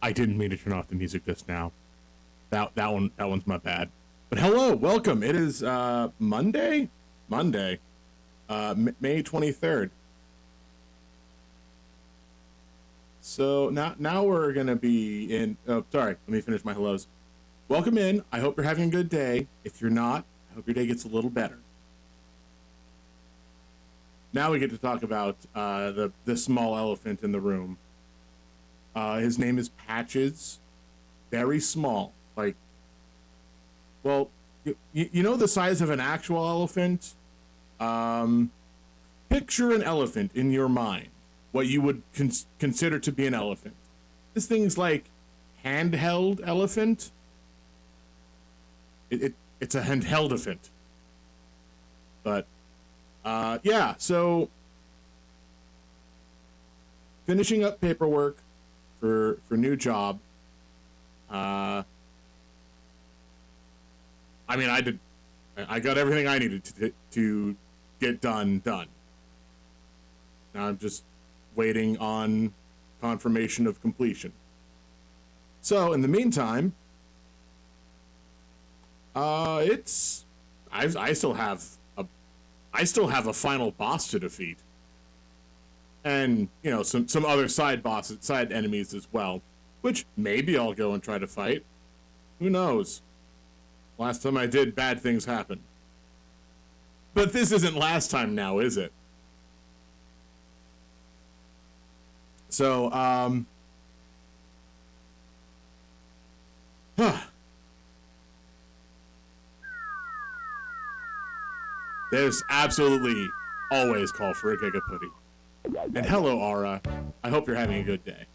I didn't mean to turn off the music just now. That one's my bad. But hello, welcome. It is Monday, May 23rd. So now we're gonna be in. Oh, sorry. Let me finish my hellos. Welcome in. I hope you're having a good day. If you're not, I hope your day gets a little better. Now we get to talk about the small elephant in the room. His name is Patches. Very small. Like, well, you know the size of an actual elephant? Picture an elephant in your mind. What you would consider to be an elephant. This thing's like handheld elephant. It's a handheld elephant. But yeah, so finishing up paperwork for new job. I mean, I got everything I needed to get done. Now I'm just waiting on confirmation of completion. So in the meantime, I still have a final boss to defeat, and you know some other side enemies as well, which maybe I'll go and try to fight. Who knows? Last time I did, bad things happened. But this isn't last time now, is it? So, there's absolutely always call for a Gigaputty. And hello, Aura. I hope you're having a good day.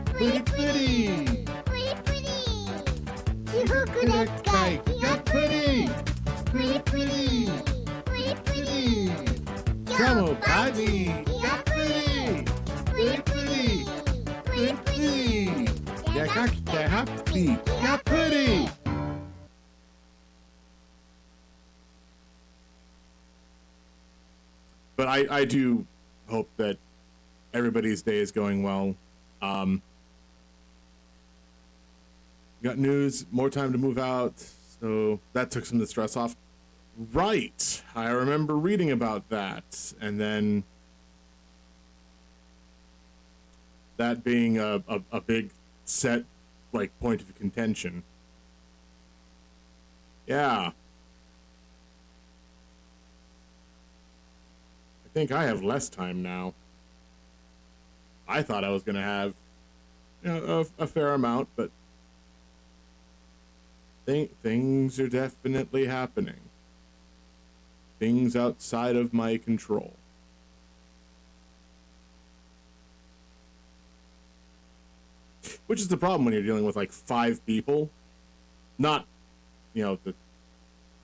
Pretty pretty! Pretty pretty! Gigaputty! Pretty pretty! Pretty pretty! Come PoaG! Pretty pretty! Pretty pretty! Gigaputty! But I do hope that everybody's day is going well. Got news, more time to move out, so that took some of the stress off. Right, I remember reading about that, and then that being a big set, like, point of contention. Yeah. I think I have less time now. I thought I was going to have, you know, a fair amount, but things are definitely happening. Things outside of my control. Which is the problem when you're dealing with like 5 people. Not, you know,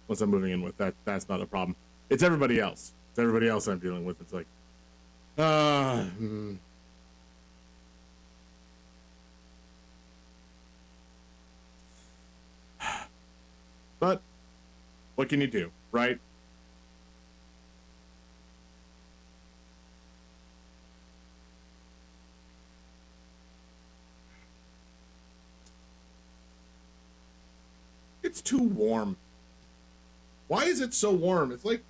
once I'm moving in with that's not a problem. It's everybody else. It's everybody else I'm dealing with. It's like, But what can you do, right? It's too warm. Why is it so warm? It's like,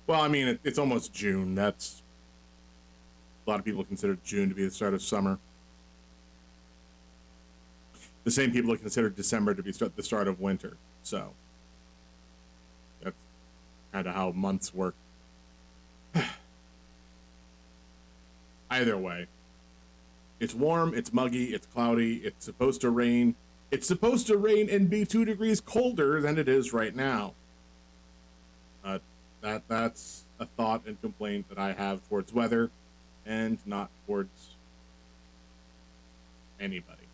well, I mean, it's almost June. That's, a lot of people consider June to be the start of summer. The same people that consider December to be the start of winter. So that's kind of how months work. Either way, it's warm, it's muggy, it's cloudy, it's supposed to rain. It's supposed to rain and be 2 degrees colder than it is right now. That's a thought and complaint that I have towards weather and not towards anybody.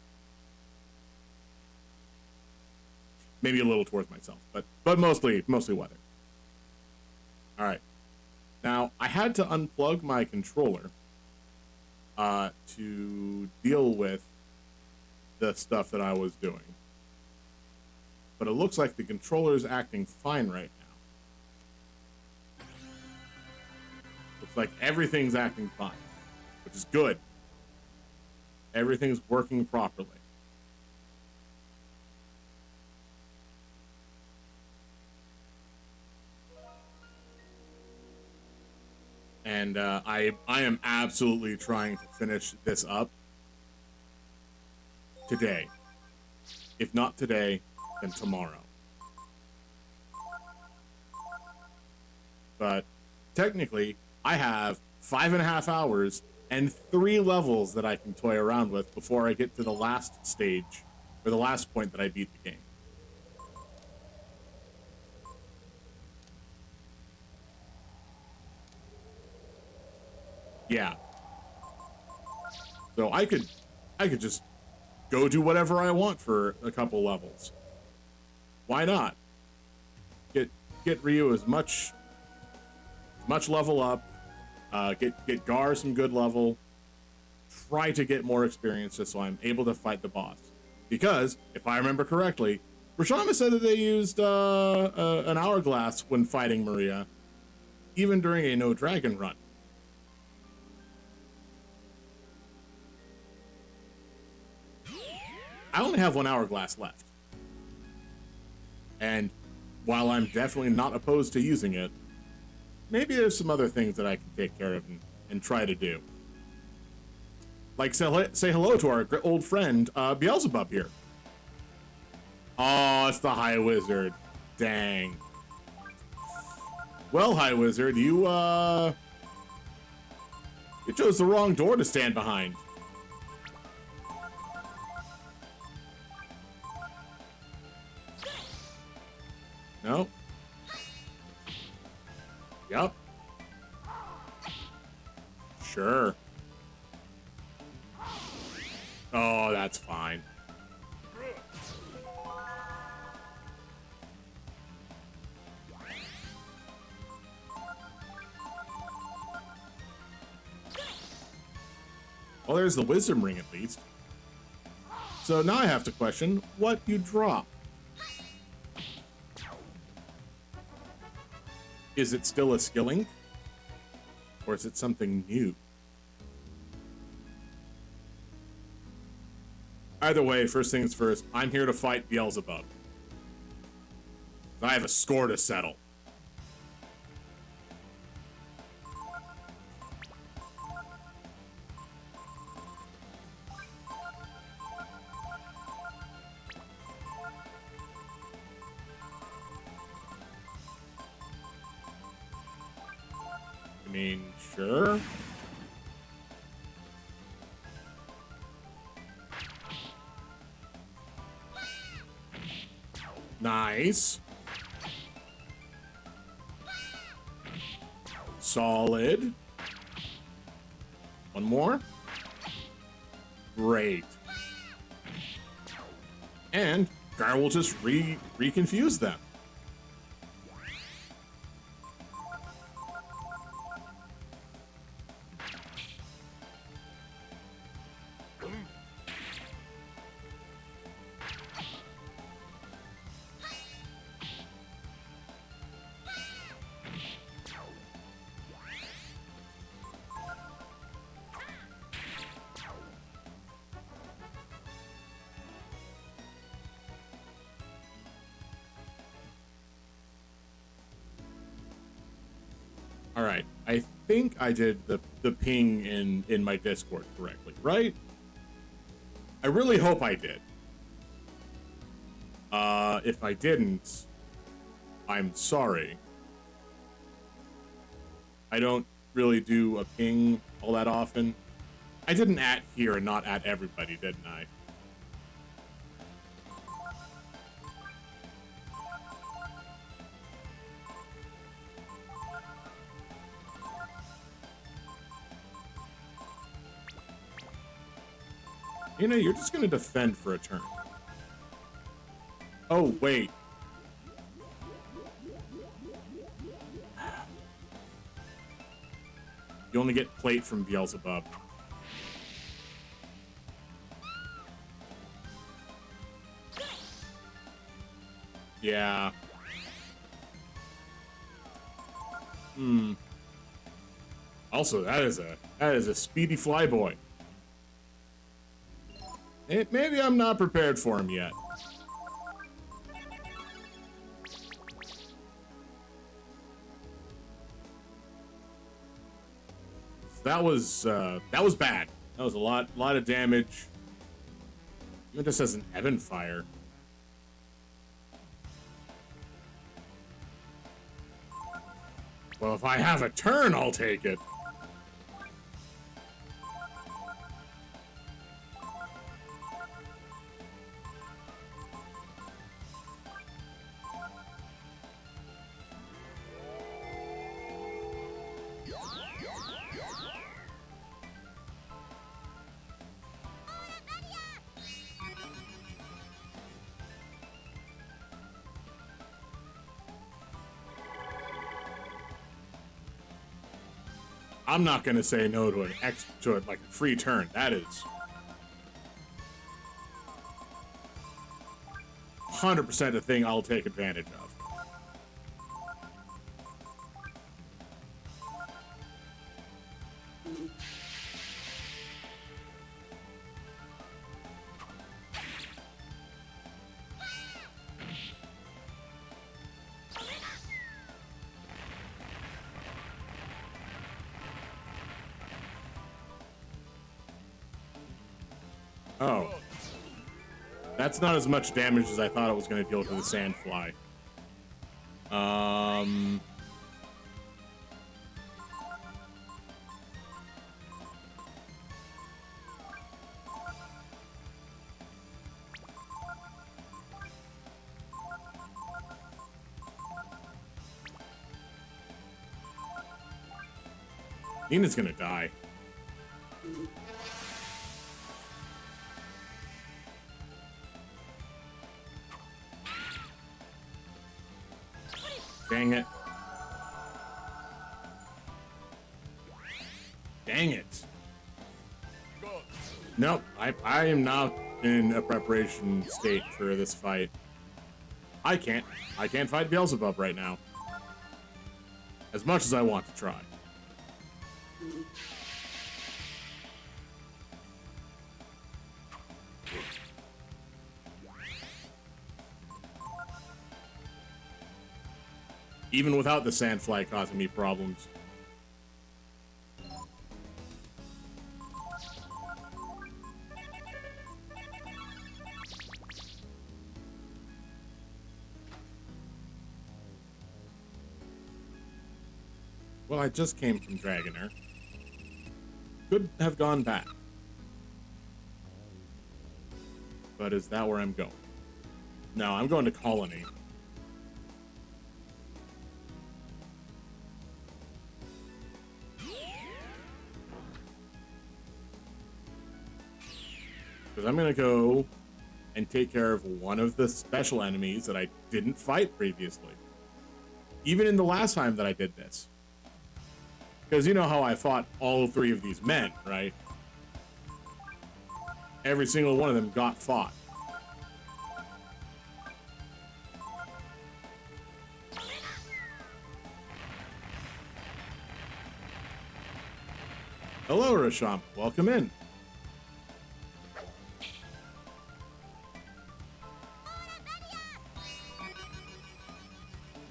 Maybe a little towards myself, but mostly weather. All right. Now, I had to unplug my controller to deal with the stuff that I was doing. But it looks like the controller is acting fine right now. Looks like everything's acting fine, which is good. Everything's working properly. And I am absolutely trying to finish this up today. If not today, then tomorrow. But technically, I have 5.5 hours and 3 levels that I can toy around with before I get to the last stage, or the last point that I beat the game. Yeah. So I could just go do whatever I want for a couple levels. Why not? Get Ryu as much level up, get Gar some good level, try to get more experience just so I'm able to fight the boss. Because, if I remember correctly, Rashama said that they used an hourglass when fighting Myria, even during a no dragon run. I only have 1 hourglass left. And while I'm definitely not opposed to using it, maybe there's some other things that I can take care of and try to do. Like say hello to our old friend, Beelzebub here. Oh, it's the High Wizard. Dang. Well, High Wizard, you chose the wrong door to stand behind. No? Yep. Sure. Oh, that's fine. Well, there's the wisdom ring at least. So now I have to question what you drop. Is it still a skilling? Or is it something new? Either way, first things first, I'm here to fight Beelzebub. I have a score to settle. I mean, sure. Nice. Solid. One more. Great. And Gar will just reconfuse them. All right, I think I did the ping in my Discord correctly, right? I really hope I did. If I didn't, I'm sorry. I don't really do a ping all that often. I didn't at here and not at everybody, didn't I? You know, you're just gonna defend for a turn. Oh, wait. You only get plate from Beelzebub. Yeah. Also, that is a speedy flyboy. Maybe I'm not prepared for him yet. That was bad. That was a lot of damage. Even just as an Evan fire. Well, if I have a turn, I'll take it. I'm not gonna say no to like a free turn. That is 100% a thing I'll take advantage of. Oh. That's not as much damage as I thought it was going to deal to the Sandfly. Nina's going to die. Dang it. Dang it. Nope, I am not in a preparation state for this fight. I can't fight Beelzebub right now. As much as I want to try. Even without the Sandfly causing me problems. Well, I just came from Dragonair. Could have gone back. But is that where I'm going? No, I'm going to Colony. Because I'm going to go and take care of one of the special enemies that I didn't fight previously. Even in the last time that I did this. Because you know how I fought all three of these men, right? Every single one of them got fought. Hello, Rasham. Welcome in.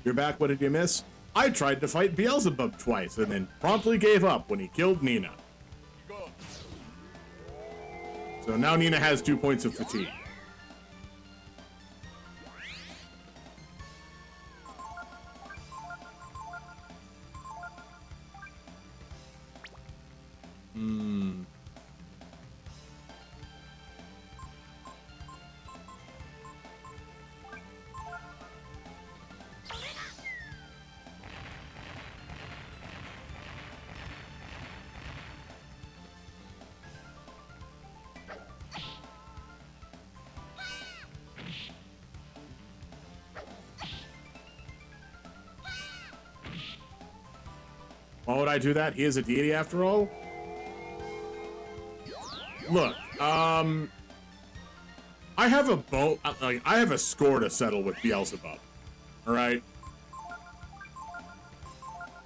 You're back. What did you miss? I tried to fight Beelzebub twice and then promptly gave up when he killed Nina. So now Nina has 2 points of fatigue. Why would I do that? He is a deity after all? Look, I have I have a score to settle with Beelzebub. Alright?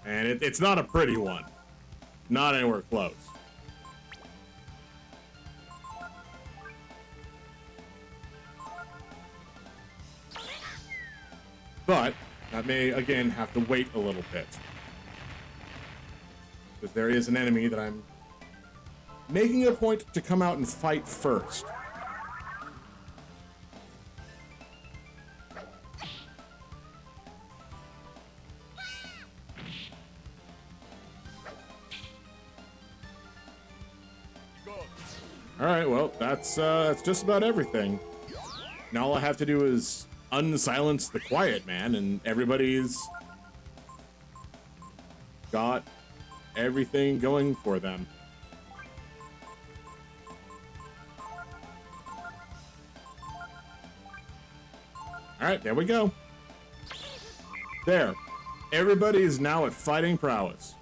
And it's not a pretty one. Not anywhere close. But that may, again, have to wait a little bit. Because there is an enemy that I'm making a point to come out and fight first. Alright, well, that's just about everything. Now all I have to do is unsilence the quiet man, and everybody's got everything going for them. Alright, there we go. There. Everybody is now at fighting prowess.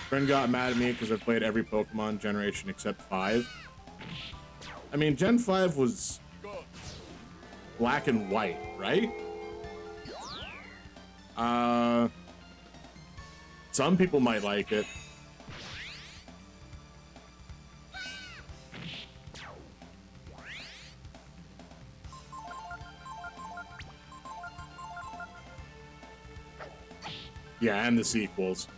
Friend got mad at me because I played every Pokemon generation except 5. I mean, Gen 5 was black and white, right? Some people might like it. Yeah, and the sequels.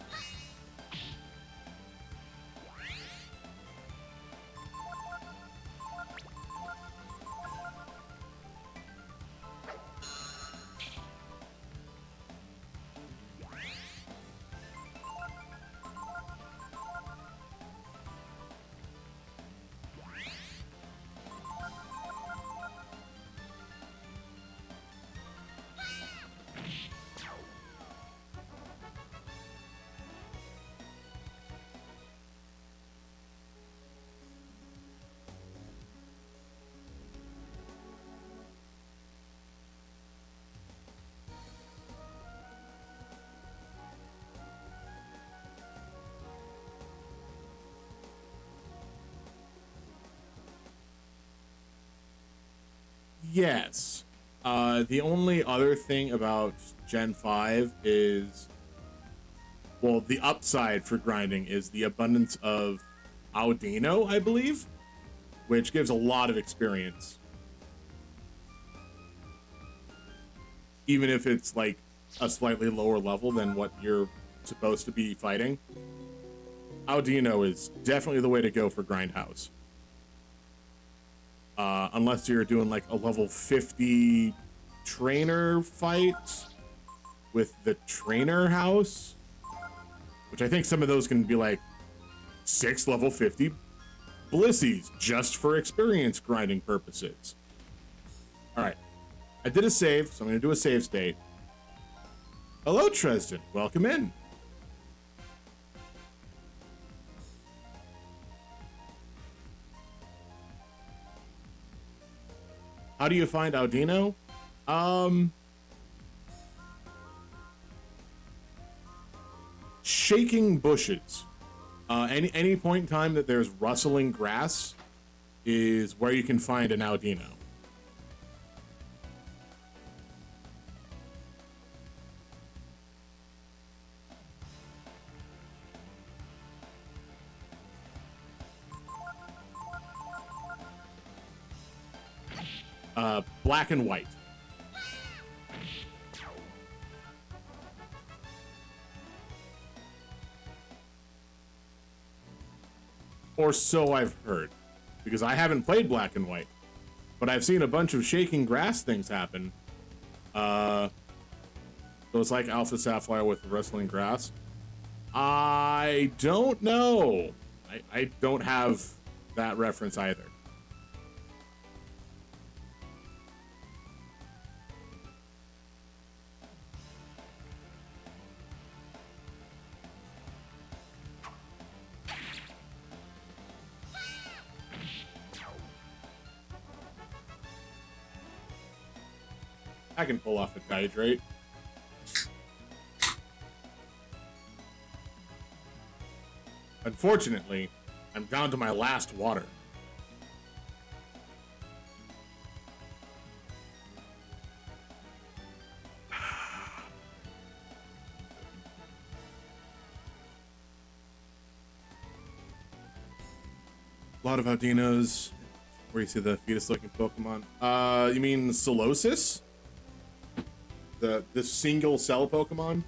Yes. The only other thing about Gen 5 is, well, the upside for grinding is the abundance of Audino, I believe, which gives a lot of experience. Even if it's like a slightly lower level than what you're supposed to be fighting. Audino is definitely the way to go for Grindhouse. Unless you're doing like a level 50 trainer fight with the trainer house, which I think some of those can be like 6 level 50 Blissies just for experience grinding purposes. All right, I did a save, so I'm going to do a save state. Hello, Tresden. Welcome in. How do you find Audino? Shaking bushes. Any point in time that there's rustling grass is where you can find an Audino. Black and white. Or so I've heard, because I haven't played black and white, but I've seen a bunch of shaking grass things happen. So it's like Alpha Sapphire with rustling grass. I don't know. I don't have that reference either. I can pull off a Dihydrate. Unfortunately, I'm down to my last water. A lot of Audinos. Where you see the fetus-looking Pokemon? You mean Solosis? The single cell Pokemon?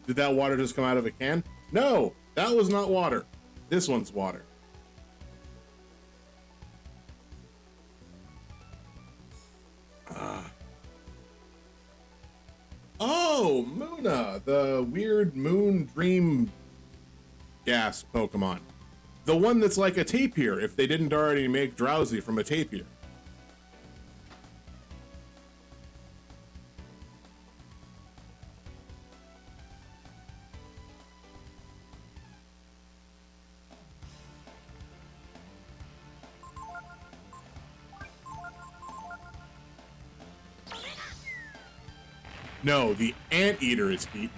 Did that water just come out of a can? No, that was not water. This one's water. Oh, Muna, the weird moon dream gas Pokemon. The one that's like a tapir, if they didn't already make Drowsy from a tapir. No, the Anteater is Heatmore.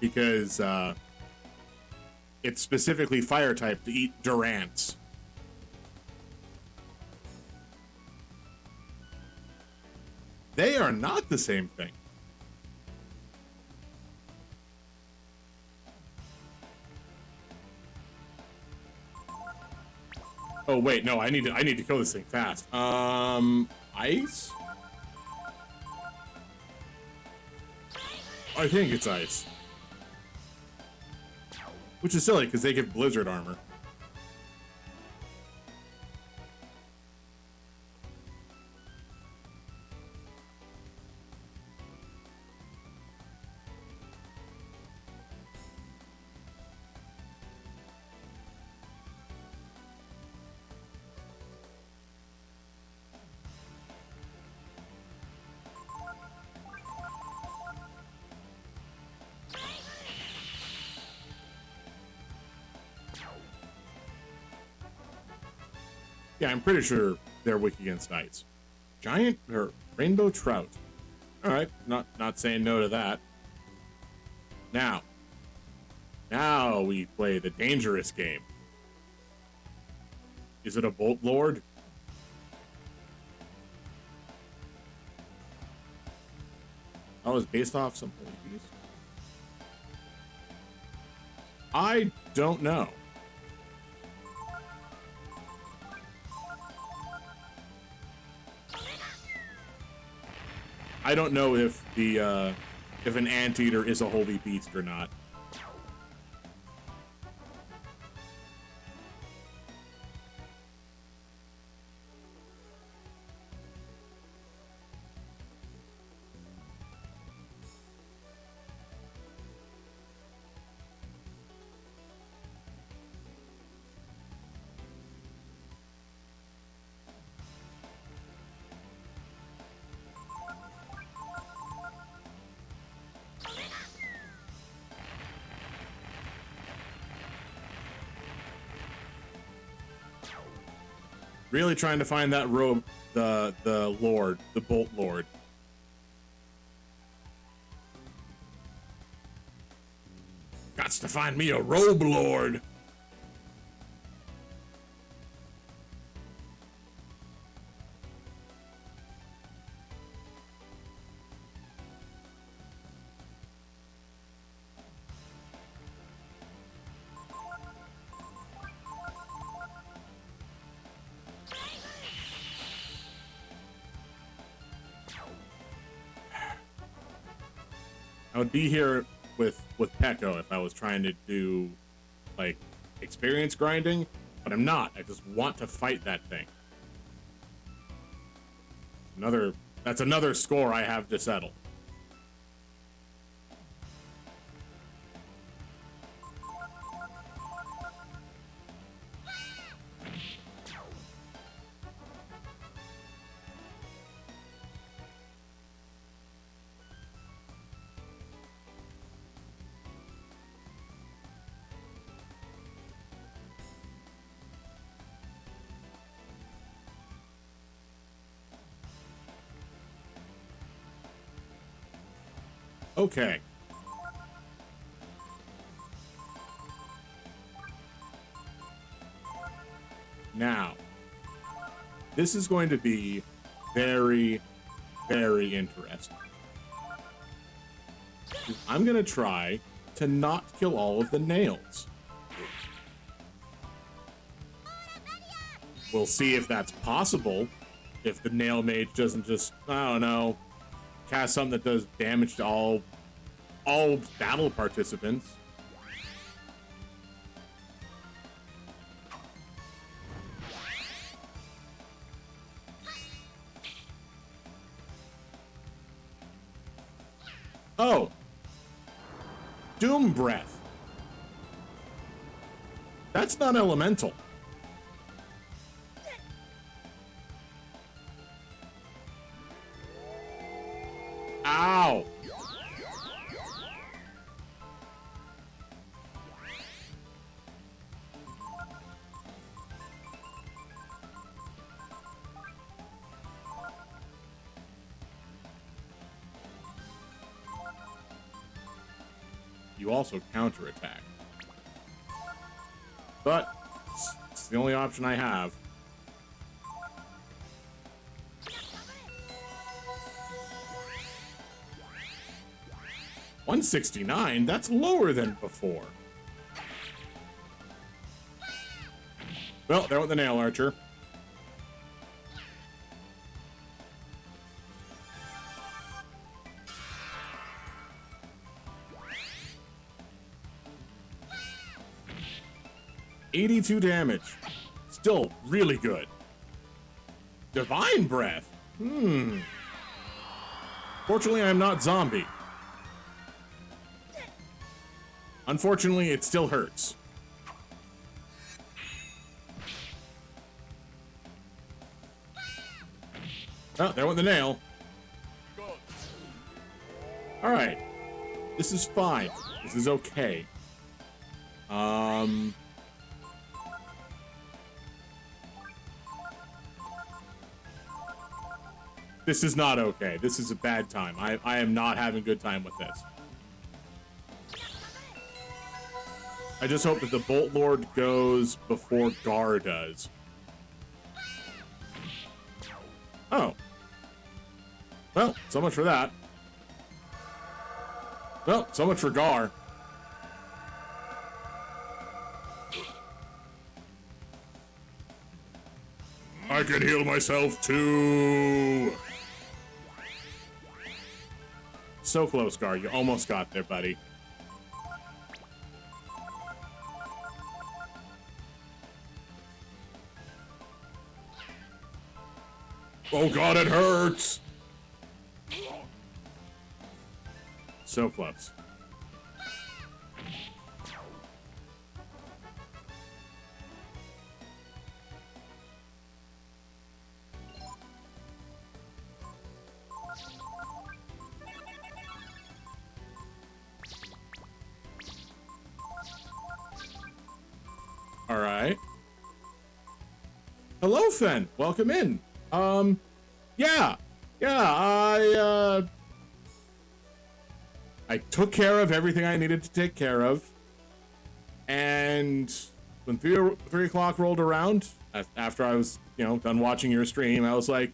Because it's specifically fire type to eat Durants. They are not the same thing. Oh wait, no, I need to kill this thing fast. Ice? I think it's ice. Which is silly because they give blizzard armor. Yeah, I'm pretty sure they're weak against ice. Giant or rainbow trout. All right, not saying no to that. Now we play the dangerous game. Is it a Bolt Lord? Oh, it's based off something like these. I don't know. I don't know if if an Anteater is a holy beast or not. Really trying to find that robe, the Lord, the Bolt Lord. Gots to find me a robe lord. I would be here with Peko if I was trying to do like experience grinding, but I'm not. I just want to fight that thing. That's another score I have to settle. Okay. Now, this is going to be very, very interesting. I'm gonna try to not kill all of the nails. We'll see if that's possible. If the nail mage doesn't just, I don't know, cast something that does damage to all battle participants. Oh. Doom Breath. That's not elemental. Ow. You also counterattack. But it's the only option I have. $169? That's lower than before. Well, there went the nail archer. $82 damage. Still really good. Divine Breath. Fortunately, I'm not zombie. Unfortunately, it still hurts. Oh, there went the nail. Alright. This is fine. This is okay. This is not okay. This is a bad time. I am not having a good time with this. I just hope that the Bolt Lord goes before Gar does. Oh. Well, so much for that. Well, so much for Gar. I can heal myself too. So close, Gar. You almost got there, buddy. Oh god, it hurts! So close. Alright. Hello, Fen. Welcome in. Yeah, I took care of everything I needed to take care of, and when 3 o'clock rolled around, after I was, done watching your stream, I was like,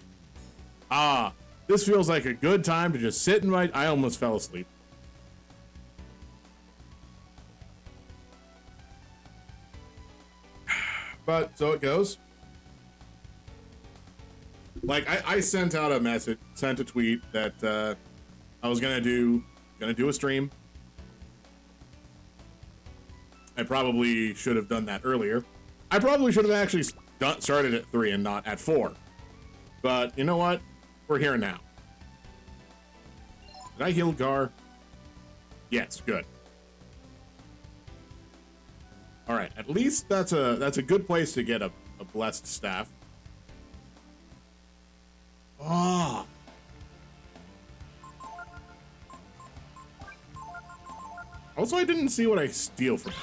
this feels like a good time to just sit in I almost fell asleep. But, so it goes. Like, I sent out a message, sent a tweet that I was gonna do a stream. I probably should have done that earlier. I probably should have actually started at 3 and not at 4. But you know what? We're here now. Did I heal Gar? Yes, good. All right, at least that's a good place to get a blessed staff. Ah. Also, I didn't see what I steal from him.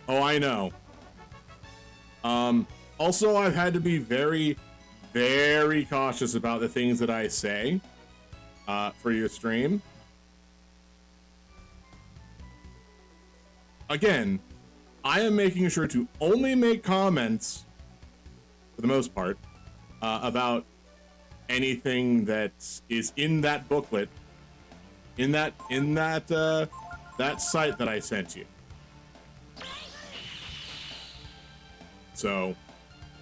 Oh, I know. Also, I've had to be very, very cautious about the things that I say for your stream. Again, I am making sure to only make comments, for the most part, about anything that is in that booklet, that site that I sent you. So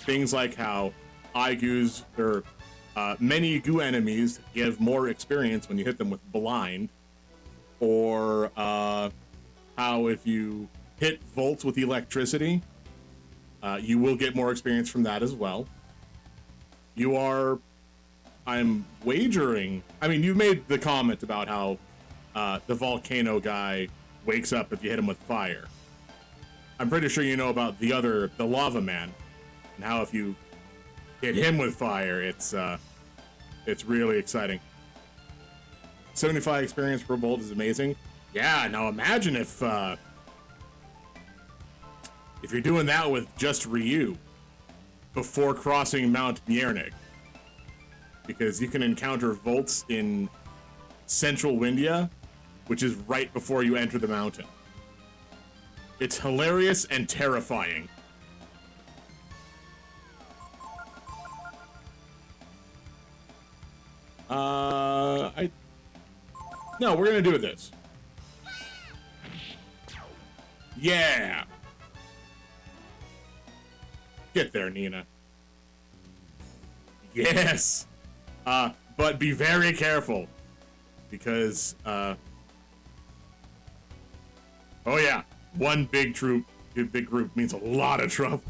things like how Aigu's or many goo enemies give more experience when you hit them with blind, or how if you hit volts with electricity, you will get more experience from that as well. I'm wagering, I mean, you made the comment about how the volcano guy wakes up if you hit him with fire. I'm pretty sure you know about the lava man, and how if you hit him with fire, it's really exciting. 75 experience per bolt is amazing. Yeah, now imagine if you're doing that with just Ryu before crossing Mount Myria, because you can encounter volts in Central Windia, which is right before you enter the mountain. It's hilarious and terrifying. No, we're gonna do this. Yeah. Get there, Nina. Yes. But be very careful, because oh yeah, one big group means a lot of trouble.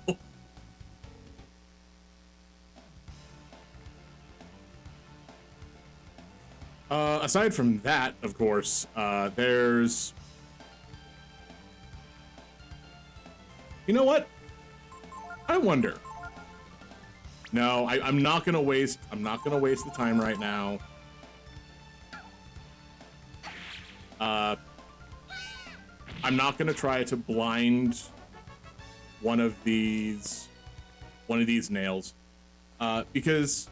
Aside from that, of course, there's... You know what? I wonder. No, I'm not gonna waste the time right now. I'm not gonna try to blind one of these nails, because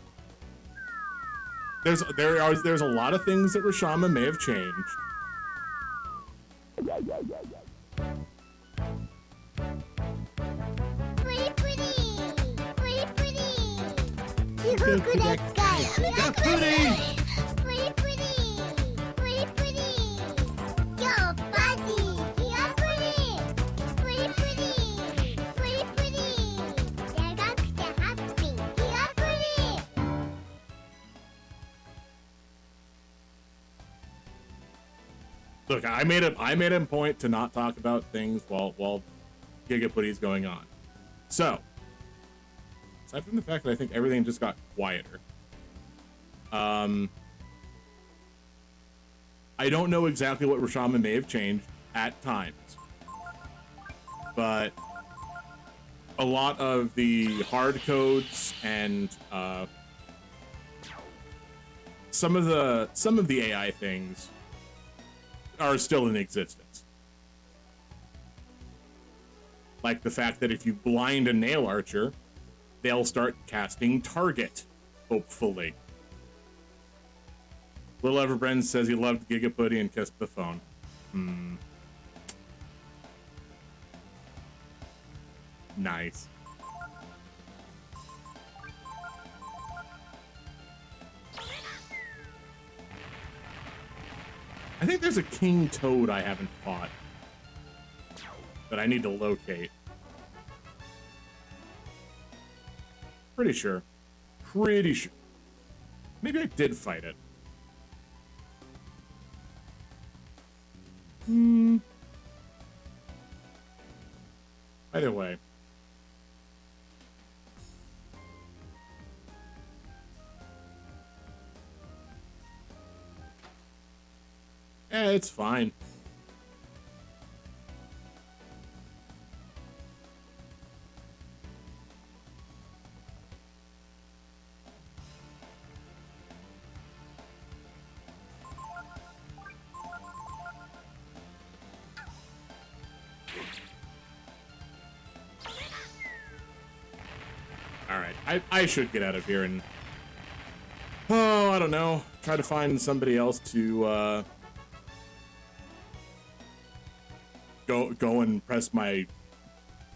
there's a lot of things that Rashama may have changed. Look, I made a point to not talk about things while Gigaputty's going on. So, aside from the fact that I think everything just got quieter, I don't know exactly what Rashama may have changed at times, but a lot of the hard codes and some of the AI things are still in existence. Like the fact that if you blind a nail archer, they'll start casting target, hopefully. Little Everbrand says he loved Gigaputty and kissed the phone. Nice. I think there's a King Toad I haven't fought that I need to locate. Pretty sure. Maybe I did fight it. Either way. It's fine. Alright, I should get out of here and... Oh, I don't know. Try to find somebody else to, Go and press my...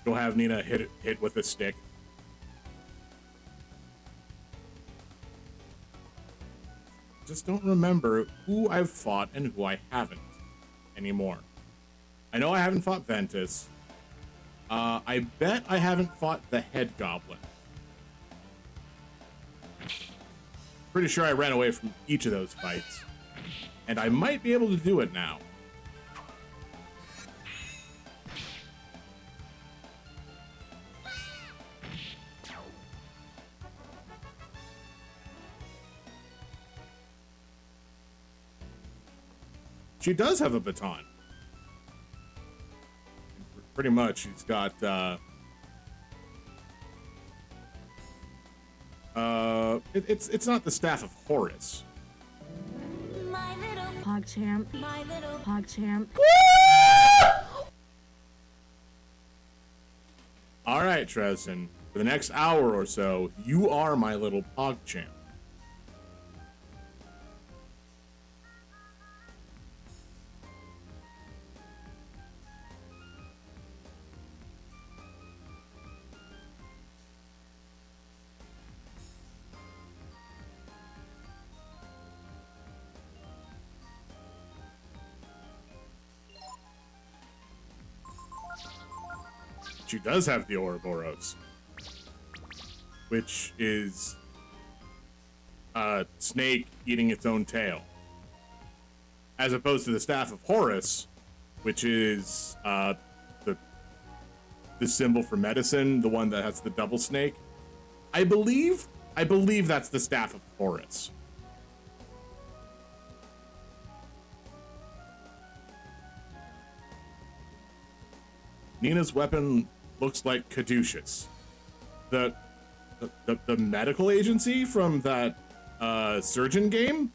Go have Nina hit with a stick. just don't remember who I've fought and who I haven't anymore. I know I haven't fought Ventus. I bet I haven't fought the head goblin. Pretty sure I ran away from each of those fights. And I might be able to do it now. She does have a baton. Pretty much, she's got, it's not the Staff of Horus. My little PoaG, my little PoaG. All right, Treston. For the next hour or so, you are my little PoaG. She does have the Ouroboros, which is a snake eating its own tail, as opposed to the Staff of Horus, which is the symbol for medicine, the one that has the double snake. I believe that's the Staff of Horus. Nina's weapon looks like Caduceus. The medical agency from that surgeon game?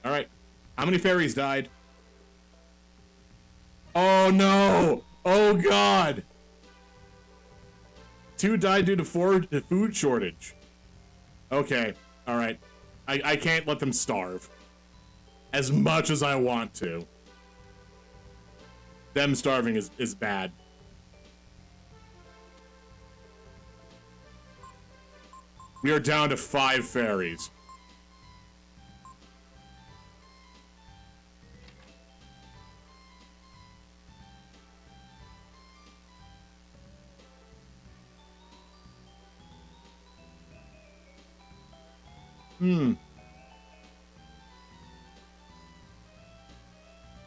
All right. How many fairies died? Oh no! Oh god! 2 died due to food shortage. Okay. All right. I can't let them starve. As much as I want to. Them starving is bad. We are down to 5 fairies.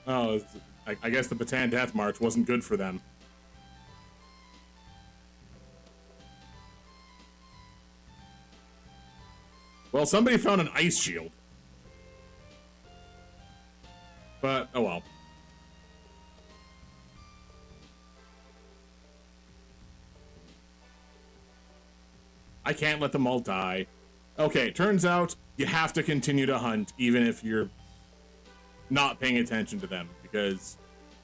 Oh, I guess the Bataan Death March wasn't good for them. Well, somebody found an ice shield. But, oh well. I can't let them all die. Okay, turns out you have to continue to hunt even if you're not paying attention to them, because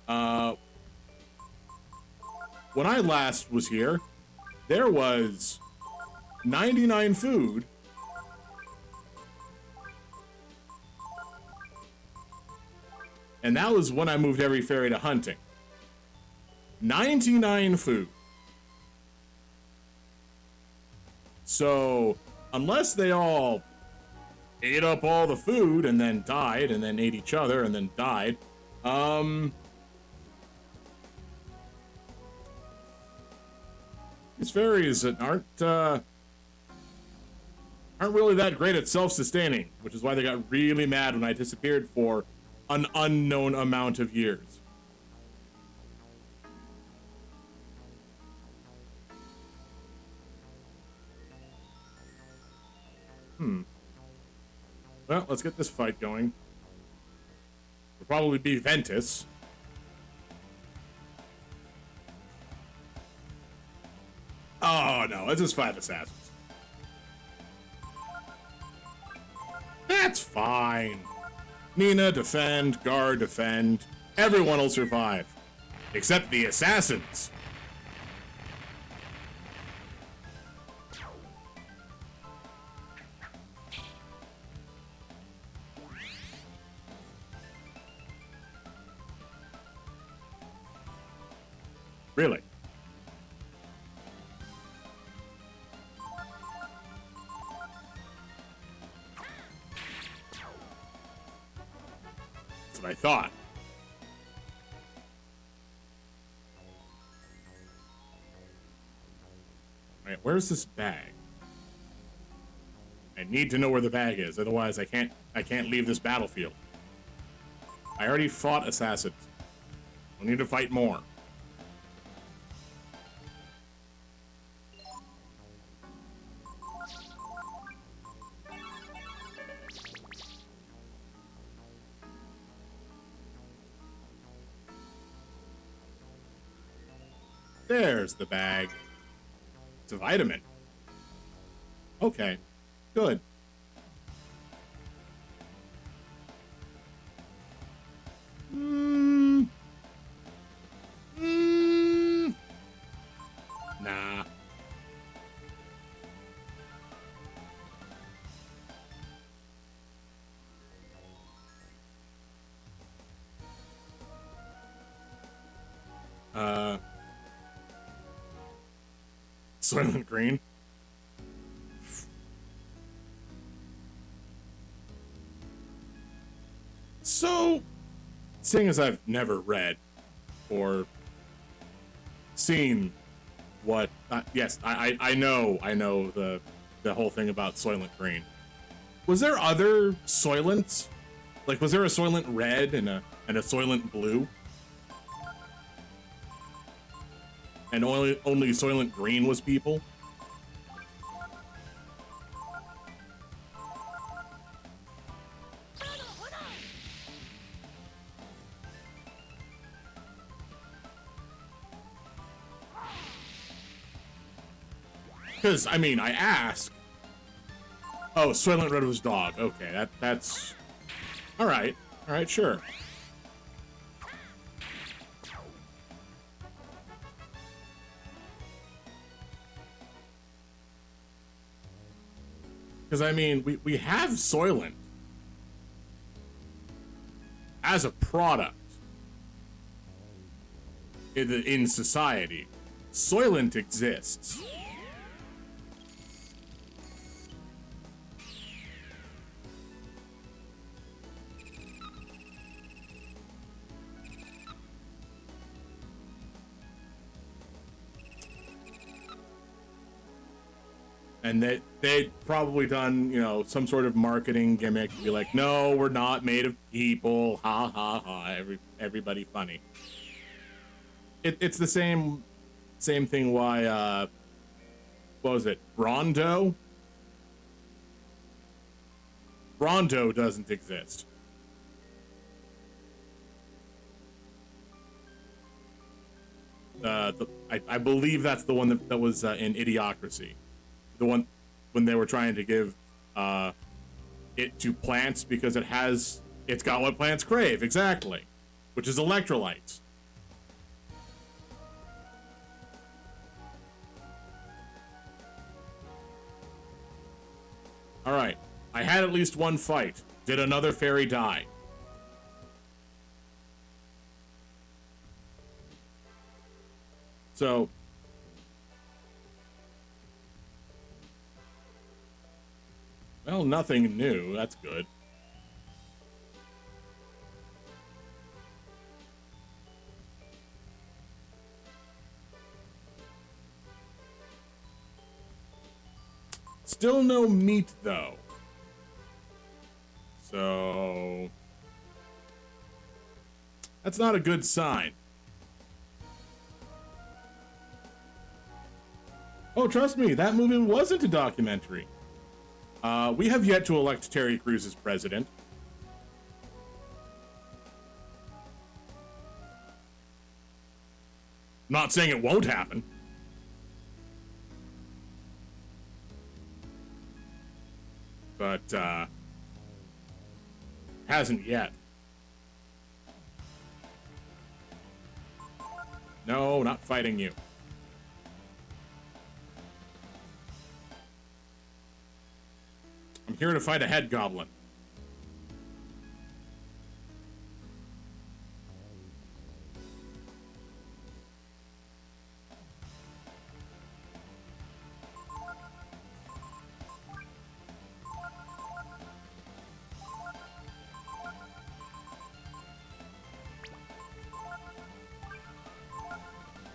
when I last was here, there was 99 food, and that was when I moved every fairy to hunting. 99 food. So unless they all ate up all the food and then died and then ate each other and then died, these fairies aren't really that great at self-sustaining, which is why they got really mad when I disappeared for an unknown amount of years. Well, let's get this fight going. It'll probably be Ventus. Oh no, it's just 5 assassins. That's fine. Nina, defend. Guard, defend. Everyone will survive. Except the assassins. Really? That's what I thought. Alright, where's this bag? I need to know where the bag is, otherwise I can't leave this battlefield. I already fought assassins. I need to fight more. There's the bag. It's a vitamin. Okay, good. Nah. Soylent Green. So, seeing as I've never read or seen what, yes, I know the whole thing about Soylent Green. Was there other Soylents? Like, was there a Soylent Red and a Soylent Blue? And only Soylent Green was people? Because, I mean, I ask. Oh, Soylent Red was dog. Okay, that's... Alright. Alright, sure. Because, I mean, we have Soylent as a product in society. Soylent exists. And they'd probably done, you know, some sort of marketing gimmick to be like, no, we're not made of people, ha ha ha, everybody funny. It's the same thing why, what was it, Rondo? Rondo doesn't exist. I believe that's the one that was in Idiocracy. The one when they were trying to give it to plants because it's got what plants crave, exactly, which is electrolytes. All right, I had at least one fight. Did another fairy die? So well, nothing new. That's good. Still no meat, though. So that's not a good sign. Oh, trust me, that movie wasn't a documentary. We have yet to elect Terry Crews as president. Not saying it won't happen. But, hasn't yet. No, not fighting you. I'm here to fight a head goblin.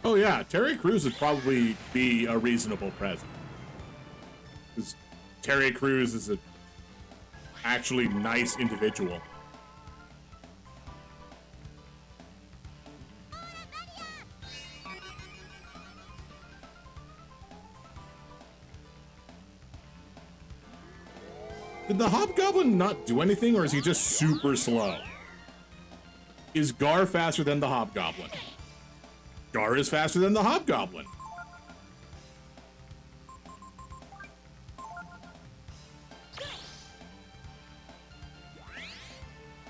Oh yeah, Terry Crews would probably be a reasonable president. Because Terry Crews is a actually nice individual. Did the Hobgoblin not do anything, or is he just super slow? Is Gar faster than the Hobgoblin? Gar is faster than the Hobgoblin.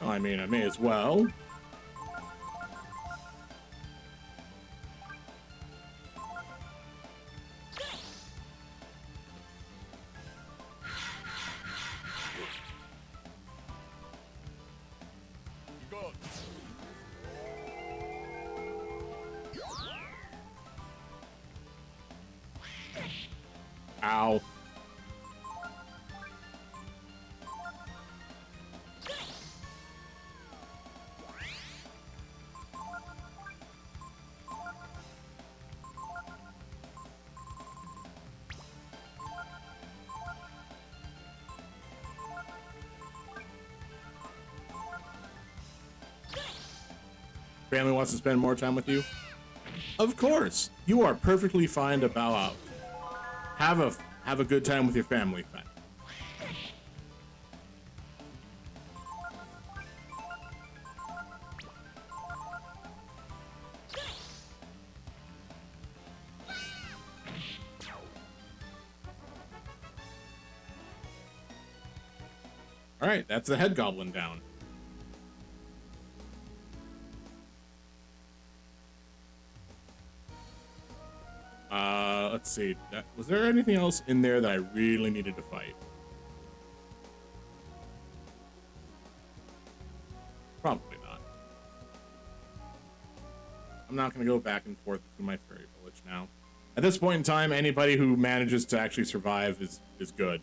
I mean, I may as well. Ow. Family wants to spend more time with you? Of course. You are perfectly fine to bow out. Have a good time with your family, friend. All right, that's the head goblin down. Let's see. Was there anything else in there that I really needed to fight? Probably not. I'm not going to go back and forth between my fairy village now. At this point in time, anybody who manages to actually survive is good.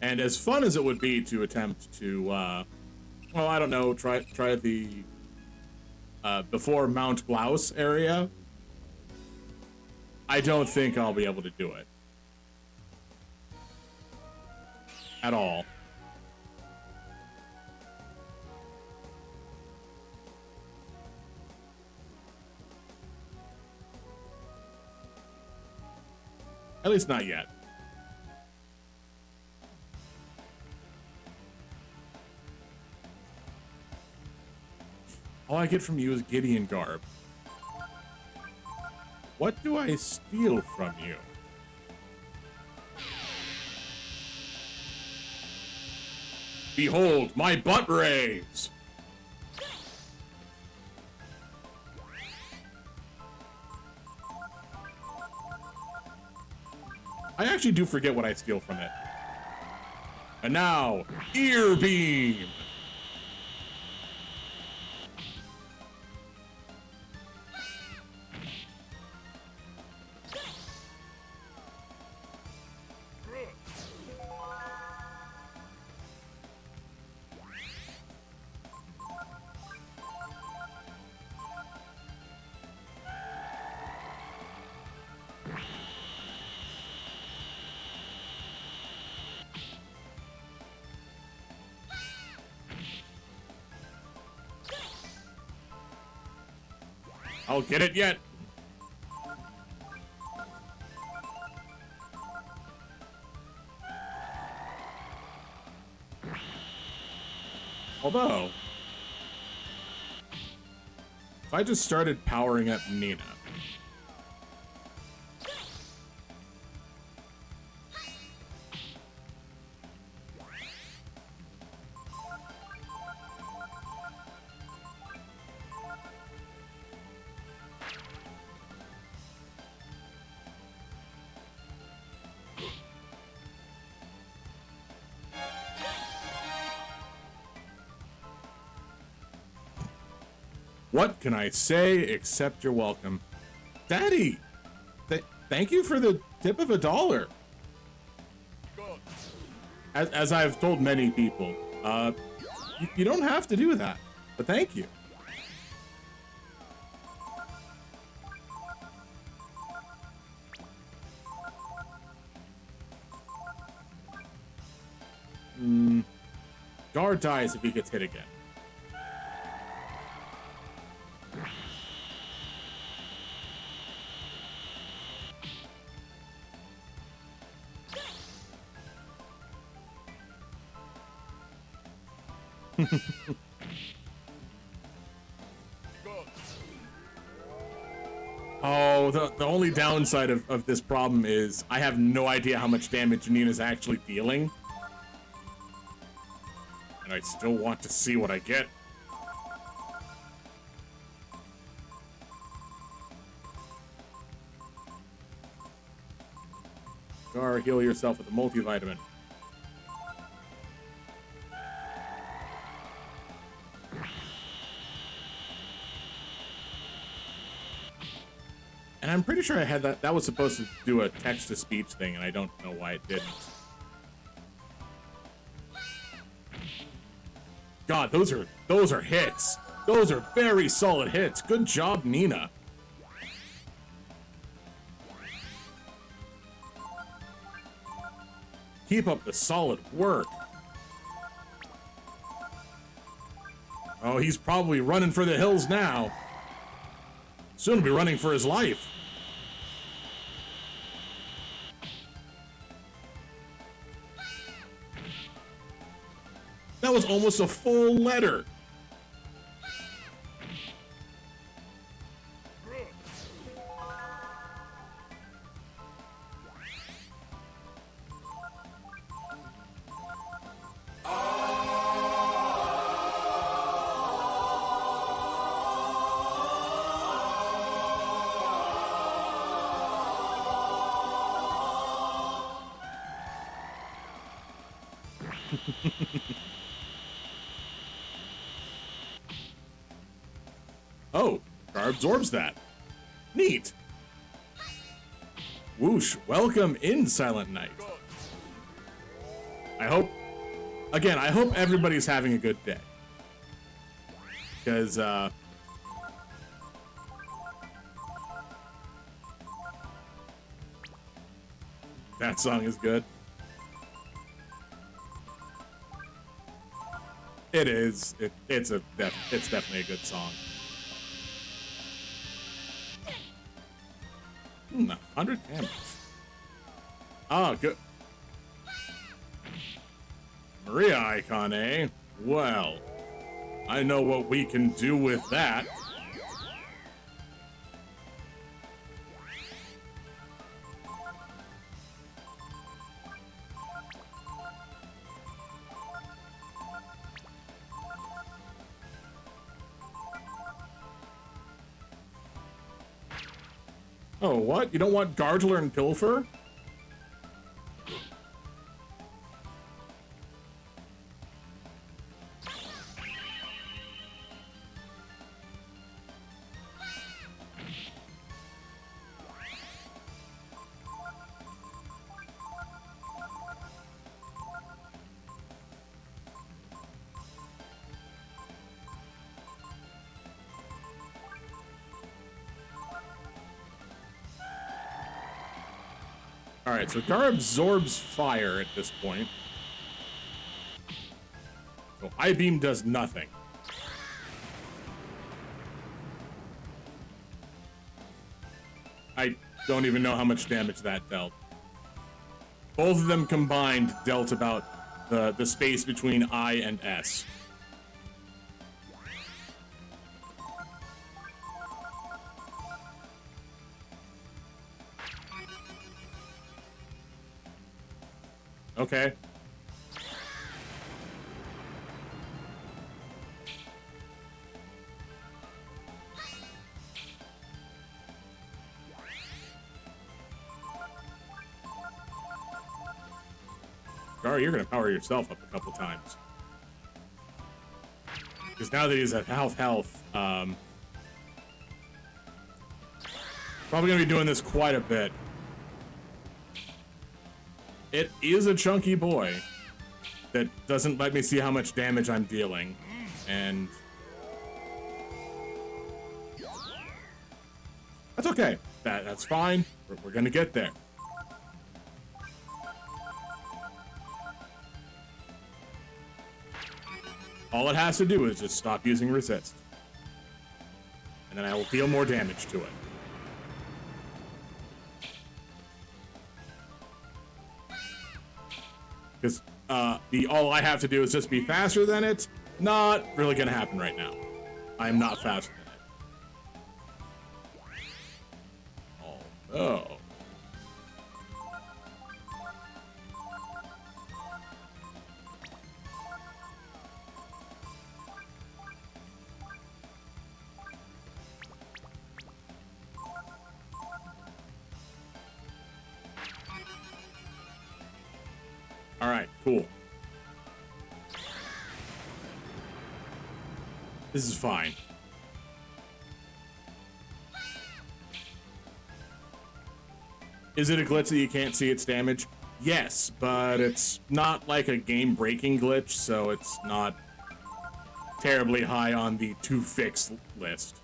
And as fun as it would be to attempt to, well, I don't know, try the before Mount Blouse area, I don't think I'll be able to do it at all. At least not yet. All I get from you is Gideon garb. What do I steal from you? Behold, my butt rays! I actually do forget what I steal from it. And now, ear beam! I'll get it yet. Although, if I just started powering up Nina. What can I say except you're welcome? Daddy, thank you for the tip of $1. As I've told many people, you don't have to do that, but thank you. Gar dies if he gets hit again. Oh, the only downside of this problem is I have no idea how much damage Nina's actually dealing. And I still want to see what I get. Gar, heal yourself with a multivitamin. And I'm pretty sure I had that was supposed to do a text-to-speech thing, and I don't know why it didn't. God, those are hits. Those are very solid hits. Good job, Nina. Keep up the solid work. Oh, he's probably running for the hills now. Soon to be running for his life. That was almost a full letter. Oh, Gar absorbs that. Neat. Whoosh, welcome in, Silent Knight. I hope everybody's having a good day. Because, that song is good. It is. It's definitely a good song. 100 damage. Oh, good. Myria icon, eh? Well, I know what we can do with that. Oh, what? You don't want Gargler and Pilfer? Alright, so Gar absorbs fire at this point. So I-beam does nothing. I don't even know how much damage that dealt. Both of them combined dealt about the space between I and S. Okay. Gar, you're gonna power yourself up a couple times. Because now that he's at health, Probably gonna be doing this quite a bit. It is a chunky boy that doesn't let me see how much damage I'm dealing. And that's okay. That's fine. We're gonna get there. All it has to do is just stop using resist. And then I will deal more damage to it. Because all I have to do is just be faster than it. Not really gonna happen right now. I am not faster than it. Oh no. All right, cool. This is fine. Is it a glitch that you can't see its damage? Yes, but it's not like a game-breaking glitch, so it's not terribly high on the to fix list.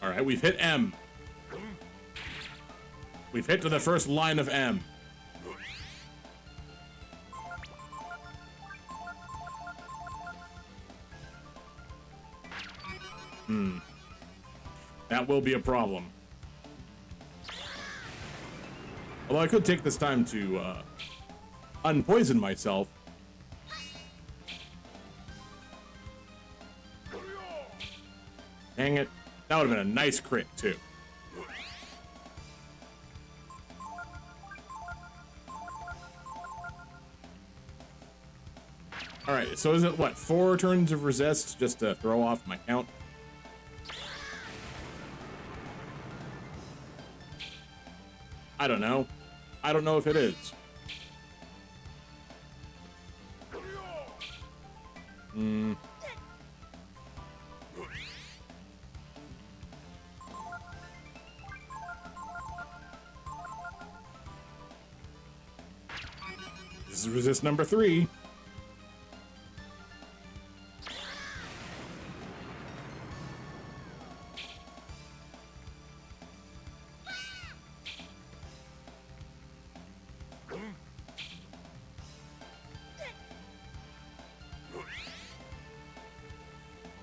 All right, we've hit M. We've hit to the first line of M. That will be a problem. Although I could take this time to unpoison myself. Dang it. That would have been a nice crit, too. Alright, so is it, what, 4 turns of resist just to throw off my count? I don't know. I don't know if it is. This is resist number 3.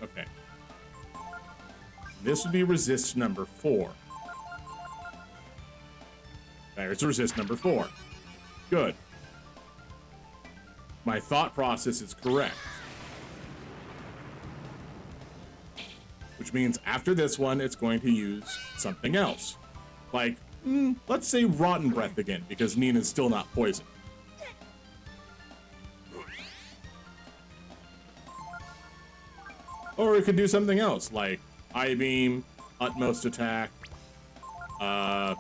Okay. This would be resist number 4. There's resist number 4. Good. My thought process is correct. Which means after this one, it's going to use something else. Like, let's say Rotten Breath again, because Nina's still not poisoned. Or it could do something else, like Eye Beam, Utmost Attack, 5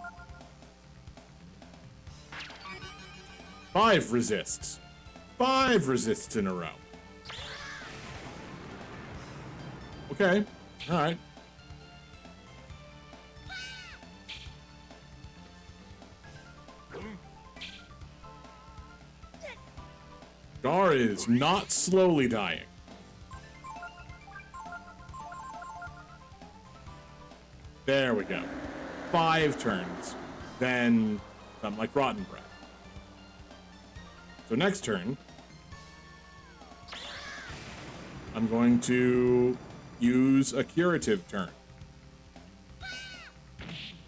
resists. 5 resists in a row. Okay, alright. Gar is not slowly dying. There we go. 5 turns. Then something like Rotten Breath. So next turn, I'm going to use a curative turn.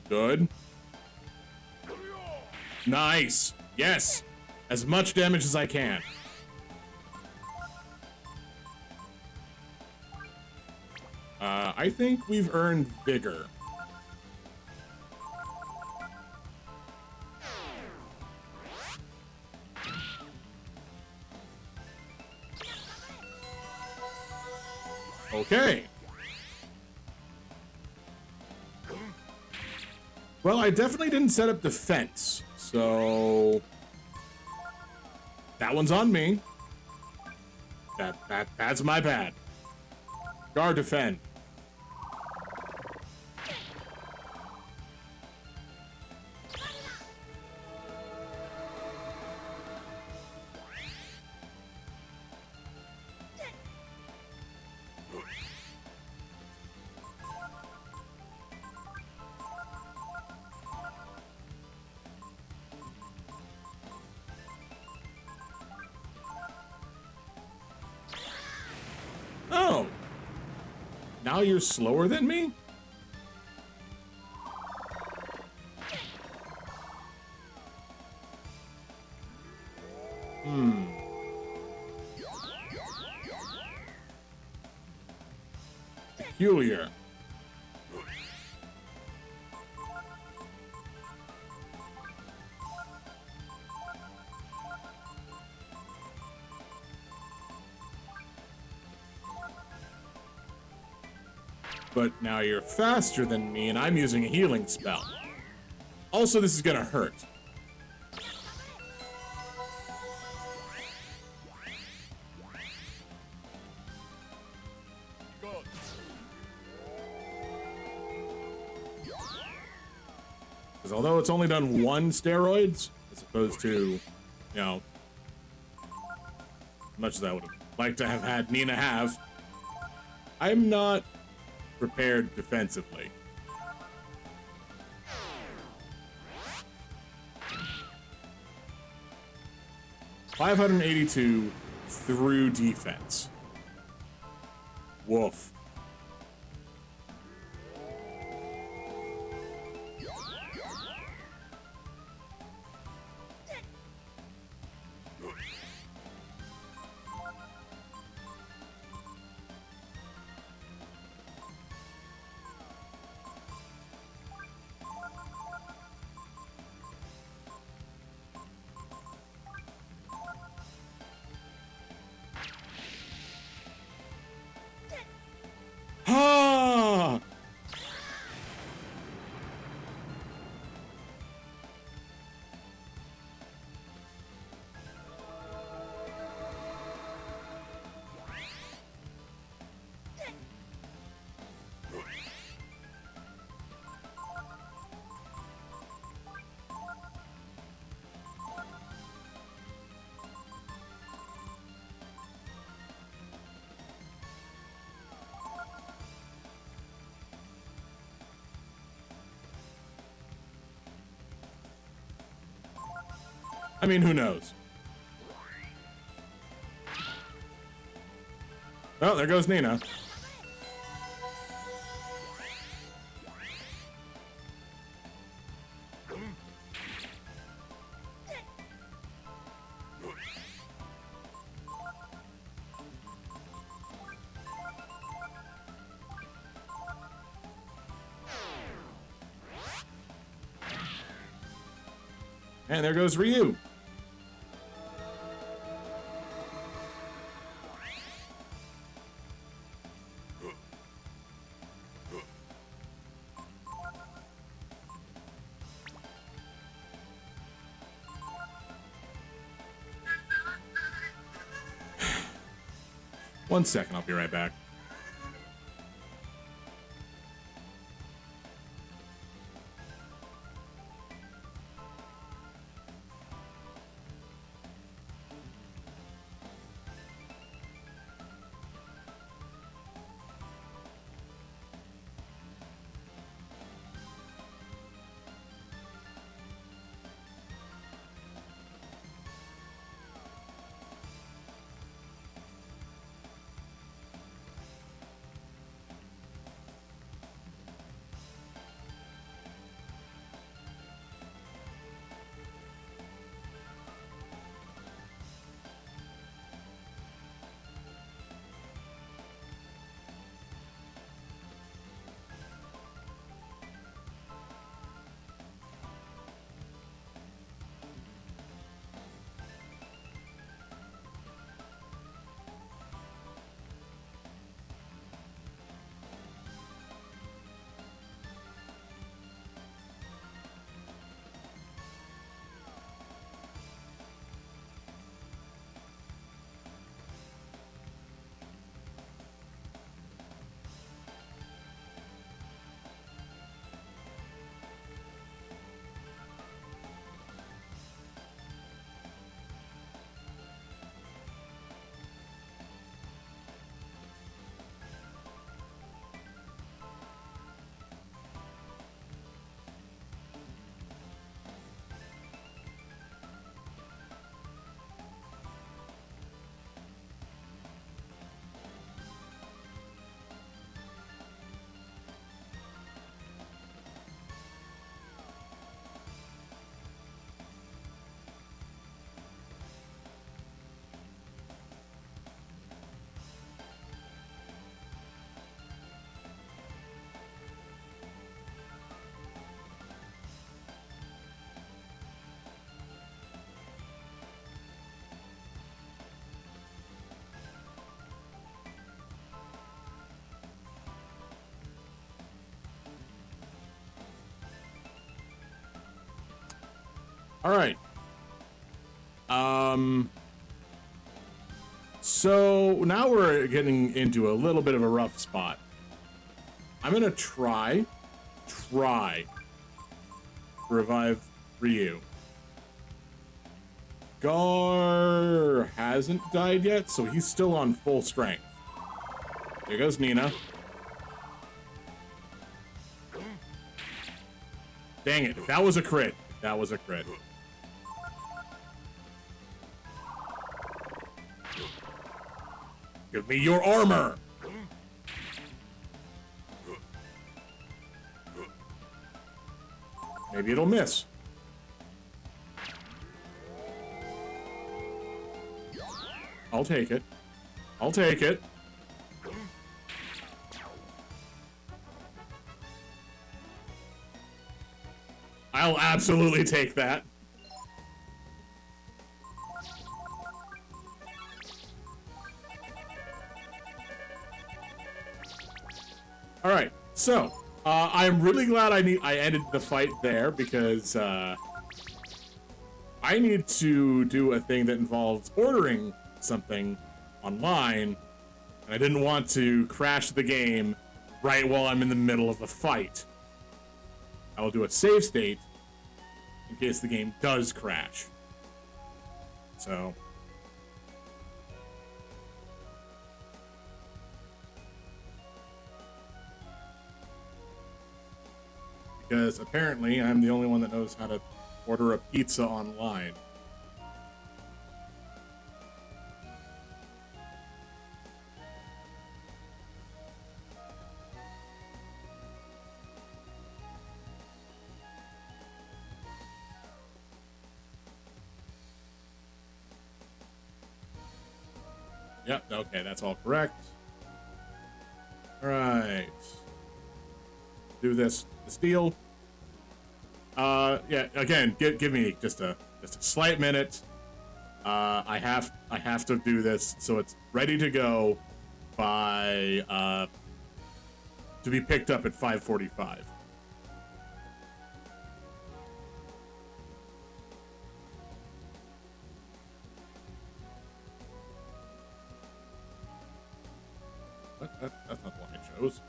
Good. Nice. Yes. As much damage as I can. I think we've earned Vigor. Okay. Well, I definitely didn't set up defense, so that one's on me. That's my bad. Guard defend. Oh. Now you're slower than me? Peculiar. But now you're faster than me, and I'm using a healing spell. Also, this is gonna hurt. Because although it's only done one steroids, as opposed to, you know, as much as I would have liked to have had Nina have, I'm not prepared defensively. $582 through defense. Woof. Ah! I mean, who knows? Oh, there goes Nina. And there goes Ryu. One second, I'll be right back. All right. So now we're getting into a little bit of a rough spot. I'm gonna try to revive Ryu. Gar hasn't died yet, so he's still on full strength. There goes Nina. Dang it, that was a crit. That was a crit. Give me your armor! Maybe it'll miss. I'll take it. I'll take it. I'll absolutely take that. All right, so I'm really glad I ended the fight there because I need to do a thing that involves ordering something online, and I didn't want to crash the game right while I'm in the middle of a fight. I will do a save state in case the game does crash. So. Because apparently I'm the only one that knows how to order a pizza online. Yep, okay, that's all correct. Alright. Do this deal. Yeah, again, give me just a slight minute. I have to do this so it's ready to go by to be picked up at 5:45. That's not the one I chose.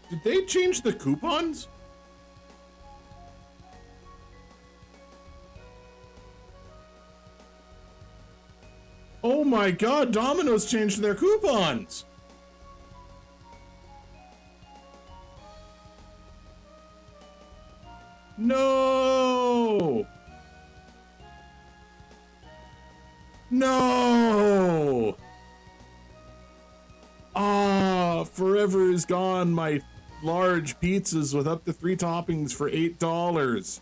Did they change the coupons? Oh my god, Domino's changed their coupons! No! No! Ah, forever is gone, my large pizzas with up to 3 toppings for $8.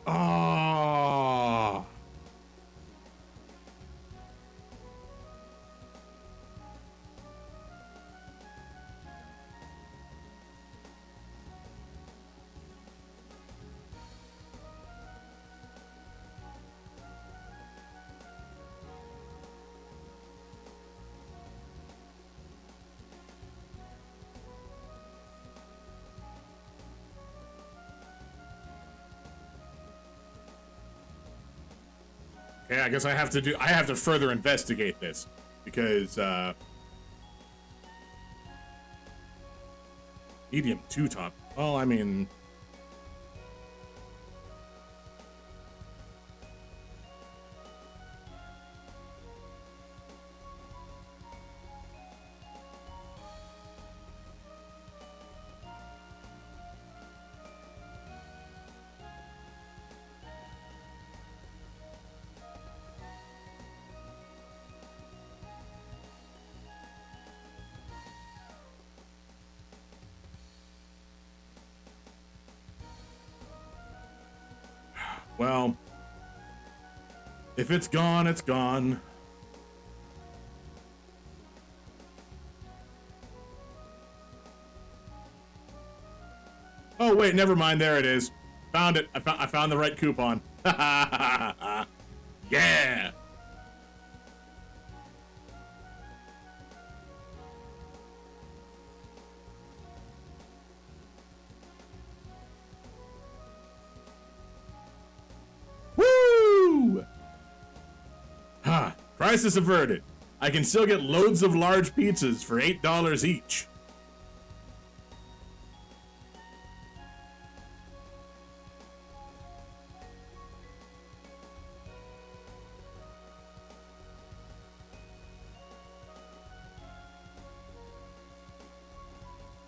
Ah. Okay, I guess I have to further investigate this because medium 2 top. Well, I mean, well, if it's gone, it's gone. Oh wait, never mind. There it is. Found it. I found the right coupon. Yeah. Woo! Ha! Crisis averted. I can still get loads of large pizzas for $8 each.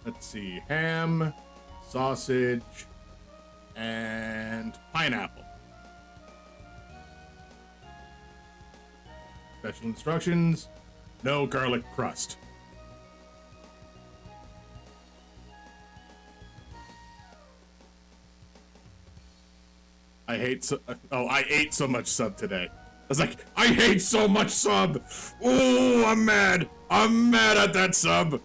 Let's see, ham, sausage, and pineapple. Special instructions, no garlic crust. I ate so much sub today. I was like, I hate so much sub. Ooh, I'm mad. I'm mad at that sub.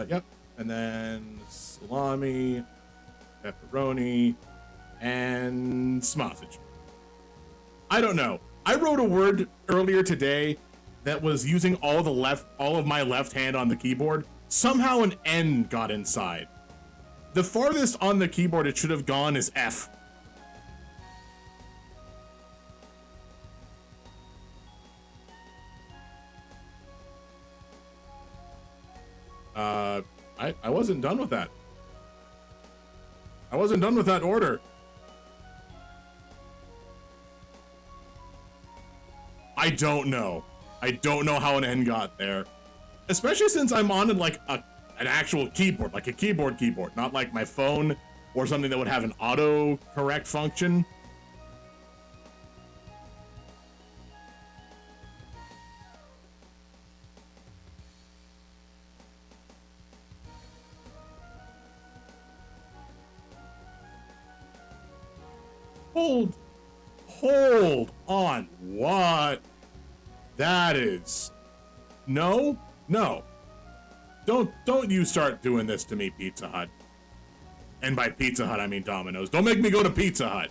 Yep. And then salami, pepperoni, and sausage. I don't know. I wrote a word earlier today that was using all of my left hand on the keyboard. Somehow an N got inside. The farthest on the keyboard it should have gone is F. I wasn't done with that. I wasn't done with that order. I don't know. I don't know how an N got there. Especially since I'm on like an actual keyboard, like a keyboard, not like my phone or something that would have an auto correct function. Hold on. What? That is... No. Don't you start doing this to me, Pizza Hut. And by Pizza Hut, I mean Domino's. Don't make me go to Pizza Hut.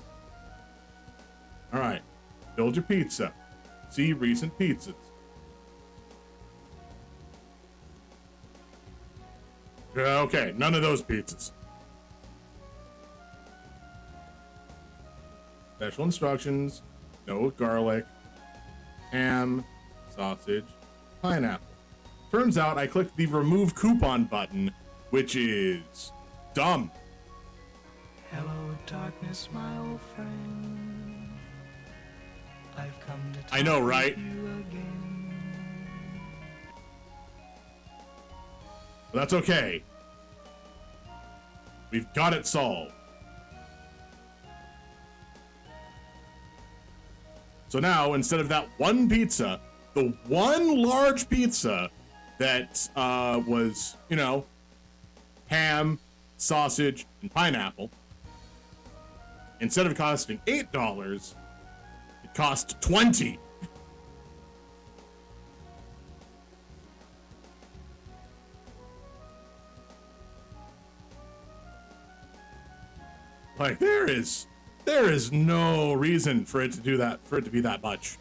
All right. Build your pizza. See recent pizzas. Okay, none of those pizzas. Special instructions, no garlic, ham, sausage, pineapple. Turns out I clicked the remove coupon button, which is dumb. Hello, darkness, my old friend. I've come to talk I know, right? with you again. But that's okay. We've got it solved. So now, instead of that one pizza, the one large pizza that was, you know, ham, sausage, and pineapple, instead of costing $8, it cost $20. Like, there is no reason for it to do that, for it to be that much.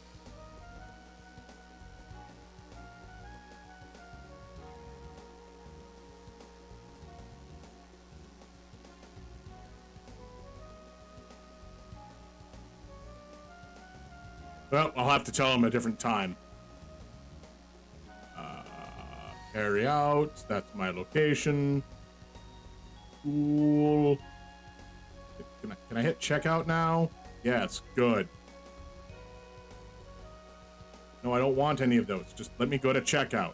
Well, I'll have to tell him a different time. Carry out, that's my location. Cool. Can I hit checkout now? Yes, good. No, I don't want any of those. Just let me go to checkout.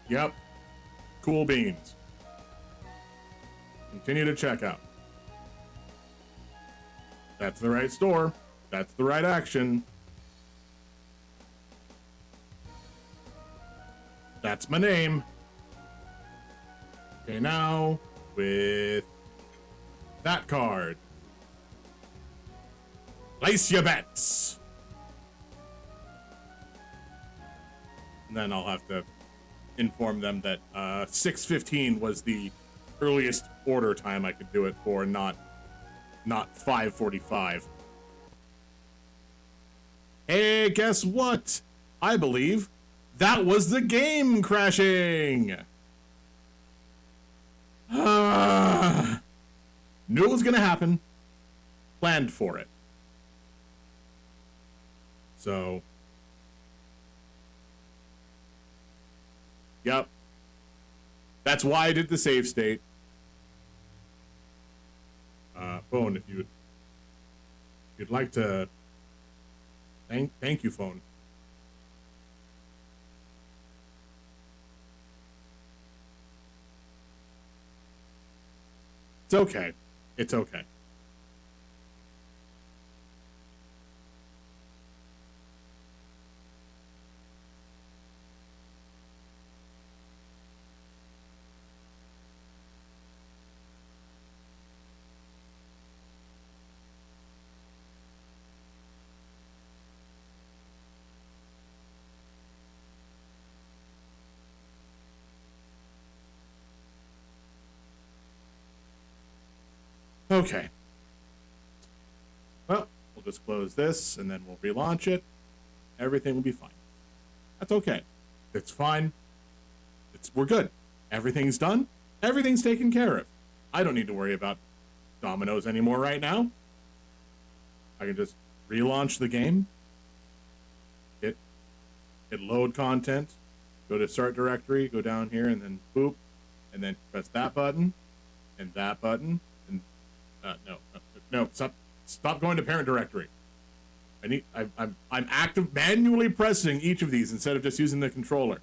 Yep. Cool beans. Continue to checkout. That's the right store. That's the right action. That's my name. Okay, now with that card. Place your bets. And then I'll have to inform them that 6:15 was the earliest order time I could do it for, not 5:45. Hey, guess what? I believe that was the game crashing. Knew it was gonna happen. Planned for it. So, yep. That's why I did the save state. Phone, if you'd like to, thank you, phone. It's okay. It's okay. Okay. Well, we'll just close this, and then we'll relaunch it. Everything will be fine. That's okay. It's fine. We're good. Everything's done. Everything's taken care of. I don't need to worry about dominoes anymore right now. I can just relaunch the game. Hit load content. Go to start directory. Go down here, and then boop. And then press that button. And that button. No, stop going to parent directory. I'm manually pressing each of these instead of just using the controller.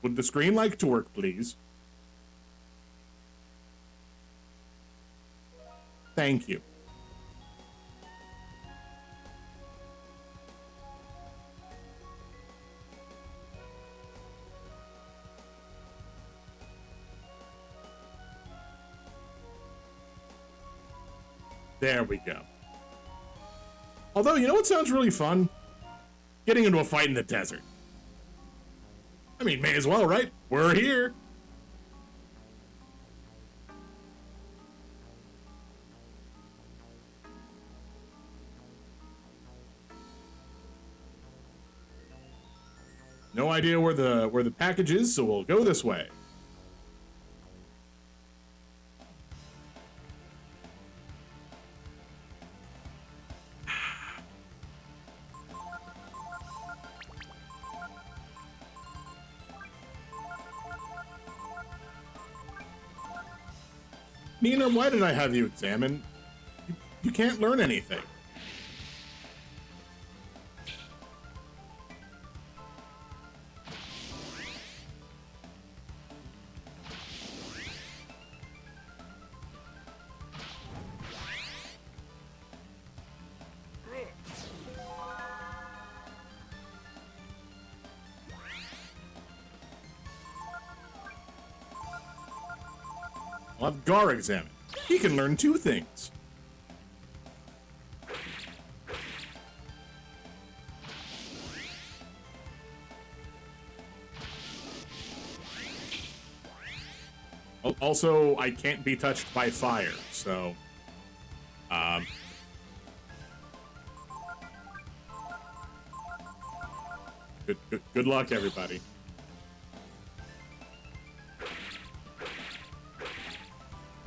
Would the screen like to work, please? Thank you. There we go. Although, you know what sounds really fun? Getting into a fight in the desert. I mean, may as well, right? We're here. No idea where the package is, so we'll go this way. Nina, why did I have you examine? You can't learn anything. I'll have Gar examine. He can learn 2 things. Also, I can't be touched by fire, so... Good luck, everybody.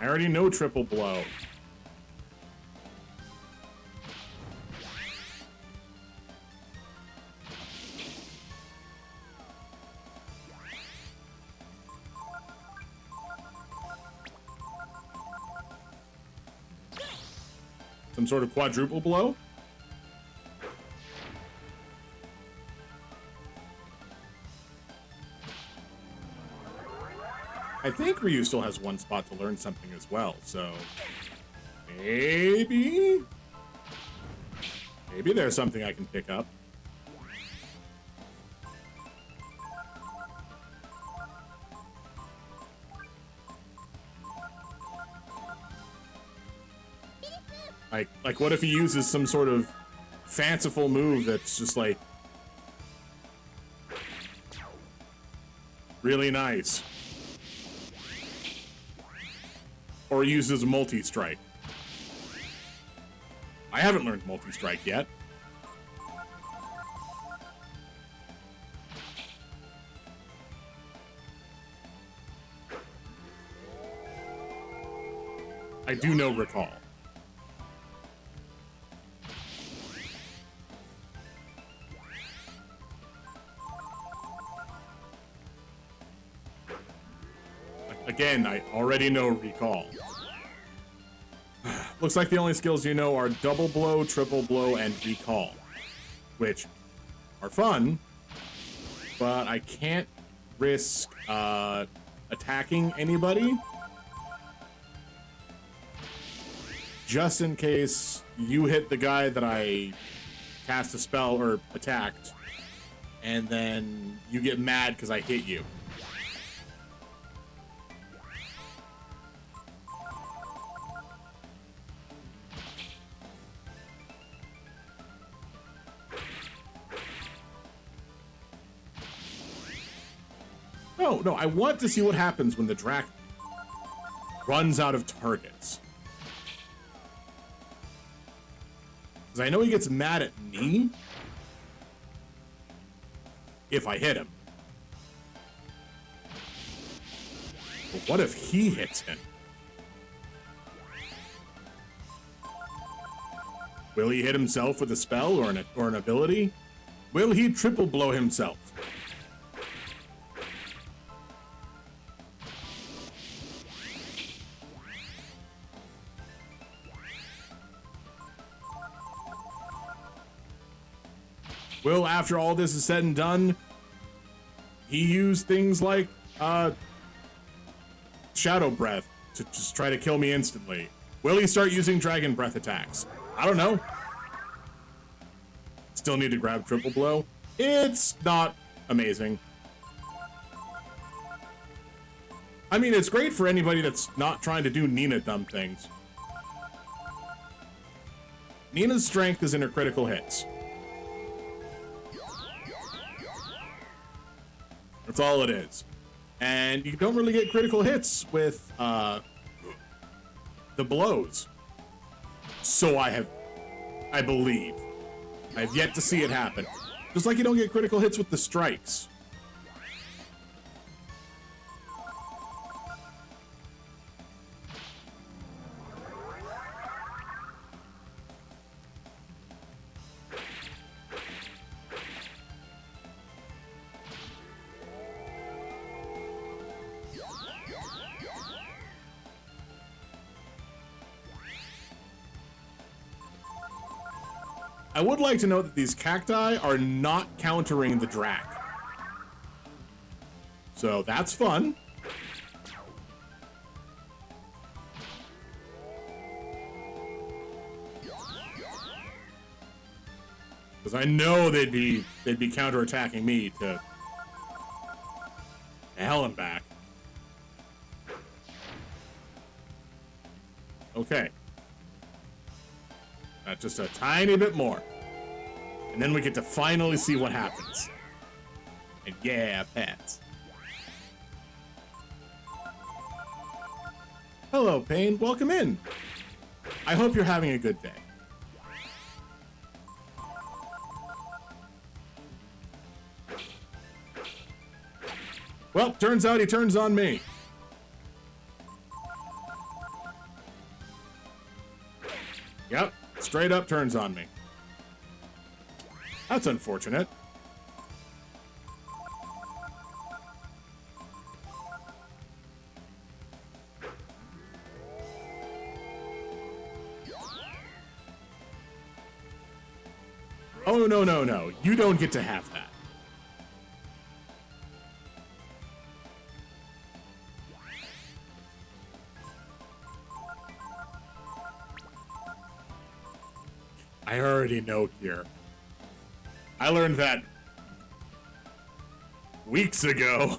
I already know triple blow. Some sort of quadruple blow? I think Ryu still has 1 spot to learn something as well, so... Maybe? Maybe there's something I can pick up. Like what if he uses some sort of fanciful move that's just like really nice? Or uses multi-strike. I haven't learned multi-strike yet. I do know recall. Again, I already know recall. Looks like the only skills you know are double blow, triple blow, and recall, which are fun, but I can't risk attacking anybody just in case you hit the guy that I cast a spell or attacked, and then you get mad because I hit you. No, I want to see what happens when the Drac runs out of targets. Because I know he gets mad at me if I hit him. But what if he hits him? Will he hit himself with a spell or an ability? Will he triple blow himself? Will, after all this is said and done, he use things like Shadow Breath to just try to kill me instantly? Will he start using Dragon Breath attacks? I don't know. Still need to grab Triple Blow. It's not amazing. I mean, it's great for anybody that's not trying to do Nina dumb things. Nina's strength is in her critical hits. That's all it is. And you don't really get critical hits with the blows. So I believe. I've yet to see it happen. Just like you don't get critical hits with the strikes. I would like to note that these cacti are not countering the Drac. So that's fun. Because I know they'd be counterattacking me to hell and back. Okay. Just a tiny bit more. And then we get to finally see what happens. And yeah, pets. Hello, Pain. Welcome in. I hope you're having a good day. Well, turns out he turns on me. Yep. Straight up turns on me. That's unfortunate. Oh, no. You don't get to have that. I already know Cure. I learned that weeks ago.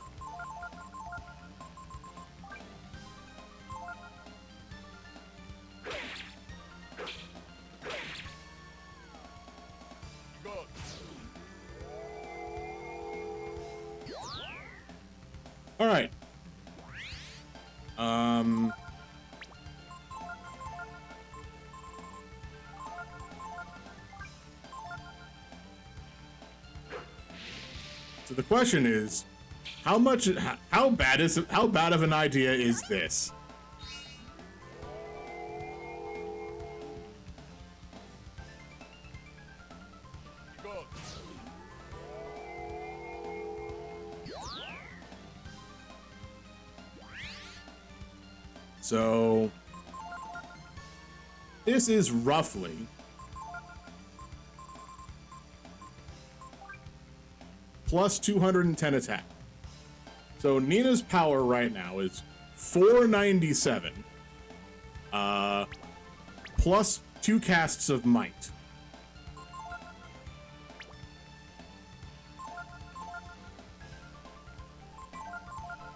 All right. So the question is, how bad of an idea is this? So this is roughly plus 210 attack. So Nina's power right now is 497 plus 2 casts of might.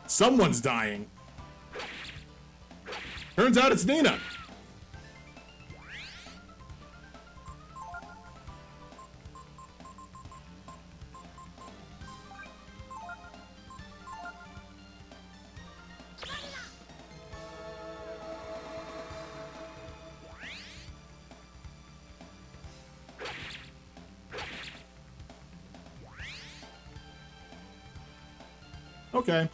Someone's dying. Turns out it's Nina. Okay.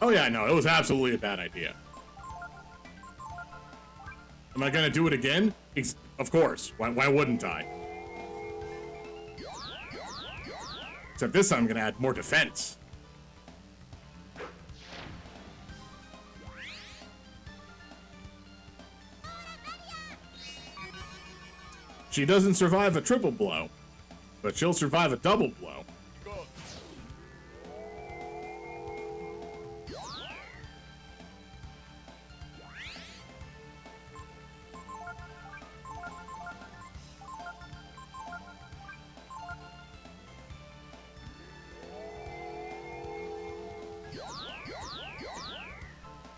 Oh yeah, no, it was absolutely a bad idea. Am I gonna do it again? Of course. Why wouldn't I? Except this time I'm gonna add more defense. She doesn't survive a triple blow, but she'll survive a double blow.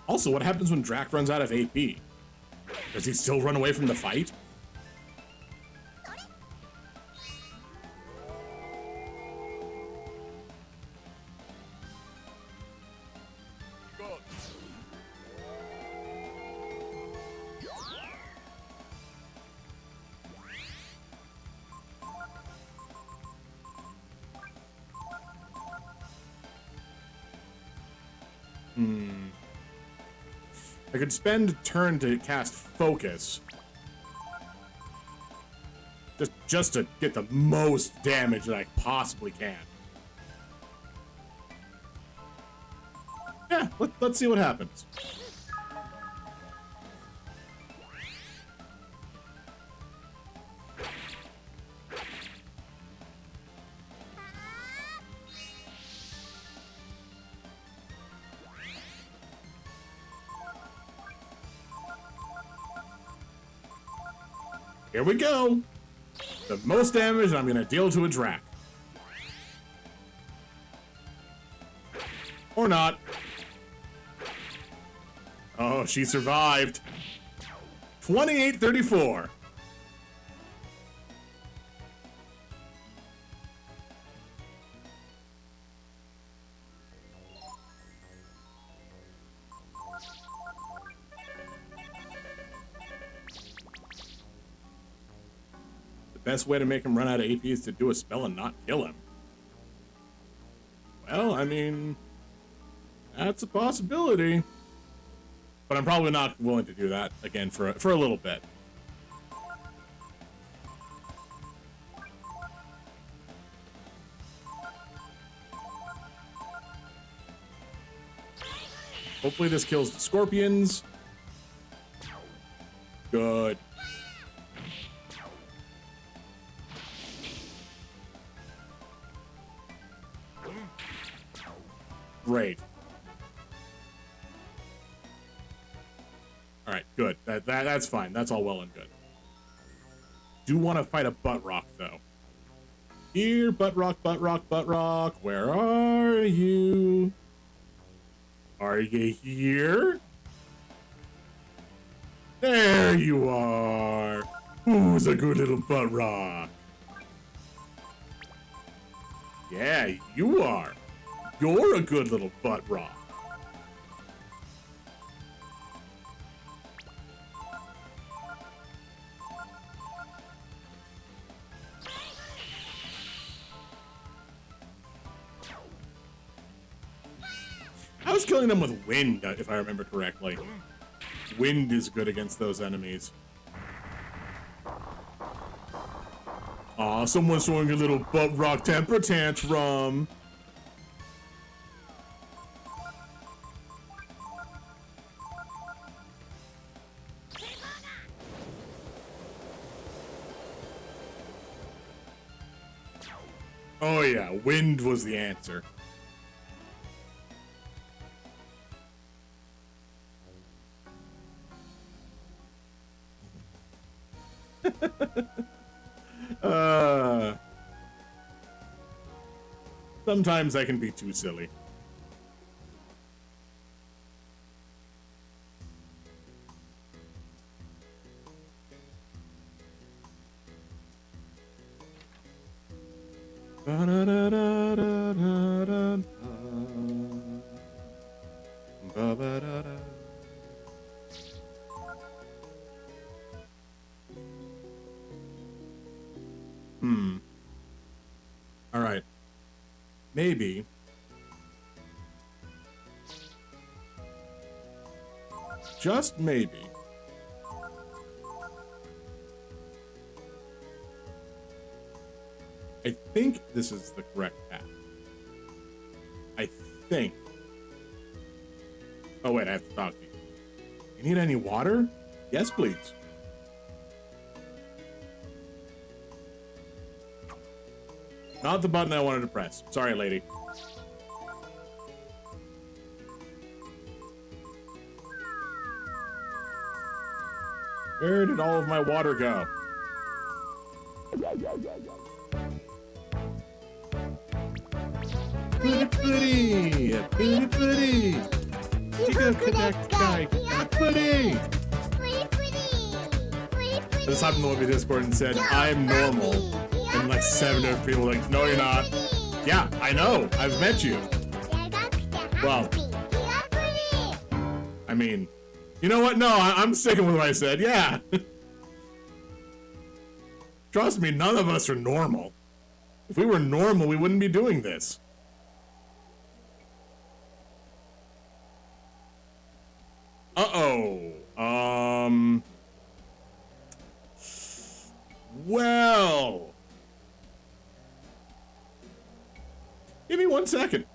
Also, what happens when Drac runs out of AP? Does he still run away from the fight? I could spend a turn to cast Focus. Just to get the most damage that I possibly can. Yeah, let's see what happens. Here we go. The most damage I'm gonna deal to a Drac. Or not. Oh, she survived. 2834. Best way to make him run out of AP is to do a spell and not kill him. Well, I mean, that's a possibility. But I'm probably not willing to do that again for a little bit. Hopefully this kills the scorpions. Good. Great. All right, good. That's fine. That's all well and good. Do want to fight a butt rock though. Here, butt rock, butt rock, butt rock. Where are you? Are you here? There you are. Who's a good little butt rock? Yeah, you are. You're a good little butt rock. I was killing them with wind, if I remember correctly. Wind is good against those enemies. Aw, someone's throwing a little butt rock temper tantrum. Oh yeah, wind was the answer. Sometimes I can be too silly. All right. Maybe. Just maybe. I think this is the correct path. I think. Oh wait, I have to talk to you. You need any water? Yes, please. Not the button I wanted to press. Sorry, lady. Where did all of my water go? Pooty pooty! Pooty pooty! Connect guy! Pooty! I just happened to look at Discord and said, I'm normal. And like 7 other people like, no you're not. Yeah, I know. I've met you. Well, I mean, you know what? No, I'm sticking with what I said. Yeah. Trust me, none of us are normal. If we were normal, we wouldn't be doing this. Uh-oh. Well. Give me 1 second.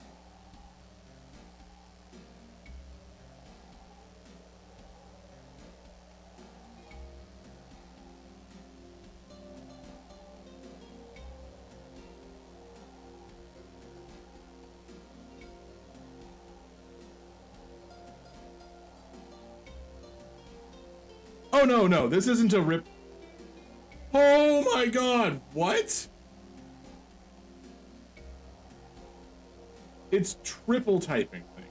Oh, no, this isn't a rip. Oh my god, what? It's triple typing things.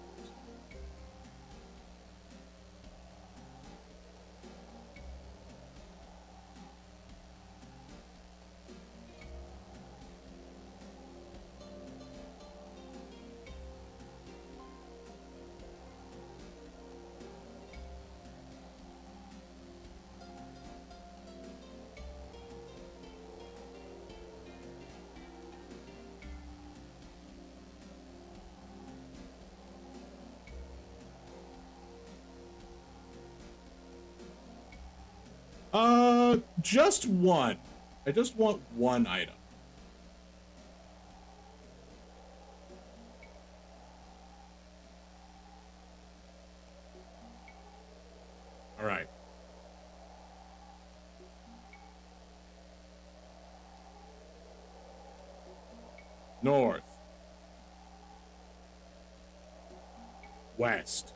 Just one. I just want one item. All right. North. west.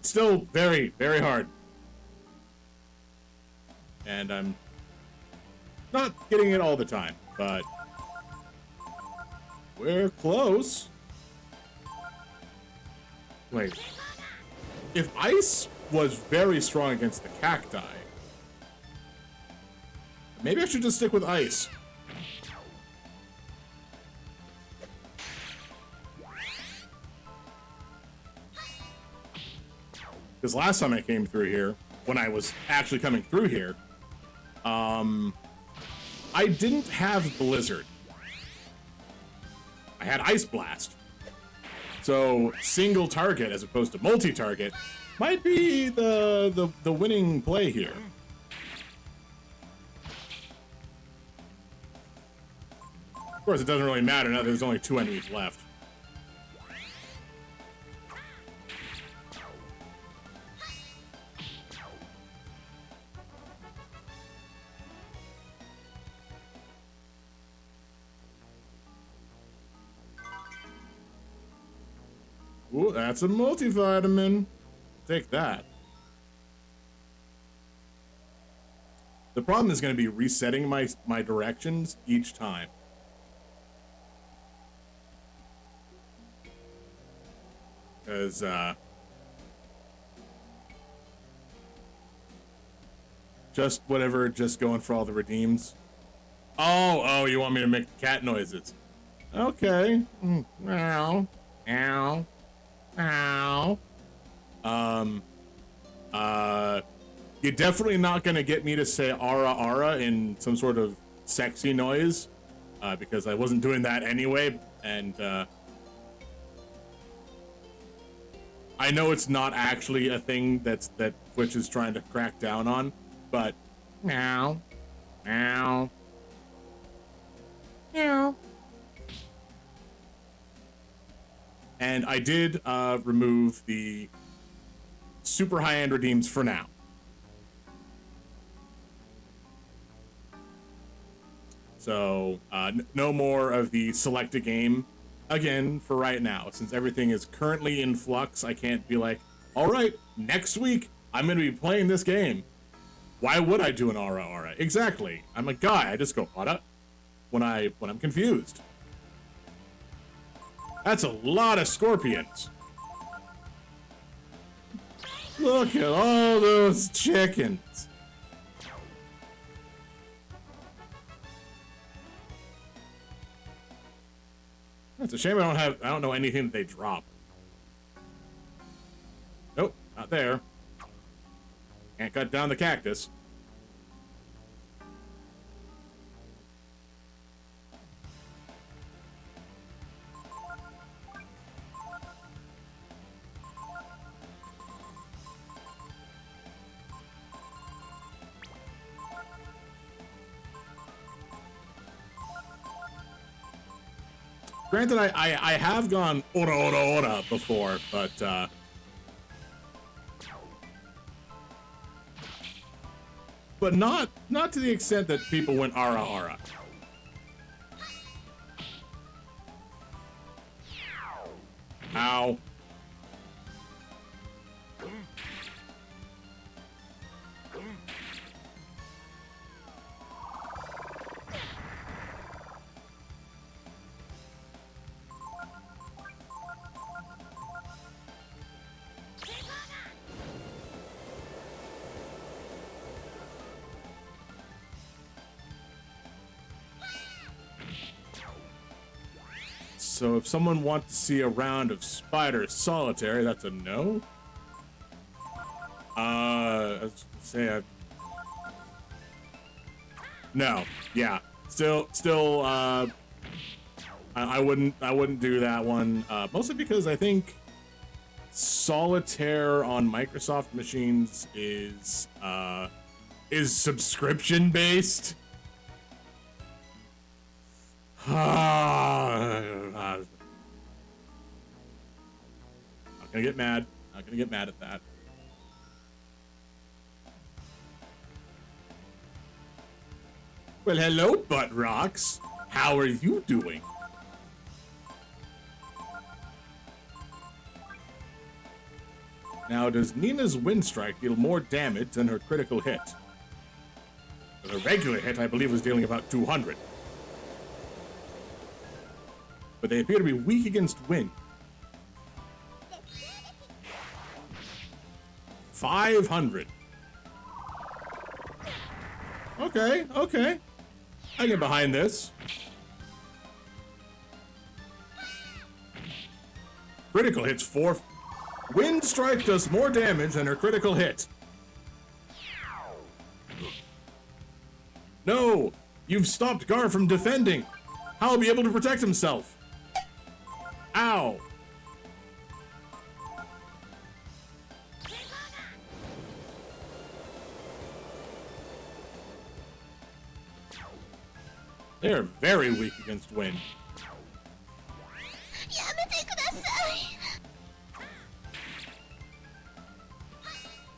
Still very, very hard. And I'm not getting it all the time, but we're close. Wait. If ice was very strong against the cacti, maybe I should just stick with ice. Because last time I came through here, when I was actually coming through here, I didn't have Blizzard. I had Ice Blast. So single target as opposed to multi-target might be the winning play here. Of course, it doesn't really matter now that there's only 2 enemies left. Ooh, that's a multivitamin. Take that. The problem is going to be resetting my directions each time. Because, just whatever, just going for all the redeems. Oh, you want me to make cat noises. Okay. Meow. Meow. Ow. You're definitely not gonna get me to say ara ara in some sort of sexy noise, because I wasn't doing that anyway, and I know it's not actually a thing that Twitch is trying to crack down on, but meow, meow, meow. And I did remove the super high-end redeems for now. So no more of the select a game again for right now. Since everything is currently in flux, I can't be like, all right, next week I'm going to be playing this game. Why would I do an aura aura? Exactly. I'm a guy. I just go aura when I'm confused. That's a lot of scorpions. Look at all those chickens. It's a shame I don't know anything that they drop. Nope, not there. Can't cut down the cactus. Granted, I have gone ora ora ora before, but not to the extent that people went ara ara. Ow. so if someone wants to see a round of Spider Solitaire, that's a no. Let's say no. Yeah. Still, I wouldn't do that one. Mostly because I think Solitaire on Microsoft machines is subscription based. Not gonna get mad. Not gonna get mad at that. Well, hello, Butt Rocks. How are you doing? Now, does Nina's Wind Strike deal more damage than her critical hit? The regular hit, I believe, was dealing about 200. But they appear to be weak against wind. 500. Okay, okay. I get behind this. Critical hits 4. Wind Strike does more damage than her critical hit. No! You've stopped Gar from defending. How'll be able to protect himself? Ow! They're very weak against wind.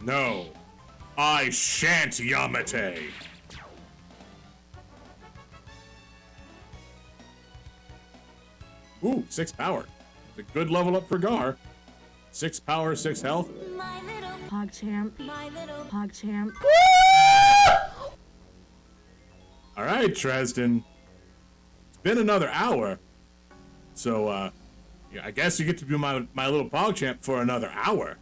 No, I shan't Yamate. Ooh, 6 power. It's a good level up for Gar. 6 power, 6 health. My little PoaG, my little PoaG. All right, Tresden. It's been another hour. So, yeah, I guess you get to be my little PoaG for another hour.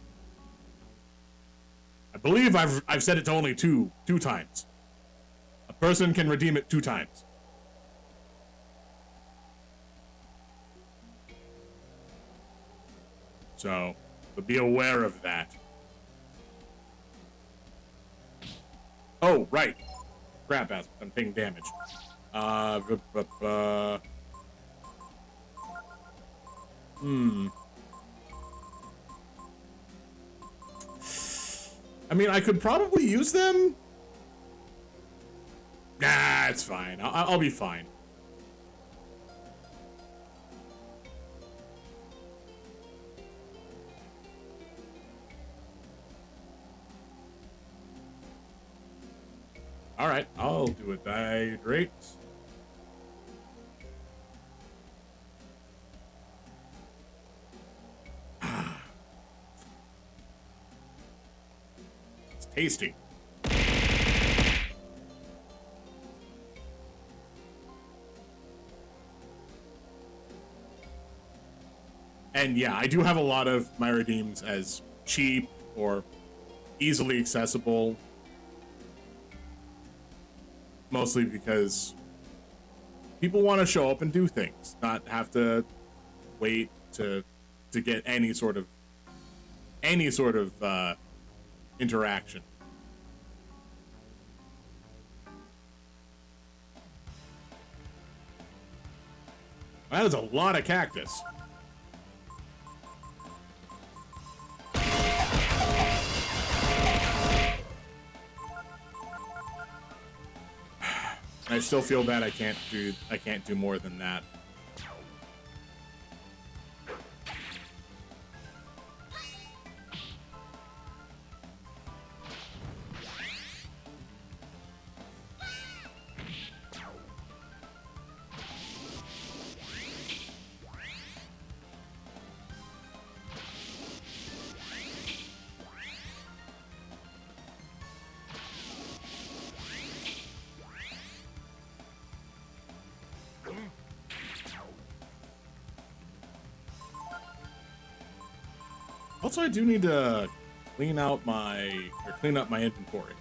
I believe I've said it to only two times. A person can redeem it 2 times. So be aware of that. Oh, right. Crap, I'm taking damage. I mean, I could probably use them. Nah, it's fine. I'll be fine. All right, I'll do it. Hydrate. It's tasty. And yeah, I do have a lot of my redeems as cheap or easily accessible. Mostly because people want to show up and do things, not have to wait to get any sort of interaction. That is a lot of cactus. I still feel bad I can't do more than that. Also, I do need to clean up my inventory.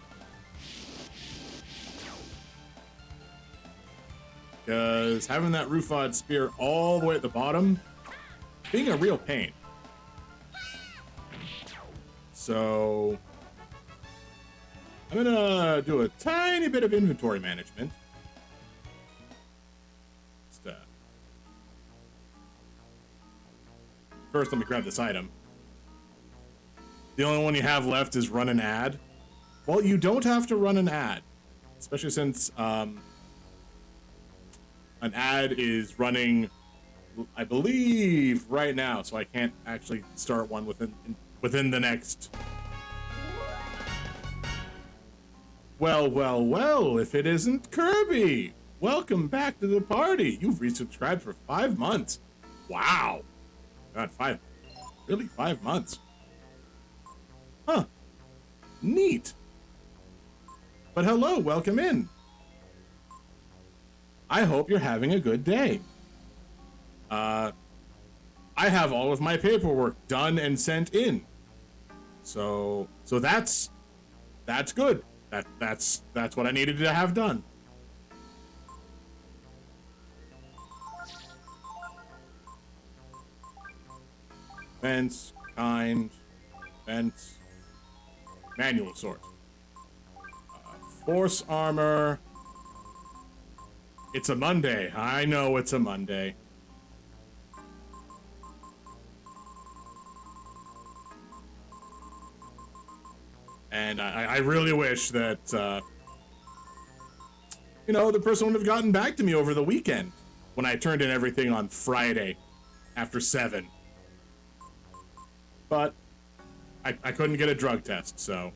because having that Rufod spear all the way at the bottom being a real pain. So I'm gonna do a tiny bit of inventory management. Just, first, let me grab this item. The only one you have left is run an ad. Well, you don't have to run an ad, especially since an ad is running, I believe, right now, so I can't actually start one within the next. Well, if it isn't Kirby! Welcome back to the party! You've resubscribed for 5 months. Wow. God, 5 months. Huh. Neat. But hello, welcome in. I hope you're having a good day. I have all of my paperwork done and sent in. So that's good. That's what I needed to have done. Fence, kind, fence, manual sort. Force armor. It's a Monday. I know it's a Monday. And I really wish that, the person would have gotten back to me over the weekend when I turned in everything on Friday after 7. But I couldn't get a drug test, so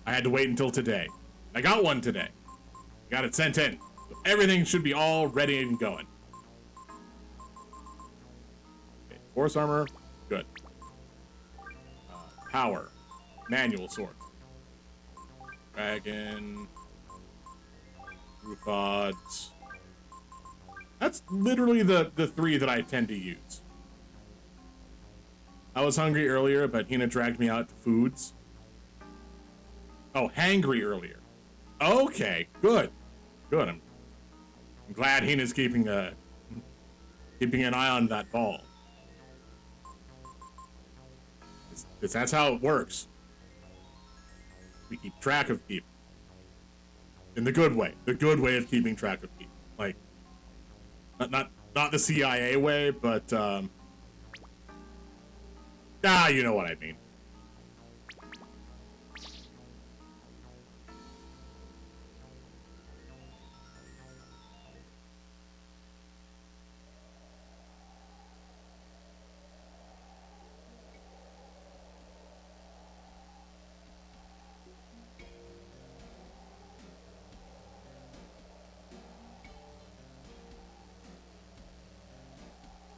I had to wait until today. I got one today. Got it sent in. So everything should be all ready and going. Okay, force armor, good. Power. Manual sword. Dragon. Rufods. That's literally the 3 that I tend to use. I was hungry earlier, but Hina dragged me out to foods. Oh, hangry earlier. Okay, good. Good. I'm glad Hina's keeping an eye on that ball. That's how it works. We keep track of people. In the good way. The good way of keeping track of people. Like, not the CIA way, but, you know what I mean.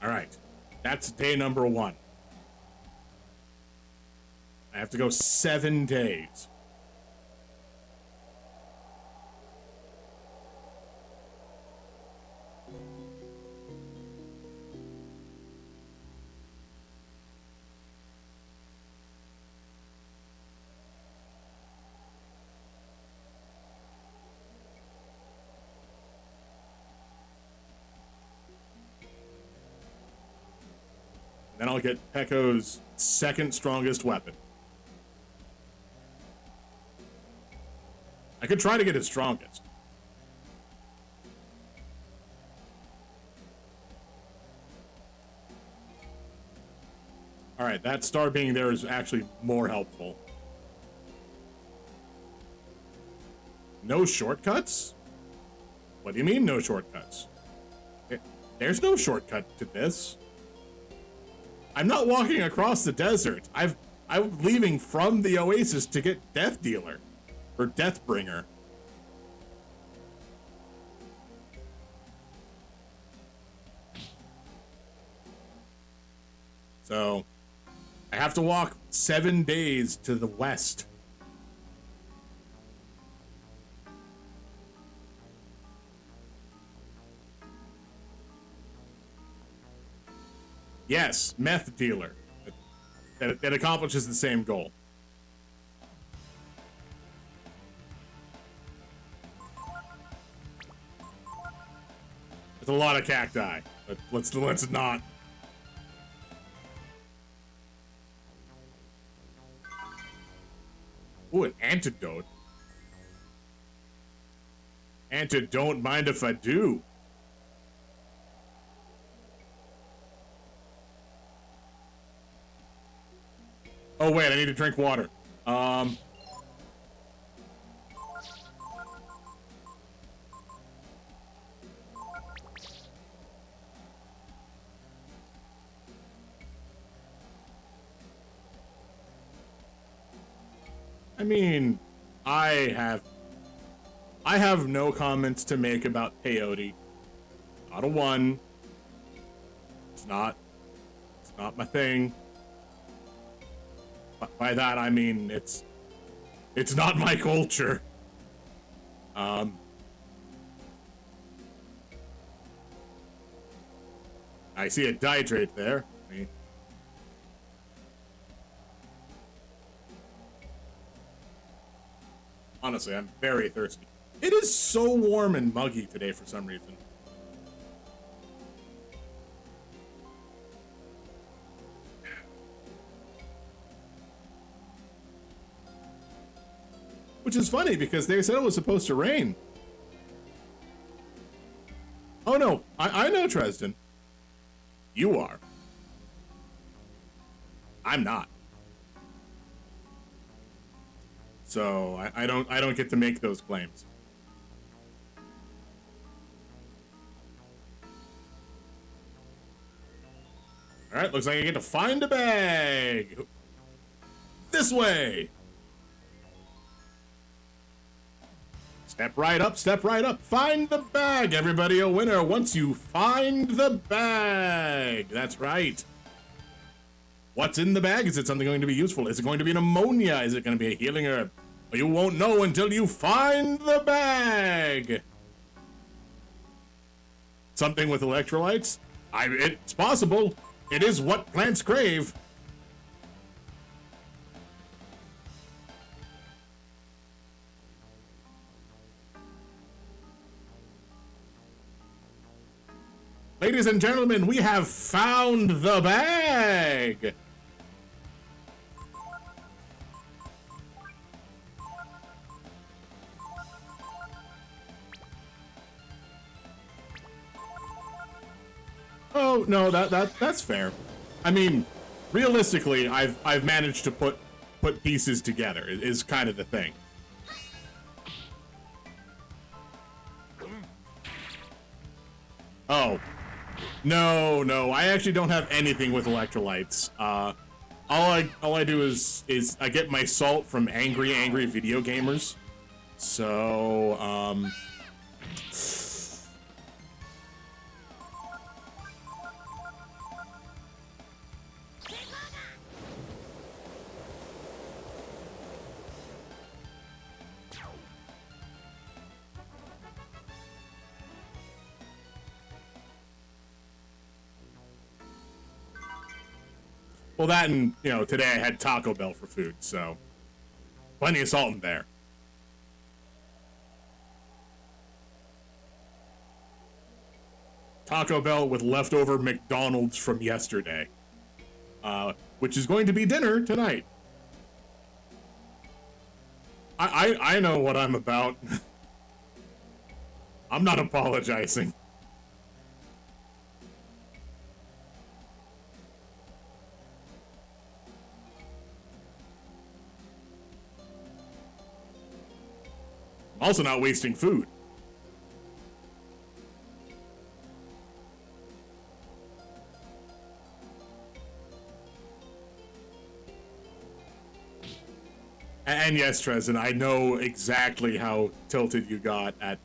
All right, that's day number 1. I have to go 7 days. Then I'll get Pekko's second strongest weapon. I could try to get his strongest. Alright, that star being there is actually more helpful. No shortcuts? What do you mean, no shortcuts? There's no shortcut to this. I'm not walking across the desert. I'm leaving from the oasis to get Death Dealer. Or Deathbringer. So, I have to walk 7 days to the west. Yes, meth dealer. That accomplishes the same goal. It's a lot of cacti. But let's not. Ooh, an antidote. Antidote, mind if I do? Oh wait, I need to drink water. I mean, I have no comments to make about peyote. Not a one. It's not my thing. By that I mean it's not my culture. I see a dihydrate there. Honestly, I'm very thirsty. It is so warm and muggy today for some reason. Which is funny because they said it was supposed to rain. Oh no, I know Dresden. You are. I'm not. So I don't get to make those claims. All right, looks like I get to find a bag. This way. Step right up, step right up. Find the bag, everybody. A winner once you find the bag. That's right. What's in the bag? Is it something going to be useful? Is it going to be an ammonia? Is it going to be a healing herb? Well, you won't know until you find the bag. Something with electrolytes? It's possible. It is what plants crave. Ladies and gentlemen, we have found the bag. Oh no, that's fair. I mean, realistically, I've managed to put pieces together. Is kind of the thing. Oh. No, I actually don't have anything with electrolytes. All I do is I get my salt from angry video gamers. So, well, that and, today I had Taco Bell for food, so plenty of salt in there. Taco Bell with leftover McDonald's from yesterday, which is going to be dinner tonight. I know what I'm about. I'm not apologizing. Also not wasting food. And yes, Dresden, I know exactly how tilted you got at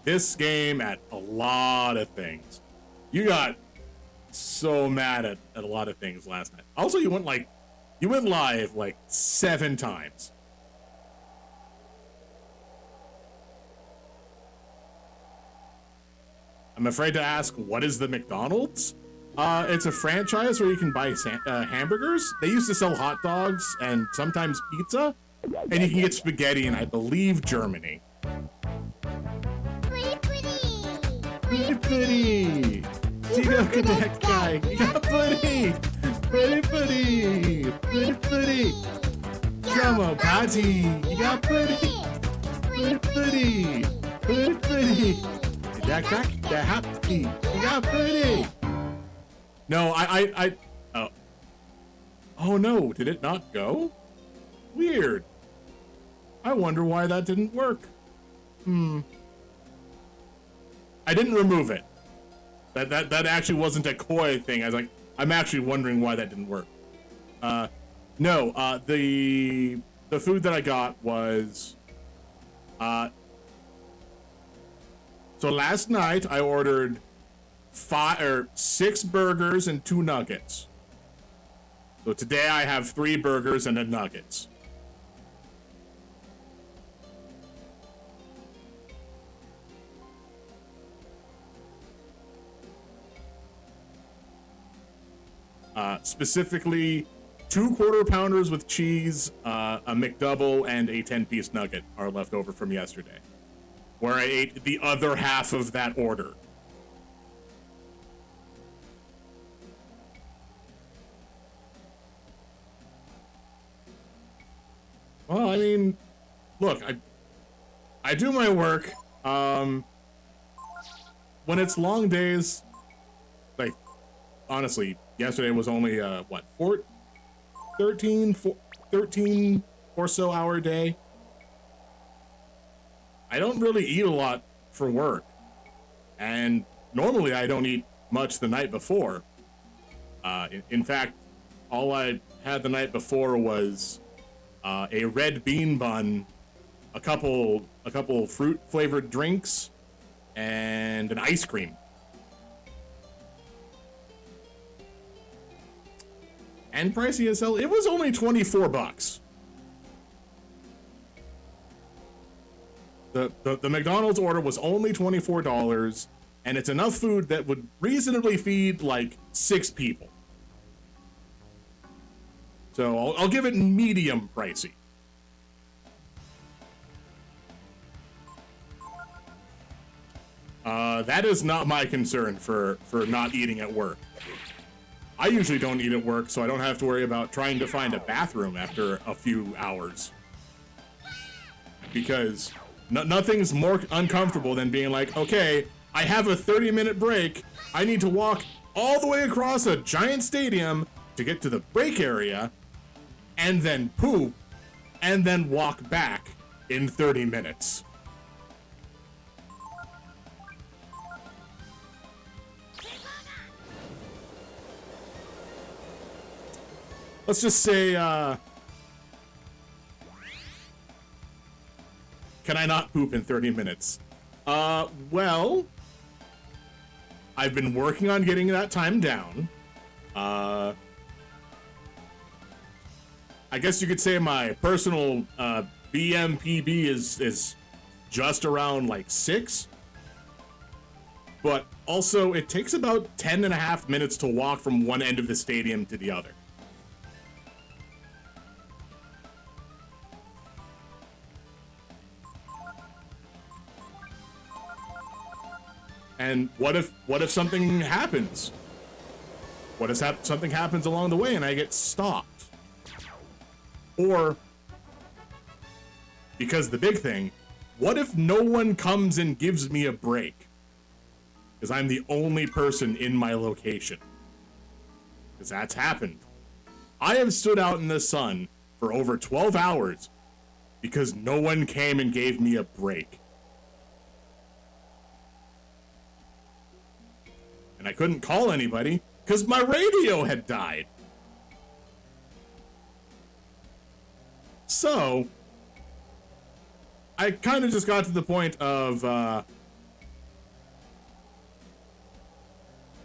this game, at a lot of things. You got so mad at a lot of things last night. Also, you went live like 7 times. I'm afraid to ask, what is the McDonald's? It's a franchise where you can buy hamburgers. They used to sell hot dogs and sometimes pizza. And you can get spaghetti in, I believe, Germany. Pretty, pretty. Pretty, pretty. Take a look at that guy. You got pretty. Pretty, pretty. Pretty, pretty. Come on, party. You got pretty. Pretty, pretty. Pretty, pretty. That crack, that happy. You got pretty. No, oh. Oh no, did it not go? Weird. I wonder why that didn't work. I didn't remove it. That actually wasn't a coy thing. I was like, I'm actually wondering why that didn't work. No, the food that I got was, so last night I ordered 6 burgers and 2 nuggets. So today I have 3 burgers and a nuggets. Specifically, 2 quarter pounders with cheese, a McDouble, and a 10-piece nugget are left over from yesterday, where I ate the other half of that order. Well, I mean, look, I do my work. When it's long days, like, honestly, yesterday was only, what, 13 or so hour day. I don't really eat a lot for work. And normally I don't eat much the night before. In fact, all I had the night before was a red bean bun, a couple fruit flavored drinks, and an ice cream. And pricey as hell. It was only $24. The McDonald's order was only $24, and it's enough food that would reasonably feed like 6 people. So I'll give it medium pricey. That is not my concern for not eating at work. I usually don't eat at work, so I don't have to worry about trying to find a bathroom after a few hours. Because nothing's more uncomfortable than being like, okay, I have a 30-minute break. I need to walk all the way across a giant stadium to get to the break area, and then poop, and then walk back in 30 minutes. Let's just say, can I not poop in 30 minutes? Well, I've been working on getting that time down. I guess you could say my personal BMPB is just around like 6. But also, it takes about 10.5 minutes to walk from one end of the stadium to the other. And what if something happens? What if something happens along the way and I get stopped? Or, because the big thing, what if no one comes and gives me a break? Because I'm the only person in my location. Because that's happened. I have stood out in the sun for over 12 hours because no one came and gave me a break. And I couldn't call anybody because my radio had died. So, I kind of just got to the point of,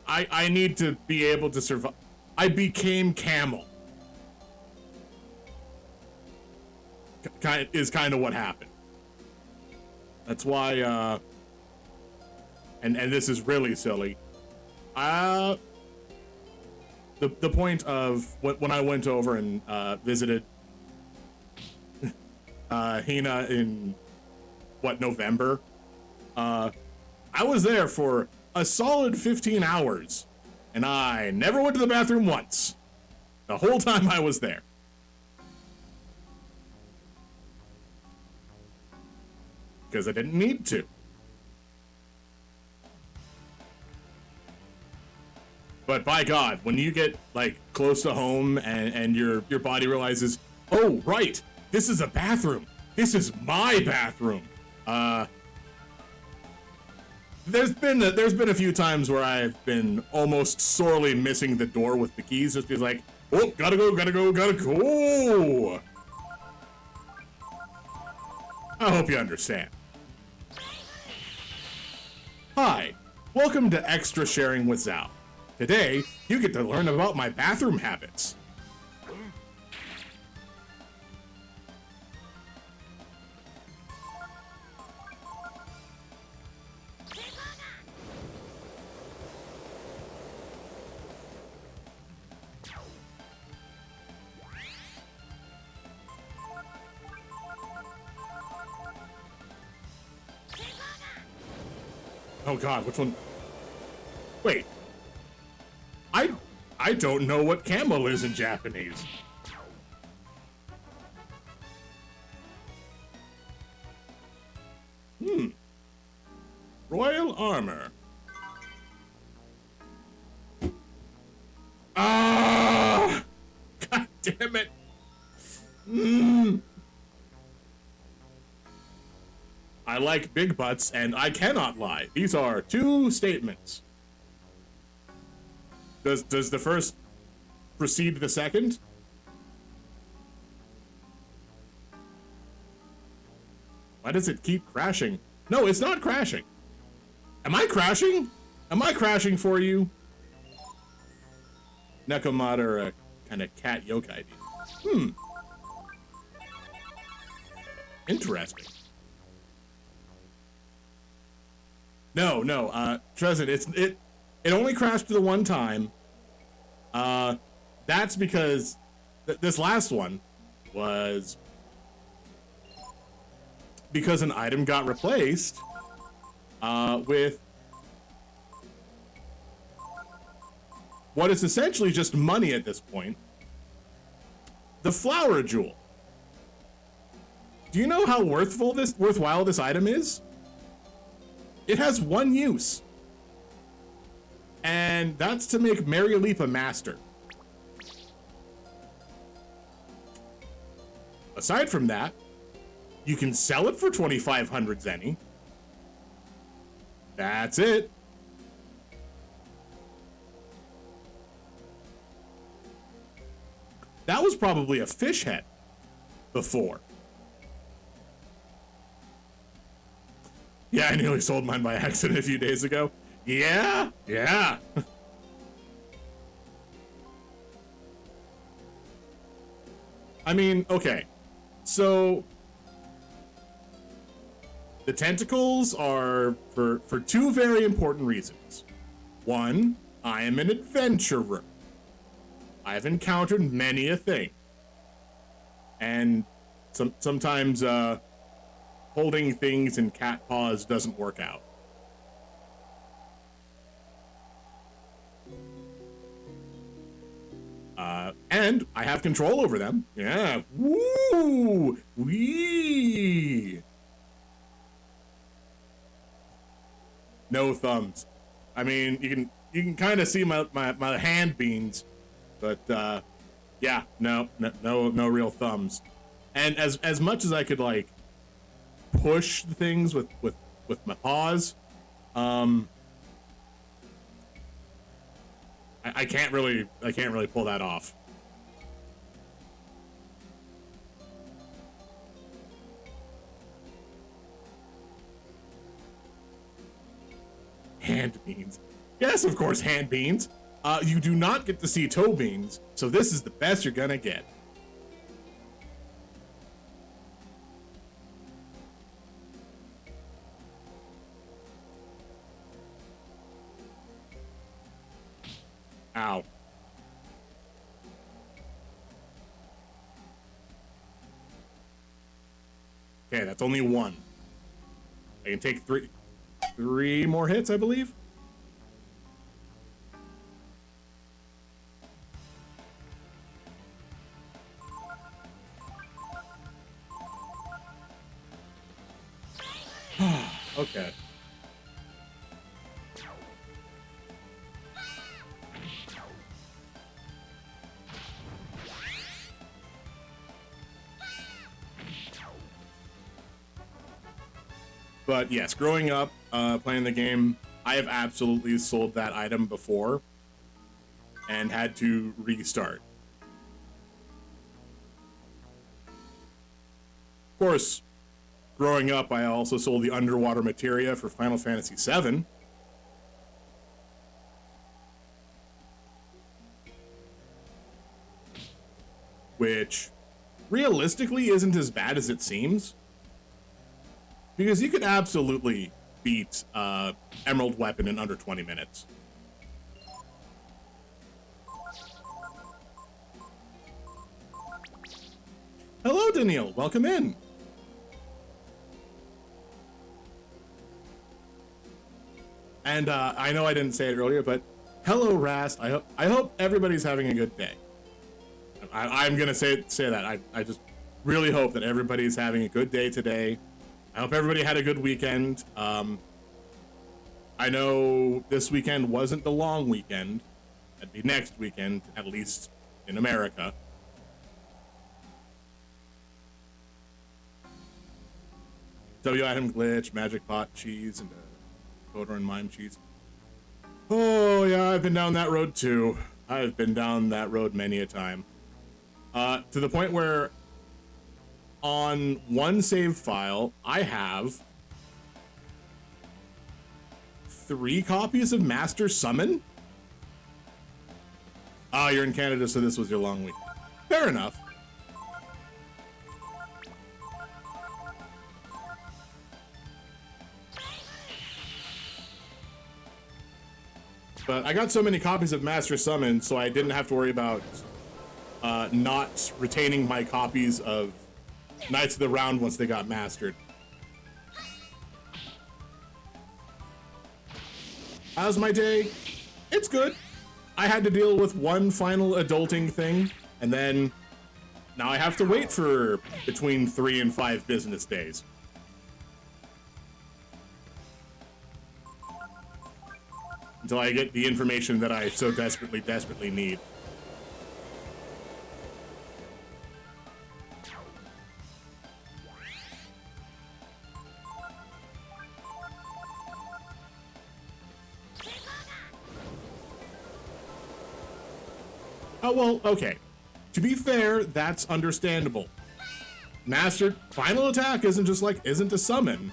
I need to be able to survive. I became camel. Is kind of what happened. That's why, and this is really silly. The point of when I went over and visited Hina in November, I was there for a solid 15 hours, and I never went to the bathroom once. The whole time I was there. Because I didn't need to. But by God, when you get like close to home and your body realizes, oh right, this is a bathroom. This is my bathroom. There's been a few times where I've been almost sorely missing the door with the keys, just because like, oh, gotta go. I hope you understand. Hi, welcome to Extra Sharing with Zal. Today, you get to learn about my bathroom habits. Oh God, which one? Wait. I don't know what camel is in Japanese. Royal armor. Ah! God damn it. I like big butts, and I cannot lie. These are two statements. Does the first precede the second? Why does it keep crashing? No, it's not crashing. Am I crashing? Am I crashing for you? Nekomata are a kind of cat yokai dude. Interesting. No, Trezin, it only crashed the one time. That's because this last one was because an item got replaced with what is essentially just money at this point. The flower jewel. Do you know how worthwhile this item is? It has one use. And that's to make Myria a master. Aside from that, you can sell it for 2,500 zenny. That's it. That was probably a fish head before. Yeah, I nearly sold mine by accident a few days ago. Yeah. I mean, okay. So the tentacles are for two very important reasons. One, I am an adventurer. I've encountered many a thing. And sometimes holding things in cat paws doesn't work out. And I have control over them. Yeah. Woo! Wee! No thumbs. I mean, you can kind of see my hand beans, but yeah, no real thumbs. And as much as I could like push the things with my paws, I can't really pull that off. Hand beans. Yes, of course, hand beans. You do not get to see toe beans, so this is the best you're gonna get. Ow. Okay, that's only one. I can take three more hits, I believe. Okay. But yes, growing up, playing the game, I have absolutely sold that item before and had to restart. Of course, growing up, I also sold the underwater materia for Final Fantasy VII. Which realistically isn't as bad as it seems. Because you could absolutely beat Emerald Weapon in under 20 minutes. Hello, Daniil. Welcome in. And I know I didn't say it earlier, but hello, Rast. I hope everybody's having a good day. I'm gonna say that. I just really hope that everybody's having a good day today. I hope everybody had a good weekend. I know this weekend wasn't the long weekend. That'd be next weekend, at least in America. W item glitch, magic pot cheese, and Coder and mime cheese. Oh yeah, I've been down that road too. I've been down that road many a time. To the point where on one save file, I have 3 copies of Master Summon. Ah, you're in Canada, so this was your long week. Fair enough. But I got so many copies of Master Summon, so I didn't have to worry about not retaining my copies of Knights of the Round once they got mastered. How's my day? It's good. I had to deal with one final adulting thing, and then now I have to wait for between 3 and 5 business days. Until I get the information that I so desperately need. Oh, well, okay. To be fair, that's understandable. Mastered final attack isn't a summon.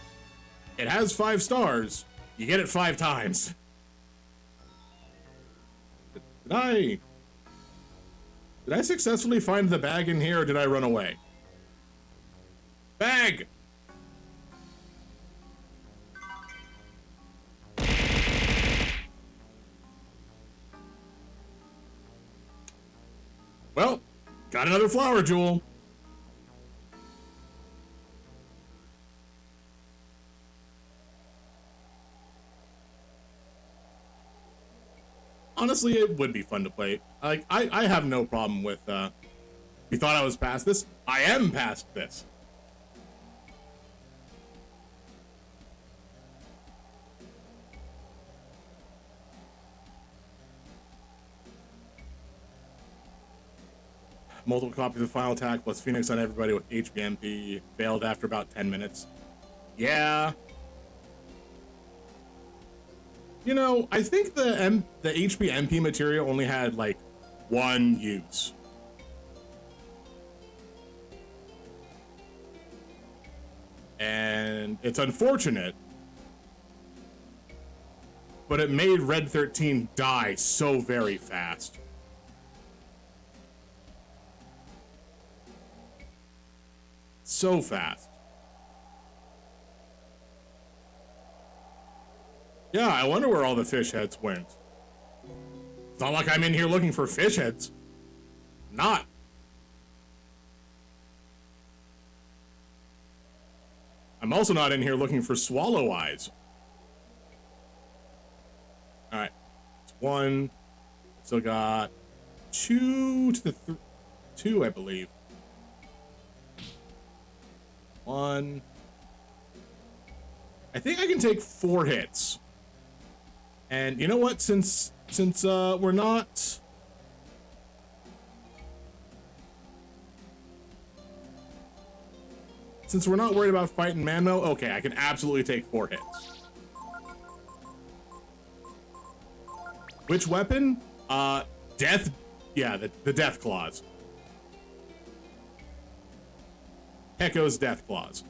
It has 5 stars. You get it 5 times. Did I successfully find the bag in here, or did I run away? Bag! Well, got another flower jewel. Honestly, it would be fun to play. Like, I have no problem with, you thought I was past this? I am past this. Multiple copies of Final Attack plus Phoenix on everybody with HBMP. Failed after about 10 minutes. Yeah. You know, I think the HBMP material only had, like, 1 use. And it's unfortunate, but it made Red 13 die so very fast. So fast. Yeah, I wonder where all the fish heads went. It's not like I'm in here looking for fish heads. Not. I'm also not in here looking for swallow eyes. Alright. It's 1. Still got 2 to the 2, I believe. 1. I think I can take 4 hits. And you know what? Since we're not... Since we're not worried about fighting Manmo, okay, I can absolutely take 4 hits. Which weapon? Death... Yeah, the Death Claws. Echo's Death Claws.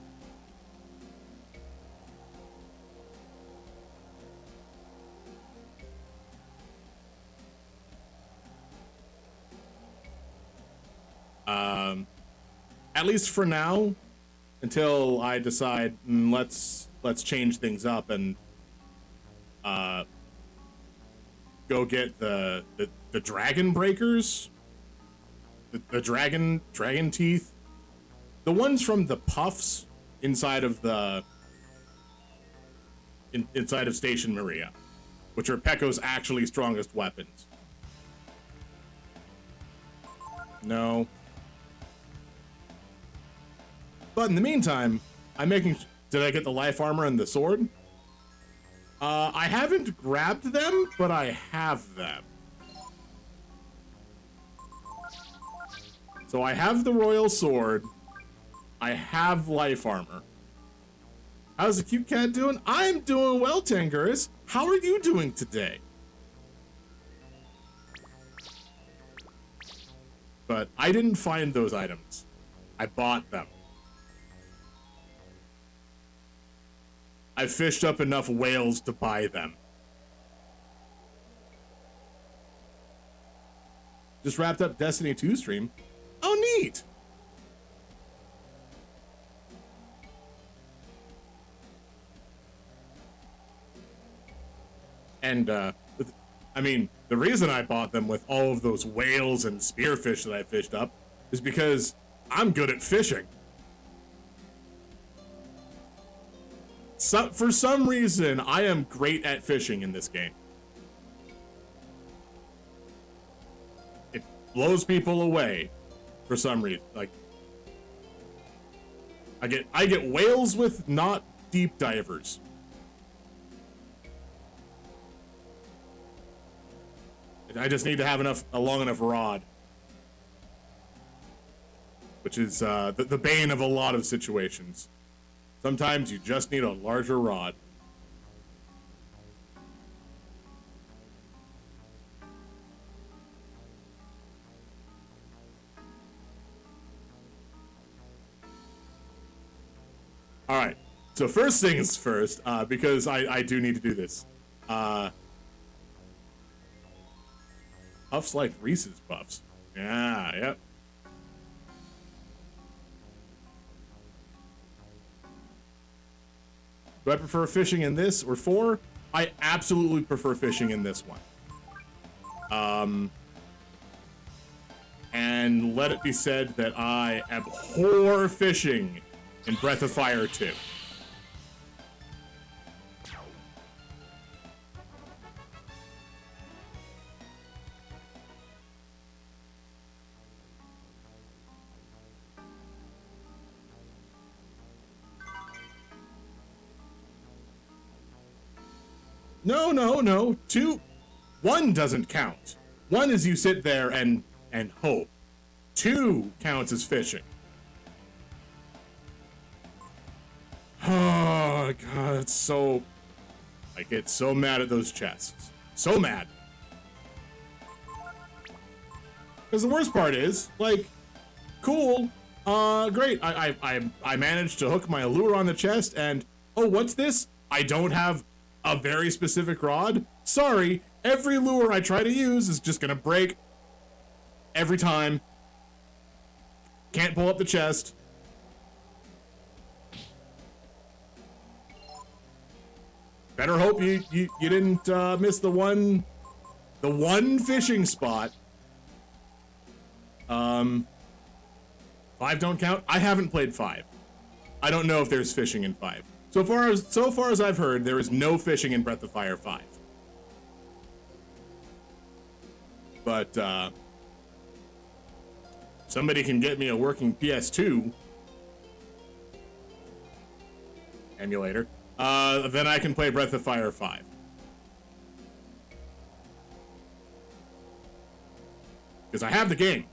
At least for now, until I decide let's change things up and go get the dragon breakers, the dragon teeth, the ones from the puffs inside of the inside of Station Myria, which are Pekko's actually strongest weapons. No. But in the meantime, I'm making... Did I get the life armor and the sword? I haven't grabbed them, but I have them. So I have the royal sword. I have life armor. How's the cute cat doing? I'm doing well, Tangerus. How are you doing today? But I didn't find those items. I bought them. I fished up enough whales to buy them. Just wrapped up Destiny 2 stream. Oh, neat. And, I mean, the reason I bought them with all of those whales and spearfish that I fished up is because I'm good at fishing. For some reason, I am great at fishing in this game. It blows people away for some reason. Like, I get whales with not deep divers. I just need to have a long enough rod, which is the bane of a lot of situations. Sometimes you just need a larger rod. All right. So first things first, because I do need to do this. Puffs like Reese's Puffs. Yeah, yep. Do I prefer fishing in this or 4? I absolutely prefer fishing in this one. And let it be said that I abhor fishing in Breath of Fire 2. No. 1 doesn't count. 1 is you sit there and hope. 2 counts as fishing. Oh god, it's so... I get so mad at those chests. So mad. Because the worst part is, like, cool, great. I managed to hook my lure on the chest and, oh, what's this? I don't have a very specific rod? Sorry, every lure I try to use is just gonna break every time. Can't pull up the chest. Better hope you didn't miss the one fishing spot. 5 don't count. I haven't played 5. I don't know if there's fishing in 5. So far as I've heard, there is no fishing in Breath of Fire 5. But somebody can get me a working PS2 emulator. Then I can play Breath of Fire 5. Because I have the game.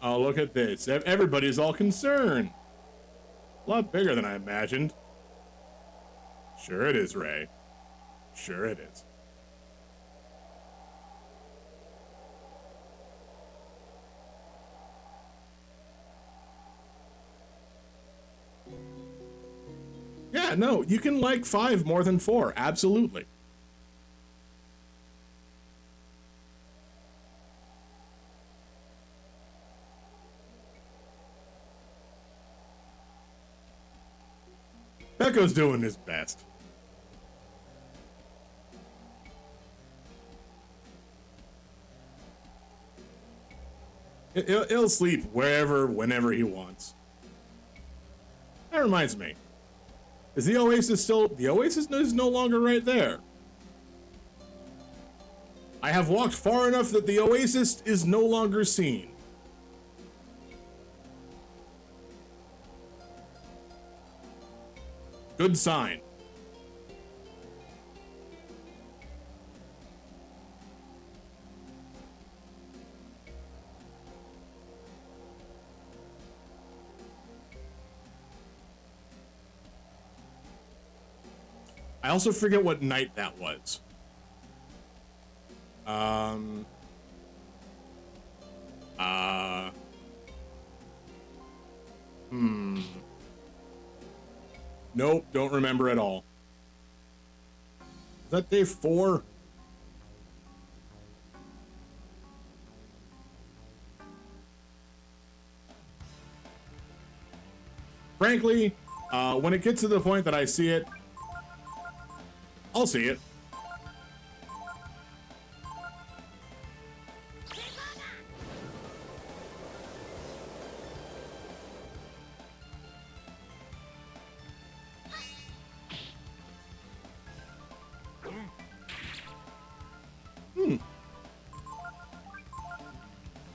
Oh, look at this. Everybody's all concerned. A lot bigger than I imagined. Sure it is, Ray. Sure it is. Yeah, no, you can like 5 more than 4. Absolutely. Becco's doing his best. He'll sleep wherever, whenever he wants. That reminds me. Is the Oasis still... The Oasis is no longer right there. I have walked far enough that the Oasis is no longer seen. Good sign. I also forget what night that was. Nope, don't remember at all. Is that day 4? Frankly, when it gets to the point that I see it, I'll see it.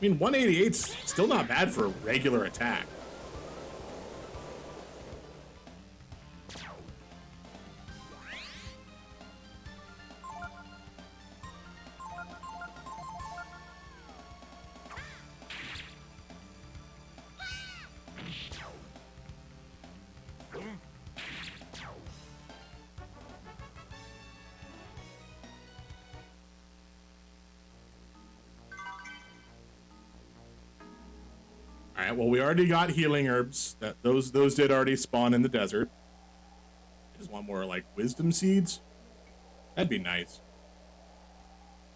I mean, 188's still not bad for a regular attack. Alright, well, we already got healing herbs. Those did already spawn in the desert. I just want more, like, wisdom seeds. That'd be nice.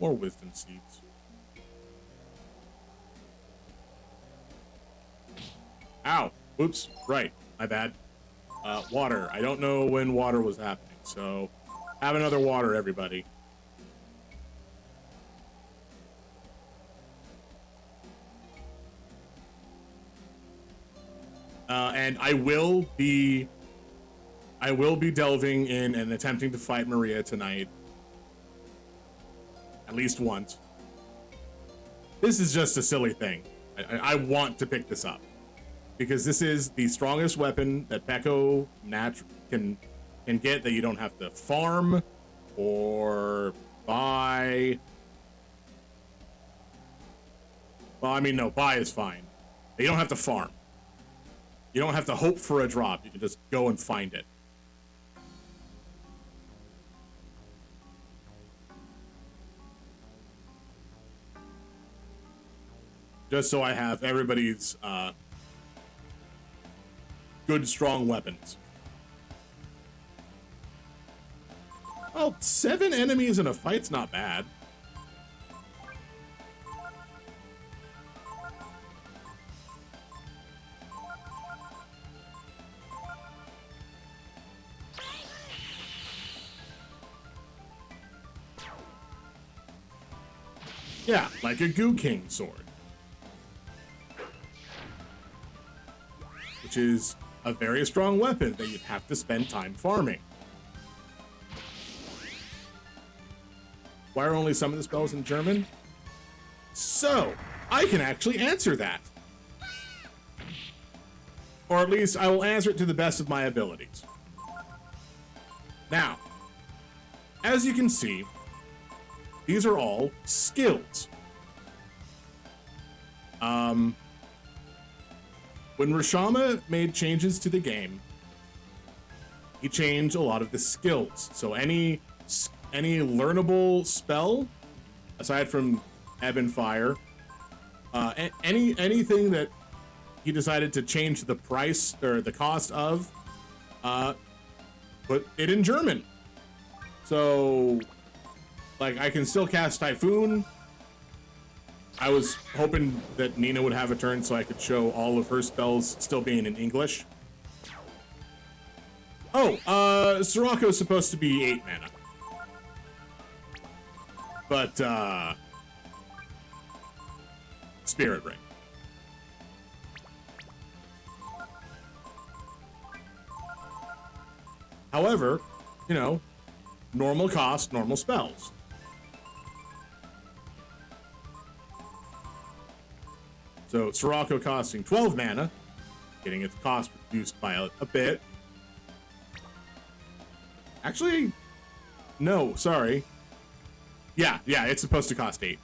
More wisdom seeds. Ow! Oops. Right. My bad. Water. I don't know when water was happening, so have another water, everybody. And I will be delving in and attempting to fight Myria tonight. At least once. This is just a silly thing. I want to pick this up. Because this is the strongest weapon that Peko can get that you don't have to farm or buy. Well, I mean, no, buy is fine. You don't have to farm. You don't have to hope for a drop. You can just go and find it. Just so I have everybody's good, strong weapons. Well, 7 enemies in a fight's not bad. Yeah, like a Goo King sword. Which is a very strong weapon that you'd have to spend time farming. Why are only some of the spells in German? So, I can actually answer that. Or at least I will answer it to the best of my abilities. Now, as you can see, these are all skills. When Rashama made changes to the game, he changed a lot of the skills. So any learnable spell, aside from Ebb and Fire, anything that he decided to change the price or the cost of, put it in German. So, like, I can still cast Typhoon. I was hoping that Nina would have a turn so I could show all of her spells still being in English. Oh, Sirocco's supposed to be 8 mana. But, Spirit Ring. However, you know, normal cost, normal spells. So Sirocco costing 12 mana, getting its cost reduced by a bit. Actually, no, sorry. Yeah, it's supposed to cost 8.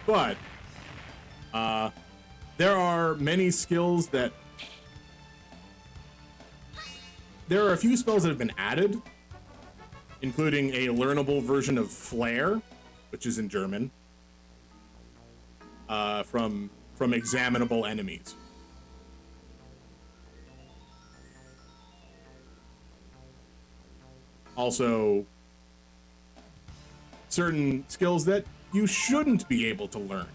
But, there are many skills that... There are a few spells that have been added, including a learnable version of Flare, which is in German, from examinable enemies. Also, certain skills that you shouldn't be able to learn.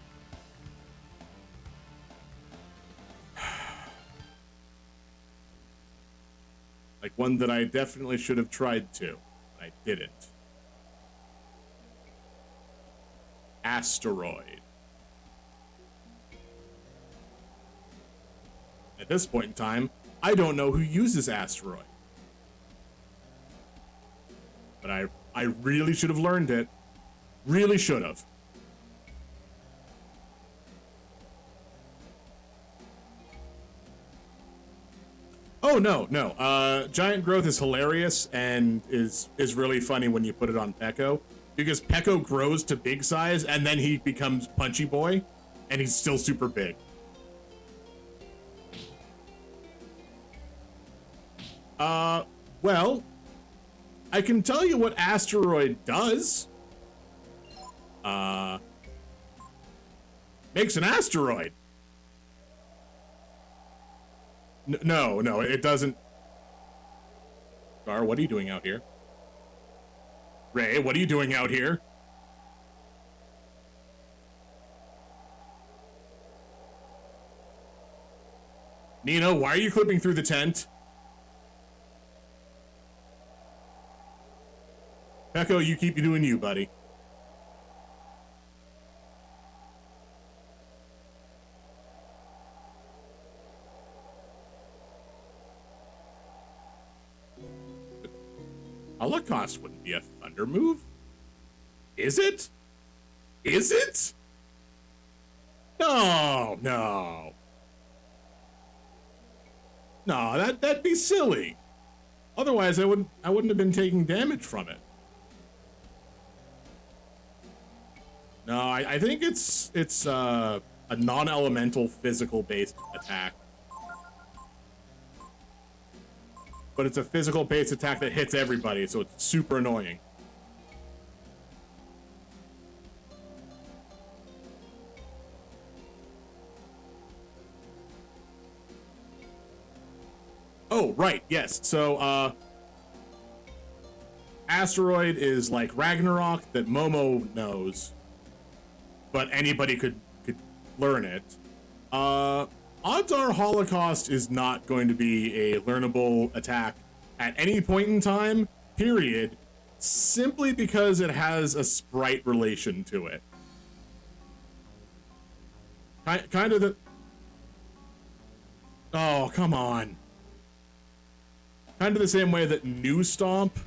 Like one that I definitely should have tried to, but I didn't. Asteroid. At this point in time, I don't know who uses Asteroid. But I really should have learned it. Really should have. Oh, no. Giant Growth is hilarious and is really funny when you put it on Pekko. Because Pekko grows to big size and then he becomes Punchy Boy. And he's still super big. Well, I can tell you what Asteroid does. Makes an asteroid. No, it doesn't. Gar, what are you doing out here? Ray, what are you doing out here? Nina, why are you clipping through the tent? Pekko, you keep doing you, buddy. Holocaust wouldn't be a thunder move. Is it? Is it? No. No, that'd be silly. Otherwise, I wouldn't have been taking damage from it. No, I think it's a non-elemental physical-based attack. But it's a physical-based attack that hits everybody, so it's super annoying. Oh, right, yes. So, Asteroid is like Ragnarok that Momo knows, but anybody could learn it. Odds are Holocaust is not going to be a learnable attack at any point in time, period, simply because it has a sprite relation to it. Kind of the... Oh, come on. Kind of the same way that New Stomp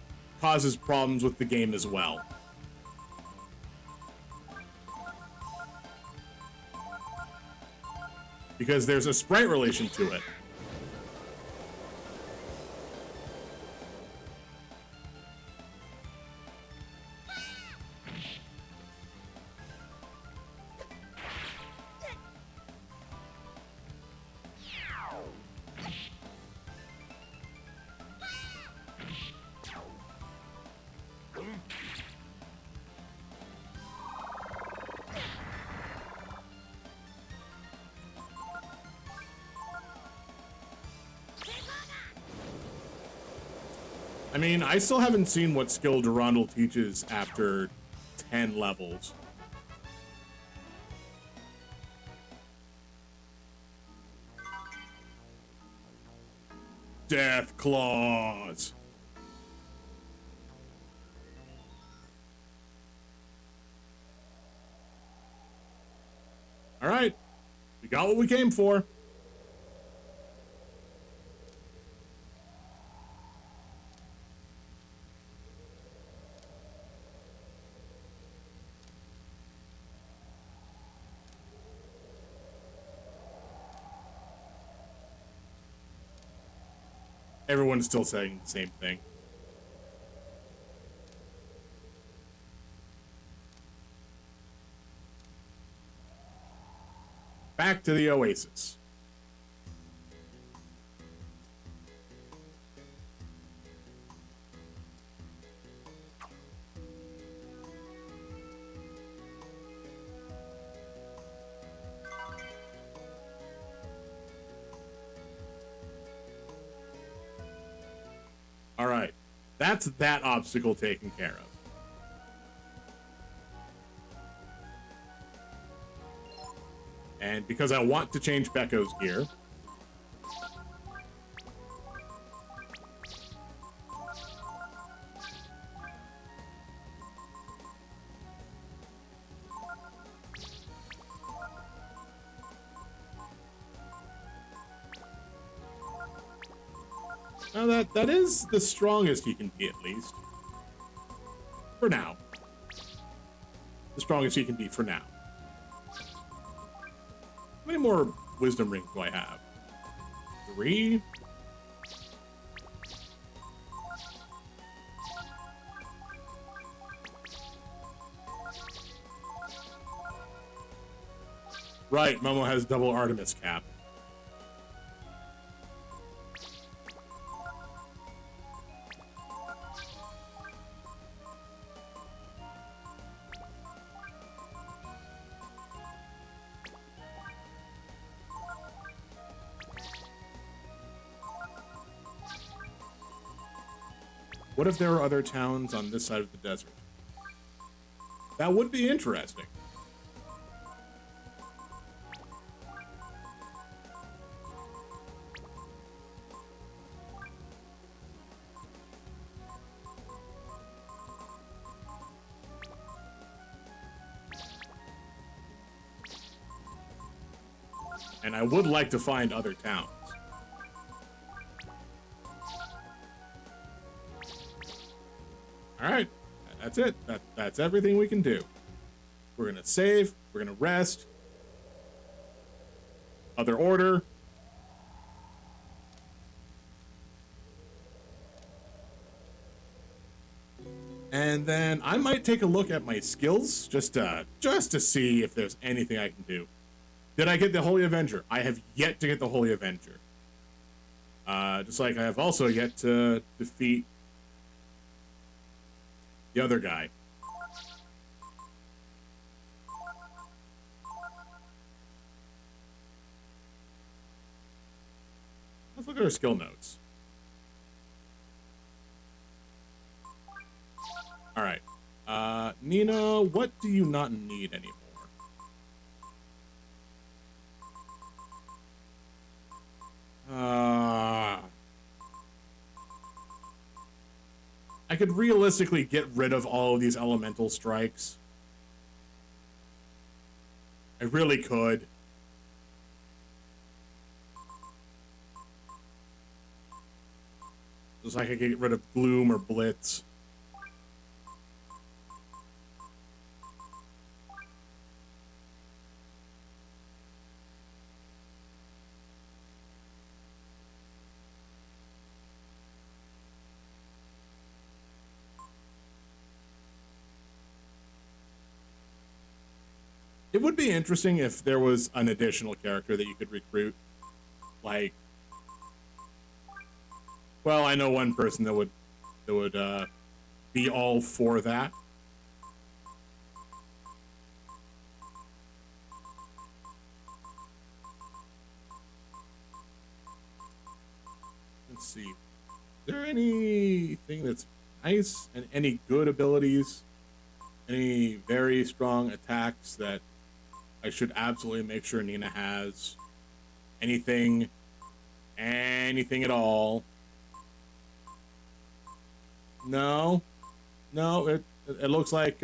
causes problems with the game as well. Because there's a sprite relation to it. I mean, I still haven't seen what skill Durandal teaches after 10 levels. Death Claws. All right, we got what we came for. Everyone's still saying the same thing. Back to the Oasis. All right, that's that obstacle taken care of. And because I want to change Becco's gear, now that is the strongest he can be, at least. For now. The strongest he can be for now. How many more wisdom rings do I have? 3? Right, Momo has double Artemis cap. What if there were other towns on this side of the desert? That would be interesting. And I would like to find other towns. All right, that's it. That's everything we can do. We're gonna save. We're gonna rest. Other order. And then I might take a look at my skills just to see if there's anything I can do. Did I get the Holy Avenger? I have yet to get the Holy Avenger. Just like I have also yet to defeat the other guy. Let's look at our skill notes. All right. Nina, what do you not need anymore? I could realistically get rid of all of these elemental strikes. I really could. Just like I could get rid of Gloom or Blitz. It would be interesting if there was an additional character that you could recruit. Like, well, I know one person that would be all for that. Let's see. Is there anything that's nice and any good abilities? Any very strong attacks that I should absolutely make sure Nina has? Anything at all? No, it looks like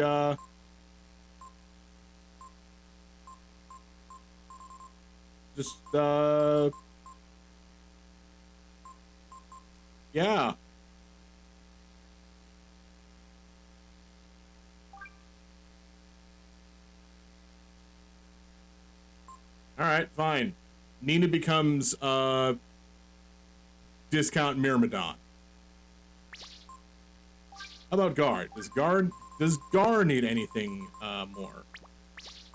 just yeah. All right, fine. Nina becomes discount Myrmidon. How about Guard? Does Gar need anything more?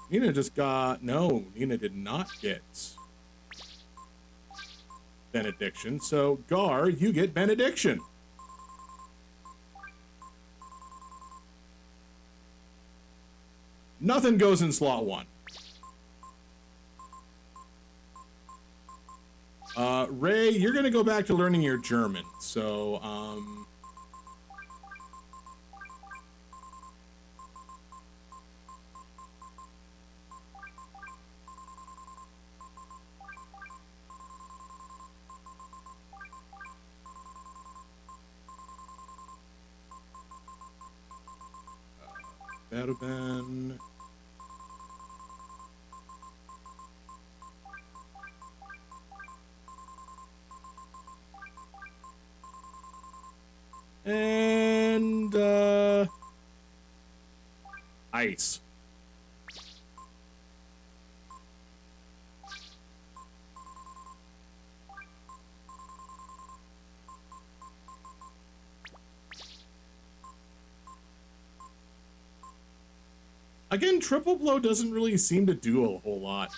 Nina just got Nina did not get Benediction. So Gar, you get Benediction. Nothing goes in slot 1. Ray, you're gonna go back to learning your German. So, that have been. And ice. Again, triple blow doesn't really seem to do a whole lot.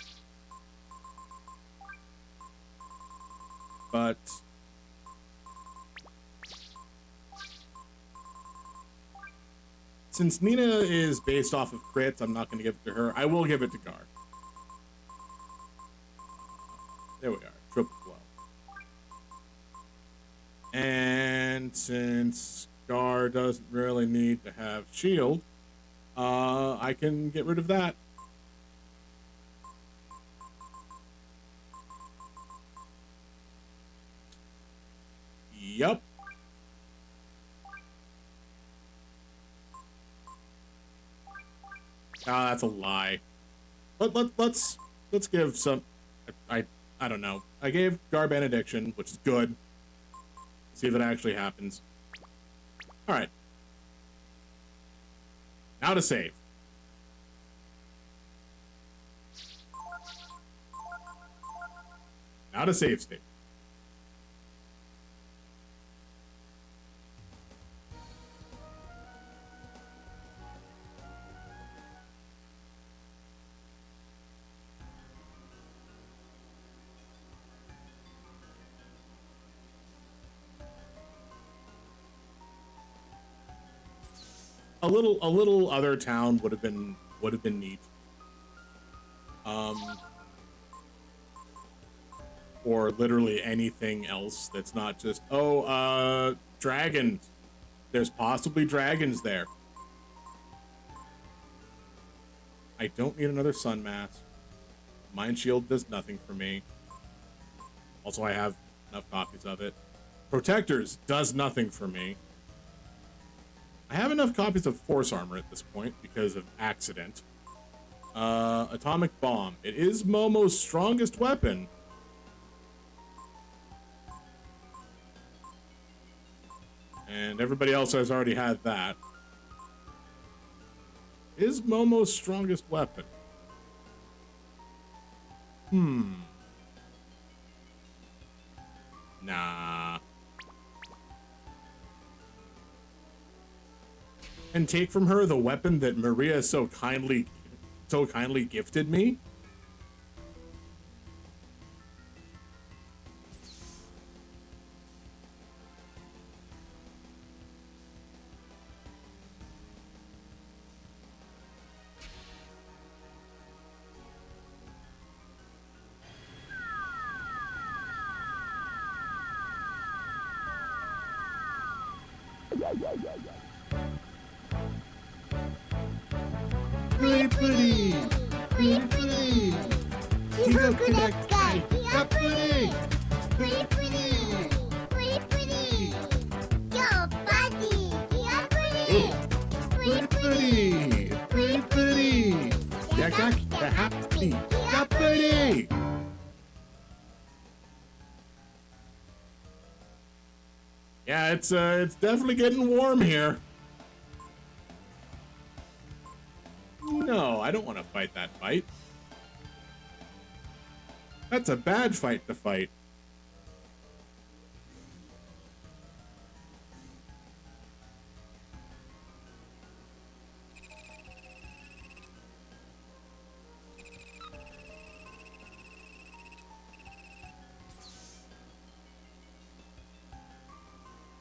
But since Nina is based off of crits, I'm not going to give it to her. I will give it to Gar. There we are. Triple blow. And since Gar doesn't really need to have shield, I can get rid of that. Yup. Ah, that's a lie. Let's give some. I don't know. I gave Gar Benediction, which is good. See if it actually happens. All right. Now to save. Now to save state. A little other town would have been neat. Or literally anything else that's not just dragons. There's possibly dragons there. I don't need another sun mask. Mind Shield does nothing for me. Also, I have enough copies of it. Protectors does nothing for me. I have enough copies of Force Armor at this point because of accident. Atomic Bomb. It is Momo's strongest weapon. And everybody else has already had that. Is Momo's strongest weapon? Nah. And take from her the weapon that Myria so kindly gifted me? Pretty, pretty, pretty, pretty. Digo que that guy got pretty. Pretty, pretty, pretty, pretty. Yo, buddy, you're pretty. Pretty, pretty, pretty, pretty. That guy, the happy, got pretty. Yeah, it's definitely getting warm here. No, I don't want to fight that fight. That's a bad fight to fight.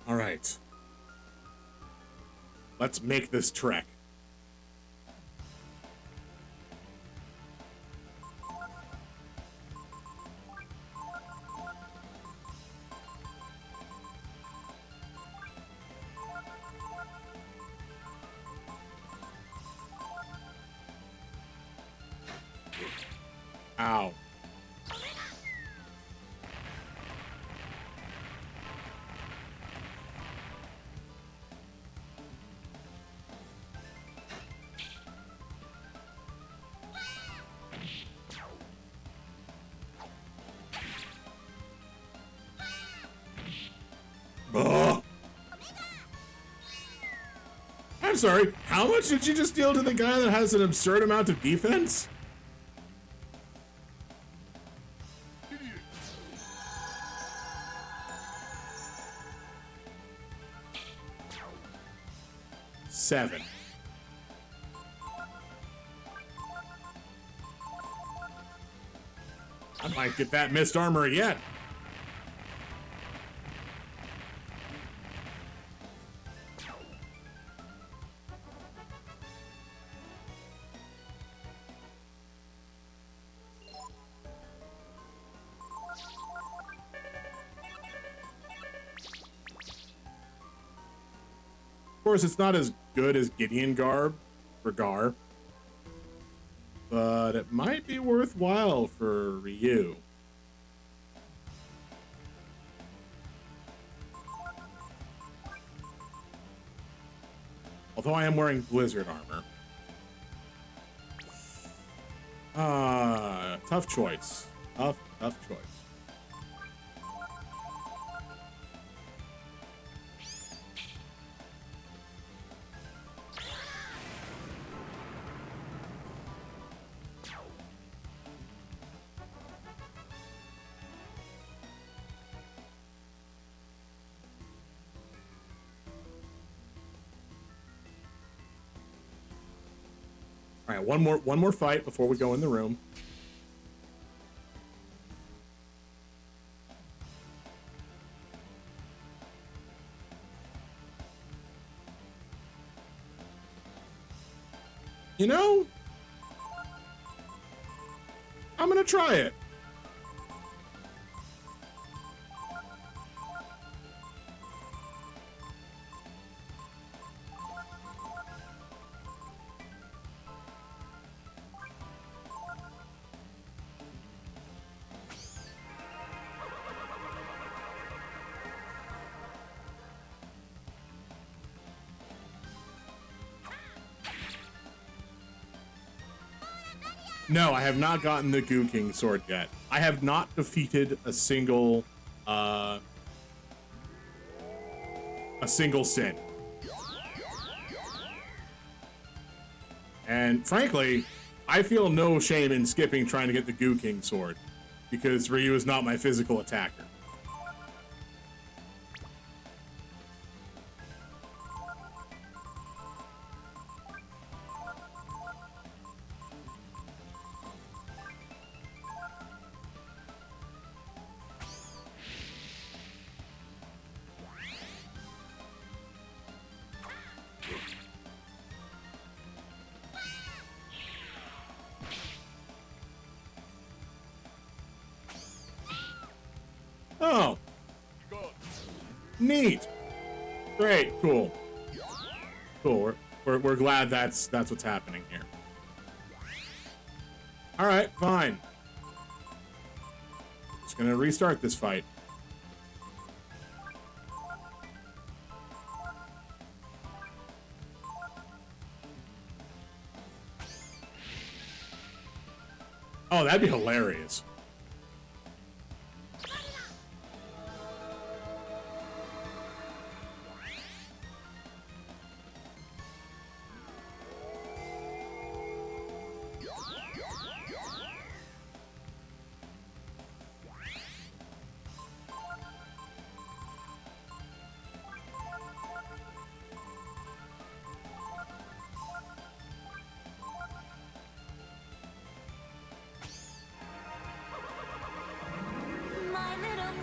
All right. Let's make this trek. Ow. Ugh. I'm sorry, how much did you just deal to the guy that has an absurd amount of defense? Seven. I might get that missed armor yet. Of course, it's not as good as Gideon Garb for Gar, but it might be worthwhile for Ryu. Although I am wearing Blizzard armor. Tough choice. Tough choice. All right, one more fight before we go in the room. You know, I'm gonna try it. No, I have not gotten the Goo King sword yet. I have not defeated a single sin. And frankly, I feel no shame in skipping trying to get the Goo King sword because Ryu is not my physical attacker. Oh. Neat. Great. Cool. Cool. We're glad that's what's happening here. All right. Fine. Just gonna restart this fight. Oh, that'd be hilarious.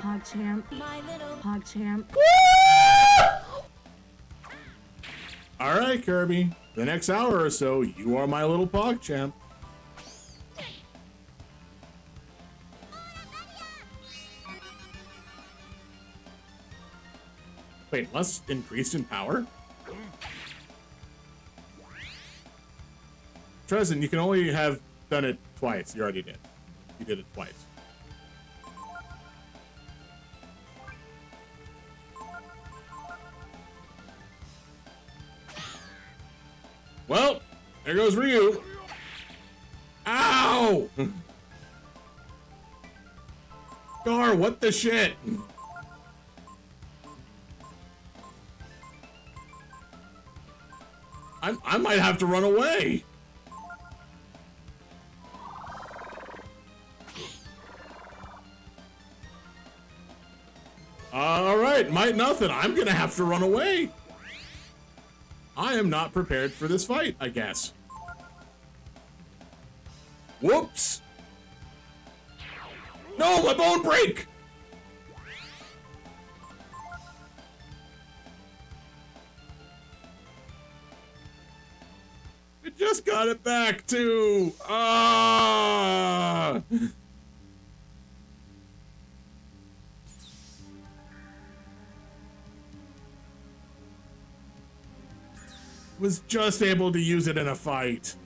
PogChamp. My little PogChamp. All right, Kirby. The next hour or so, you are my little PogChamp. Wait, less increased in power? Trezin, you can only have done it twice. You already did. You did it twice. Well, there goes Ryu. Ow! Gar, what the shit? I might have to run away. All right, might nothing. I'm gonna have to run away. I am not prepared for this fight, I guess. Whoops! No, my bone break! I just got it back too. Ah! Was just able to use it in a fight.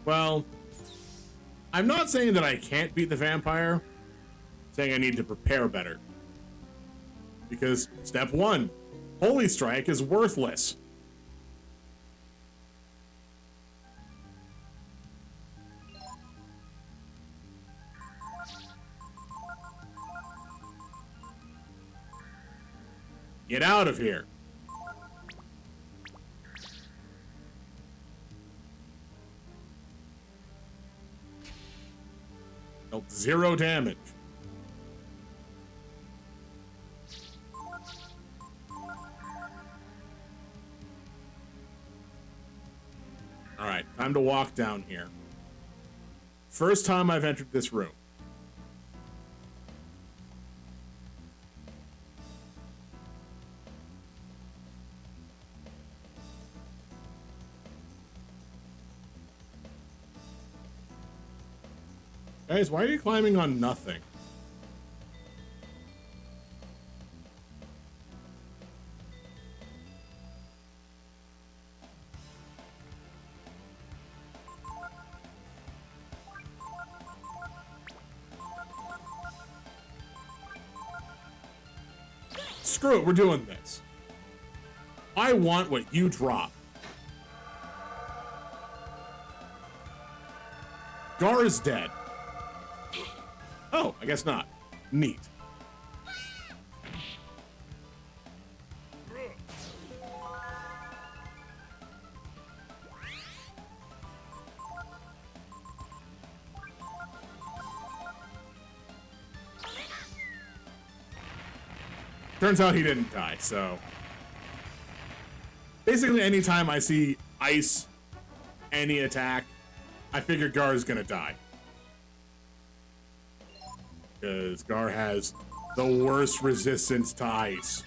Well, I'm not saying that I can't beat the vampire. I'm saying I need to prepare better. Because step 1, Holy Strike is worthless. Get out of here. Dealt 0 damage. Alright, time to walk down here. First time I've entered this room. Guys, why are you climbing on nothing? Screw it, we're doing this. I want what you drop. Gar is dead. Oh, I guess not. Neat. Turns out he didn't die, so... Basically, anytime I see ice, any attack, I figure Gar is gonna die. Because Gar has the worst resistance to ice.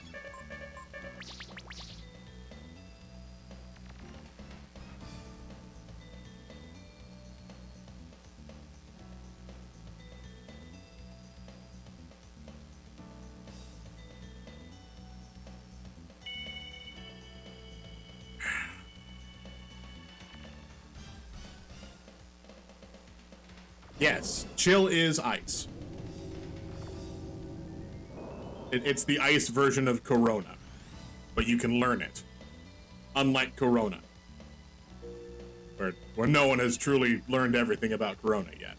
Yes, chill is ice. It's the ice version of Corona, but you can learn it. Unlike Corona, where no one has truly learned everything about Corona yet.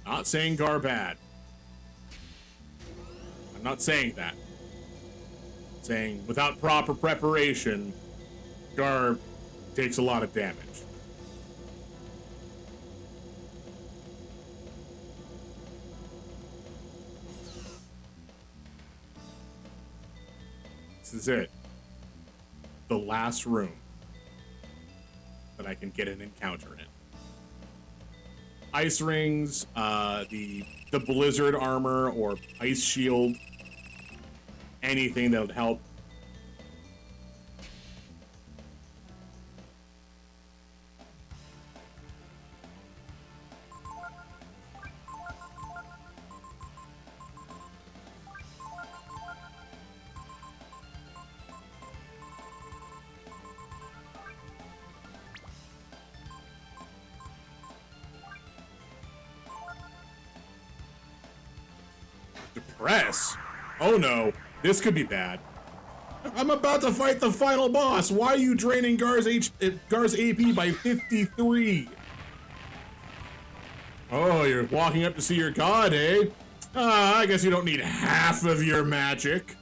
Not saying Gar bad. I'm not saying that. I'm saying without proper preparation, Gar takes a lot of damage. This is it. The last room that I can get an encounter in. Ice rings, the blizzard armor or ice shield, anything that would help. Depress? Oh no, this could be bad. I'm about to fight the final boss. Why are you draining Gar's AP by 53? Oh, you're walking up to see your god, eh? I guess you don't need half of your magic.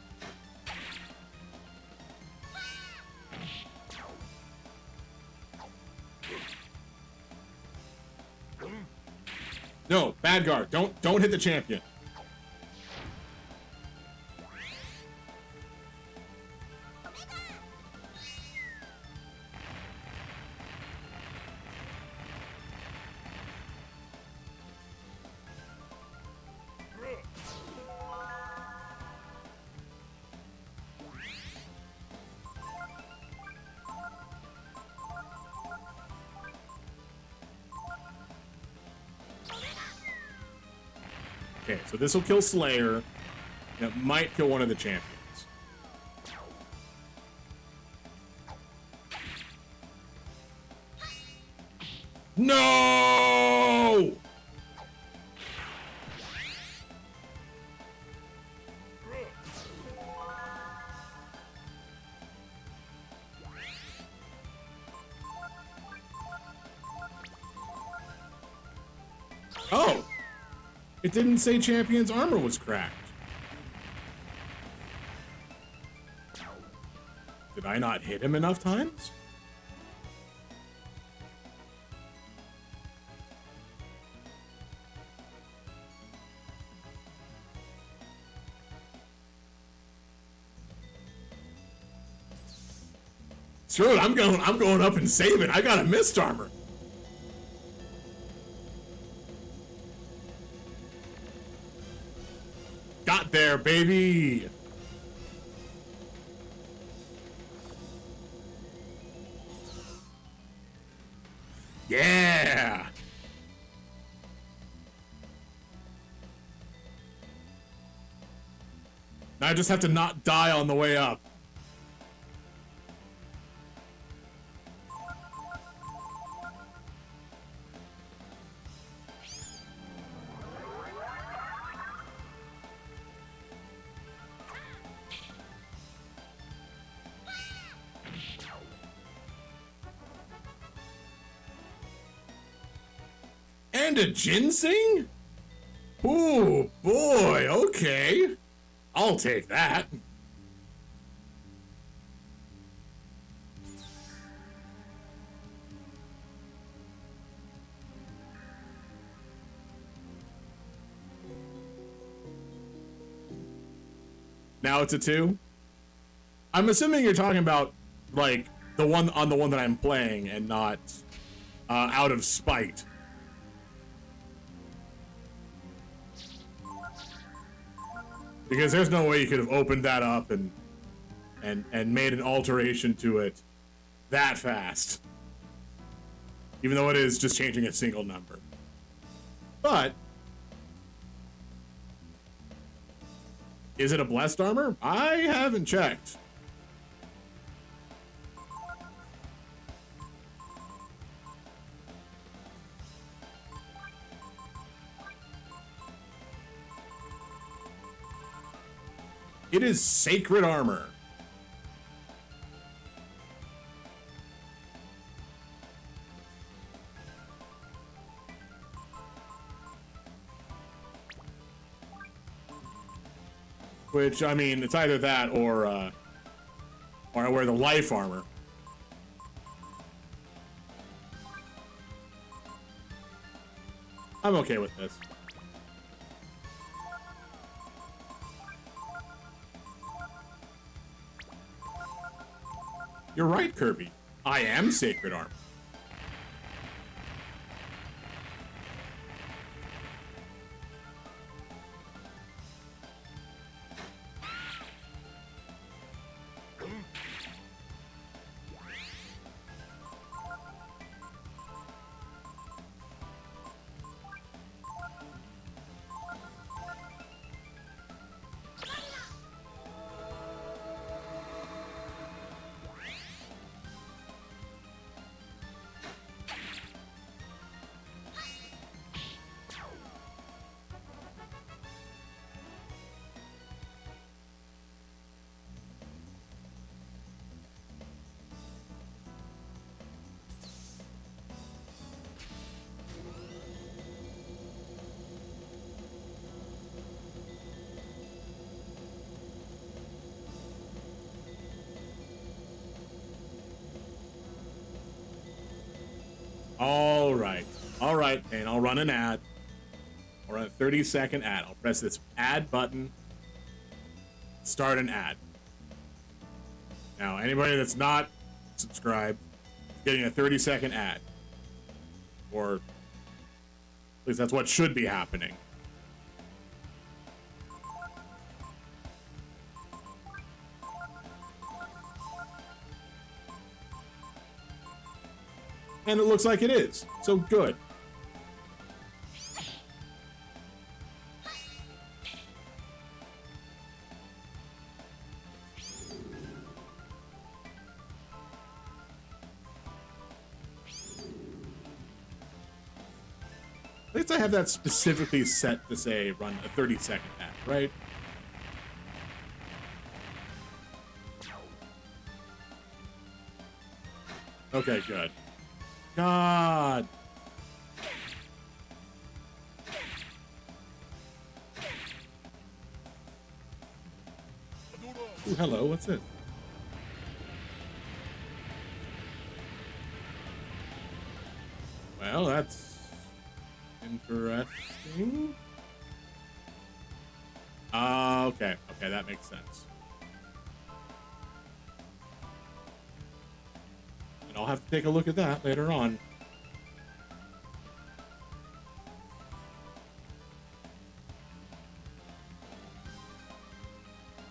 No, bad guard. Don't hit the champion. Okay, so this will kill Slayer. And it might kill one of the champions. No! Oh! It didn't say champion's armor was cracked. Did I not hit him enough times? Screw it, I'm going up and saving. I got a mist armor. Got there, baby. Yeah. Now I just have to not die on the way up. And a ginseng? Ooh, boy, okay. I'll take that. Now it's a 2? I'm assuming you're talking about, like, the one that I'm playing and not out of spite. Because there's no way you could have opened that up and made an alteration to it that fast. Even though it is just changing a single number. But is it a blessed armor? I haven't checked. It is sacred armor. Which, I mean, it's either that or I wear the life armor. I'm okay with this. You're right, Kirby. I am sacred armor. All right, and I'll run an ad. I'll run a 30-second ad. I'll press this ad button, start an ad. Now, anybody that's not subscribed is getting a 30-second ad. Or at least that's what should be happening. And it looks like it is. So good. At least I have that specifically set to say run a 30-second ad, right? Okay, good. God. Ooh, hello, what's it? Well, that's interesting. Okay, that makes sense. And I'll have to take a look at that later on.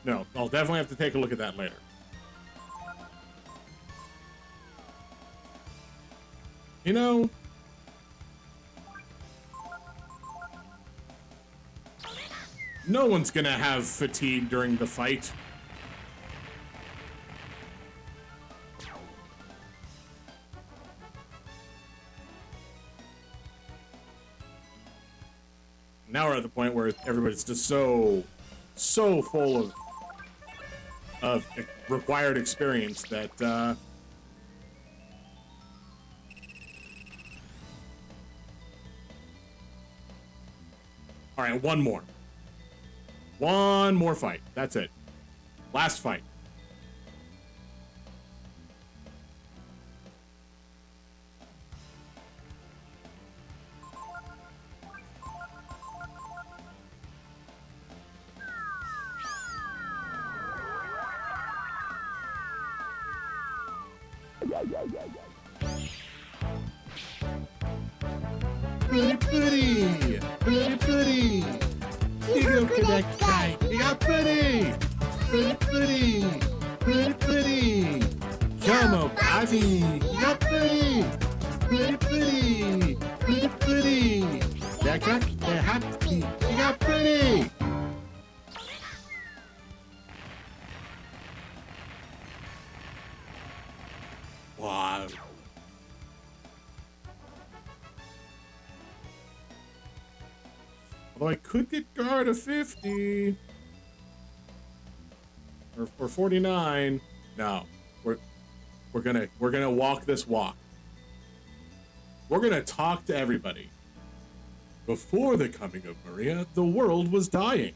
No, I'll definitely have to take a look at that later. You know, no one's gonna have fatigue during the fight. Now we're at the point where everybody's just so full of required experience that All right, one more. One more fight. That's it. Last fight. Pretty pretty, pretty pretty. You go that guy. You got pretty, pretty pretty, pretty pretty. Come on, party. You got pretty, pretty pretty, pretty pretty. That guy, that happy. You got pretty. Wow. Although I could get guard of 50 or 49. No, we're gonna walk this walk. We're gonna talk to everybody. Before the coming of Myria, the world was dying.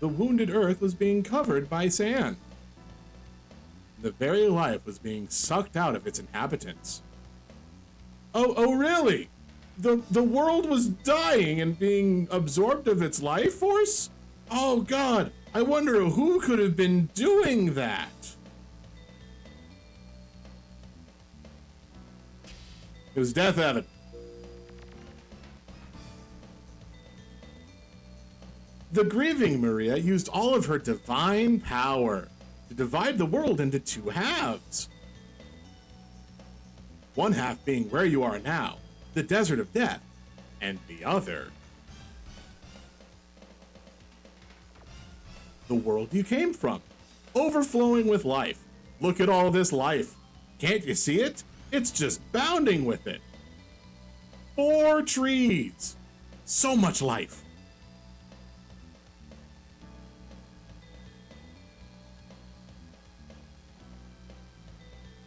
The wounded earth was being covered by sand. The very life was being sucked out of its inhabitants. Oh, really? The world was dying and being absorbed of its life force? Oh God, I wonder who could have been doing that. It was Death Evan. The grieving Myria used all of her divine power to divide the world into two halves. One half being where you are now, the desert of death, and the other, the world you came from, overflowing with life. Look at all this life. Can't you see it? It's just bounding with it. 4 trees. So much life.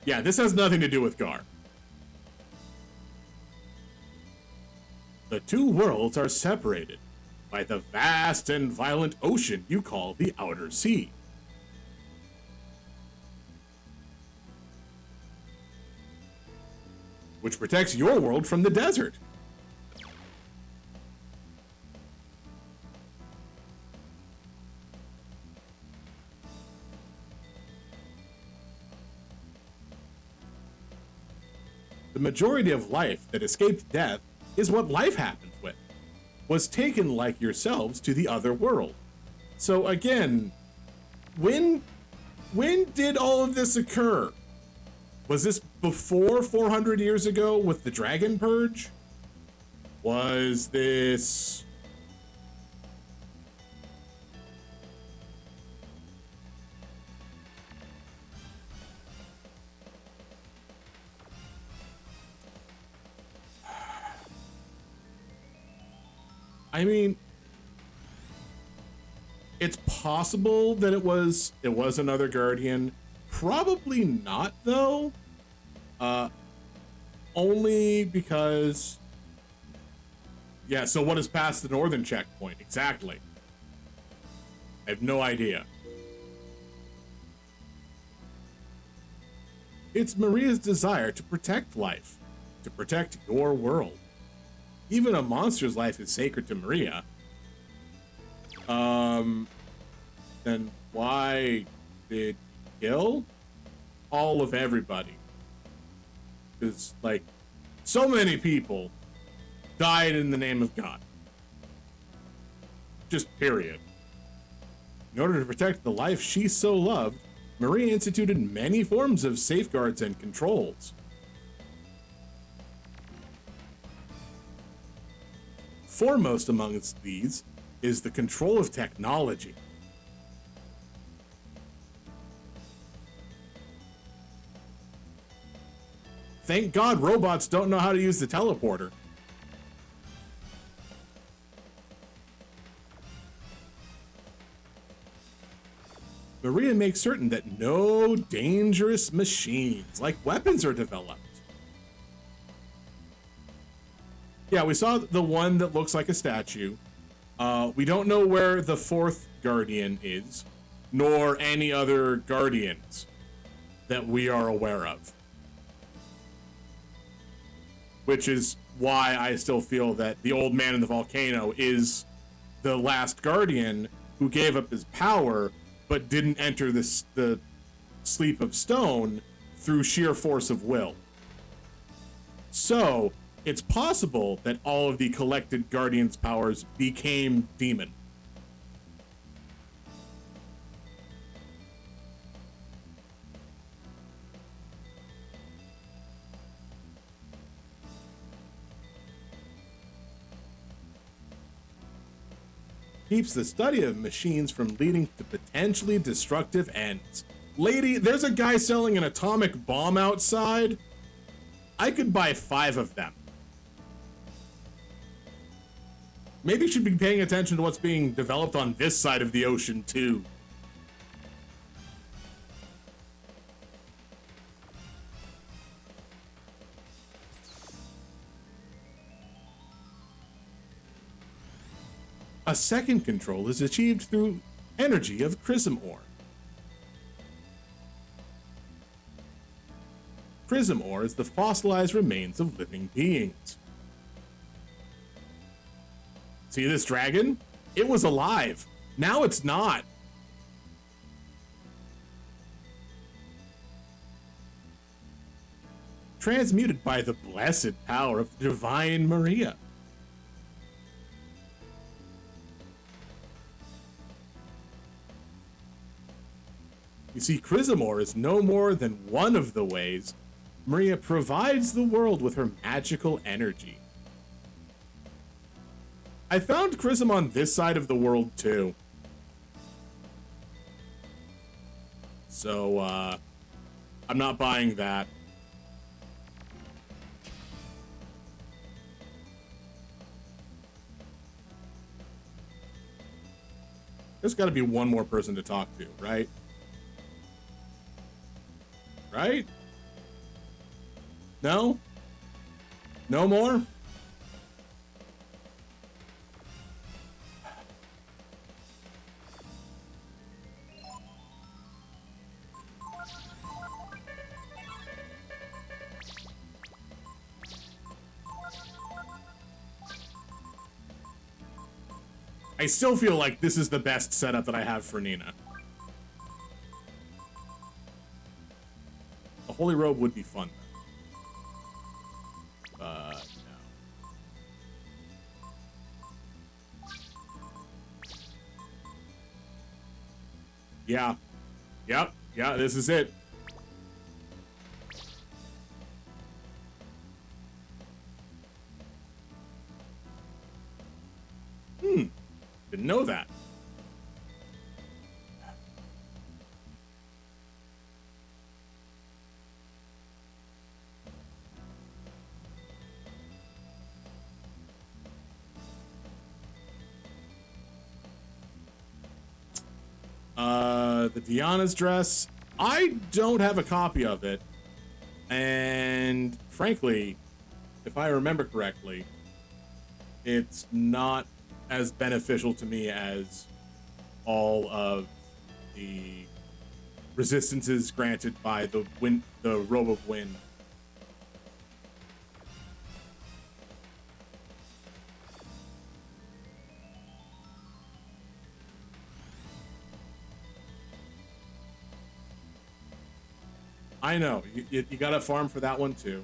Yeah, this has nothing to do with Gar. The two worlds are separated by the vast and violent ocean you call the Outer Sea. Which protects your world from the desert. The majority of life that escaped death is what life happens with, was taken like yourselves to the other world. So again, when did all of this occur? Was this before 400 years ago with the Dragon Purge? Was this... I mean, it's possible that it was another Guardian. Probably not, though. Only because... Yeah, so what is past the northern checkpoint? Exactly. I have no idea. It's Myria's desire to protect life, to protect your world. Even a monster's life is sacred to Myria. Then why did you kill all of everybody? Because, like, so many people died in the name of God. Just period. In order to protect the life she so loved, Myria instituted many forms of safeguards and controls. Foremost amongst these is the control of technology. Thank God robots don't know how to use the teleporter. Myria makes certain that no dangerous machines, like weapons, are developed. Yeah, we saw the one that looks like a statue. We don't know where the fourth guardian is, nor any other guardians that we are aware of. Which is why I still feel that the old man in the volcano is the last guardian who gave up his power, but didn't enter the sleep of stone through sheer force of will. So, it's possible that all of the collected guardians' powers became demon. Keeps the study of machines from leading to potentially destructive ends. Lady, there's a guy selling an atomic bomb outside. I could buy 5 of them. Maybe you should be paying attention to what's being developed on this side of the ocean, too. A second control is achieved through energy of Chrism ore. Chrism ore is the fossilized remains of living beings. See this dragon? It was alive. Now it's not. Transmuted by the blessed power of the divine Myria. You see, Chrism ore is no more than one of the ways Myria provides the world with her magical energy. I found Chrism on this side of the world too. So, I'm not buying that. There's gotta be one more person to talk to, right? Right? No? No more? I still feel like this is the best setup that I have for Nina. A holy robe would be fun, though. No. Yeah. Yep. Yeah, this is it. Didn't know that. The Diana's dress. I don't have a copy of it. And frankly, if I remember correctly, it's not as beneficial to me as all of the resistances granted by the Robe of Wind. I know, you gotta farm for that one too.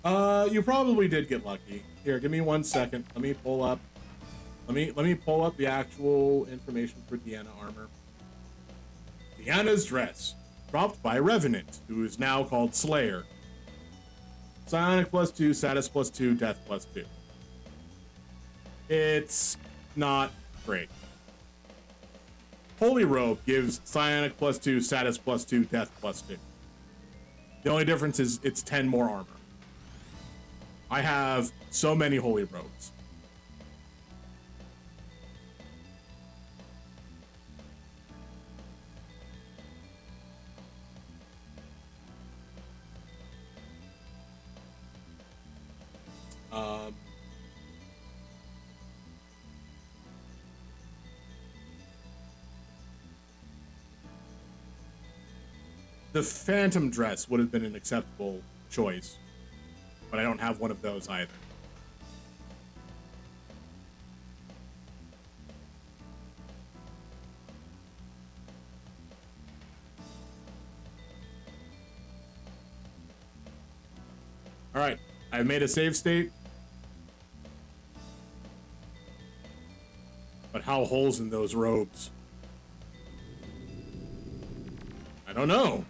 You probably did get lucky. Here, give me 1 second. Let me pull up. Let me pull up the actual information for Deanna armor. Deanna's dress, dropped by Revenant, who is now called Slayer. Psionic +2, status +2, death +2. It's not great. Holy Robe gives Psionic +2, status +2, death +2. The only difference is it's 10 more armor. I have so many Holy Robes. The Phantom dress would have been an acceptable choice, but I don't have one of those either. All right, I've made a save state. But how holes in those robes? I don't know.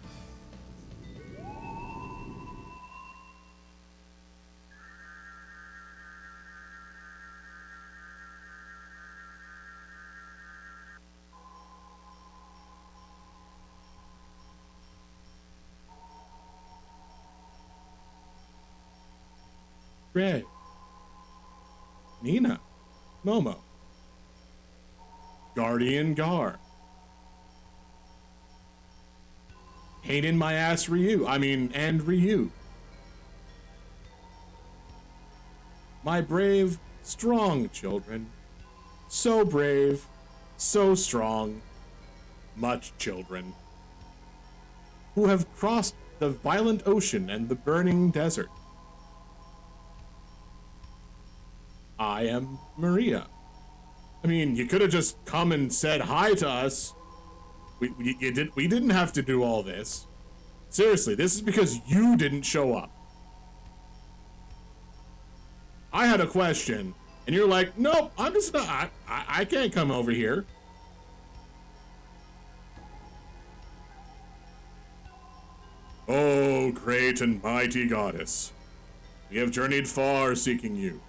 Ray, Nina, Momo, Guardian Gar, Pain in my ass Ryu, and Ryu. My brave, strong children, so brave, so strong, much children, who have crossed the violent ocean and the burning desert. I am Myria. I mean, you could have just come and said hi to us. We didn't have to do all this. Seriously, this is because you didn't show up. I had a question, and you're like, nope, I'm just not, I can't come over here. Oh, great and mighty goddess, we have journeyed far seeking you,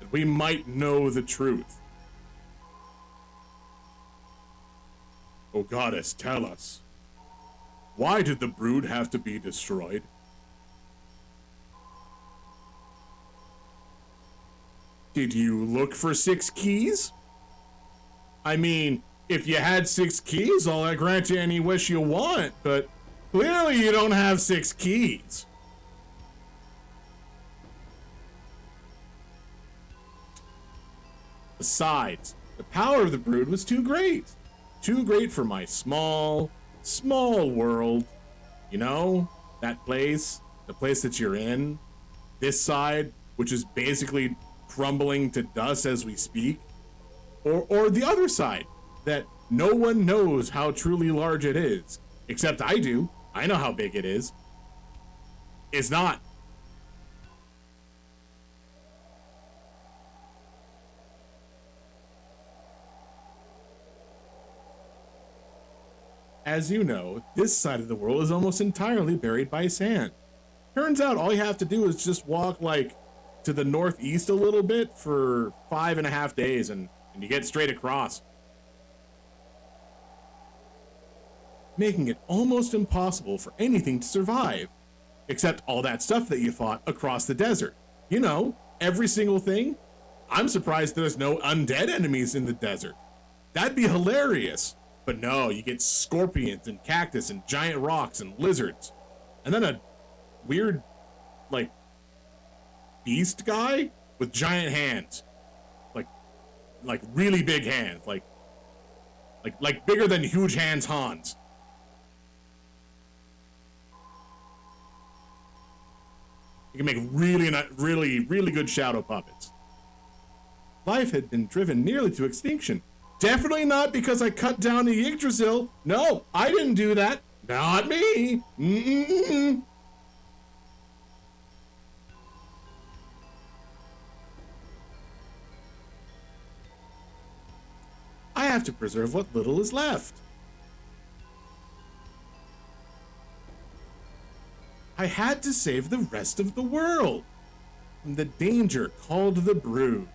that we might know the truth. Oh goddess, tell us, why did the brood have to be destroyed? Did you look for 6 keys? I mean, if you had 6 keys, I'll grant you any wish you want, but clearly you don't have 6 keys. Besides, the power of the brood was too great. Too great for my small world. You know, that place, the place that you're in, this side, which is basically crumbling to dust as we speak, or the other side, that no one knows how truly large it is, except I do. I know how big it is. It's not. As you know, this side of the world is almost entirely buried by sand. Turns out all you have to do is just walk to the northeast a little bit for 5.5 days and you get straight across. Making it almost impossible for anything to survive, except all that stuff that you fought across the desert. You know, every single thing. I'm surprised there's no undead enemies in the desert. That'd be hilarious. But no, you get scorpions and cactus and giant rocks and lizards. And then a weird, beast guy with giant hands. Like really big hands. Like bigger than Huge Hands Hans. You can make really good shadow puppets. Life had been driven nearly to extinction. Definitely not because I cut down the Yggdrasil. No, I didn't do that. Not me. to preserve what little is left. I had to save the rest of the world from the danger called the brood.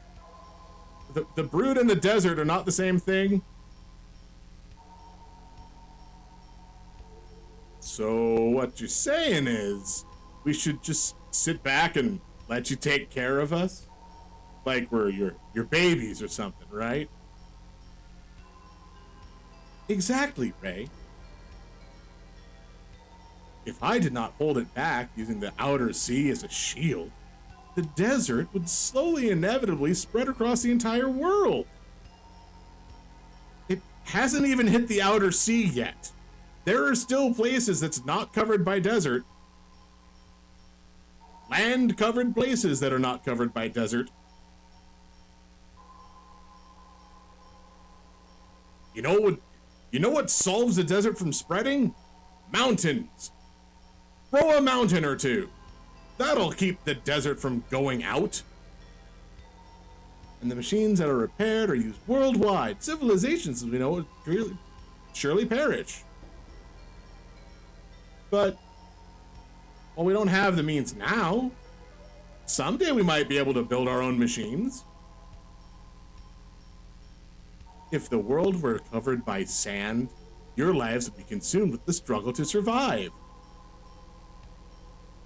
The brood and the desert are not the same thing. So what you're saying is we should just sit back and let you take care of us? Like we're your babies or something, right? Exactly, Ray. If I did not hold it back using the outer sea as a shield, the desert would slowly, inevitably spread across the entire world. It hasn't even hit the outer sea yet. There are still places that's not covered by desert. Land-covered places that are not covered by desert. You know what solves the desert from spreading? Mountains. Grow a mountain or two. That'll keep the desert from going out. And the machines that are repaired are used worldwide. Civilizations, as we know, would surely perish. But, well, we don't have the means now. Someday we might be able to build our own machines. If the world were covered by sand, your lives would be consumed with the struggle to survive.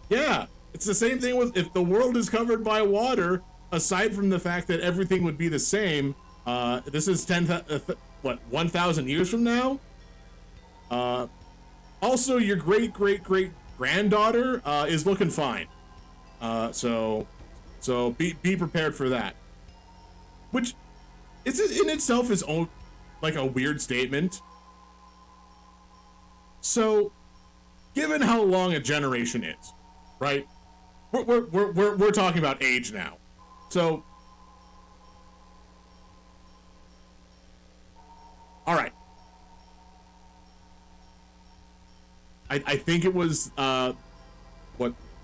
Yeah, it's the same thing with if the world is covered by water, aside from the fact that everything would be the same, this is 1,000 years from now? Also, your great-great-great-granddaughter is looking fine. So be prepared for that. Which is in itself is like a weird statement. So, given how long a generation is, right? We're talking about age now. So, all right. I think it was what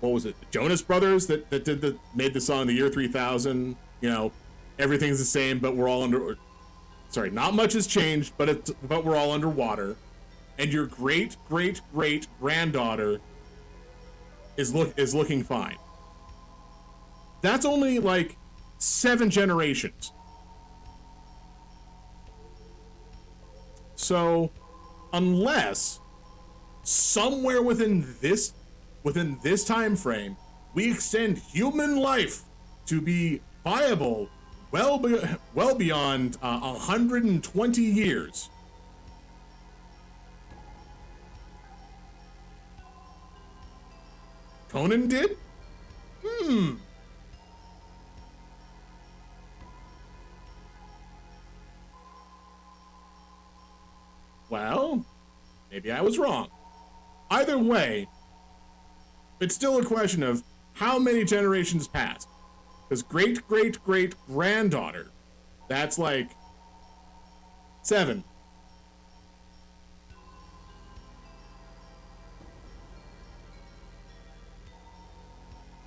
was it? The Jonas Brothers that made the song the year 3000. You know, everything's the same, but we're all under. Sorry, not much has changed, but we're all underwater. And your great granddaughter is looking fine. That's only like 7 generations. So, unless somewhere within this time frame we extend human life to be viable well beyond 120 years. Conan did? Well, maybe I was wrong. Either way, it's still a question of how many generations passed. Because great-great-great-granddaughter, that's like 7.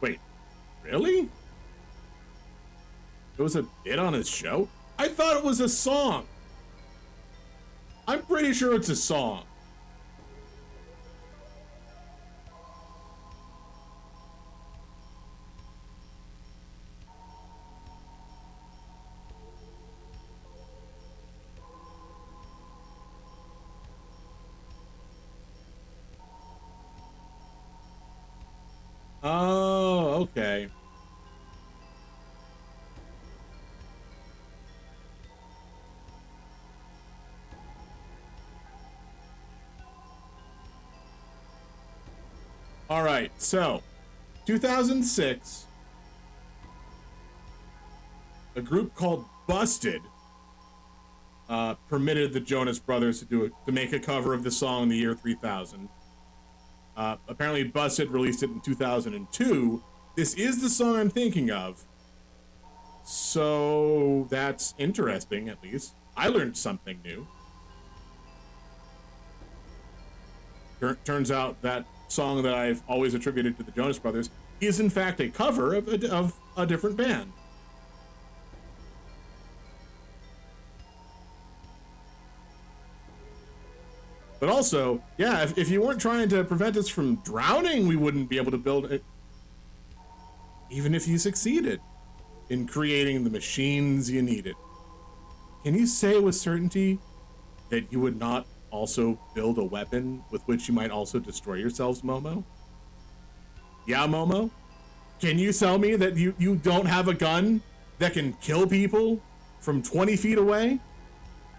Wait, really? It was a bit on his show? I thought it was a song. I'm pretty sure it's a song. Oh, okay. All right, so 2006, a group called Busted permitted the Jonas Brothers to make a cover of the song in the year 3000. Apparently, Busted released it in 2002. This is the song I'm thinking of. So that's interesting, at least. I learned something new. Turns out that song that I've always attributed to the Jonas Brothers is, in fact, a cover of a different band. But also, yeah, if you weren't trying to prevent us from drowning, we wouldn't be able to build it. Even if you succeeded in creating the machines you needed. Can you say with certainty that you would not also build a weapon with which you might also destroy yourselves, Momo? Yeah, Momo? Can you tell me that you don't have a gun that can kill people from 20 feet away?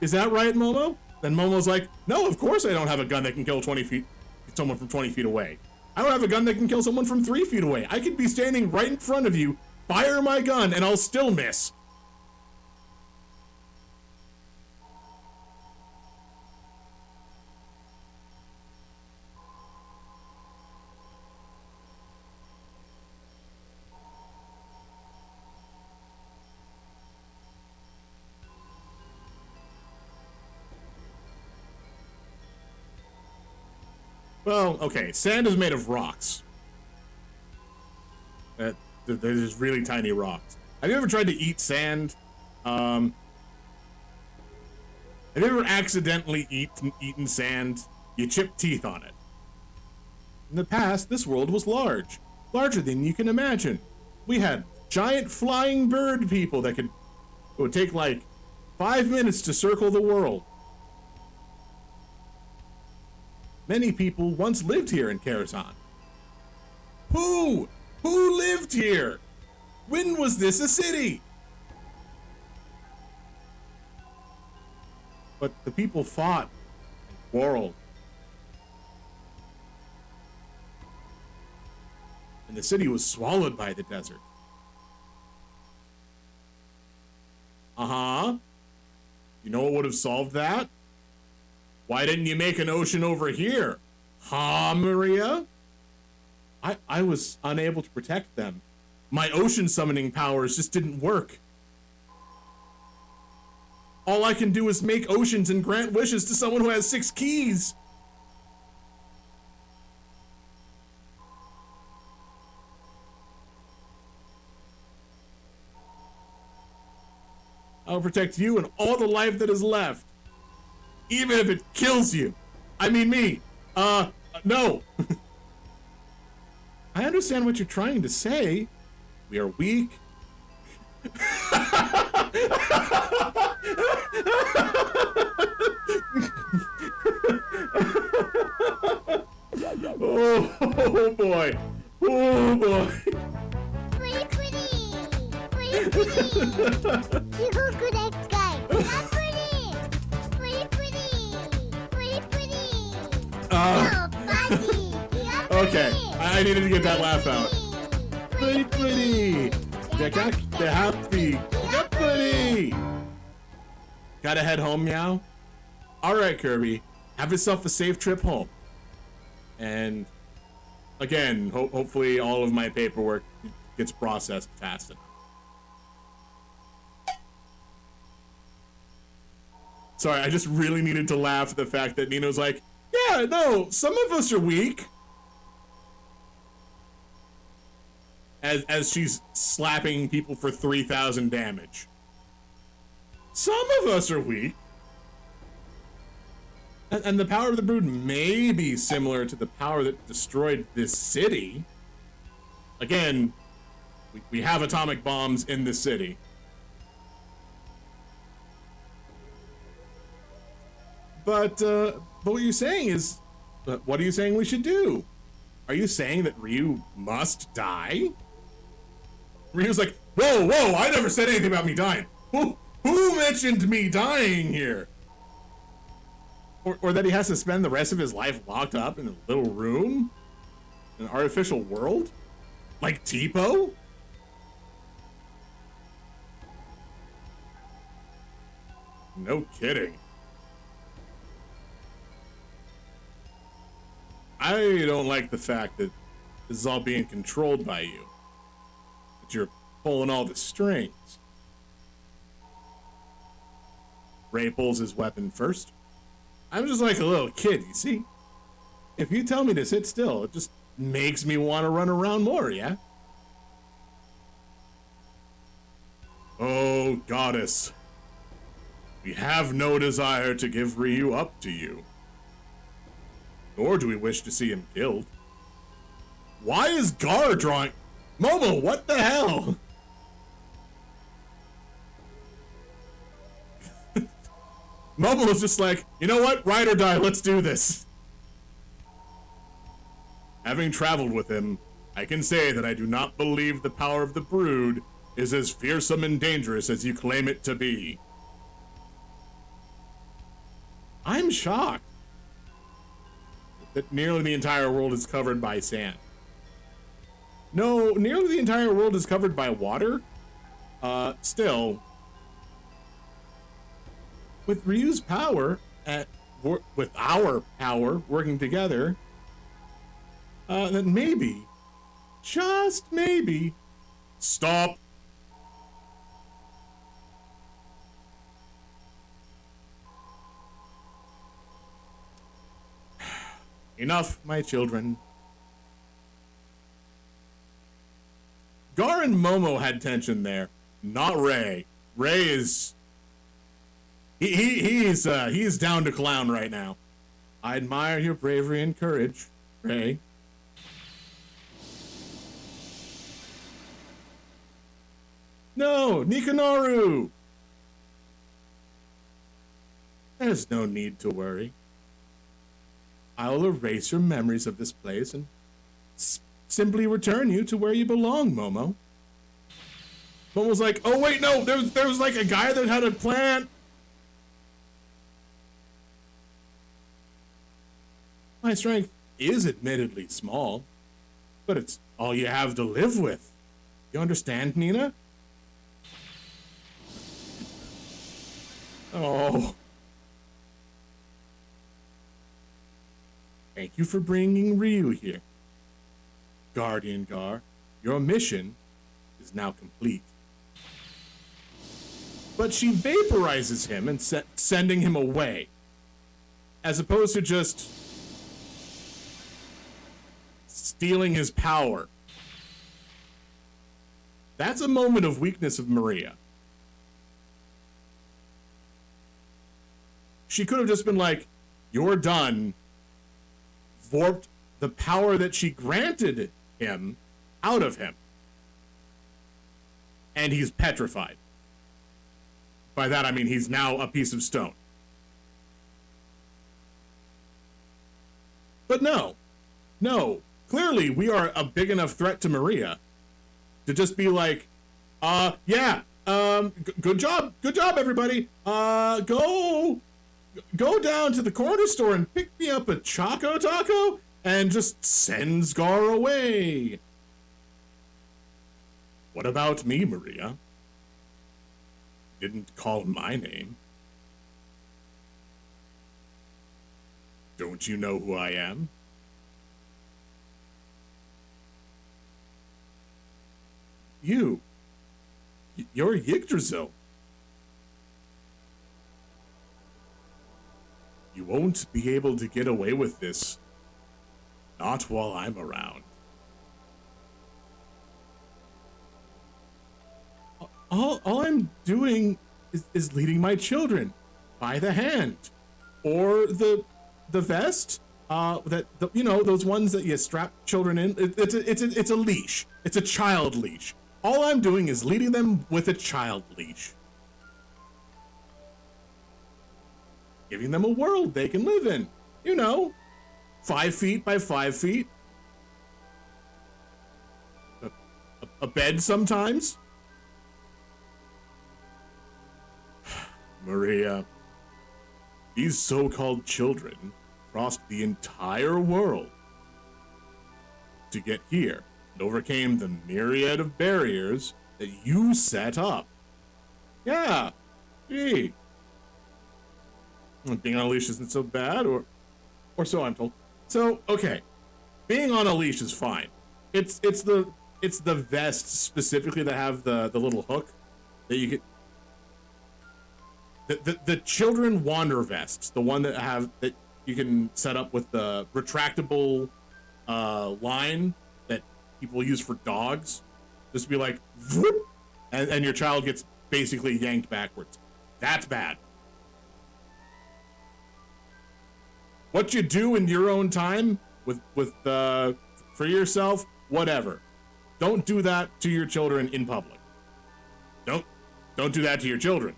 Is that right, Momo? Then Momo's like, no, of course I don't have a gun that can kill someone from 20 feet away. I don't have a gun that can kill someone from 3 feet away. I could be standing right in front of you, fire my gun, and I'll still miss. Well, okay, sand is made of rocks. They're just really tiny rocks. Have you ever tried to eat sand? Have you ever accidentally eaten sand? You chip teeth on it. In the past, this world was large. Larger than you can imagine. We had giant flying bird people it would take like 5 minutes to circle the world. Many people once lived here in Karazhan. Who lived here? When was this a city? But the people fought and quarreled. And the city was swallowed by the desert. Uh-huh. You know what would have solved that? Why didn't you make an ocean over here? Huh, Myria? I was unable to protect them. My ocean summoning powers just didn't work. All I can do is make oceans and grant wishes to someone who has 6 keys. I'll protect you and all the life that is left. Even if it kills you. I mean me. No. I understand what you're trying to say. We are weak. Oh boy. Oh boy. Pretty pretty. You look good at guy. Not pretty. Pretty. Oh, buddy. Okay, I needed to get that laugh out. Pretty. They're happy. Pretty. Gotta head home, meow. Alright, Kirby. Have yourself a safe trip home. And again, hopefully all of my paperwork gets processed fast enough. Sorry, I just really needed to laugh at the fact that Nino's like, yeah, no, some of us are weak. As she's slapping people for 3,000 damage. Some of us are weak. And the power of the brood may be similar to the power that destroyed this city. Again, we have atomic bombs in this city. But what you're saying is, what are you saying we should do? Are you saying that Ryu must die? Ryu's like, whoa, I never said anything about me dying. Who mentioned me dying here? Or that he has to spend the rest of his life locked up in a little room? In an artificial world? Like Tipo? No kidding. I don't like the fact that this is all being controlled by you. That you're pulling all the strings. Ray pulls his weapon first. I'm just like a little kid, you see? If you tell me to sit still, it just makes me want to run around more, yeah? Oh, goddess. We have no desire to give Ryu up to you. nor do we wish to see him killed. Why is Gar drawing? Momo, what the hell? Momo was just like, you know what? Ride or die, let's do this. Having traveled with him, I can say that I do not believe the power of the Brood is as fearsome and dangerous as you claim it to be. I'm shocked that nearly the entire world is covered by sand. No, nearly the entire world is covered by water? Still, with Ryu's power, with our power working together, then maybe, just maybe, stop. Enough, my children. Gar and Momo had tension there, not Ray. Ray is he's down to clown right now. I admire your bravery and courage, Ray. No, Nikanoru! There's no need to worry. I'll erase your memories of this place and simply return you to where you belong, Momo. Momo's like, oh wait, no, there was like a guy that had a plan. My strength is admittedly small, but it's all you have to live with. You understand, Nina? Oh. Thank you for bringing Ryu here. Guardian Gar, your mission is now complete. But she vaporizes him and sending him away, as opposed to just stealing his power. That's a moment of weakness of Myria. She could have just been like, you're done, warped the power that she granted him out of him. And he's petrified. By that I mean he's now a piece of stone. But no. Clearly we are a big enough threat to Myria to just be like, good job everybody. Go down to the corner store and pick me up a Choco Taco and just sends Gar away. What about me, Myria? Didn't call my name. Don't you know who I am? You're Yggdrasil. You won't be able to get away with this. Not while I'm around. All I'm doing is leading my children by the hand, or the vest. Those ones that you strap children in. It's a leash. It's a child leash. All I'm doing is leading them with a child leash, giving them a world they can live in. 5 feet by 5 feet. A bed sometimes. Myria, these so-called children crossed the entire world to get here and overcame the myriad of barriers that you set up. Yeah, gee. Being on a leash isn't so bad, or so I'm told. So, okay, being on a leash is fine. It's the vest specifically that have the little hook that you get. The children wander vests, the one that you can set up with the retractable line that people use for dogs. Just be like, whoop, and your child gets basically yanked backwards. That's bad. What you do in your own time for yourself, whatever. Don't do that to your children in public. Don't do that to your children.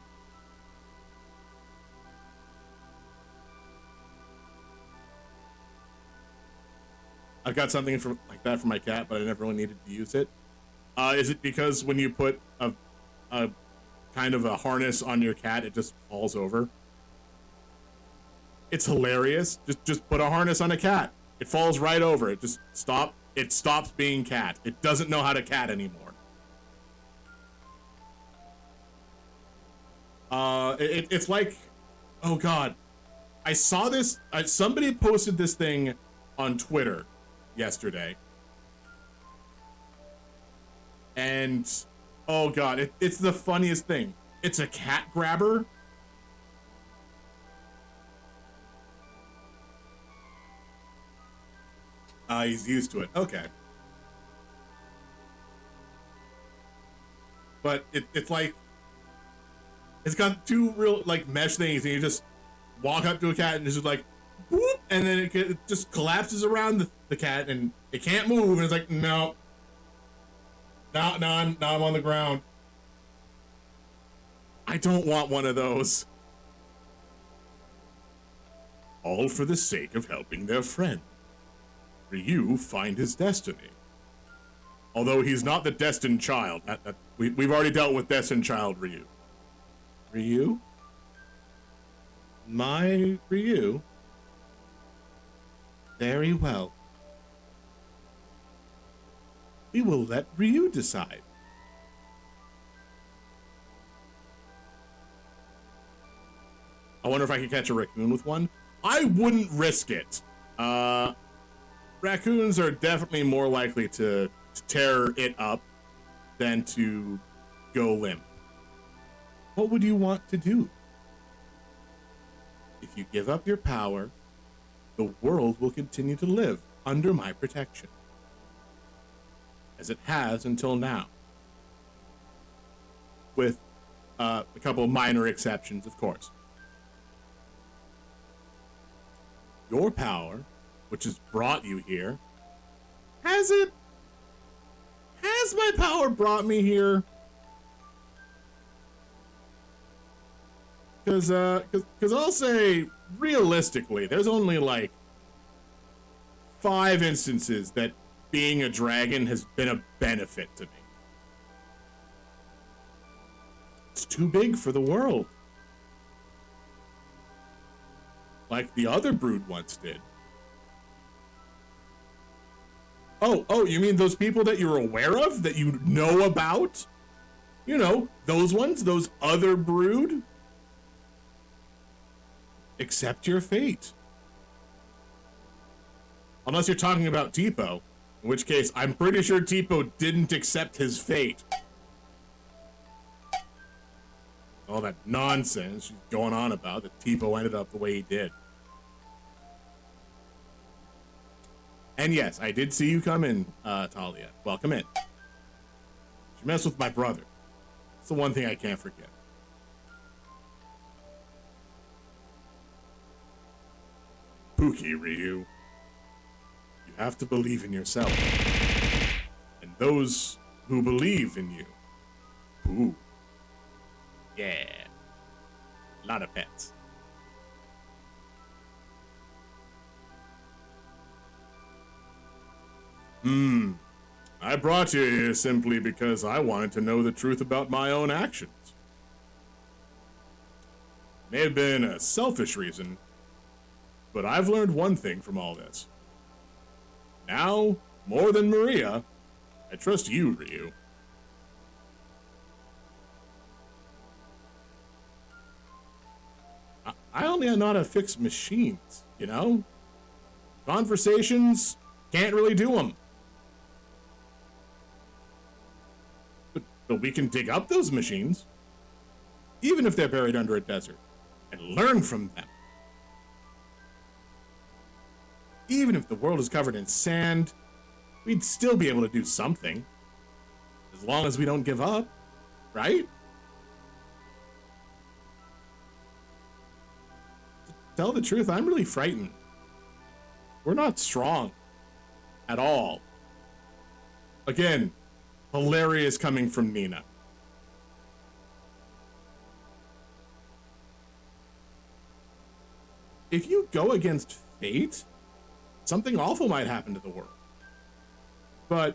I've got something like that for my cat, but I never really needed to use it. Is it because when you put a kind of a harness on your cat, it just falls over? It's hilarious. Just put a harness on a cat. It falls right over. It stops being cat. It doesn't know how to cat anymore. It's like, oh God, I saw this. Somebody posted this thing on Twitter yesterday, and oh God, it's the funniest thing. It's a cat grabber. He's used to it. Okay. But it's like, it's got two real like mesh things, and you just walk up to a cat and it's just like, whoop, and then it just collapses around the cat and it can't move, and it's like, no, I'm on the ground. I don't want one of those. All for the sake of helping their friend. Ryu find his destiny. Although he's not the destined child. We've already dealt with destined child Ryu. Ryu? My Ryu? Very well. We will let Ryu decide. I wonder if I could catch a raccoon with one. I wouldn't risk it. Raccoons are definitely more likely to tear it up than to go limp. What would you want to do? If you give up your power, the world will continue to live under my protection, as it has until now. With a couple of minor exceptions, of course. Your power, which has brought you here, has my power brought me here? Because I'll say, realistically, there's only like 5 instances that being a dragon has been a benefit to me. It's too big for the world. Like the other brood once did. Oh, you mean those people that you're aware of, that you know about? You know, those ones, those other brood? Accept your fate. Unless you're talking about Tipo, in which case I'm pretty sure Tipo didn't accept his fate. All that nonsense she's going on about that Tipo ended up the way he did. And yes, I did see you come in, Talia. Welcome in. You messed with my brother. It's the one thing I can't forget. Pookie, Ryu. You have to believe in yourself. And those who believe in you. Ooh. Yeah. A lot of pets. I brought you here simply because I wanted to know the truth about my own actions. May have been a selfish reason, but I've learned one thing from all this. Now, more than Myria, I trust you, Ryu. I only know how to fix machines, you know? Conversations, can't really do them. But we can dig up those machines, even if they're buried under a desert, and learn from them. Even if the world is covered in sand, we'd still be able to do something. As long as we don't give up, right? To tell the truth, I'm really frightened We're not strong at all. Again, hilarious coming from Nina. If you go against fate, something awful might happen to the world. But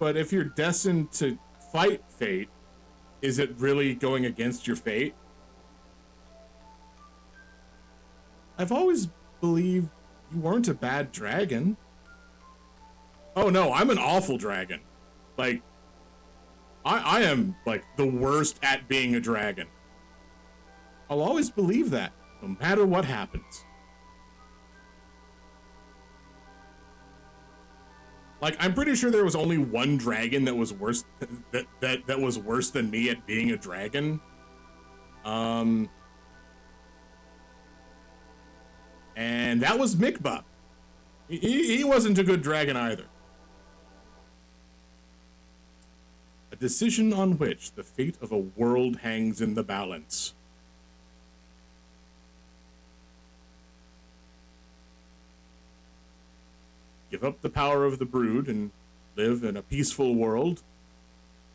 if you're destined to fight fate, is it really going against your fate? I've always believed you weren't a bad dragon. Oh no, I'm an awful dragon. Like, I am like the worst at being a dragon. I'll always believe that, no matter what happens. Like, I'm pretty sure there was only one dragon that was worse that was worse than me at being a dragon. And that was Mikba. He wasn't a good dragon either. A decision on which the fate of a world hangs in the balance. Give up the power of the brood and live in a peaceful world,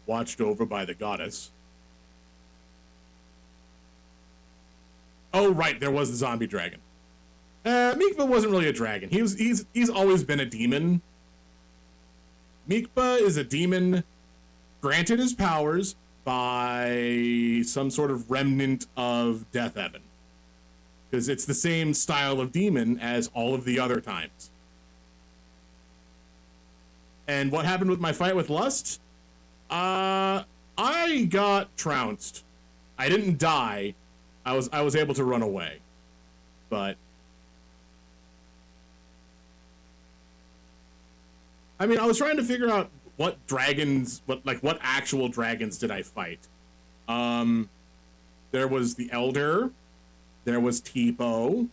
watched over by the goddess. Oh, right, there was the zombie dragon. Mikba wasn't really a dragon. He's always been a demon. Mikba is a demon granted his powers by some sort of remnant of Death Evan. Because it's the same style of demon as all of the other times. And what happened with my fight with Lust? I got trounced. I didn't die. I was able to run away. But I mean, I was trying to figure out what actual dragons did I fight? There was the Elder, there was Tipo.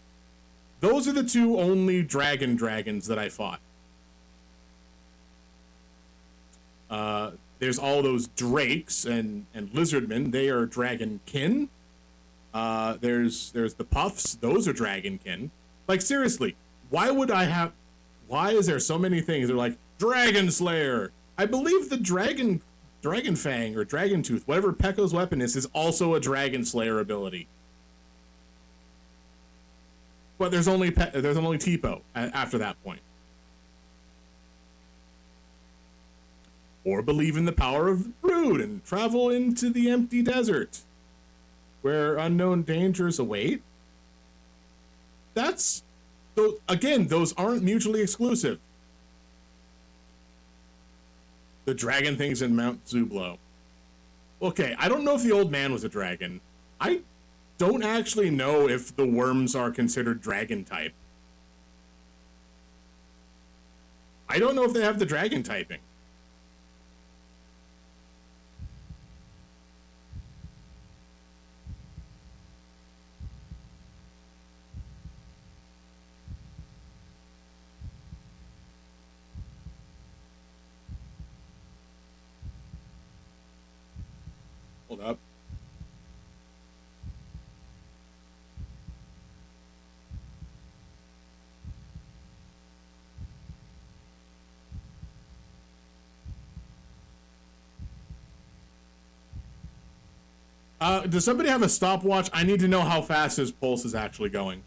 Those are the two only dragons that I fought. There's all those drakes and lizardmen. They are dragonkin. There's the puffs. Those are dragonkin. Like, seriously, why is there so many things? They're like, Dragon Slayer. I believe the Dragon Fang or Dragon Tooth, whatever Pekko's weapon is also a Dragon Slayer ability. But there's only Tipo after that point. Or believe in the power of the brood and travel into the empty desert where unknown dangers await. Those aren't mutually exclusive. The dragon things in Mount Zublo. Okay, I don't know if the old man was a dragon. I don't actually know if the worms are considered dragon type. I don't know if they have the dragon typing. Hold up. Does somebody have a stopwatch? I need to know how fast his pulse is actually going.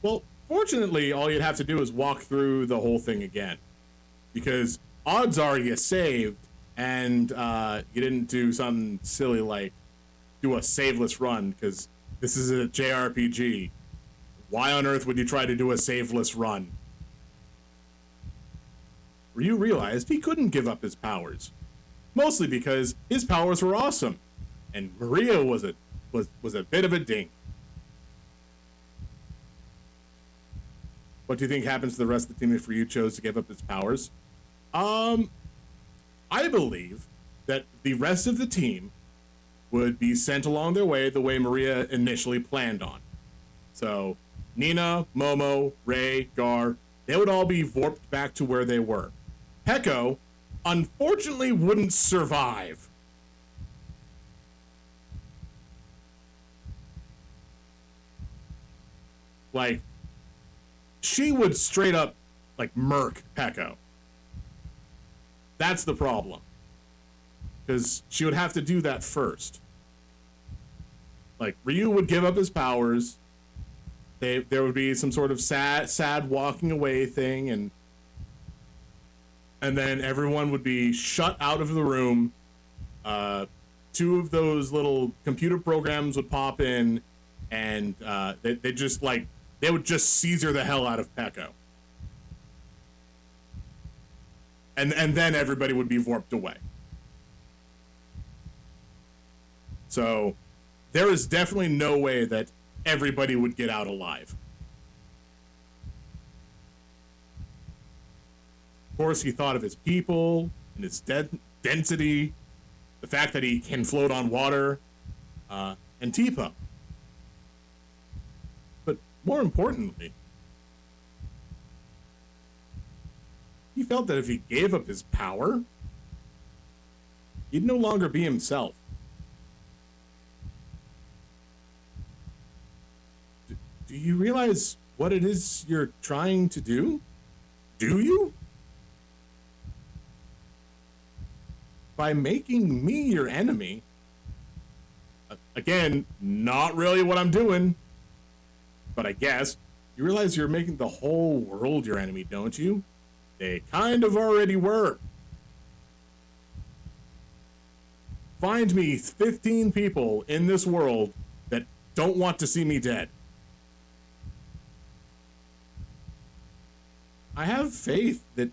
Well, fortunately, all you'd have to do is walk through the whole thing again. Because odds are you saved, and you didn't do something silly like do a saveless run, because this is a JRPG. Why on earth would you try to do a saveless run? Ryu realized he couldn't give up his powers. Mostly because his powers were awesome, and Myria was a bit of a dink. What do you think happens to the rest of the team if Ryu chose to give up his powers? I believe that the rest of the team would be sent along their way the way Myria initially planned on. So Nina, Momo, Ray, Gar, they would all be warped back to where they were. Peko, unfortunately, wouldn't survive. Like, she would straight up, like, murk Peko. That's the problem. Because she would have to do that first. Like, Ryu would give up his powers. There would be some sort of sad walking away thing, and then everyone would be shut out of the room. Two of those little computer programs would pop in, and they would just Caesar the hell out of Peko. And then everybody would be warped away. So there is definitely no way that everybody would get out alive. Of course, he thought of his people and his density, the fact that he can float on water, and Tipa. But more importantly, he felt that if he gave up his power, he'd no longer be himself. Do you realize what it is you're trying to do? Do you? By making me your enemy, again, not really what I'm doing, but I guess, you realize you're making the whole world your enemy, don't you? They kind of already were. Find me 15 people in this world that don't want to see me dead. I have faith that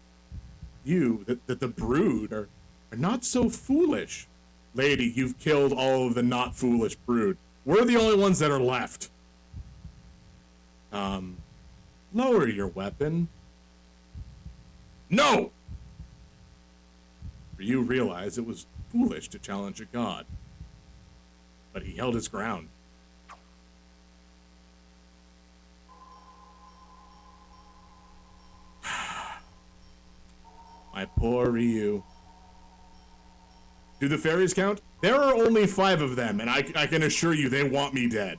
that the brood are not so foolish. Lady, you've killed all of the not foolish brood. We're the only ones that are left. Lower your weapon. No! For you realize it was foolish to challenge a god. But he held his ground. My poor Ryu. Do the fairies count? There are only 5 of them, and I can assure you they want me dead.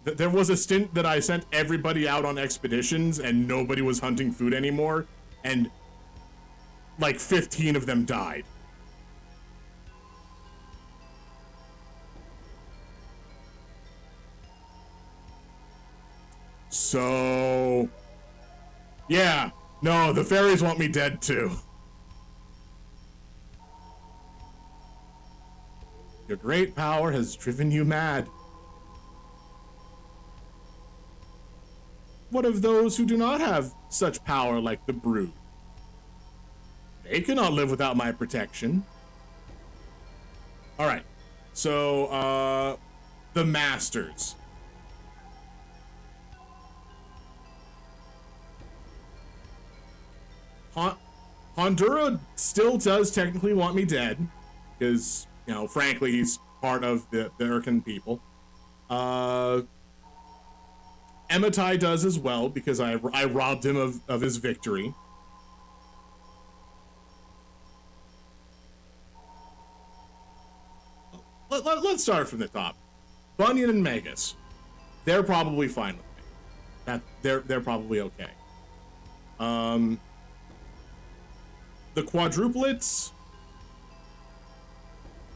There was a stint that I sent everybody out on expeditions, and nobody was hunting food anymore, and like 15 of them died. So, yeah, no, the fairies want me dead too. Your great power has driven you mad. What of those who do not have such power like the brood? They cannot live without my protection. All right, so, the masters. Hondura still does technically want me dead, because, you know, frankly, he's part of the Urkin people. Ematai does as well, because I robbed him of his victory. Let's start from the top. Bunyan and Magus, they're probably fine with me. They're probably okay. The quadruplets,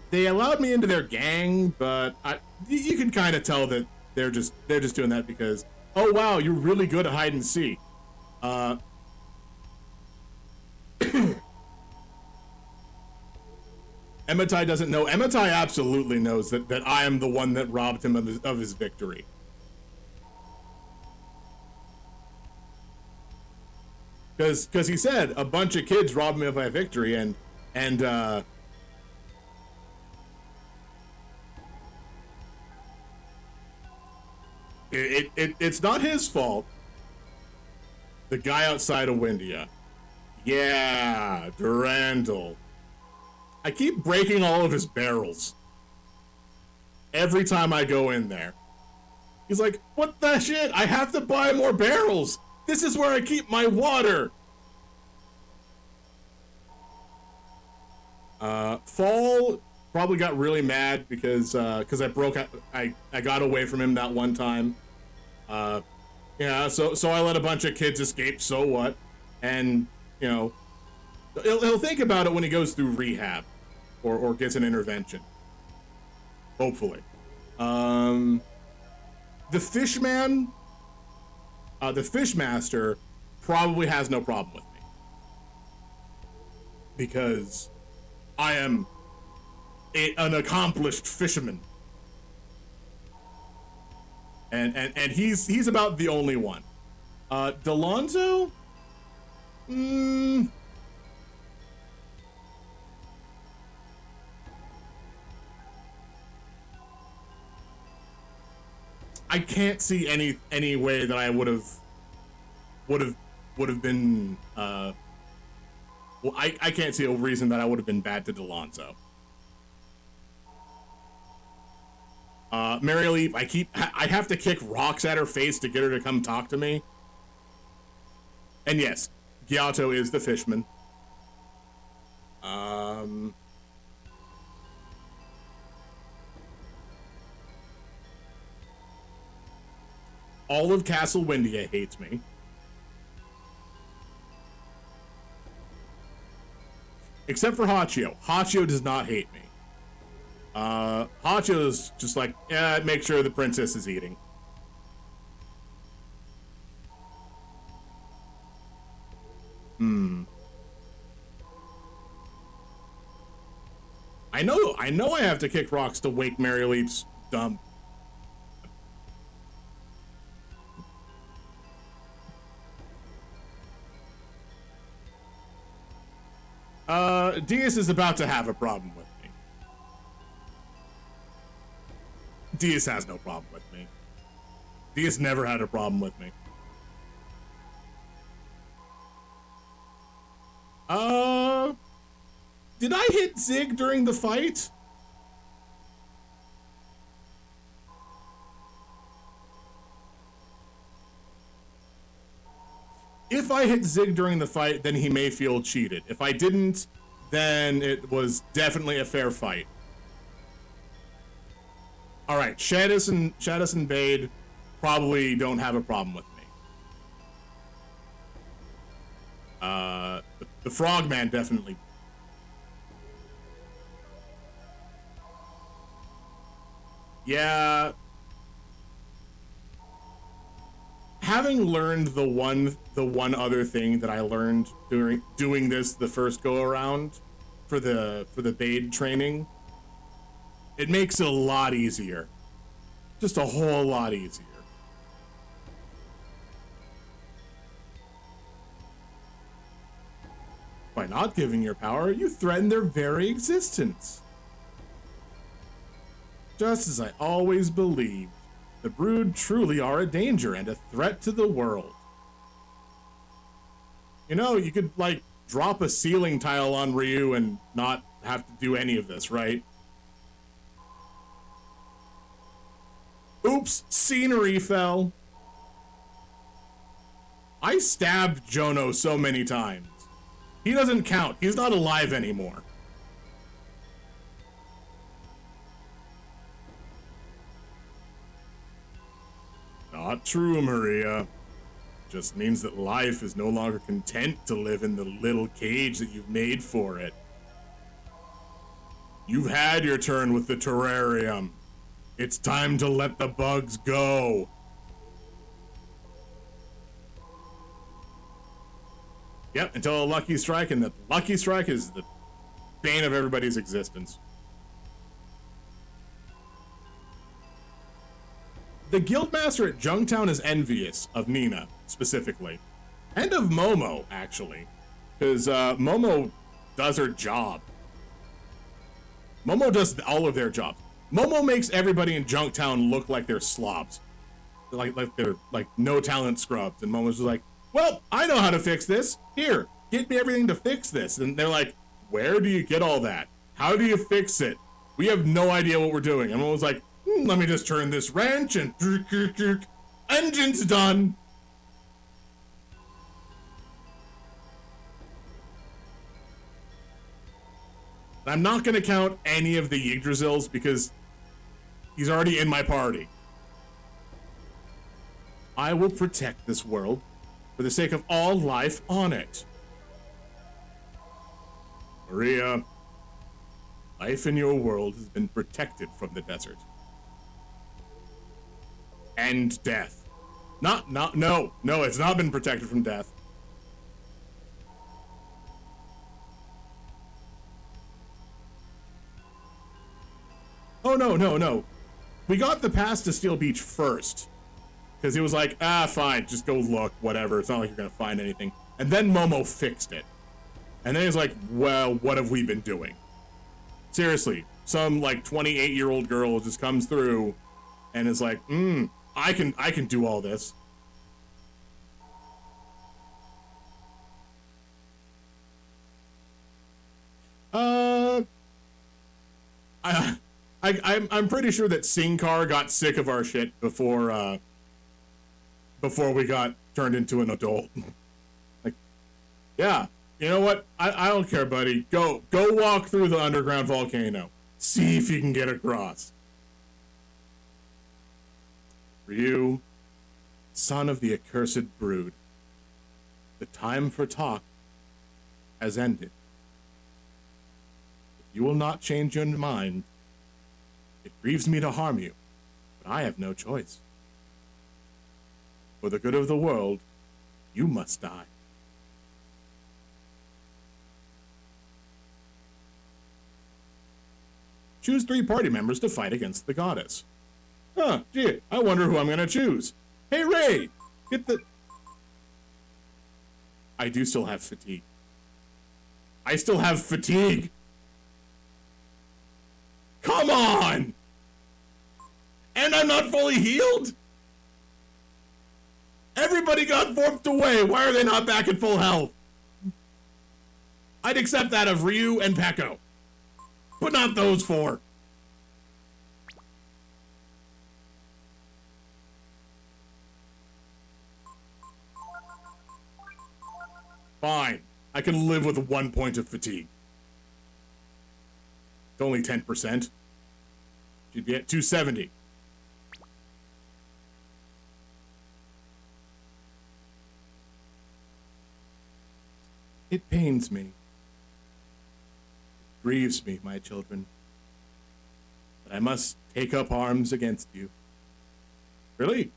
they allowed me into their gang, but you can kind of tell that they're just doing that because, oh wow, you're really good at hide and seek. Ematai doesn't know. Ematai absolutely knows that I am the one that robbed him of his victory. Because he said a bunch of kids robbed me of my victory, and it's not his fault. The guy outside of Windia, Yeah, Durandal. I keep breaking all of his barrels. Every time I go in there. He's like, what the shit? I have to buy more barrels. This is where I keep my water. Fall probably got really mad because I got away from him that one time. Yeah, so I let a bunch of kids escape, so what? And, you know, he'll think about it when he goes through rehab or gets an intervention. Hopefully. The Fishman, the Fishmaster probably has no problem with me. Because I am an accomplished fisherman. And he's about the only one. Delonzo? I can't see any way that I would have been well, I can't see a reason that I would have been bad to Delonzo. Myria Leap, I have to kick rocks at her face to get her to come talk to me. And yes, Gyato is the fishman. All of Castle Windia hates me. Except for Hachio. Hachio does not hate me. Hachio's just like, yeah, make sure the princess is eating. I know I have to kick rocks to wake Myria Leap's dumb. Diaz is about to have a problem with me. Diaz has no problem with me. Diaz never had a problem with me. Did I hit Zig during the fight? If I hit Zig during the fight, then he may feel cheated. If I didn't, then it was definitely a fair fight. Alright, Shadis and Bade probably don't have a problem with me. The Frogman definitely. Yeah. Having learned the one other thing that I learned during doing this the first go around for the Bade training, it makes it a lot easier. Just a whole lot easier. By not giving your power, you threaten their very existence. Just as I always believed. The Brood truly are a danger and a threat to the world. You know, you could, like, drop a ceiling tile on Ryu and not have to do any of this, right? Oops, scenery fell. I stabbed Jono so many times. He doesn't count. He's not alive anymore. Not true, Myria. Just means that life is no longer content to live in the little cage that you've made for it. You've had your turn with the terrarium. It's time to let the bugs go. Yep, until a lucky strike, and the lucky strike is the bane of everybody's existence. The Guildmaster at Jungtown is envious of Nina, specifically. And of Momo, actually. Because Momo does her job. Momo does all of their jobs. Momo makes everybody in Jungtown look like they're slobs. Like they're like no talent scrubs. And Momo's just like, well, I know how to fix this. Here, get me everything to fix this. And they're like, where do you get all that? How do you fix it? We have no idea what we're doing. And I was like, let me just turn this wrench and engine's done. I'm not going to count any of the Yggdrasils because he's already in my party. I will protect this world for the sake of all life on it. Myria, life in your world has been protected from the desert. And death. No, it's not been protected from death. Oh, no. We got the pass to Steel Beach first. Because he was like, fine, just go look, whatever. It's not like you're going to find anything. And then Momo fixed it. And then he's like, well, what have we been doing? Seriously, some like 28-year-old girl just comes through and is like, I can do all this. I'm pretty sure that Singcar got sick of our shit before we got turned into an adult. Like, yeah, you know what? I don't care, buddy. Go walk through the underground volcano. See if you can get across. Ryu, son of the accursed brood, the time for talk has ended. If you will not change your mind, it grieves me to harm you, but I have no choice. For the good of the world, you must die. Choose 3 party members to fight against the goddess. Huh, gee, I wonder who I'm gonna choose. Hey, Ray! Get the... I do still have fatigue. I still have fatigue! Come on! And I'm not fully healed? Everybody got warped away. Why are they not back at full health? I'd accept that of Ryu and Pekko. But not those 4. Fine. I can live with 1 point of fatigue. It's only 10%. She'd be at 270. It pains me. It grieves me, my children. But I must take up arms against you. Really?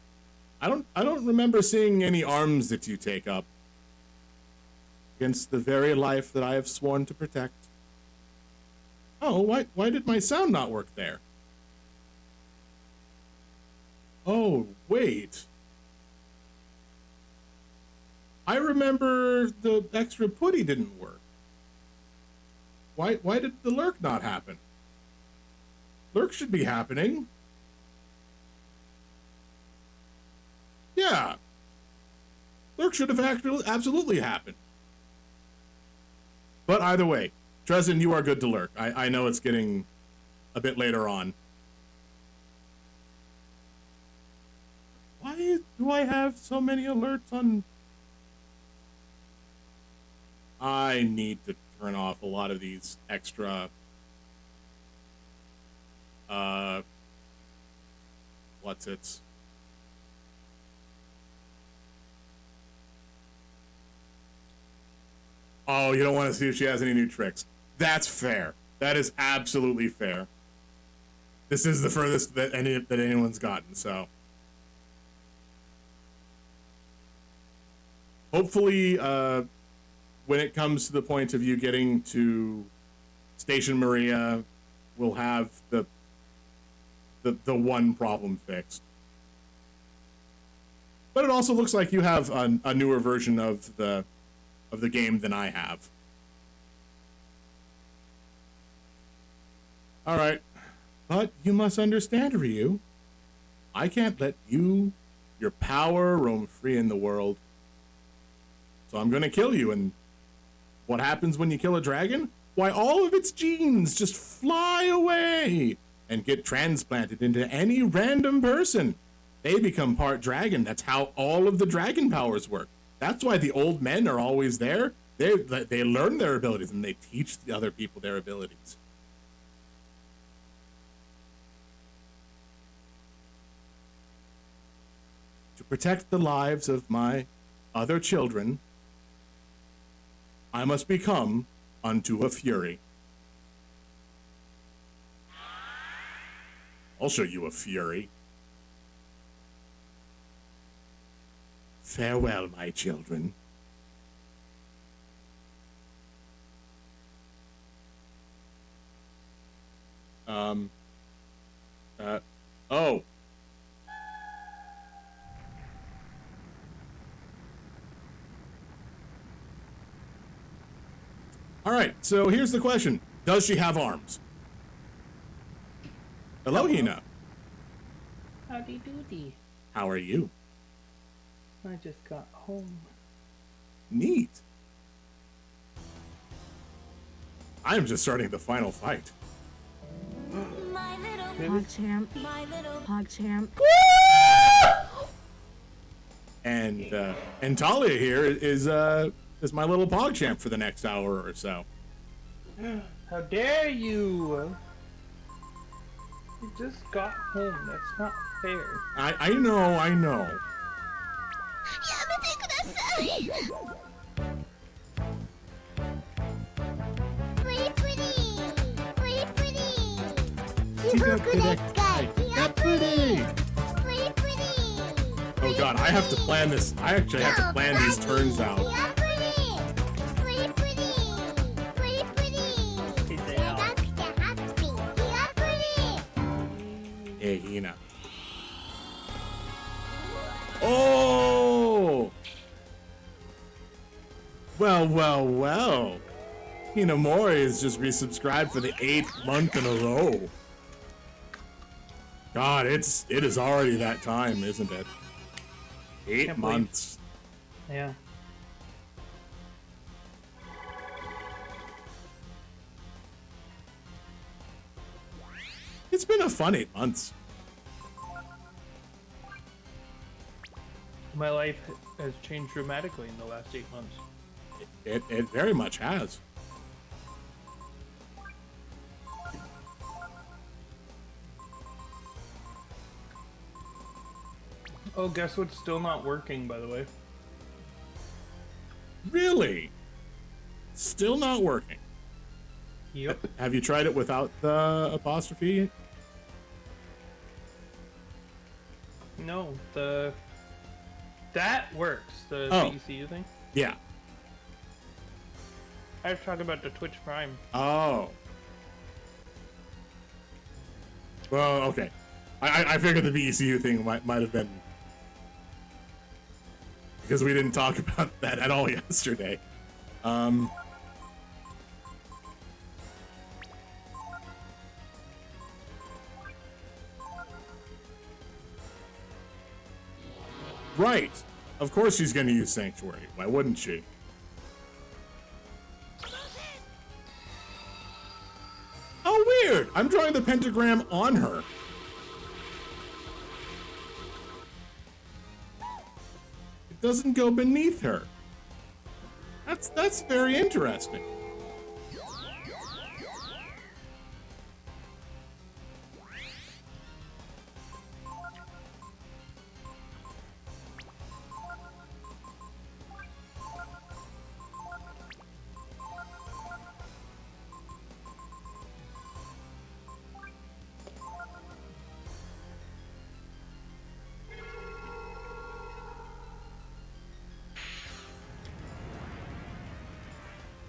I don't remember seeing any arms that you take up against the very life that I have sworn to protect. Oh, why did my sound not work there? Oh, wait. I remember the extra putty didn't work. Why did the lurk not happen? Lurk should be happening. Yeah. Lurk should have actually absolutely happened. But either way, Trezin, you are good to lurk. I know it's getting a bit later on. Why do I have so many alerts on? I need to turn off a lot of these extra what's it? Oh, you don't want to see if she has any new tricks. That's fair. That is absolutely fair. This is the furthest that anyone's gotten, so hopefully when it comes to the point of you getting to Station Myria, we'll have the one problem fixed. But it also looks like you have a newer version of the game than I have. All right, but you must understand, Ryu. I can't let your power roam free in the world. So I'm going to kill you and What happens when you kill a dragon? Why, all of its genes just fly away and get transplanted into any random person. They become part dragon. That's how all of the dragon powers work. That's why the old men are always there. They learn their abilities and they teach the other people their abilities. To protect the lives of my other children, I must become unto a fury. I'll show you a fury. Farewell, my children. Oh. All right, so here's the question. Does she have arms? Hello, Hina. Howdy doody. How are you? I just got home. Neat. I'm just starting the final fight. PogChamp. PogChamp. And Talia here is my little PogChamp for the next hour or so. How dare you! You just got home. That's not fair. I know. Pretty, pretty, pretty, pretty. Tiga Kudek. Got pretty. Pretty, pretty. Oh god, I have to plan this. I actually have to plan these turns out. Pretty, pretty. Pretty, pretty. Is it out? Hey, Hina. Oh! Well. Hina Mori has just resubscribed for the 8th month in a row. God, it is already that time, isn't it? 8 Can't believe- months. Yeah. It's been a fun 8 months. My life has changed dramatically in the last 8 months. It very much has. Oh, guess what's still not working, by the way? Really? Still not working. Yep. Have you tried it without the apostrophe? No, that works. The Oh. VCU thing. Yeah. I was talking about the Twitch Prime. Oh. Well, okay. I figured the VECU thing might have been because we didn't talk about that at all yesterday. Right. Of course she's going to use Sanctuary. Why wouldn't she? Oh, weird. I'm drawing the pentagram on her. It doesn't go beneath her. That's very interesting.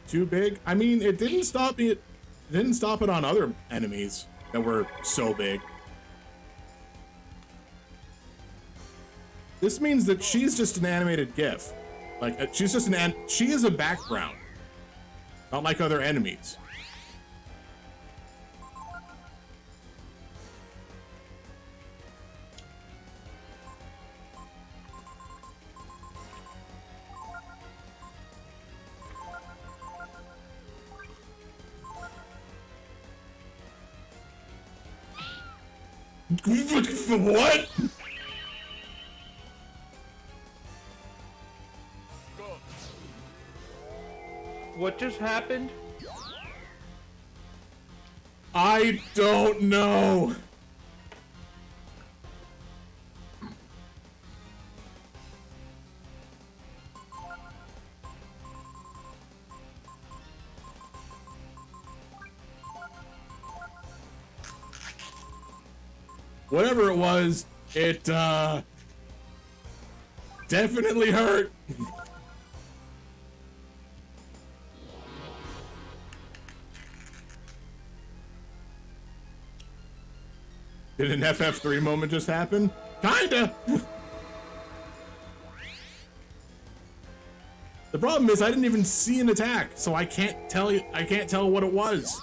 Too big? I mean, it didn't stop me. It didn't stop it on other enemies that were so big. This means that she's just an animated GIF. Like, she's just she is a background. Not like other enemies. What? What just happened? I don't know. Whatever it was, it definitely hurt. Did an FF3 moment just happen? Kinda. The problem is I didn't even see an attack, so I can't tell you. I can't tell what it was.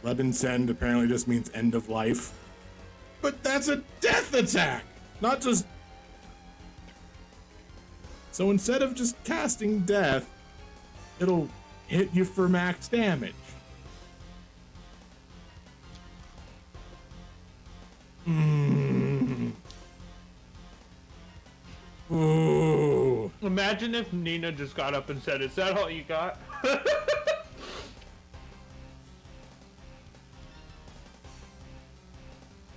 Leben Send apparently just means end of life. But that's a death attack, not just... So instead of just casting death, it'll hit you for max damage. Ooh. Imagine if Nina just got up and said, "Is that all you got?"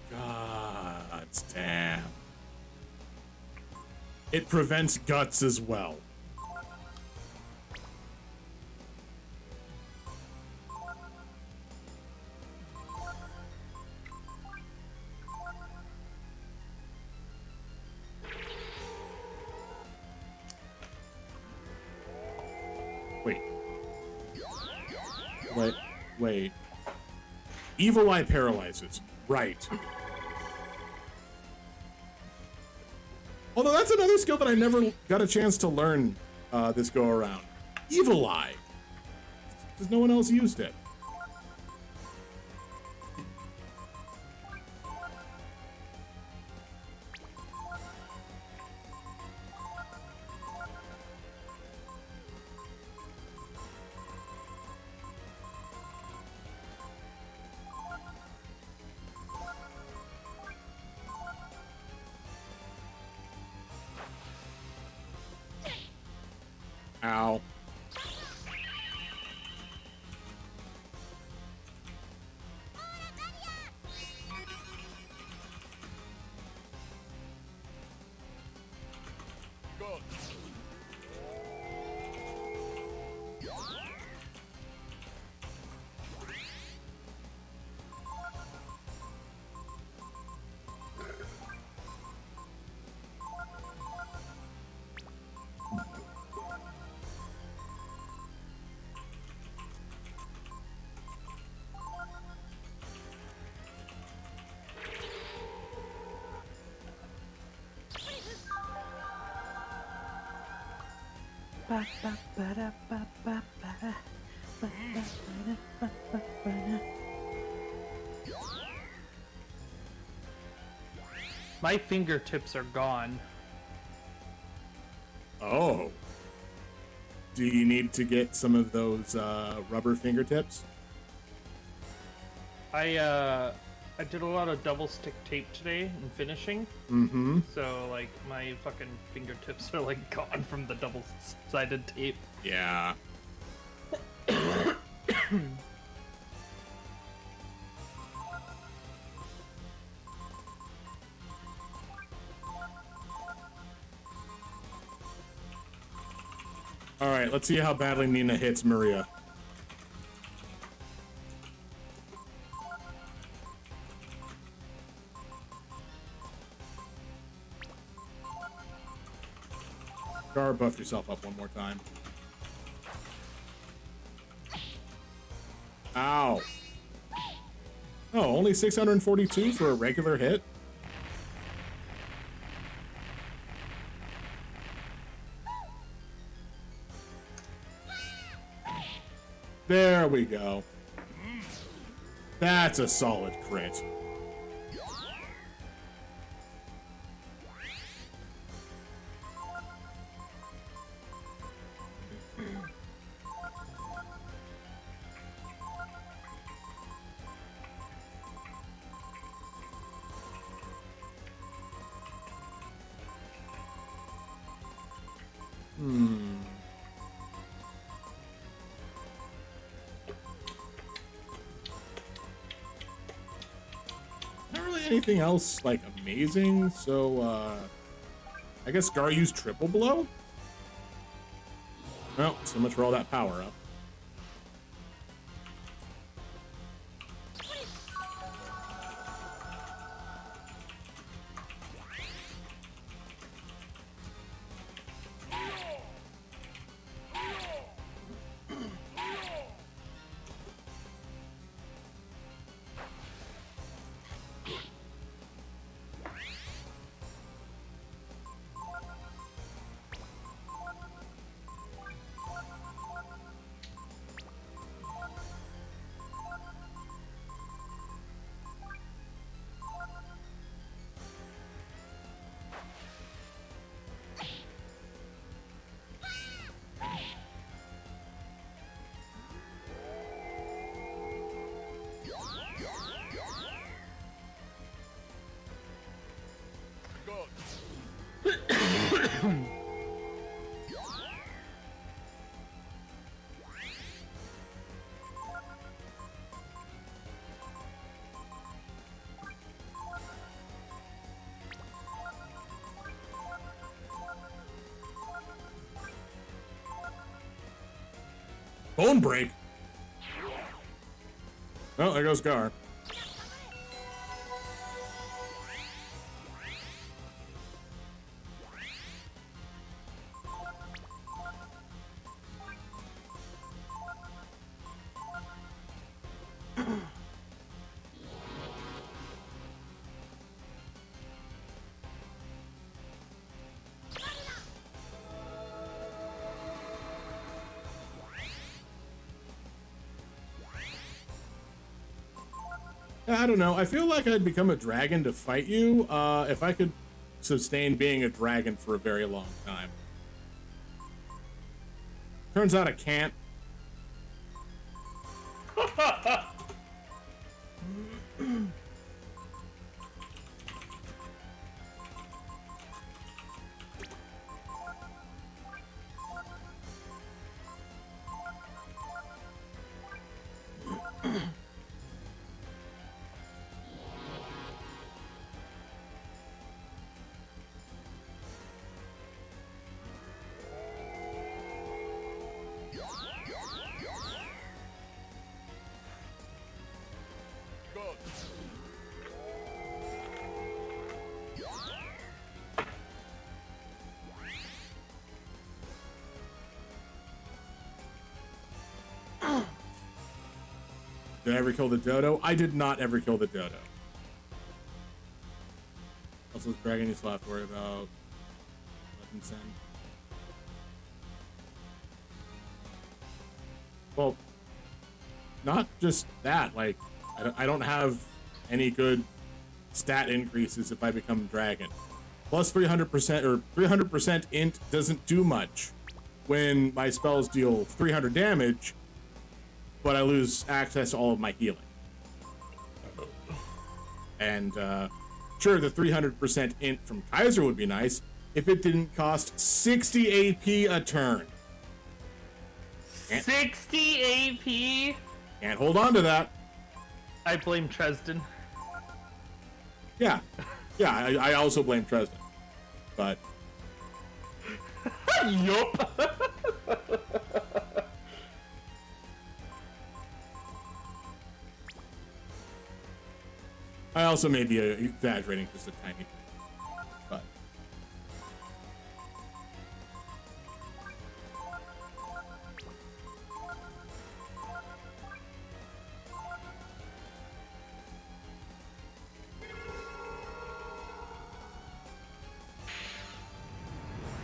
God damn. It prevents guts as well. Wait. Wait. Evil Eye paralyzes. Right. Although that's another skill that I never got a chance to learn this go around. Evil Eye. Because no one else used it. Ow. My fingertips are gone. Oh. Do you need to get some of those rubber fingertips? I did a lot of double stick tape today in finishing. Mm-hmm. So like my fucking fingertips are like gone from the double sided tape. Yeah. All right, let's see how badly Nina hits Myria. Gar, buff yourself up one more time. Ow. Oh, only 642 for a regular hit? There we go. That's a solid crit. Not really anything else like amazing, so I guess Gar used triple blow? Well, so much for all that power up. Bone break. Well, there goes Gar. I don't know. I feel like I'd become a dragon to fight you if I could sustain being a dragon for a very long time. Turns out I can't. Did I ever kill the dodo? I did not ever kill the dodo. Also, this dragon you still have to worry about. Weapon send. Well, not just that. Like, I don't have any good stat increases if I become dragon. Plus 300% or 300% int doesn't do much when my spells deal 300 damage, but I lose access to all of my healing. And sure, the 300% int from Kaiser would be nice if it didn't cost 60 AP a turn. 60 AP? Can't hold on to that. I blame Tresden. Yeah. Yeah, I also blame Tresden. But Yup. I also may be exaggerating just a tiny bit. But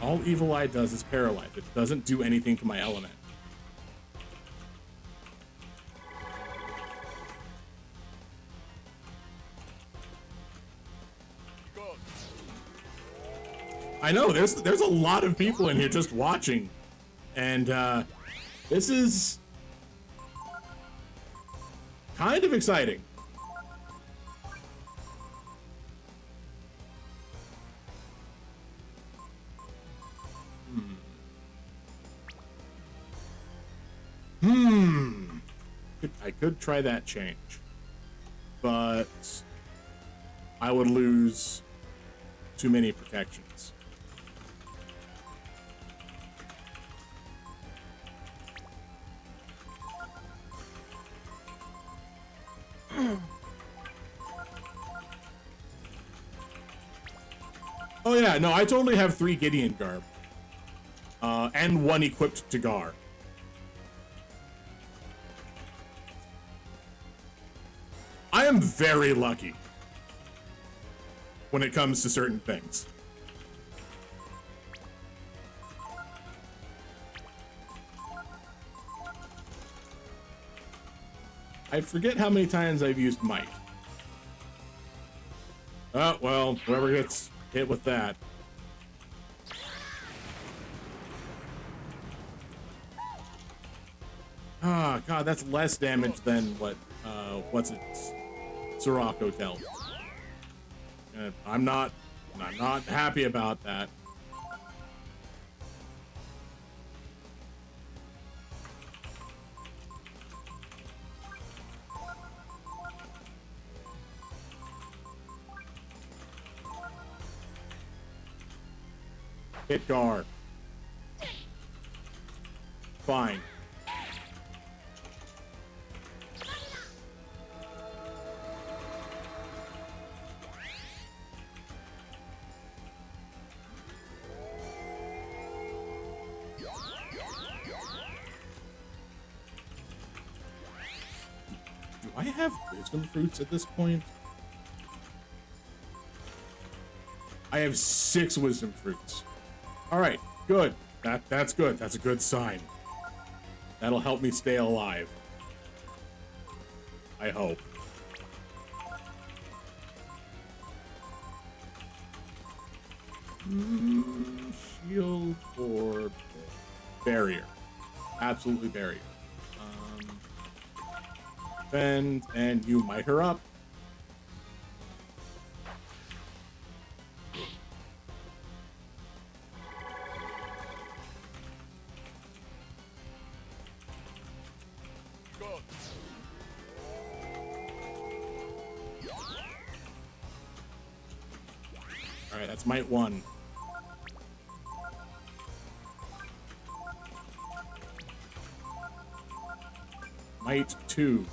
all Evil Eye does is paralyze. It doesn't do anything to my element. I know there's a lot of people in here just watching, and this is kind of exciting. I could try that change, but I would lose too many protections. Oh yeah, no, I totally have 3 Gideon garb. And 1 equipped to Gar. I am very lucky when it comes to certain things. I forget how many times I've used might. Oh, well, whoever gets hit with that. Ah, God, that's less damage than what, what's it, Sirocco dealt. I'm not happy about that. Hit guard. Fine. Do I have wisdom fruits at this point? I have 6 wisdom fruits. All right, good. That's good. That's a good sign. That'll help me stay alive. I hope. Shield or barrier? Absolutely barrier. Bend, and you might her up. All right, that's might 1. Might 2.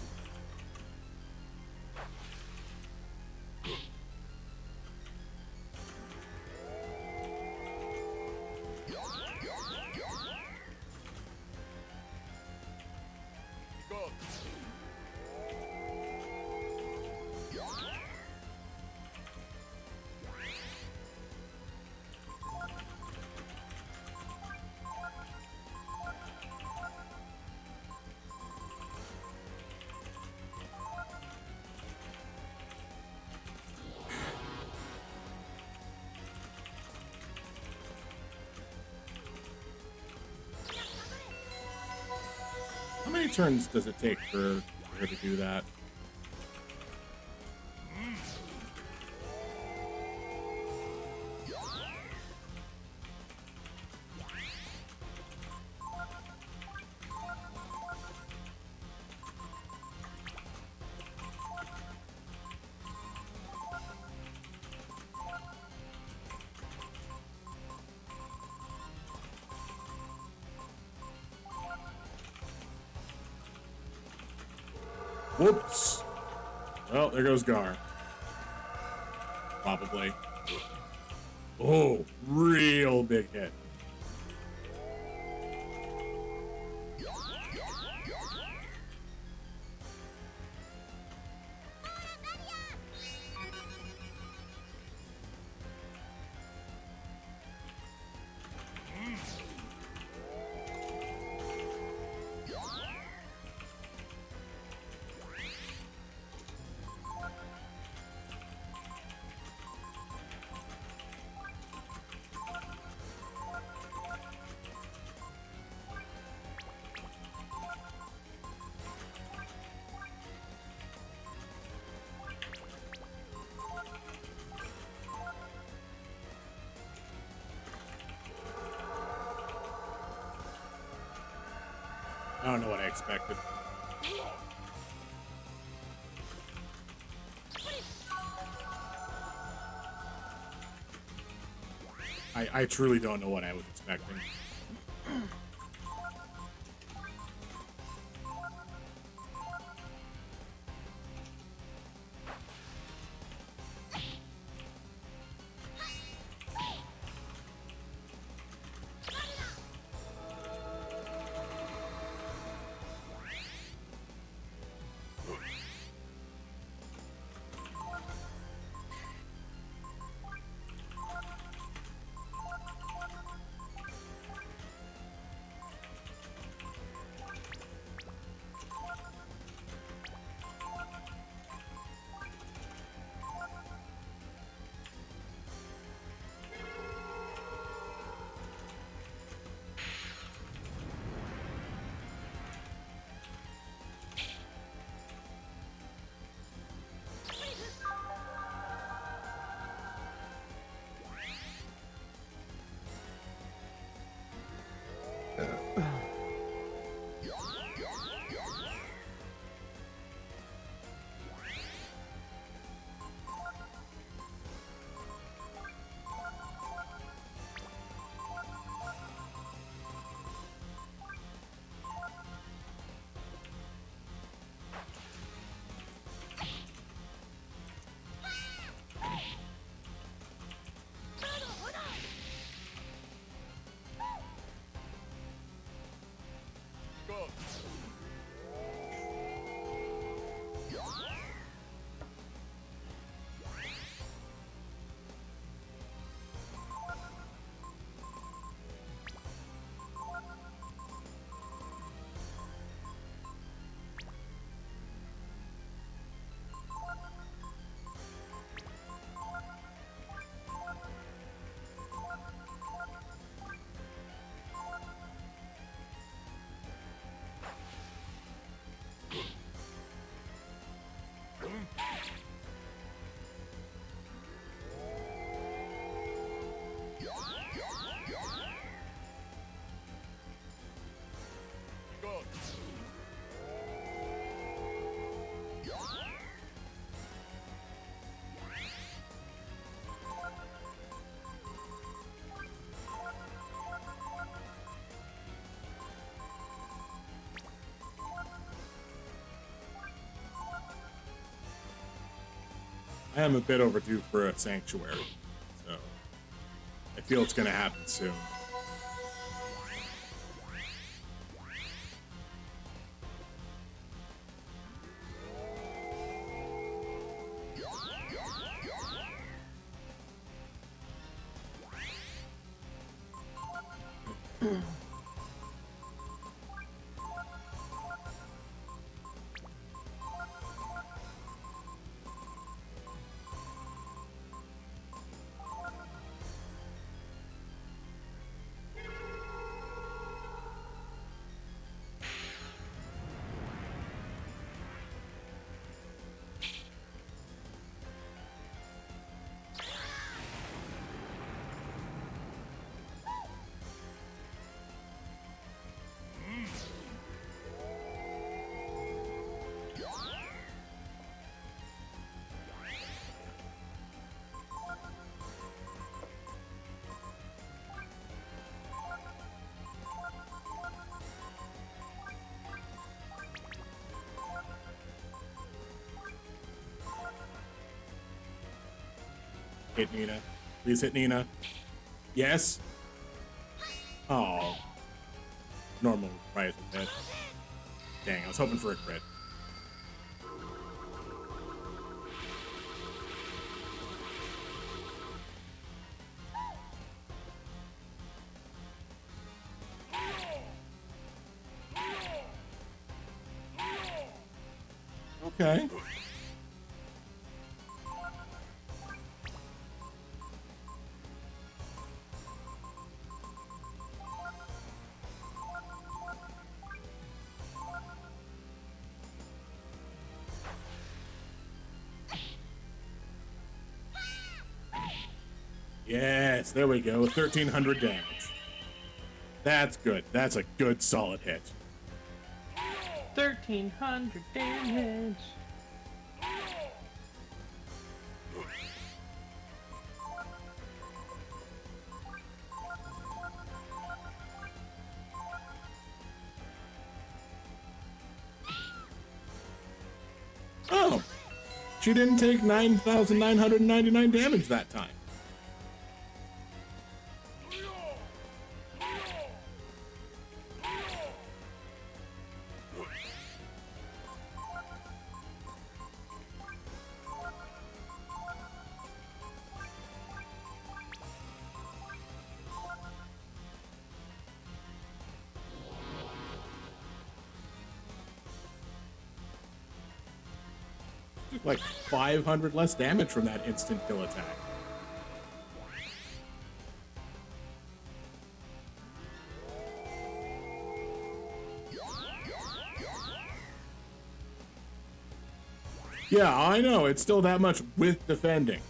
How many turns does it take for her to do that? Whoops. Well, there goes Gar. Probably. Oh, real big hit. I don't know what I expected. I truly don't know what I was expecting. I am a bit overdue for a sanctuary, so I feel it's gonna happen soon. Hit Nina. Please hit Nina. Yes? Oh. Normal right hit. Dang, I was hoping for a crit. Okay. Yes, there we go. 1,300 damage. That's good. That's a good solid hit. 1,300 damage. Oh, she didn't take 9,999 damage that time. Like 500 less damage from that instant kill attack. Yeah, I know, it's still that much with defending.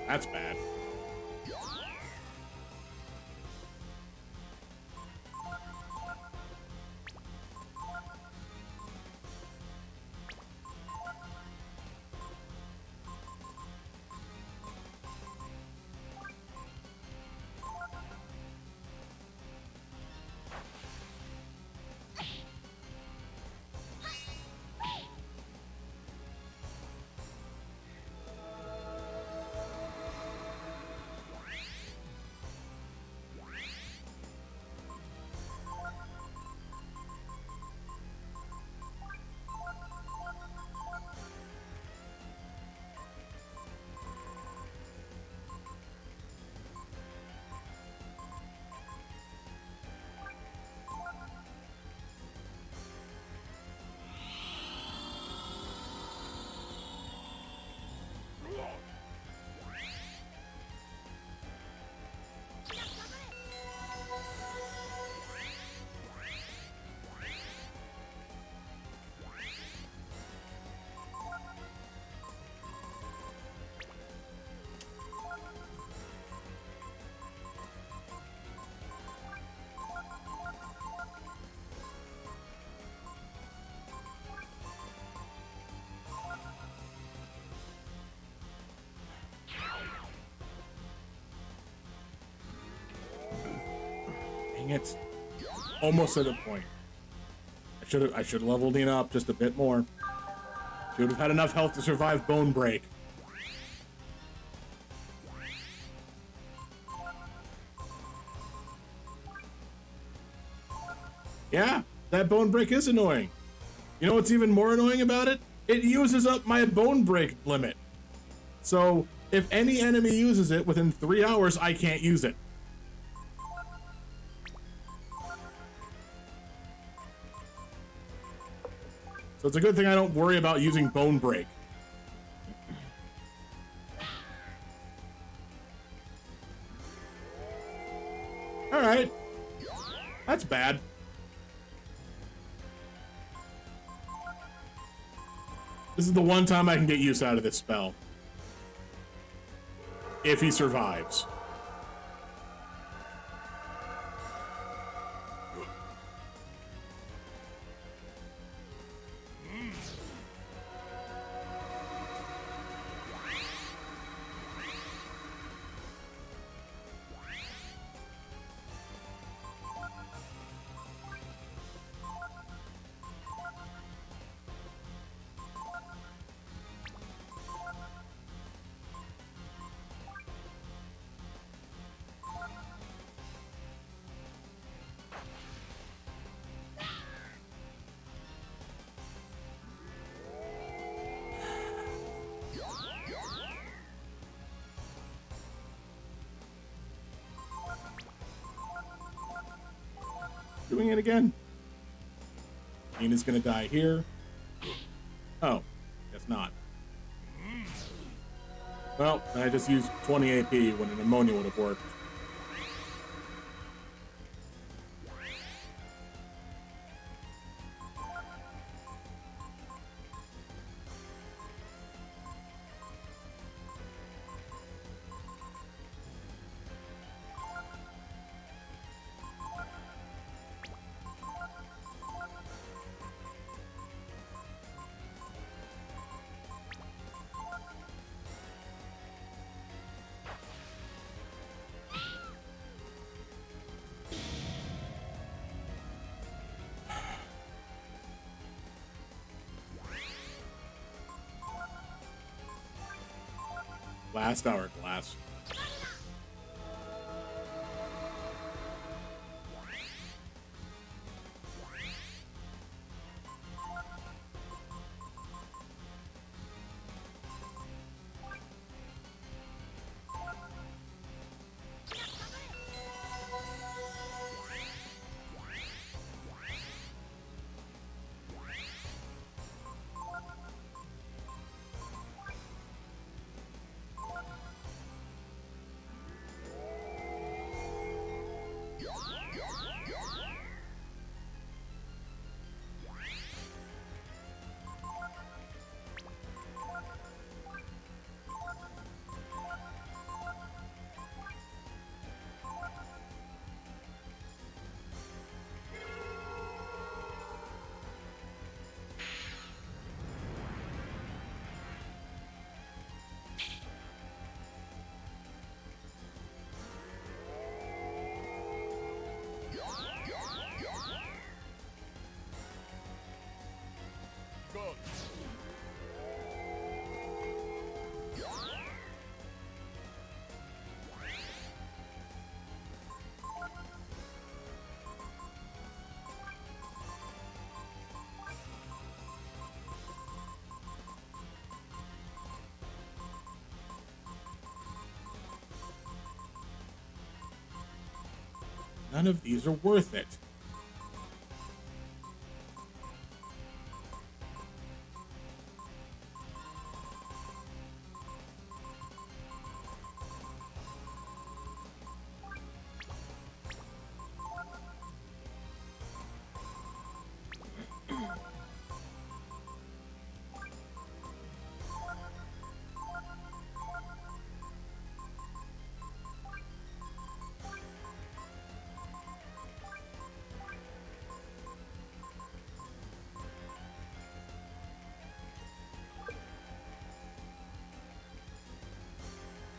That's bad. Dang it. Almost at a point. I should have leveled Nina up just a bit more. She would have had enough health to survive Bone Break. Yeah, that Bone Break is annoying. You know what's even more annoying about it? It uses up my Bone Break limit. So, if any enemy uses it within 3 hours, I can't use it. So it's a good thing I don't worry about using Bone Break. Alright. That's bad. This is the one time I can get use out of this spell. If he survives. doing it again. Nina's gonna die here. Oh, guess not. Well, then I just used 20 AP when an ammonia would have worked. Last hourglass. None of these are worth it.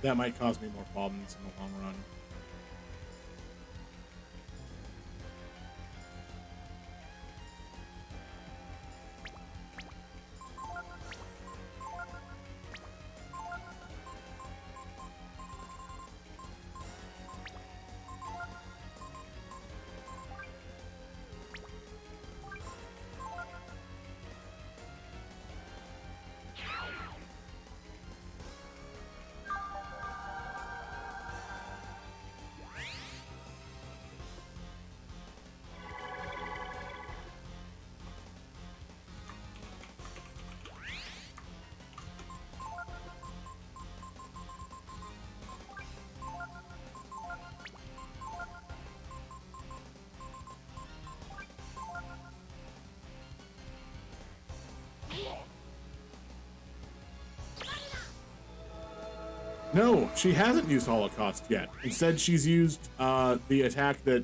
That might cause me more problems in the long run. No, she hasn't used Holocaust yet. Instead, she's used the attack that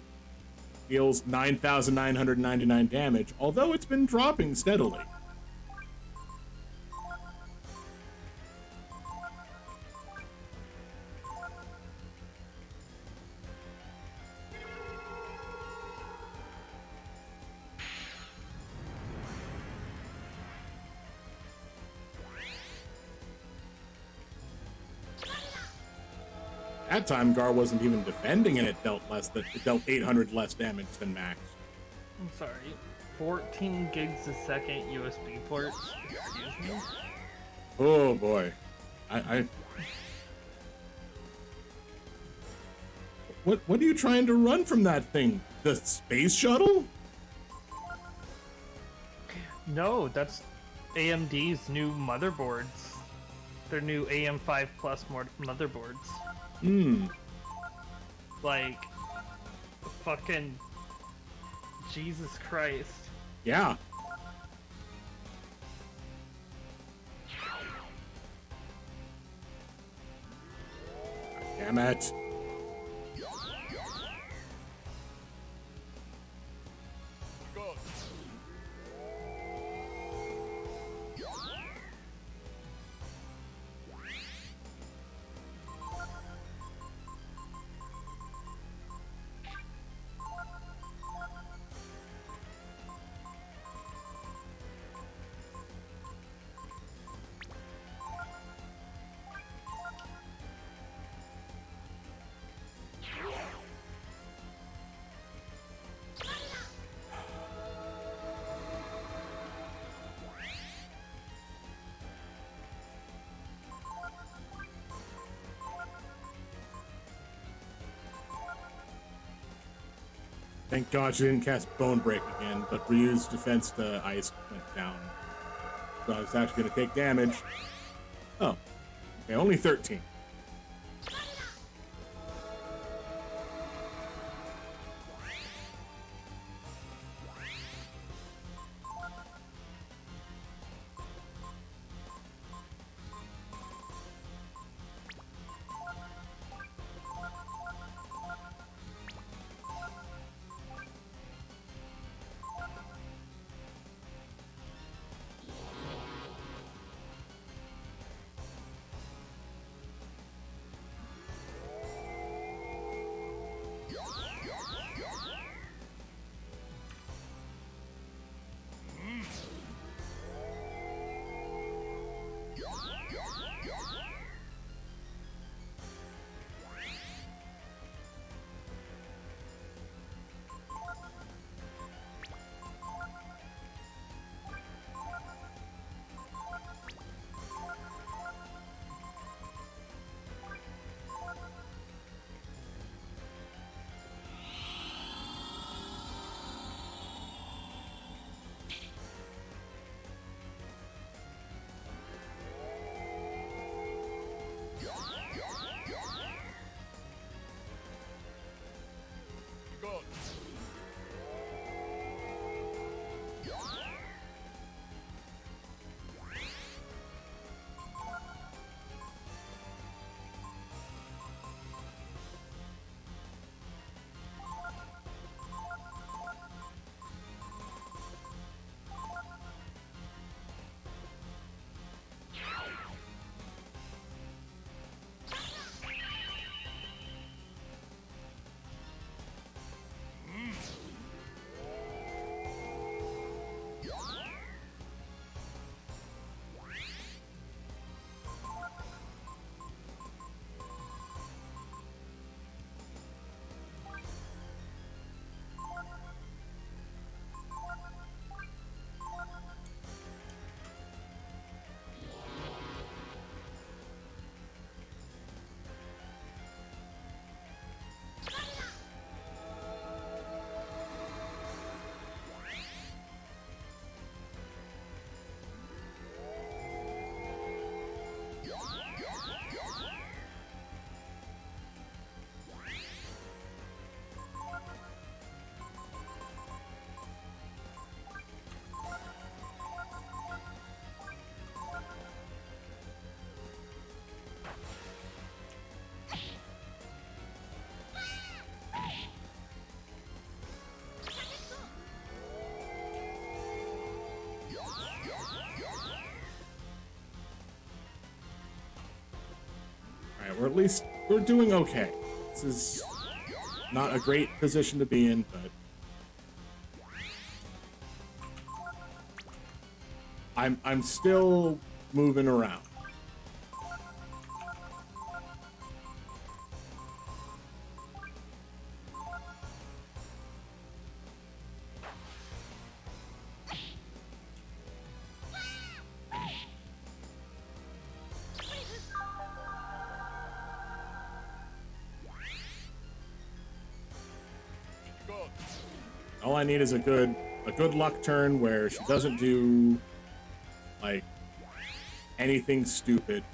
deals 9,999 damage, although it's been dropping steadily. That time, Gar wasn't even defending, and it dealt 800 less damage than max. I'm sorry. 14 gigs a second USB ports? Excuse me? Oh boy. What are you trying to run from that thing? The space shuttle? No, that's AMD's new motherboards. Their new AM5 Plus motherboards. Like, fucking Jesus Christ. Yeah. Damn it. Thank God she didn't cast Bone Break again, but Ryu's defense to ice went down. So I was actually going to take damage. Oh. Okay, only 13. Or at least we're doing okay. This is not a great position to be in, but I'm still moving around. All I need is a good luck turn where she doesn't do like anything stupid.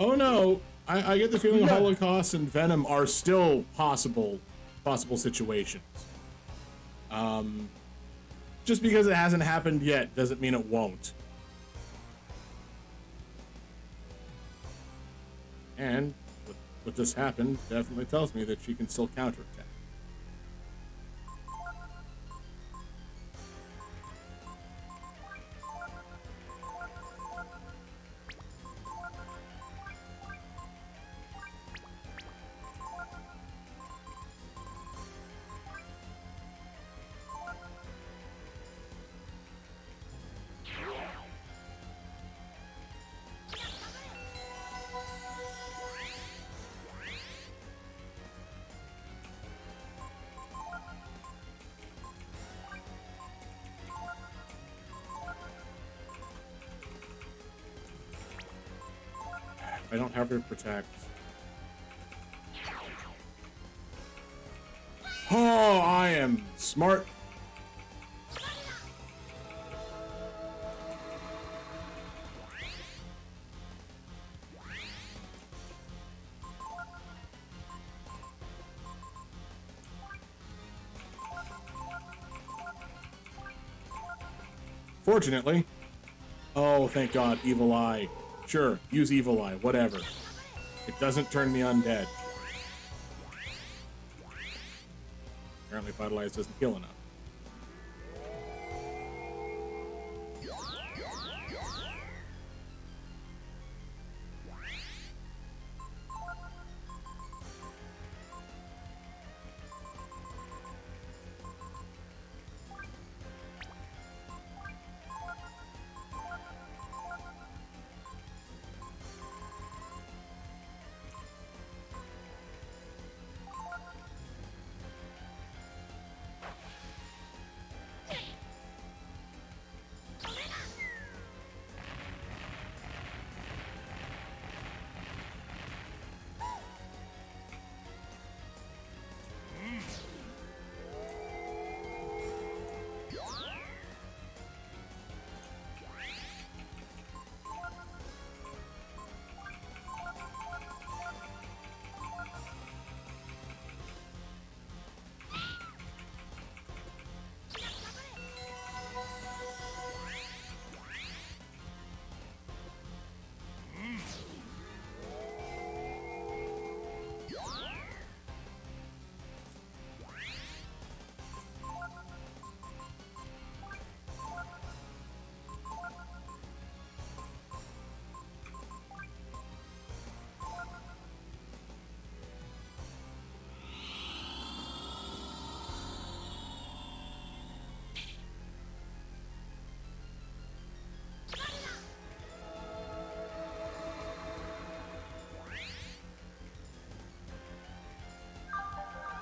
Oh no! I get the feeling Holocaust and Venom are still possible situations. Just because it hasn't happened yet doesn't mean it won't. And what just happened definitely tells me that she can still counterattack. I don't have her protect. Oh, I am smart. Fortunately. Oh, thank God, Evil Eye. Sure, use Evil Eye, whatever. It doesn't turn me undead. Apparently Vitalize doesn't kill enough.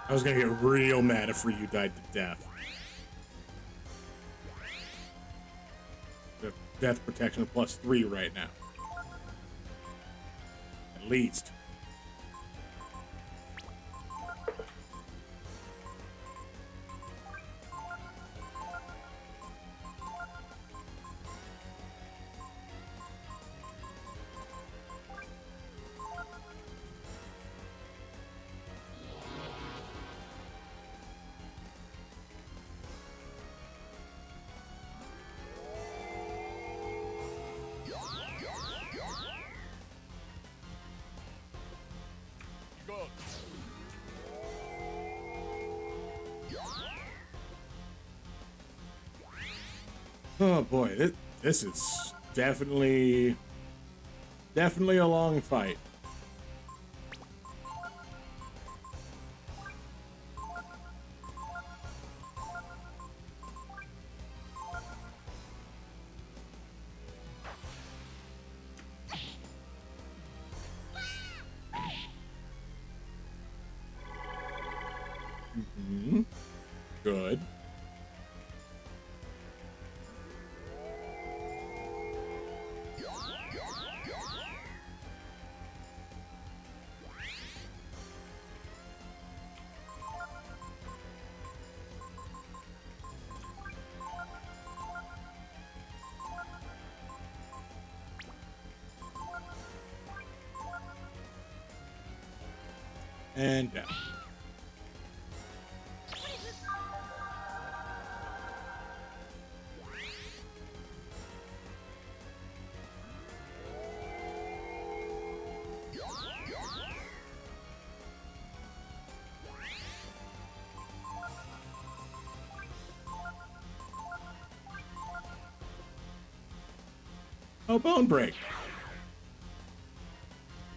I was gonna get real mad if Ryu died to death. The death protection +3 right now. At least. Oh boy, this is definitely a long fight. Good. And down. Oh, bone break.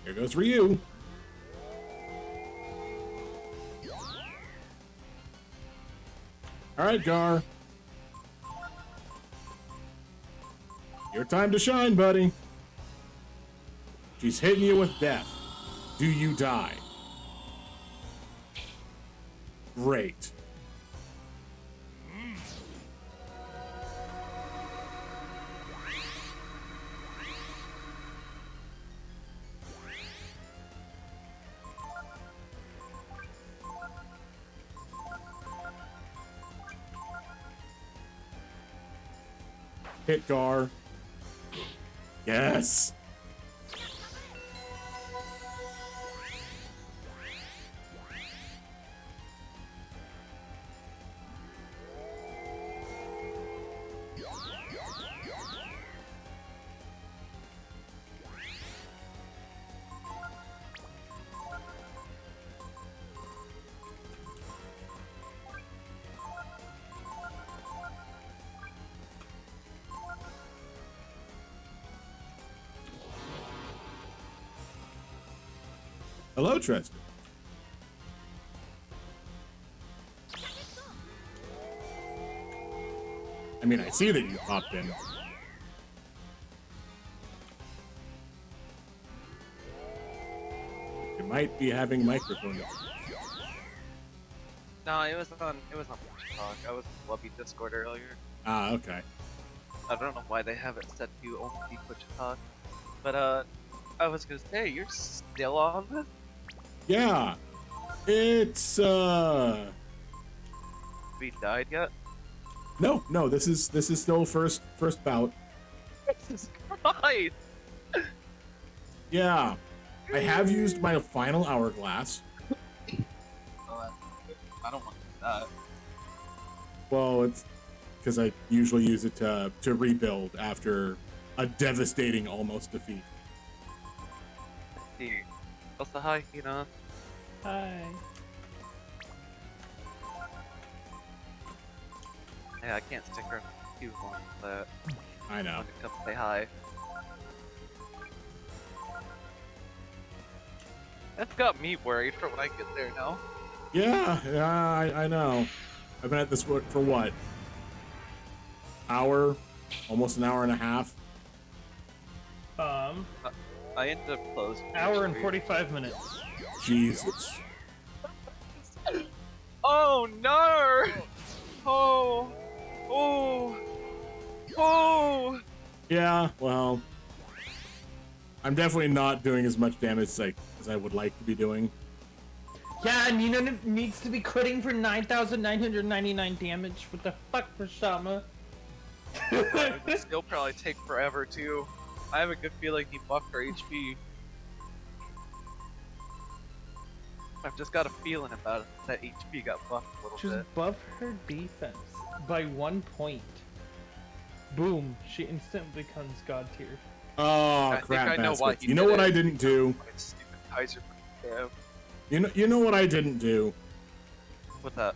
Here goes Ryu. All right, Gar. Your time to shine, buddy. She's hitting you with death. Do you die? Great. Hit Gar. Yes. Hello, Tristan. I mean, I see that you popped in. You might be having microphone issues. No, it was on Talk. I was in Lobby Discord earlier. Ah, okay. I don't know why they have it set to only Twitch Talk. But I was gonna say, you're still on this? Yeah. It's Have we died yet? no, this is still first bout. Jesus Christ! Yeah. I have used my final hourglass. Oh, I don't want to do that. Well, it's because I usually use it to rebuild after a devastating almost defeat. See. Also, hi, Hina. Hi. Yeah, I can't stick around too long for that. I know. When it comes to say hi. That's got me worried for when I get there now. Yeah, I know. I've been at this for what? Hour? Almost an hour and a half? I ended up closing. Hour and 45 minutes. Jesus. Oh no! Oh! Oh! Oh! Yeah, well, I'm definitely not doing as much damage as I would like to be doing. Yeah, Nina needs to be critting for 9,999 damage. What the fuck, Rashama? It would still probably take forever too. I have a good feeling he buffed her HP. I've just got a feeling about it that HP got buffed a little Just bit. buff her defense by 1 point. Boom, she instantly becomes god tier. Oh, I think crap I know why baskets. he You know did what it. I didn't do? My stupid Kaiser. Yeah, You know what I didn't do? with that.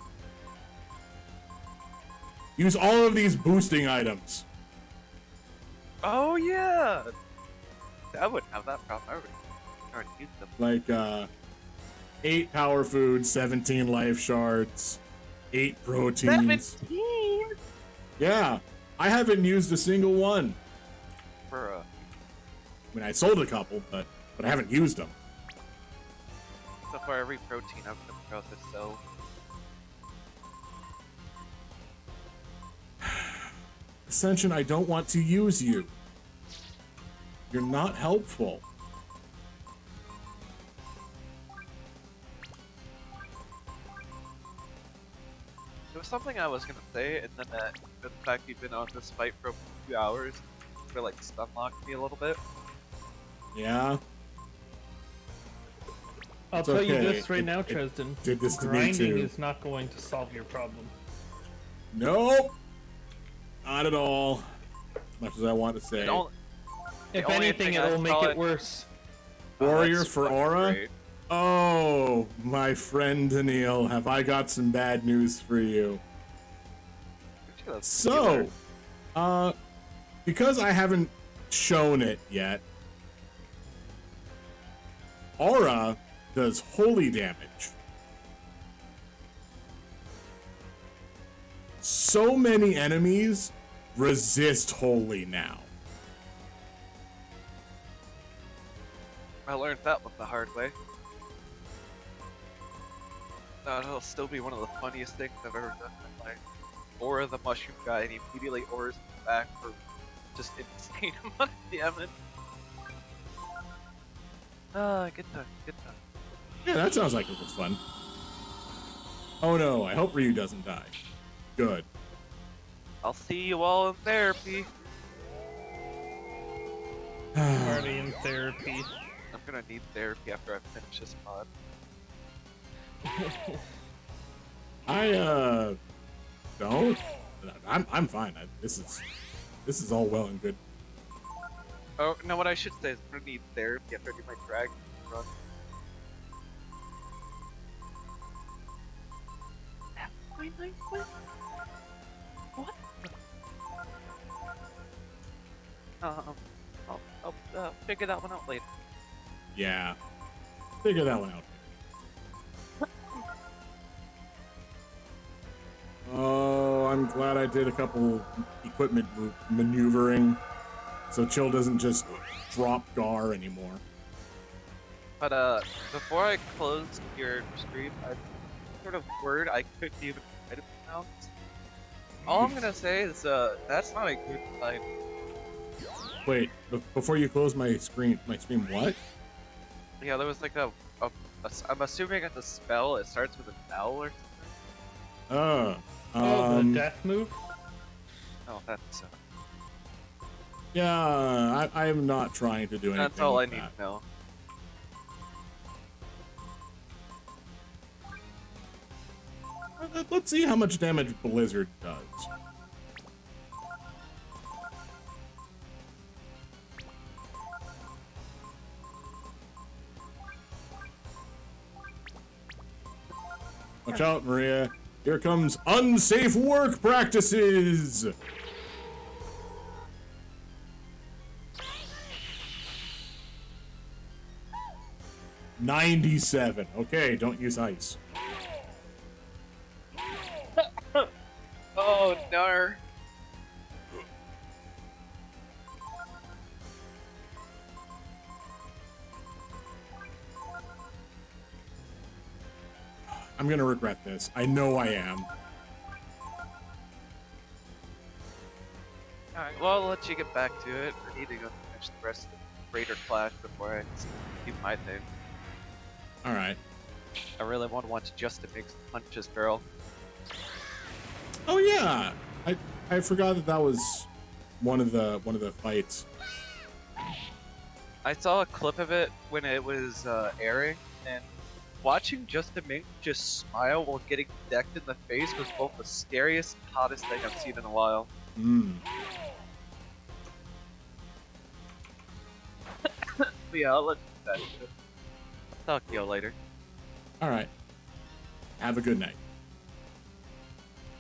Use all of these boosting items. Oh yeah, I wouldn't have that problem. I already used them. Like 8 power foods, 17 life shards, 8 proteins. 17. Yeah, I haven't used a single one. Bruh. I mean, I sold a couple, but I haven't used them. So for every protein I'm about to sell. Ascension, I don't want to use you. You're not helpful. There was something I was gonna say, and then the fact you've been on this fight for a few hours, for like stun locked me a little bit. Yeah. I'll It's tell you okay. this right now, Tristan. did this to me Grinding too. is not going to solve your problem. Nope. Not at all. As much as I want to say. The If only anything, thing it'll I'd make call it worse. Warrior that's for fucking aura? great. Oh, my friend Daniil, have I got some bad news for you. Actually, that's So, killer. because I haven't shown it yet, aura does holy damage. So many enemies resist holy now. I learned that one the hard way. That'll still be one of the funniest things I've ever done in my life. Aura the mushroom guy, and he immediately auras me back for just insane amount of damage. Good time, good time. Yeah, that sounds like it was fun. Oh no, I hope Ryu doesn't die. Good. I'll see you all in therapy. Already in therapy. I'm gonna need therapy after I finish this mod. I don't. I'm fine. This is all well and good. Oh, no, what I should say is I'm gonna need therapy after I do my dragon run. What? I'll figure that one out later. Yeah. Figure that one out. Oh, I'm glad I did a couple equipment maneuvering, so Chill doesn't just drop Gar anymore. But before I close your stream, I sort of worried I couldn't even item count. All I'm gonna say is that's not a good sign. Wait, before you close my stream, what? Yeah, there was like I'm assuming it's a spell. It starts with an L or something. Oh, the death move? No, that's Yeah, I'm not trying to do anything. that's all I with need that. to know. Let's see how much damage Blizzard does. Watch out, Myria. Here comes unsafe work practices! $97. Okay, don't use ice. Oh no! I'm gonna regret this. I know I am. Alright, well, I'll let you get back to it. I need to go finish the rest of the Raider Clash before I do my thing. Alright. I really want to watch Justin Mix punches girl. Oh yeah! I forgot that was one of the fights. I saw a clip of it when it was airing, and watching Justin Mink just smile while getting decked in the face was both the scariest and hottest thing I've seen in a while. Mm. But yeah, I'll let you do that. Talk to you later. Alright. Have a good night.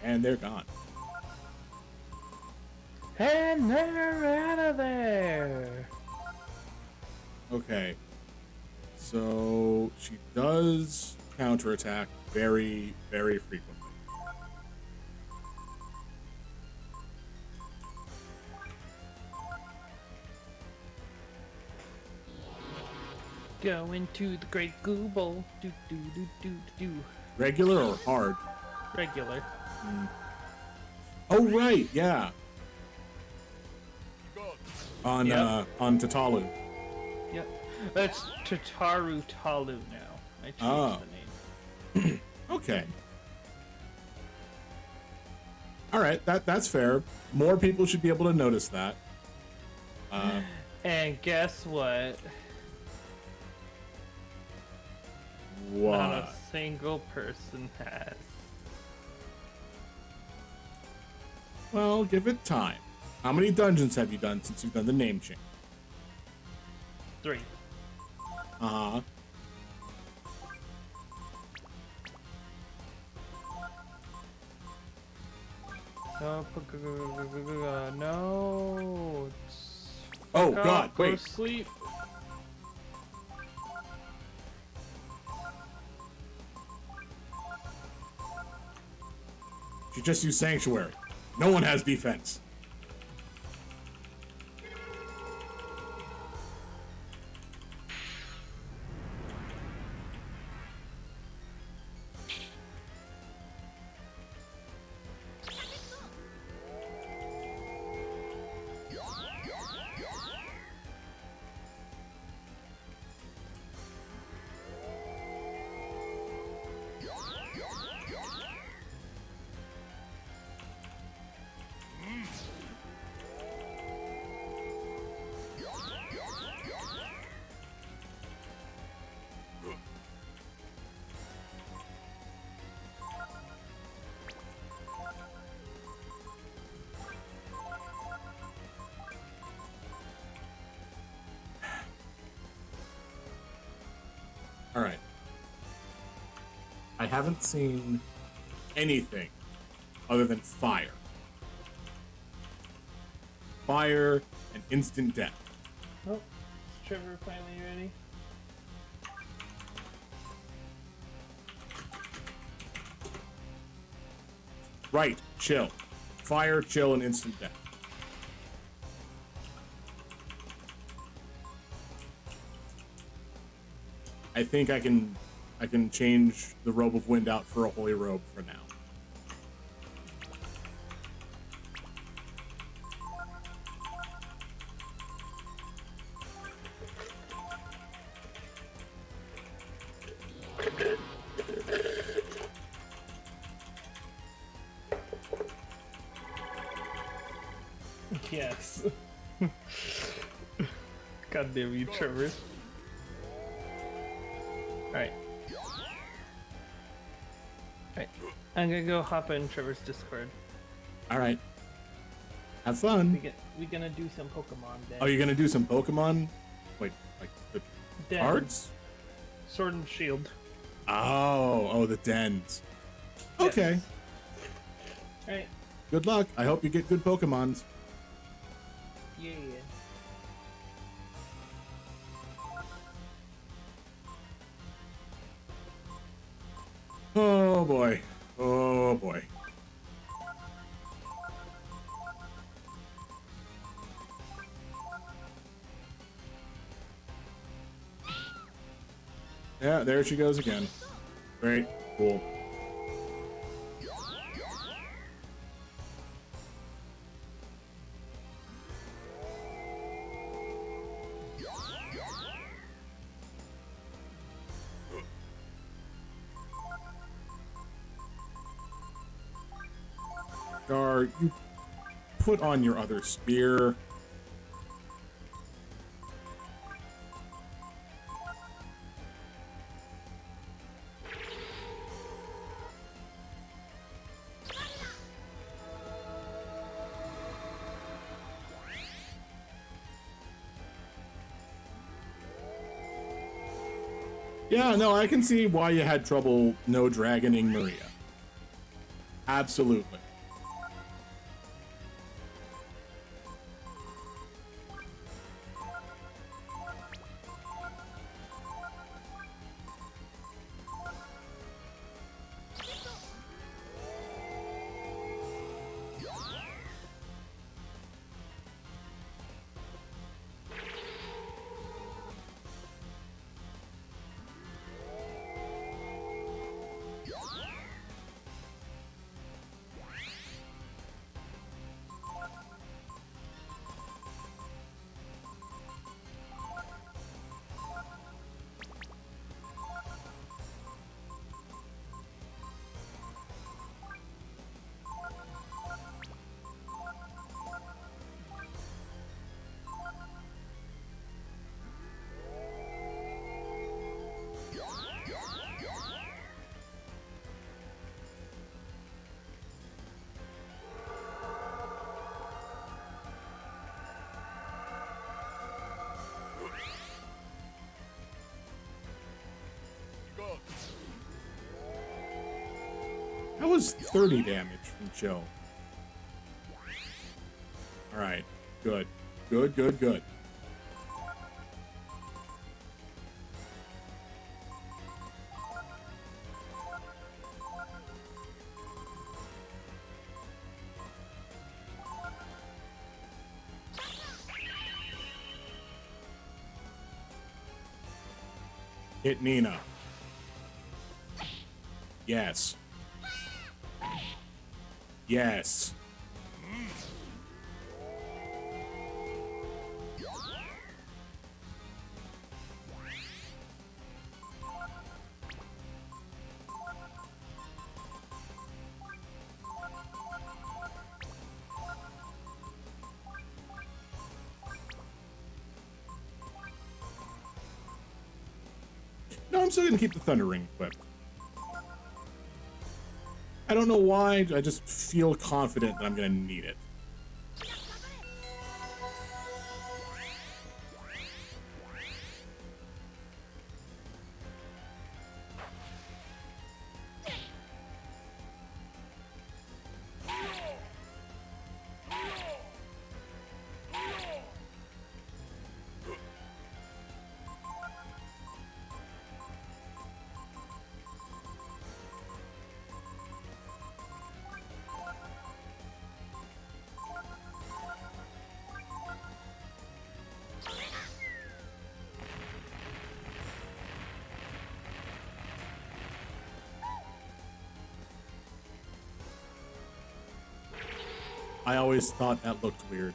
And they're gone. And they're out of there. Okay. So she does counterattack very, very frequently. Go into the great Google. Do do do do do. Regular or hard? Regular. Oh right, yeah. On on Tatalu. Yep. That's Tataru Talu now. I changed Oh. the name. Okay. All right, that's fair. More people should be able to notice that. And guess what? Not What? a single person has. Well, give it time. How many dungeons have you done since you've done the name change? 3. Uh-huh. No. No. Oh, Fuck God, off, go wait. sleep. She just used Sanctuary. No one has defense. All right. I haven't seen anything other than fire. Fire and instant death. Oh, is Trevor finally ready? Right, chill. Fire, chill, and instant death. I think I can change the robe of wind out for a holy robe for now. Yes. God damn you, Trevor. Alright. Alright. I'm gonna go hop in Trevor's Discord. All right. Have fun. We gonna do some Pokemon day. Oh, you're gonna do some Pokemon? Wait, like the Den. cards? Sword and Shield. Oh, the dens. Okay. Alright. Good luck. I hope you get good Pokemons. Yeah. Oh boy. Oh boy. Yeah, there she goes again. Great. Cool. Gar, you put on your other spear. Yeah, no, I can see why you had trouble no dragoning Myria. Absolutely. That was 30 damage from Joe. Alright. Good. Good, good, good. Hit Nina. Yes. Yes. No, I'm still gonna keep the Thunder Ring equipped. I don't know why, I just feel confident that I'm gonna need it. I always thought that looked weird.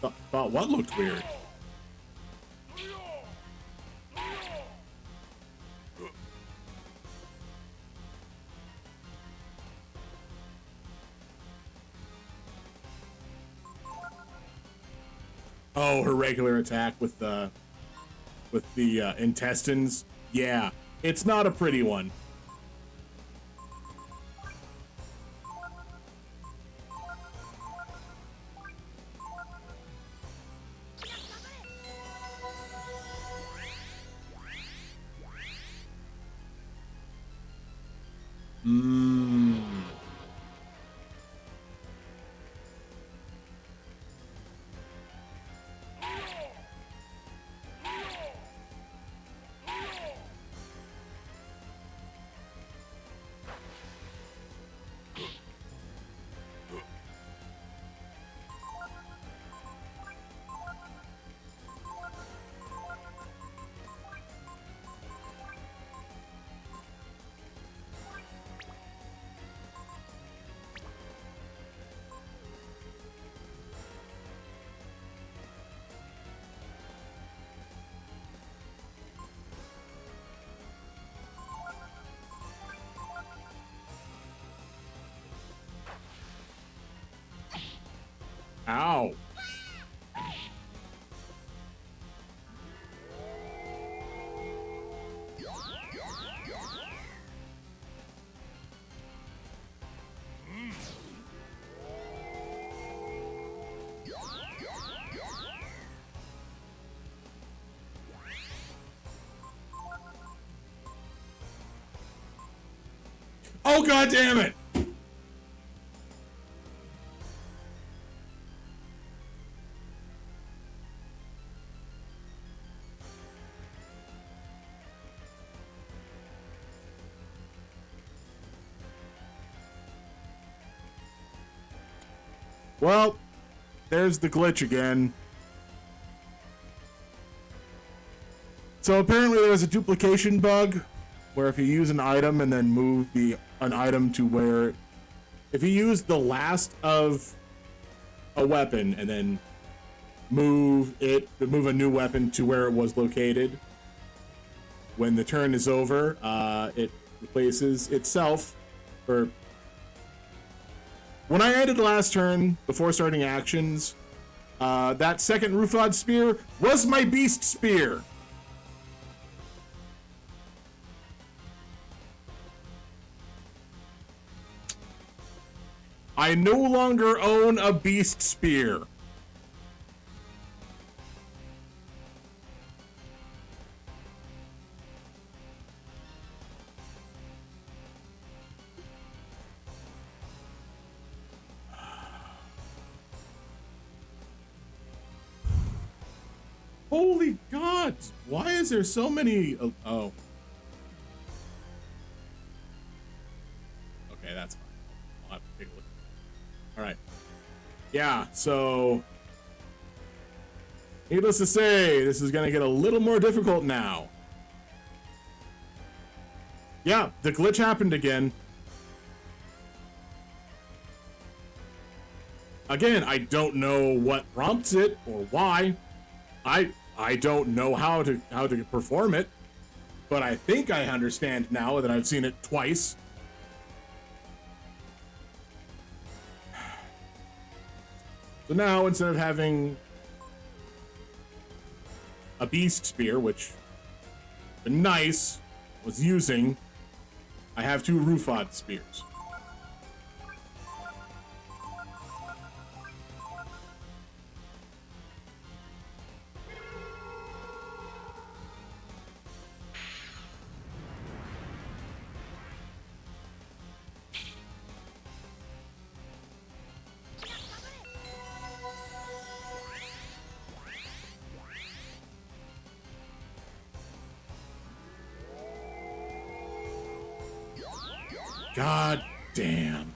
Thought what looked weird? Oh, her regular attack with the intestines. Yeah, it's not a pretty one. Ow. Oh, God damn it! Well, there's the glitch again. So apparently there's a duplication bug where if you use an item and then move an item to where, if you use the last of a weapon and then move a new weapon to where it was located, when the turn is over, it replaces itself. Or when I ended the last turn before starting actions, that second Rufod spear was my beast spear. I no longer own a beast spear. Holy God! Why is there so many? Oh. Okay, that's fine. I'll have to take a look. All right. Yeah. So, needless to say, this is gonna get a little more difficult now. Yeah, the glitch happened again. Again, I don't know what prompts it or why. I don't know how to perform it, but I think I understand now that I've seen it twice. So now, instead of having a beast spear, which the nice was using, I have 2 Rufod spears. God damn.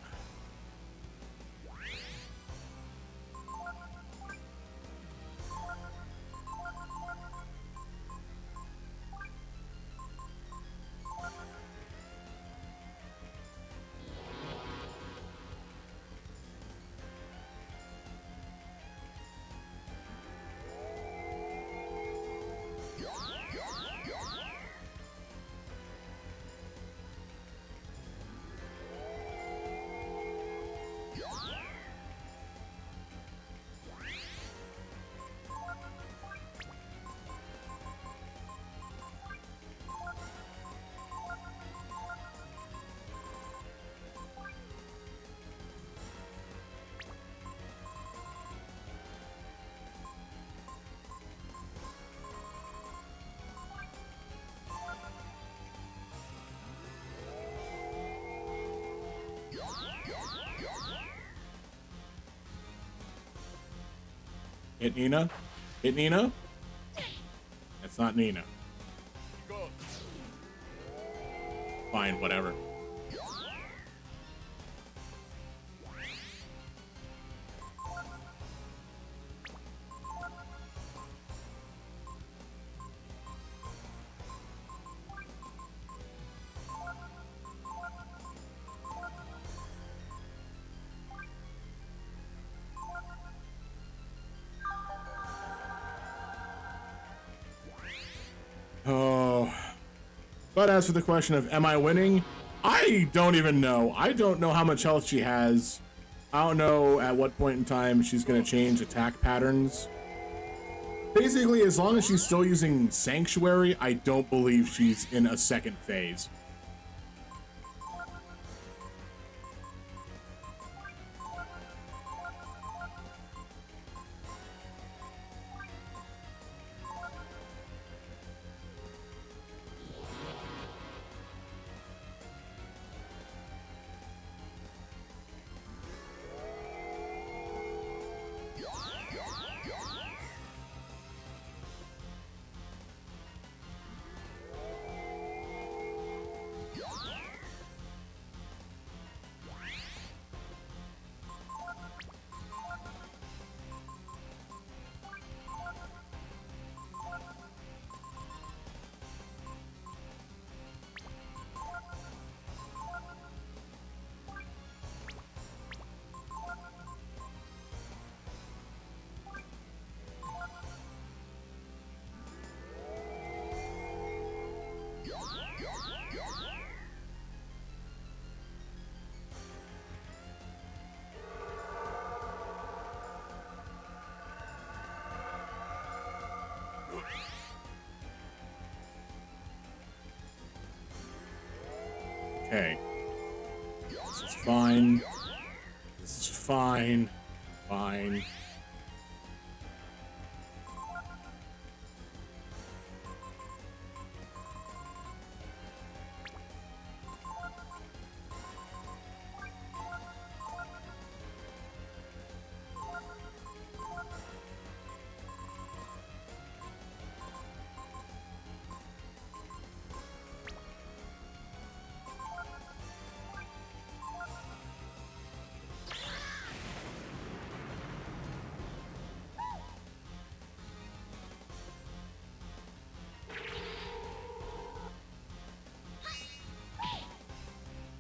Hit Nina? Hit Nina? That's not Nina. Fine, whatever. Oh. But as for the question of am I winning? I don't even know. I don't know how much health she has. I don't know at what point in time she's going to change attack patterns. Basically, as long as she's still using Sanctuary, I don't believe she's in a second phase. Okay. This is fine. This is fine. Fine.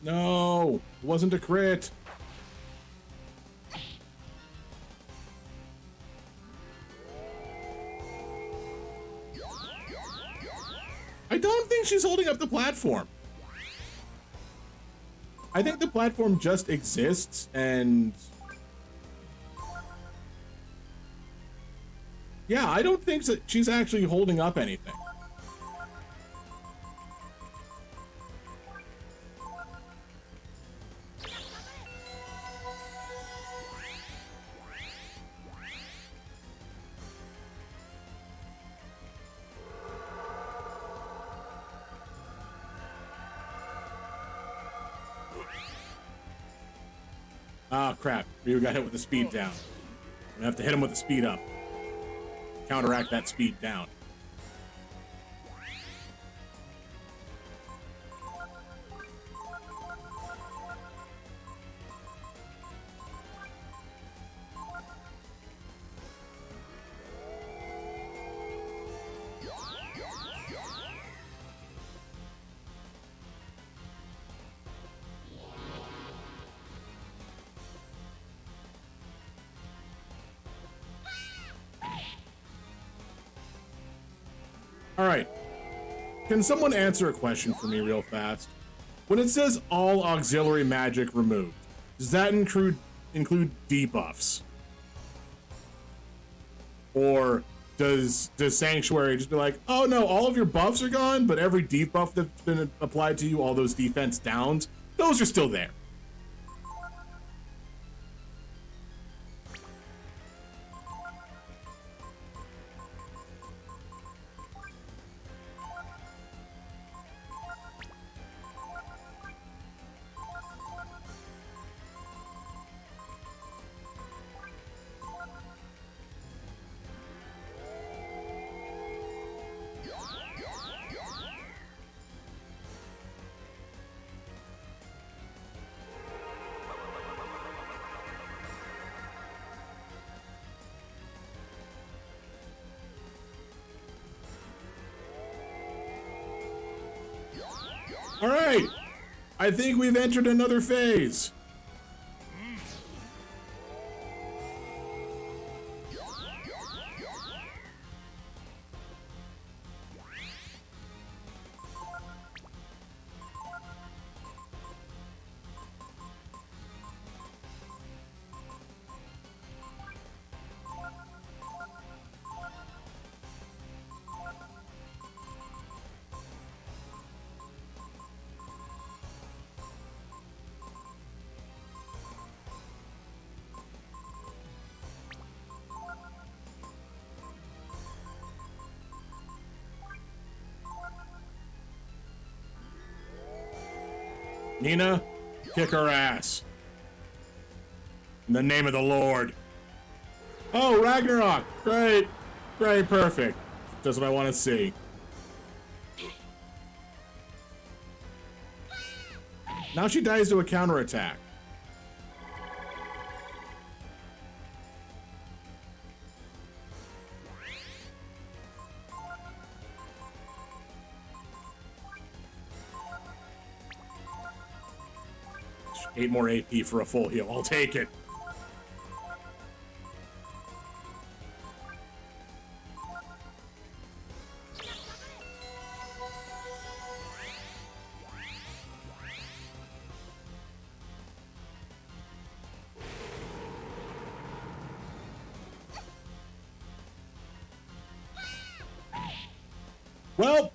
No, it wasn't a crit. I don't think she's holding up the platform. I think the platform just exists and... Yeah, I don't think that she's actually holding up anything. Ah, crap. Ryu got hit with the speed down. I'm gonna have to hit him with the speed up. Counteract that speed down. All right. Can someone answer a question for me real fast? When it says all auxiliary magic removed, does that include debuffs? Or does Sanctuary just be like, oh no, all of your buffs are gone, but every debuff that's been applied to you, all those defense downs, those are still there? All right, I think we've entered another phase. Nina, kick her ass. In the name of the Lord. Oh, Ragnarok. Great. Great, perfect. Just what I want to see. Now she dies to a counterattack. Eight more AP for a full heal. I'll take it. Well,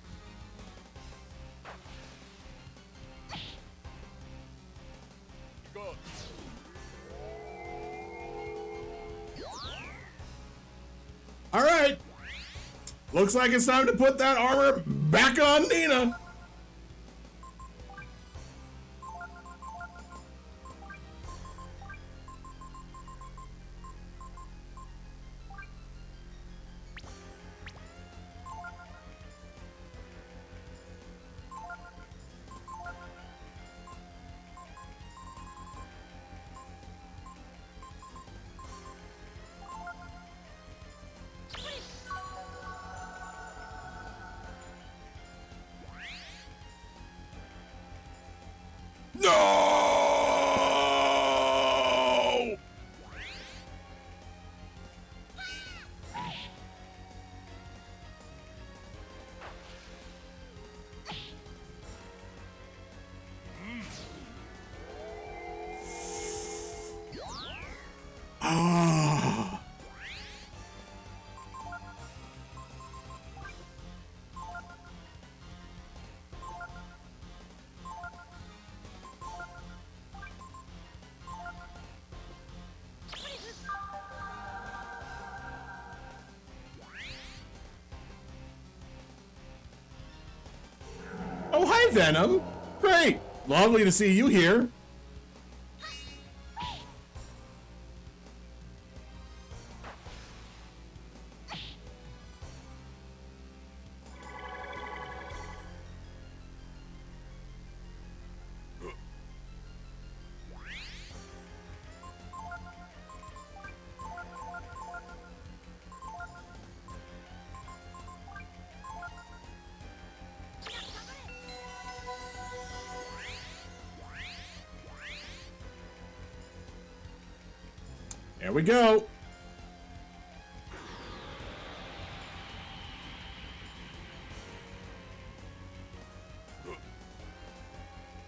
all right. Looks like it's time to put that armor back on Nina. Oh, hi, Venom. Great. Lovely to see you here. There we go.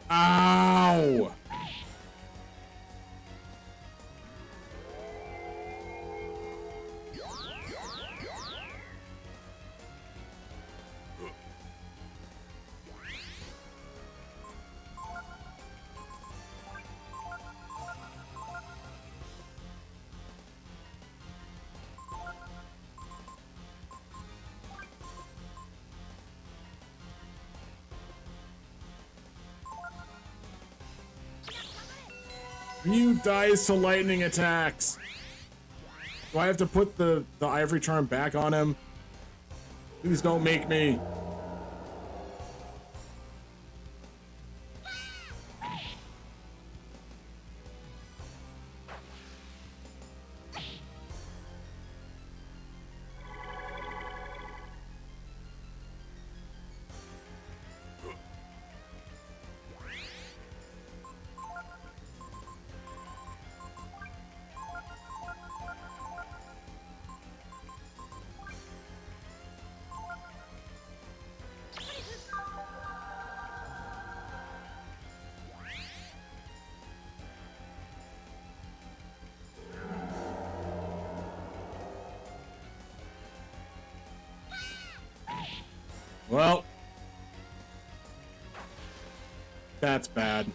Ow! Ryu dies to lightning attacks. Do I have to put the ivory charm back on him? Please don't make me. Well, that's bad.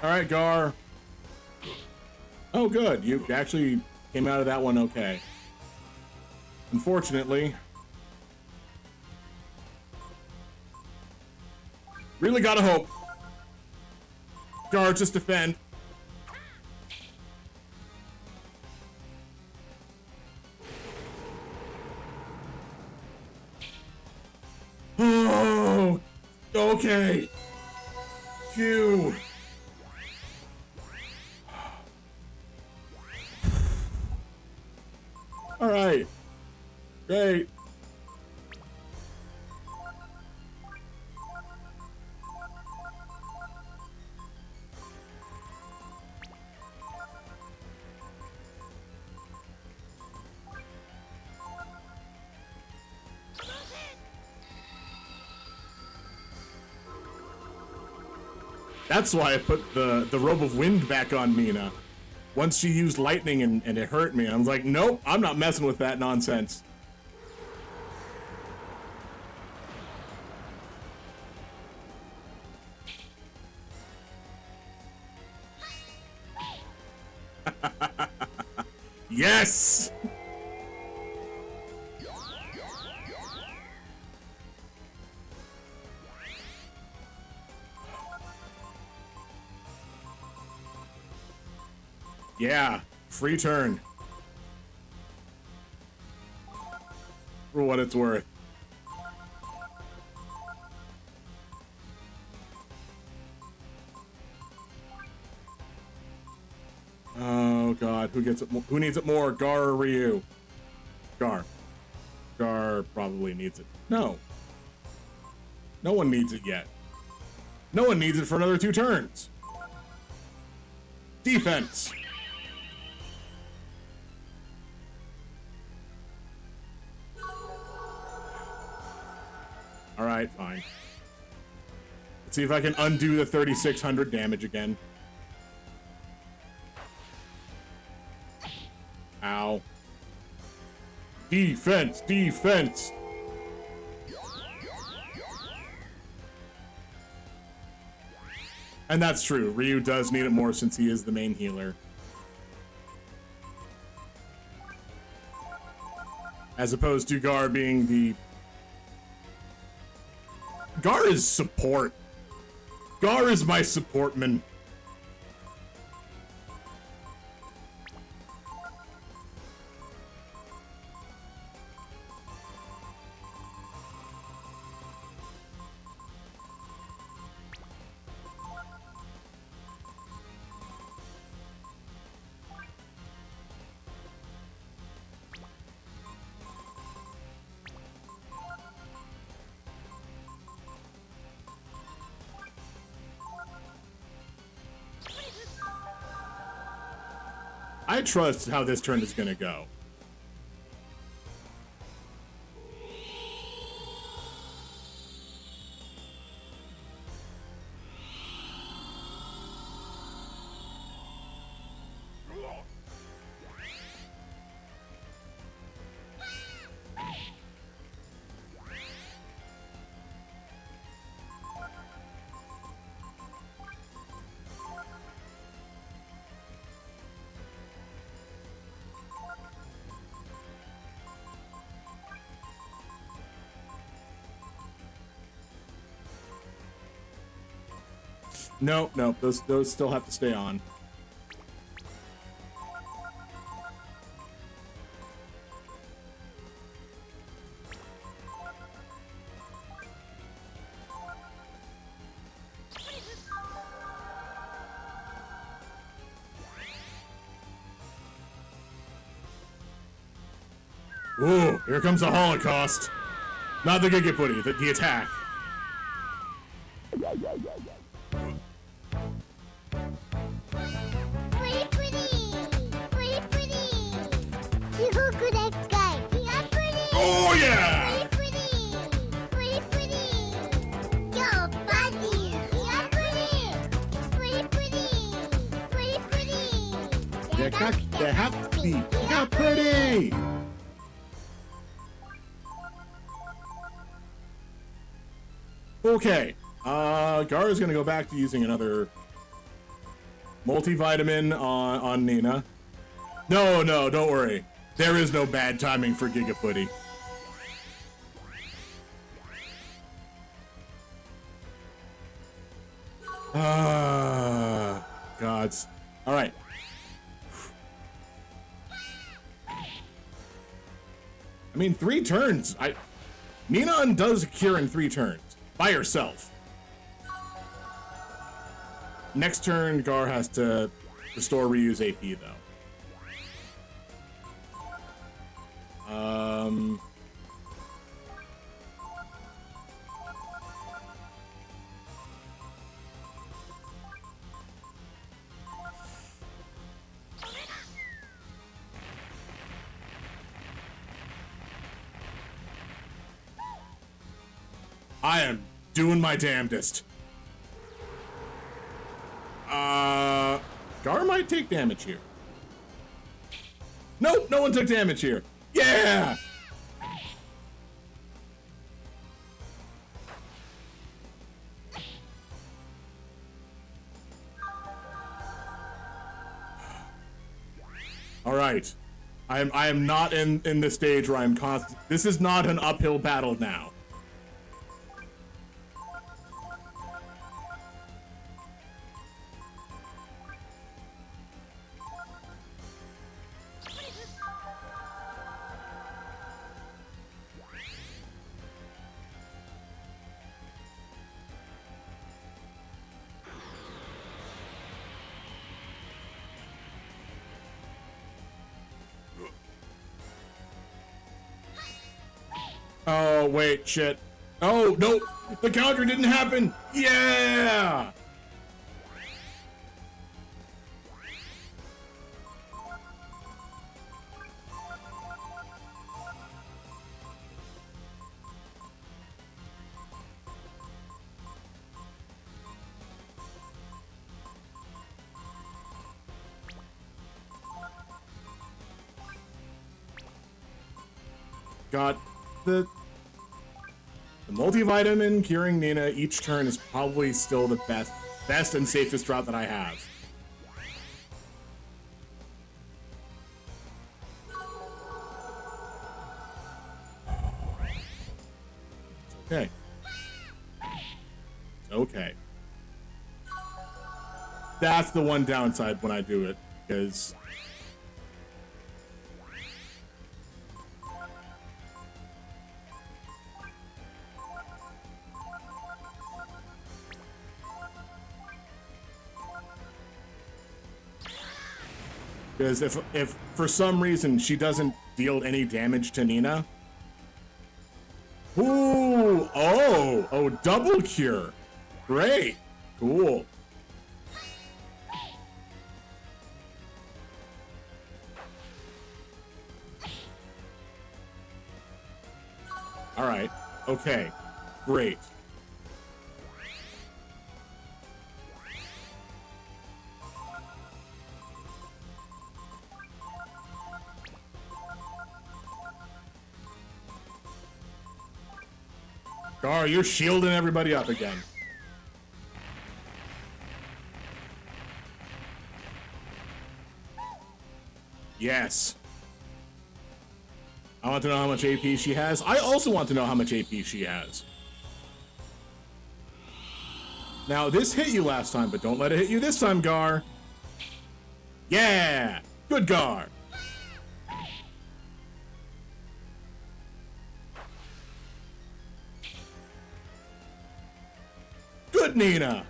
All right, Gar. Oh, good. You actually came out of that one okay. Unfortunately, really gotta hope. Gar, just defend. Oh, okay. Phew. All right. Great. That's why I put the robe of wind back on Mina. Once she used lightning and it hurt me, I was like, nope, I'm not messing with that nonsense. Yes! Yeah, free turn. For what it's worth. Oh god, who gets it more? Who needs it more, Gar or Ryu? Gar. Gar probably needs it. No. No one needs it yet. No one needs it for another 2 turns. Defense. Alright, fine. Let's see if I can undo the 3,600 damage again. Ow. Defense! Defense! And that's true. Ryu does need it more since he is the main healer. as opposed to Gar being the... Gar is support. Gar is my supportman. I trust how this turn is gonna go. No, no, those still have to stay on. Ooh, here comes the Holocaust. Not the Gigaputty, the attack. Pretty, pretty. Pretty, pretty. You look good at guy. Yeah, pretty. Oh yeah! Pretty, pretty. Pretty, pretty. Yo, buddy. Yeah, pretty. Pretty, pretty. Pretty, pretty. They have to be. You got pretty. Okay, Gar is gonna go back to using another multivitamin on Nina. No, no, don't worry. There is no bad timing for Gigaputty. Ah, gods. All right. I mean, 3 turns. Nina undoes a cure in 3 turns by herself. Next turn, Gar has to restore reuse AP though. I am doing my damnedest. Gar might take damage here. Nope, no one took damage here. Yeah! All right. I am not in the stage where I'm constant. This is not an uphill battle now. Oh, wait, shit. Oh, no! The counter didn't happen! Yeah! God, the multivitamin curing Nina each turn is probably still the best and safest route that I have. Okay. Okay. That's the one downside when I do it, because if for some reason she doesn't deal any damage to Nina. Ooh, oh, double cure. Great. Cool. All right. Okay. Great. Gar, you're shielding everybody up again. Yes. I want to know how much AP she has. I also want to know how much AP she has. Now, this hit you last time, but don't let it hit you this time, Gar. Yeah! Good Gar. Good Nina.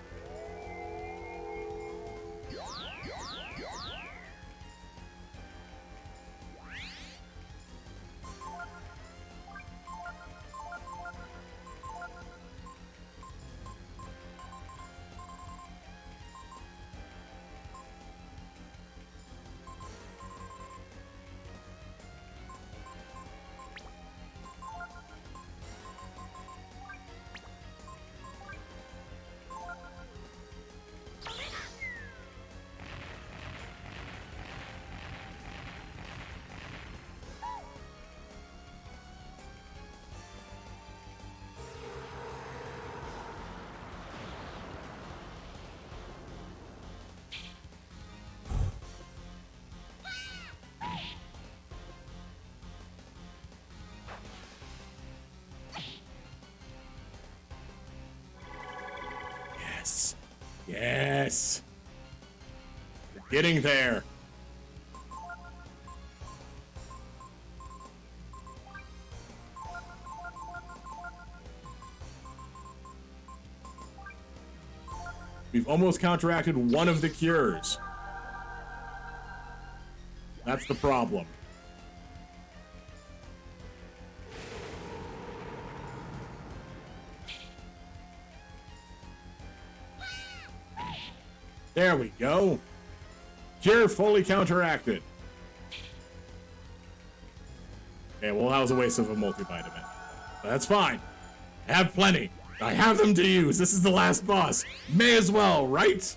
Yes. Yes. We're getting there. We've almost counteracted one of the cures. That's the problem. There we go. Cure fully counteracted. Okay, well, that was a waste of a multivitamin. But that's fine. I have plenty. I have them to use. This is the last boss. May as well, right?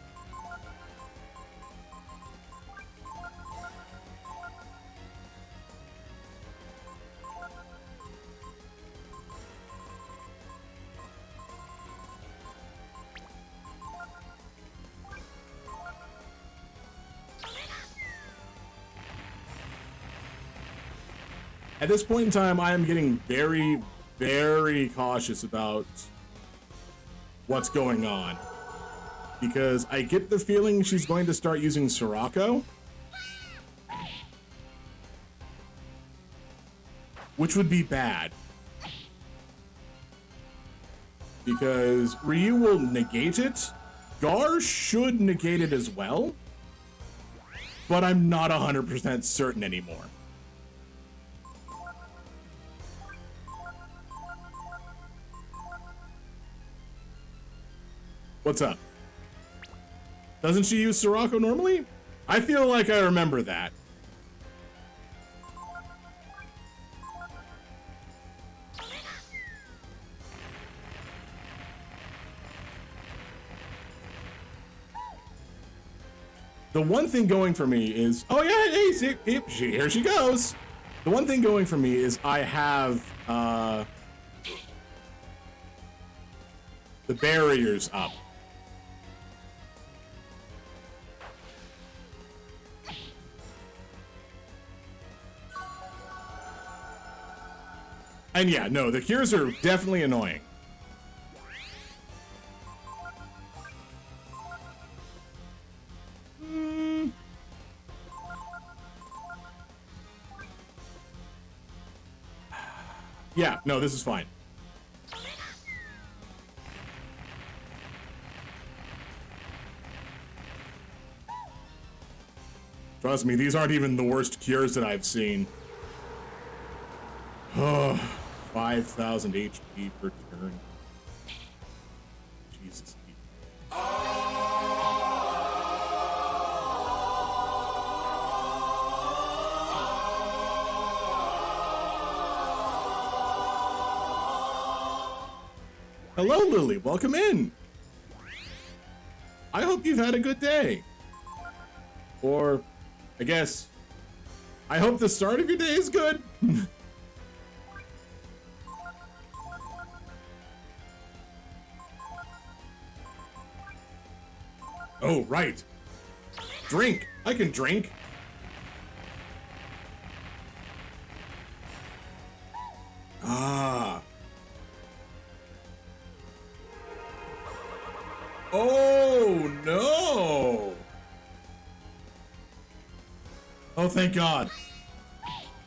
At this point in time, I am getting very, very cautious about what's going on. Because I get the feeling she's going to start using Sirocco. Which would be bad. Because Ryu will negate it. Gar should negate it as well. But I'm not 100% certain anymore. What's up? Doesn't she use Sirocco normally? I feel like I remember that. The one thing going for me is, oh yeah, hey, here she goes. The one thing going for me is I have the barriers up. And yeah, no, the cures are definitely annoying. Yeah, no, this is fine. Trust me, these aren't even the worst cures that I've seen. Oh, 5,000 HP per turn. Jesus. Hello, Lily. Welcome in. I hope you've had a good day. Or, I guess, I hope the start of your day is good. Oh, right. Drink. I can drink. Ah. Oh, no. Oh, thank God.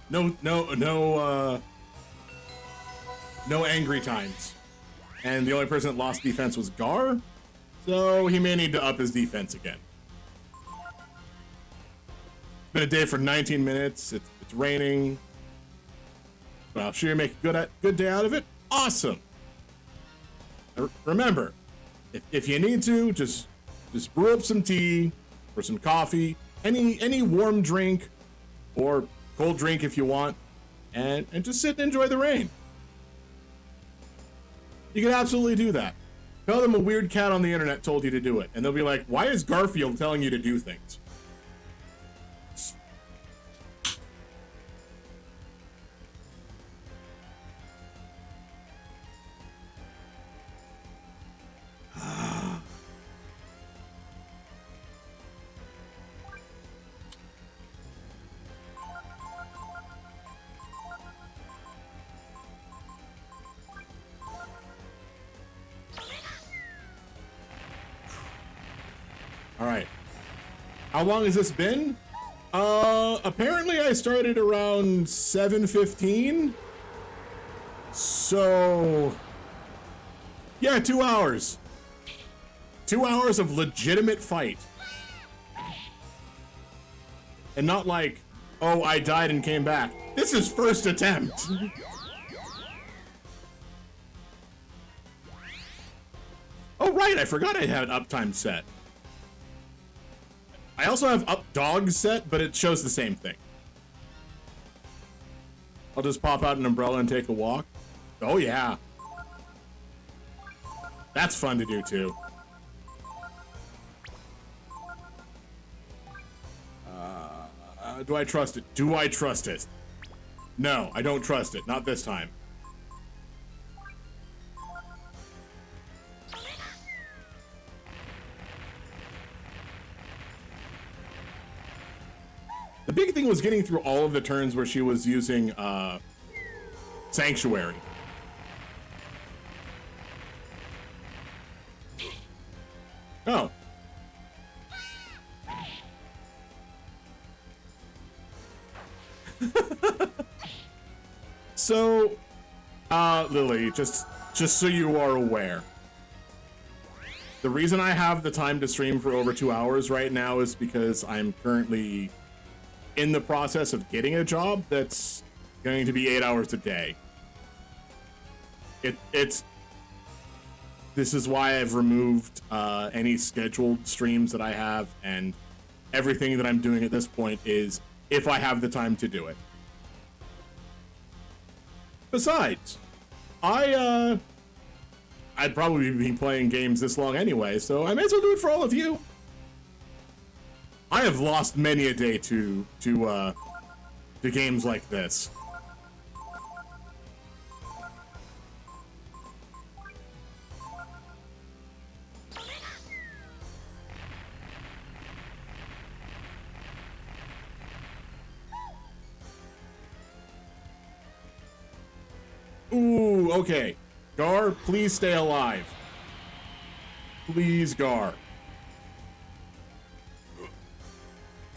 No angry times. And the only person that lost defense was Gar, so he may need to up his defense again. It's been a day for 19 minutes. It's raining. But I'll sure you make a good day out of it. Awesome. Remember, if you need to, just brew up some tea or some coffee, any warm drink or cold drink if you want, and just sit and enjoy the rain. You can absolutely do that. Tell them a weird cat on the internet told you to do it, and they'll be like, why is Garfield telling you to do things? All right. How long has this been? Apparently I started around 7:15. So, yeah, 2 hours. 2 hours of legitimate fight. And not like, oh, I died and came back. This is first attempt. Oh, right, I forgot I had an uptime set. I also have up dog set, but it shows the same thing. I'll just pop out an umbrella and take a walk. Oh yeah. That's fun to do too. Do I trust it? Do I trust it? No, I don't trust it. Not this time. The big thing was getting through all of the turns where she was using Sanctuary. Oh. So, Lily, just so you are aware, the reason I have the time to stream for over 2 hours right now is because I'm currently in the process of getting a job that's going to be 8 hours a day. This is why I've removed any scheduled streams that I have, and everything that I'm doing at this point is if I have the time to do it. Besides, I'd probably be playing games this long anyway, so I may as well do it for all of you. I have lost many a day to games like this. Ooh, okay. Gar, please stay alive. Please, Gar.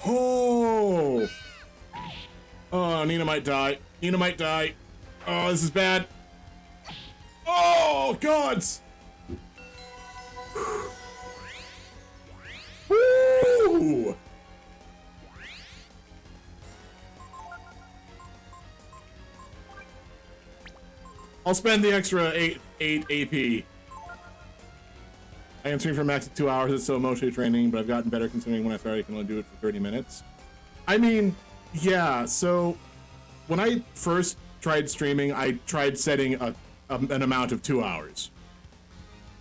Oh! Oh, Nina might die. Nina might die. Oh, this is bad. Oh, gods! Woo! I'll spend the extra 8 AP. I am streaming for a max of 2 hours. It's so emotionally training, but I've gotten better considering when I started I can only do it for 30 minutes. I mean, yeah, so when I first tried streaming, I tried setting an amount of 2 hours.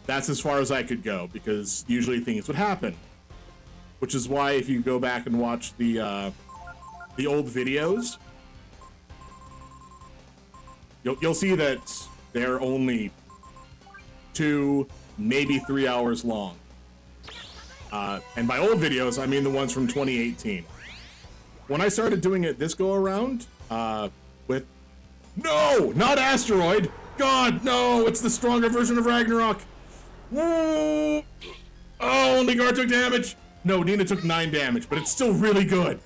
That's as far as I could go, because usually things would happen. Which is why if you go back and watch the old videos, you'll see that they're only 2, maybe 3 hours long. And by old videos, I mean the ones from 2018. When I started doing it this go around, with... No! Not Asteroid! God, no! It's the stronger version of Ragnarok! Woo! Oh, only Gar took damage! No, Nina took 9 damage, but it's still really good.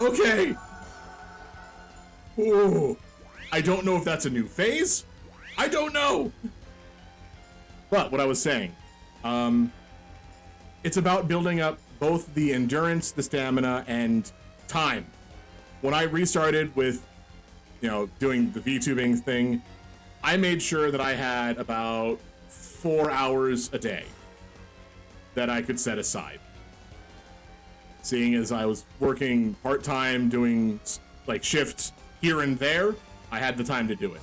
Okay. Ooh. I don't know if that's a new phase. I don't know. But what I was saying, it's about building up both the endurance, the stamina, and time. When I restarted with, doing the VTubing thing, I made sure that I had about 4 hours a day that I could set aside. Seeing as I was working part-time, doing like shifts here and there, I had the time to do it.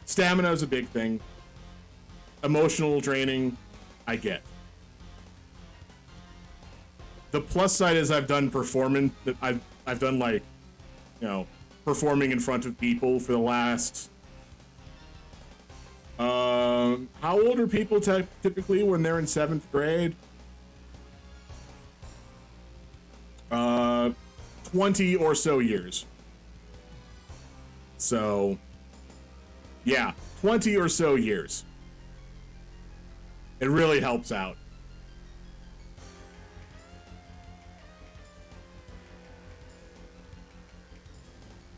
Stamina is a big thing. Emotional draining, I get. The plus side is I've done performance. I've done like, performing in front of people for the last. How old are people typically when they're in 7th grade? 20 or so years. So, yeah, 20 or so years. It really helps out.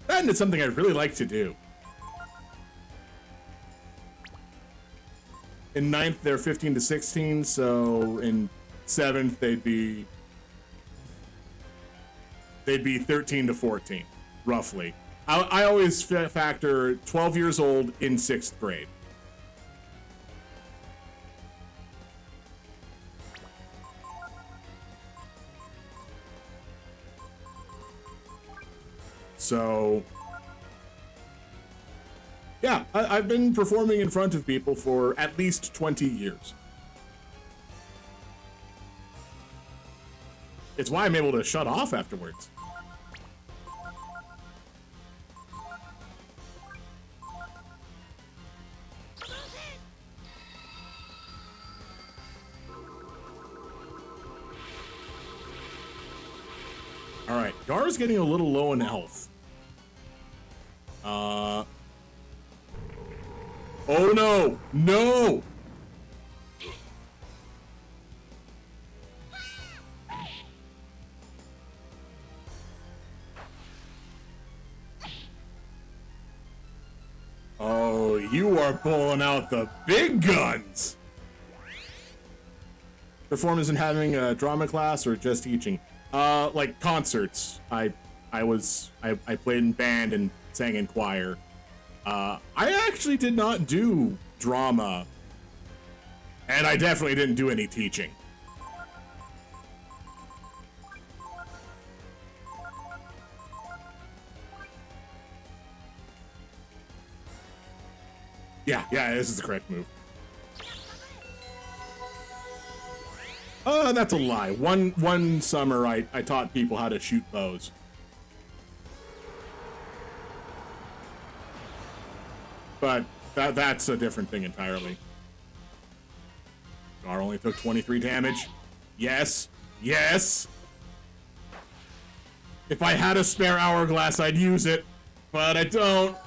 And it's something I'd really like to do. In 9th, they're 15 to 16, so in 7th, they'd be 13 to 14, roughly. I always factor 12 years old in 6th grade. So, yeah, I've been performing in front of people for at least 20 years. It's why I'm able to shut off afterwards. Alright, Gar's getting a little low in health. Oh no! No! Oh, you are pulling out the big guns! Performance in having a drama class or just teaching? Like concerts. I played in band and sang in choir. I actually did not do drama. And I definitely didn't do any teaching. Yeah, this is the correct move. That's a lie. One summer I taught people how to shoot bows. But that's a different thing entirely. Gar only took 23 damage. Yes. Yes! If I had a spare hourglass, I'd use it. But I don't.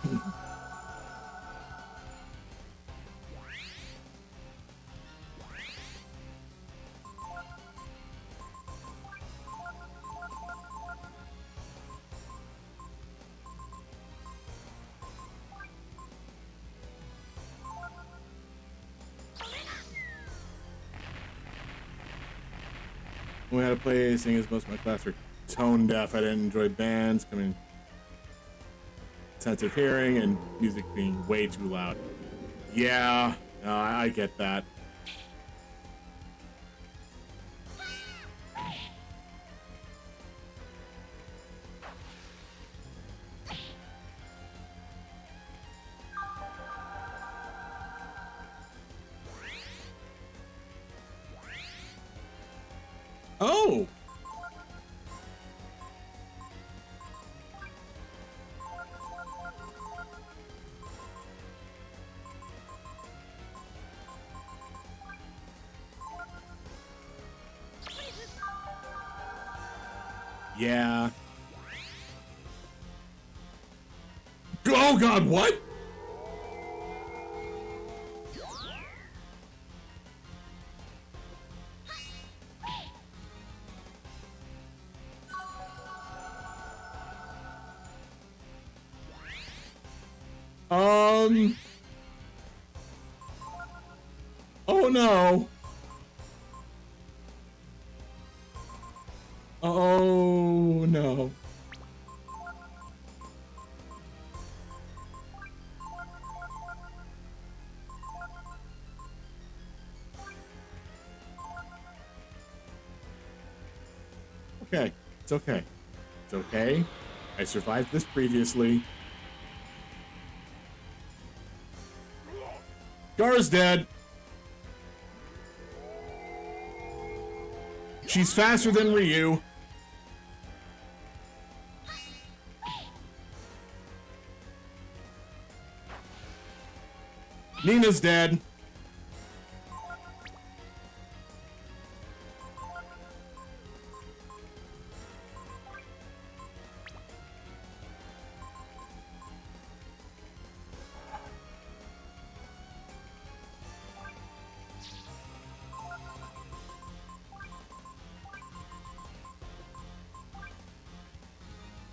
We had to play singing as most of my class are tone deaf. I didn't enjoy bands coming sense of hearing and music being way too loud. Yeah, no, I get that. Oh! Yeah. Oh god, what? Oh no. Oh no. Okay, it's okay. It's okay. I survived this previously. Gar's dead. She's faster than Ryu. Nina's dead.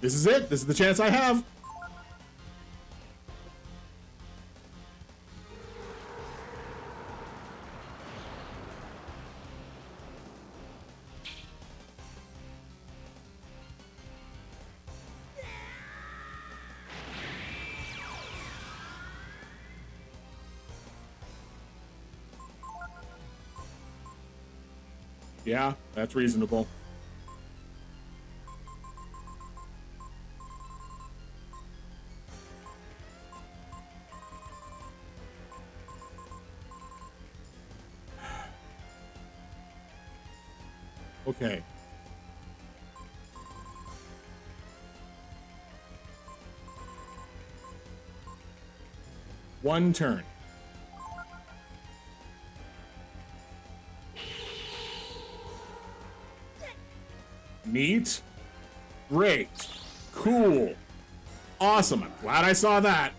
This is it. This is the chance I have. Yeah, that's reasonable. Okay. One turn. Neat. Great. Cool. Awesome. I'm glad I saw that.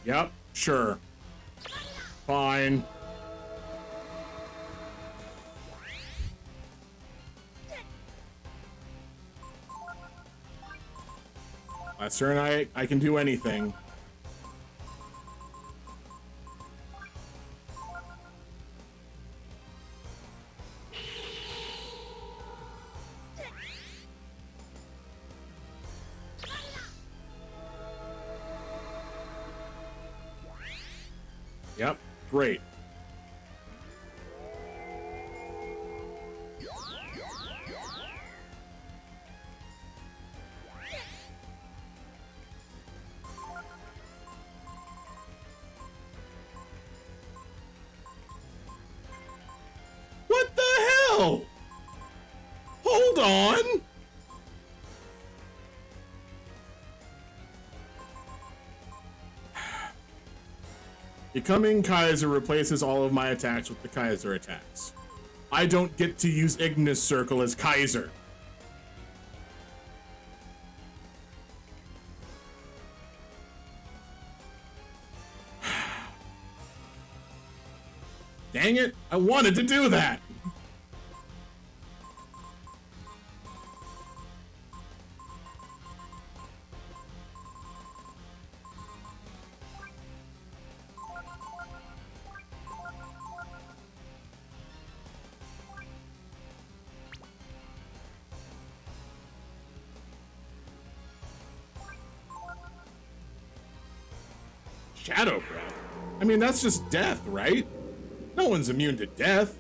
Yep, sure. Fine. Last turn I can do anything. Yep, great. What the hell? Hold on. Becoming Kaiser replaces all of my attacks with the Kaiser attacks. I don't get to use Ignis Circle as Kaiser. Dang it! I wanted to do that! Shadow breath? I mean, that's just death, right? No one's immune to death.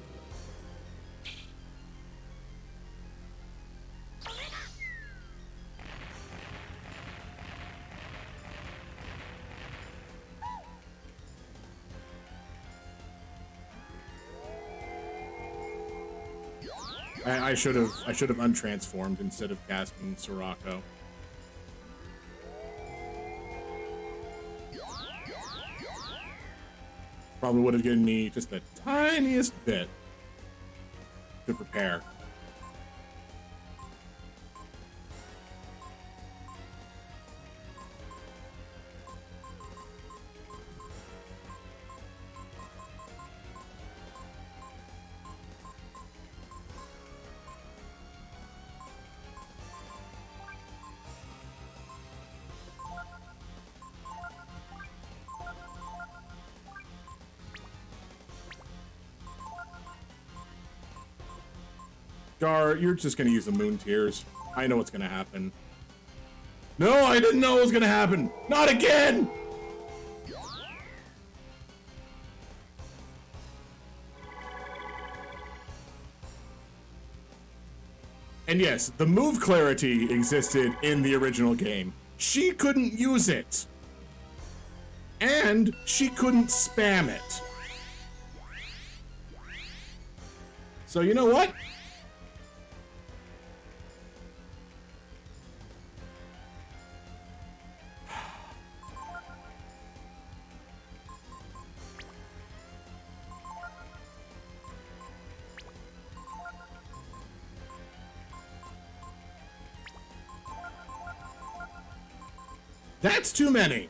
I should have untransformed instead of casting Sirocco. Probably would have given me just the tiniest bit to prepare. Gar, you're just gonna use the moon tears. I know what's gonna happen. No, I didn't know it was gonna happen! Not again! And yes, the move clarity existed in the original game. She couldn't use it. And she couldn't spam it. So you know what? That's too many.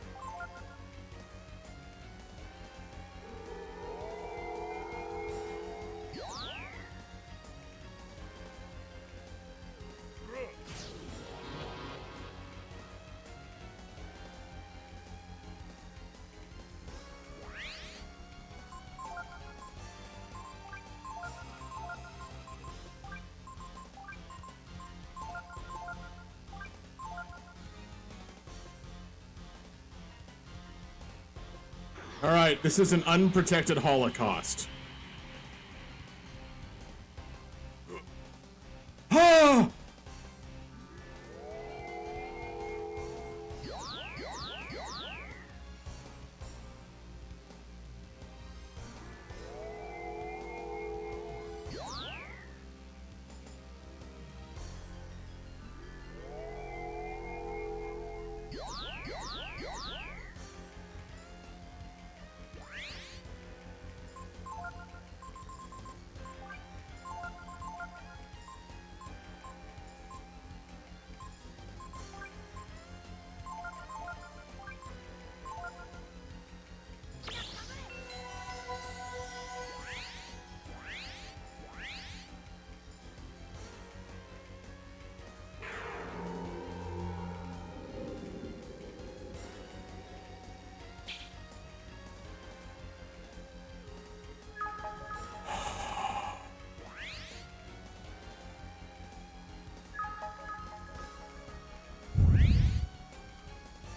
All right, this is an unprotected holocaust. Ah!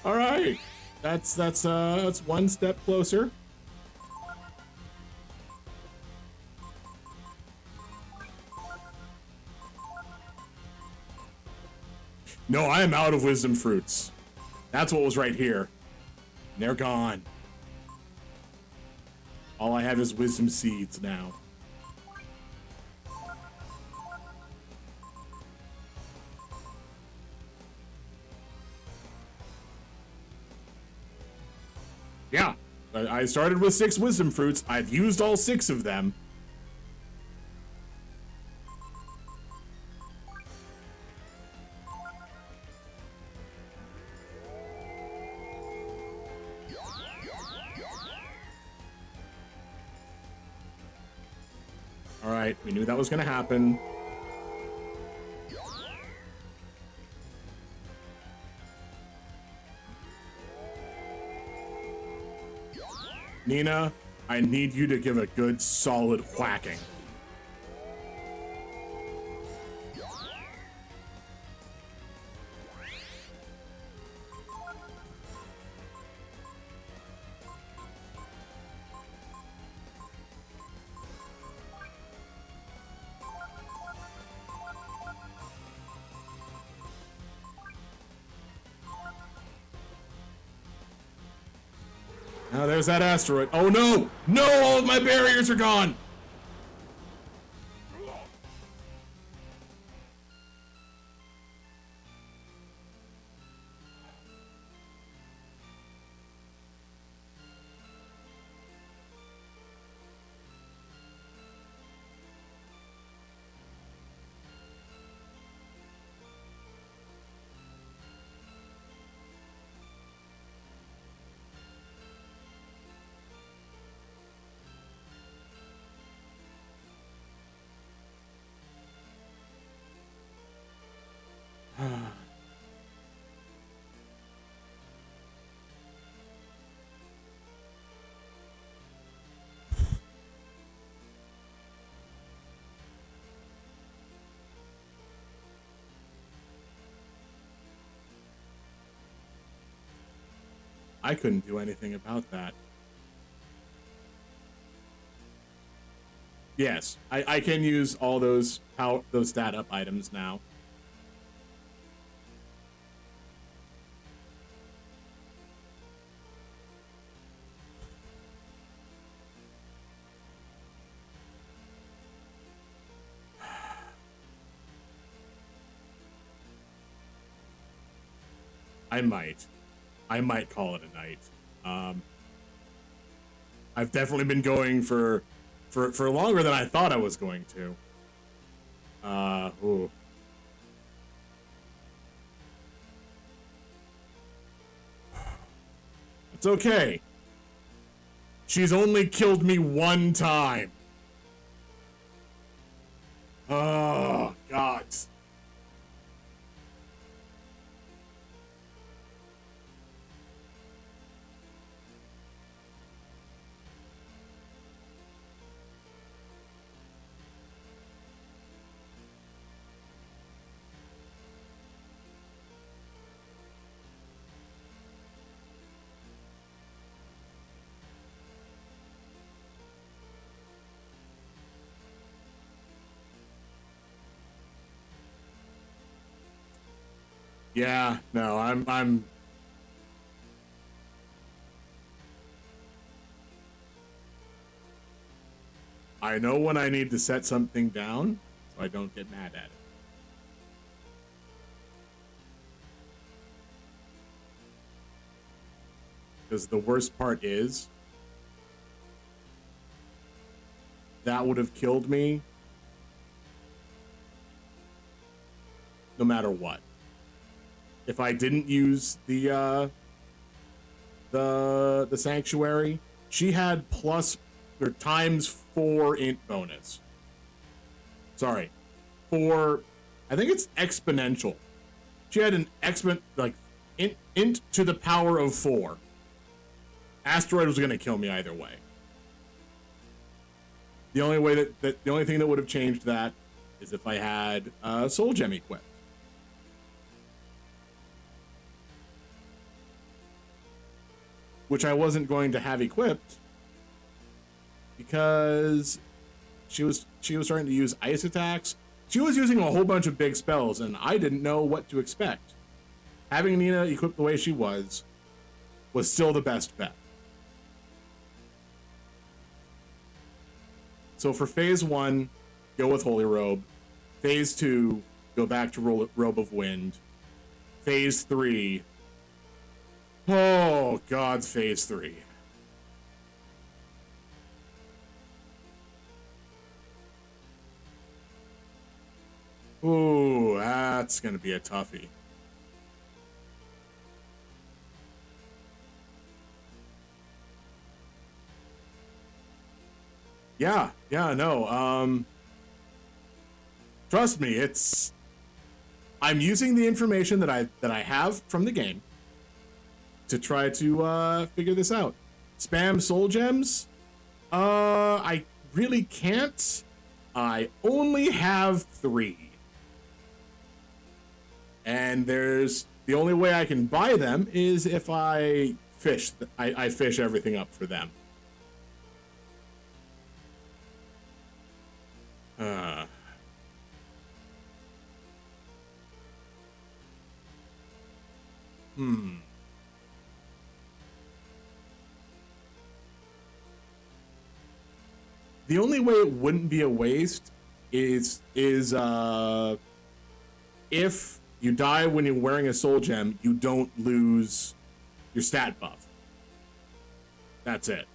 All right, that's one step closer. No, I am out of wisdom fruits. That's what was right here. And they're gone. All I have is wisdom seeds now. Yeah, I started with 6 wisdom fruits. I've used all 6 of them. All right, we knew that was gonna happen. Nina, I need you to give a good, solid whacking. Now there's that asteroid. Oh no! No, all of my barriers are gone! I couldn't do anything about that. Yes, I can use all those stat up items now. I might call it a night. I've definitely been going for longer than I thought I was going to. Ooh. It's okay. She's only killed me one time. Oh, God. Yeah, no, I'm I know when I need to set something down, so I don't get mad at it. Because the worst part is, that would have killed me no matter what. If I didn't use the sanctuary, she had plus or ×4 int bonus. Sorry, I think it's exponential. She had an int to the power of 4. Asteroid was gonna kill me either way. The only way the only thing that would have changed that is if I had Soul Gem equipped. Which I wasn't going to have equipped because she was starting to use ice attacks. She was using a whole bunch of big spells, and I didn't know what to expect. Having Nina equipped the way she was still the best bet. So for phase 1, go with Holy Robe. Phase 2, go back to Robe of Wind. Phase 3, oh, God's phase 3. Ooh, that's gonna be a toughie. Yeah, no. Trust me, I'm using the information that I have from the game to try to figure this out. Spam soul gems? I really can't. I only have 3. And the only way I can buy them is if I fish. I fish everything up for them. The only way it wouldn't be a waste is if you die when you're wearing a soul gem, you don't lose your stat buff. That's it.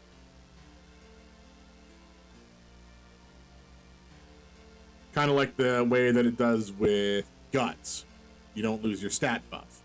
Kind of like the way that it does with guts. You don't lose your stat buff.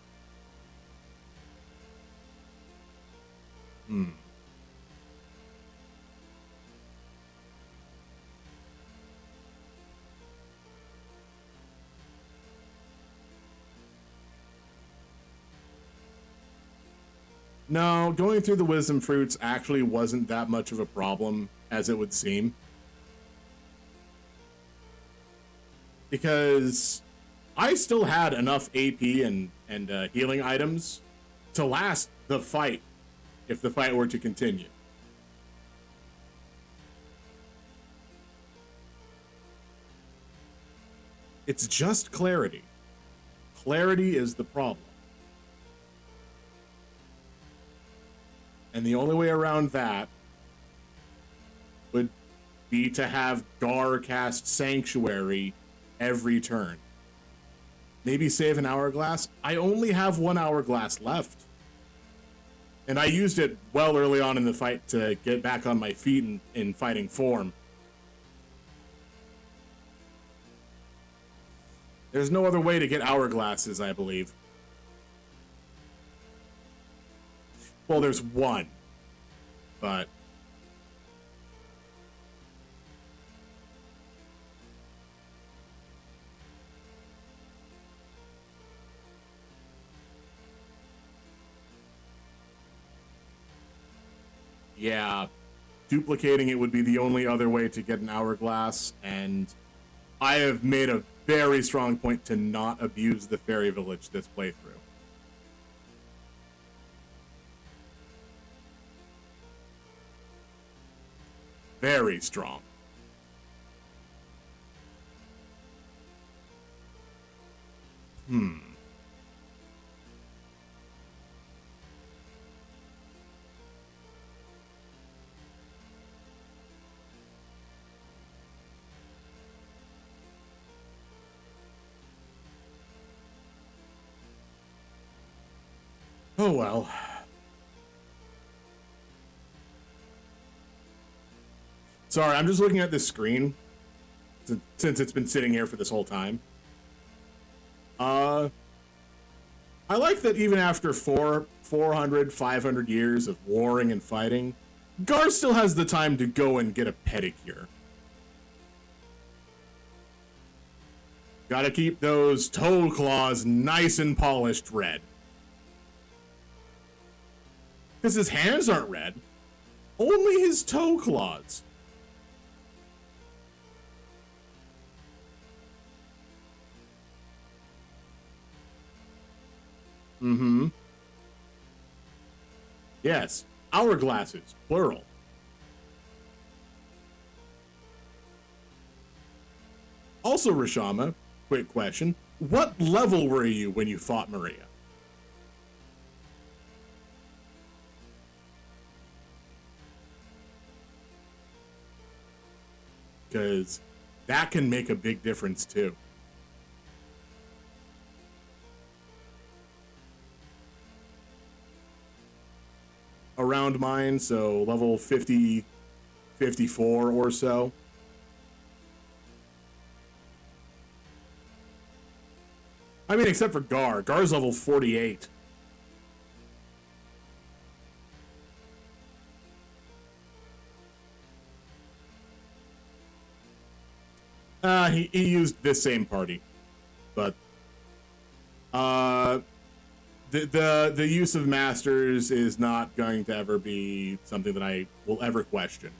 No, going through the wisdom fruits actually wasn't that much of a problem as it would seem. Because I still had enough AP and healing items to last the fight if the fight were to continue. It's just clarity. Clarity is the problem. And the only way around that would be to have Gar cast Sanctuary every turn. Maybe save an hourglass. I only have 1 hourglass left. And I used it well early on in the fight to get back on my feet in fighting form. There's no other way to get hourglasses, I believe. Well, there's one, but yeah, duplicating it would be the only other way to get an hourglass, and I have made a very strong point to not abuse the fairy village this playthrough. Very strong. Oh well. Sorry, I'm just looking at this screen since it's been sitting here for this whole time. I like that even after 400, 500 years of warring and fighting, Gar still has the time to go and get a pedicure. Gotta keep those toe claws nice and polished red. Because his hands aren't red. Only his toe claws. Mm-hmm. Yes. Hourglasses, plural. Also, Rashama, quick question. What level were you when you fought Myria? Because that can make a big difference too. Around mine, so level 50, 54 or so. I mean, except for Gar. Gar's level 48. He used this same party, but the use of masters is not going to ever be something that I will ever question.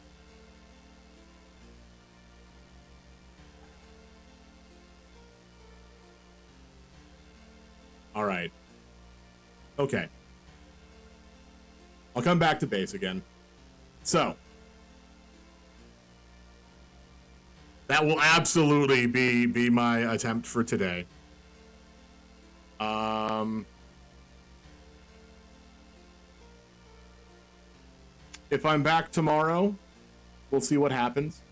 All right. Okay. I'll come back to base again. So, that will absolutely be my attempt for today. If I'm back tomorrow, we'll see what happens.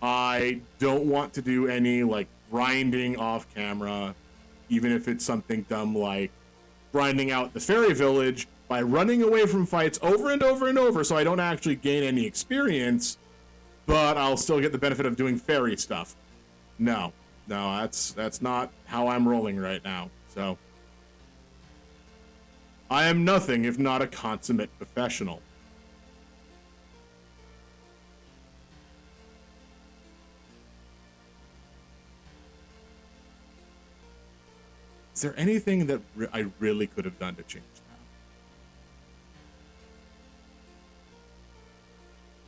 I don't want to do any, like, grinding off camera, even if it's something dumb like grinding out the fairy village by running away from fights over and over and over so I don't actually gain any experience, but I'll still get the benefit of doing fairy stuff. No, that's not how I'm rolling right now, so. I am nothing if not a consummate professional. Is there anything that I really could have done to change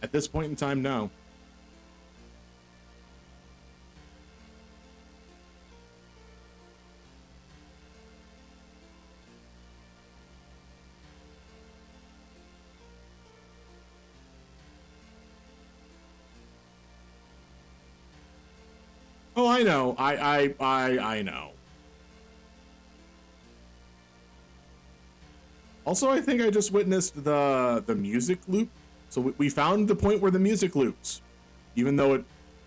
that? At this point in time, no. Oh, I know. I know. Also, I think I just witnessed the music loop. So we found the point where the music loops, even though it,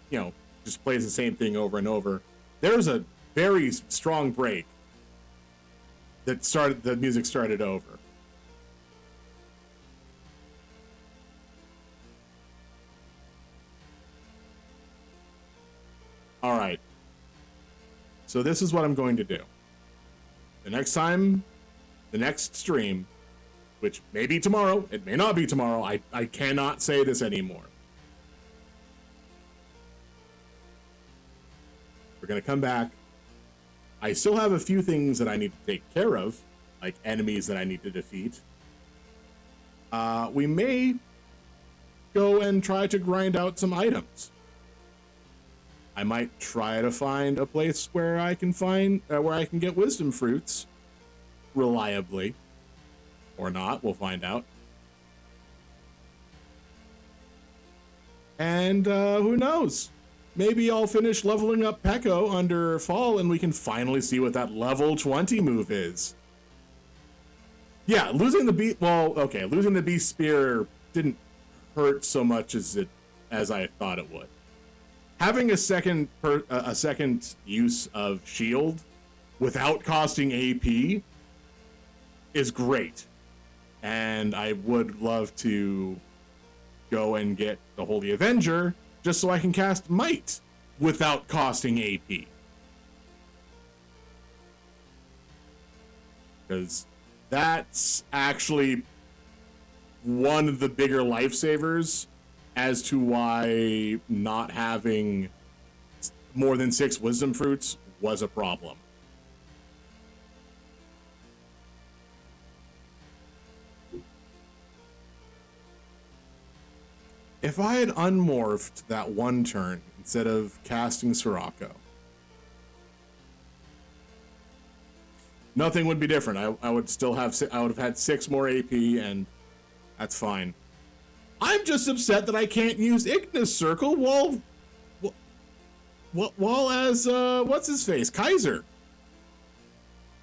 you know, just plays the same thing over and over. There's a very strong break that the music started over. All right. So this is what I'm going to do. The next stream, which may be tomorrow, it may not be tomorrow, I cannot say this anymore. We're going to come back. I still have a few things that I need to take care of, like enemies that I need to defeat. We may go and try to grind out some items. I might try to find a place where I can get wisdom fruits reliably, or not. We'll find out. And who knows? Maybe I'll finish leveling up Peko under Fall, and we can finally see what that level 20 move is. Yeah, losing the beast. Well, okay, losing the beast spear didn't hurt so much as I thought it would. Having a second use of shield without costing AP is great, and I would love to go and get the Holy Avenger just so I can cast Might without costing AP, because that's actually one of the bigger lifesavers as to why not having more than 6 wisdom fruits was a problem. If I had unmorphed that one turn instead of casting Sirocco, nothing would be different. I would have had 6 more AP, and that's fine. I'm just upset that I can't use Ignis Circle while as what's his face, Kaiser.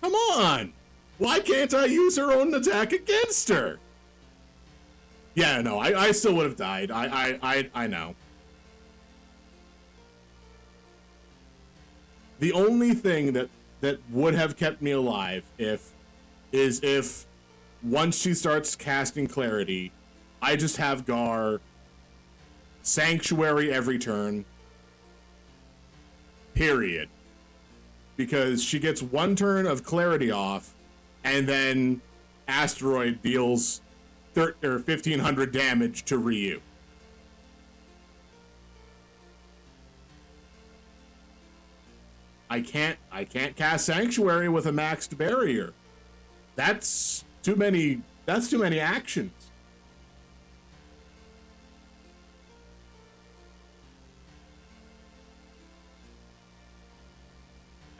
Come on, why can't I use her own attack against her? Yeah, no, I still would have died. I know. The only thing that would have kept me alive if once she starts casting Clarity, I just have Gar Sanctuary every turn. Period. Because she gets 1 turn of Clarity off, and then Asteroid deals 1500 damage to Ryu. I can't cast Sanctuary with a maxed barrier. That's too many actions.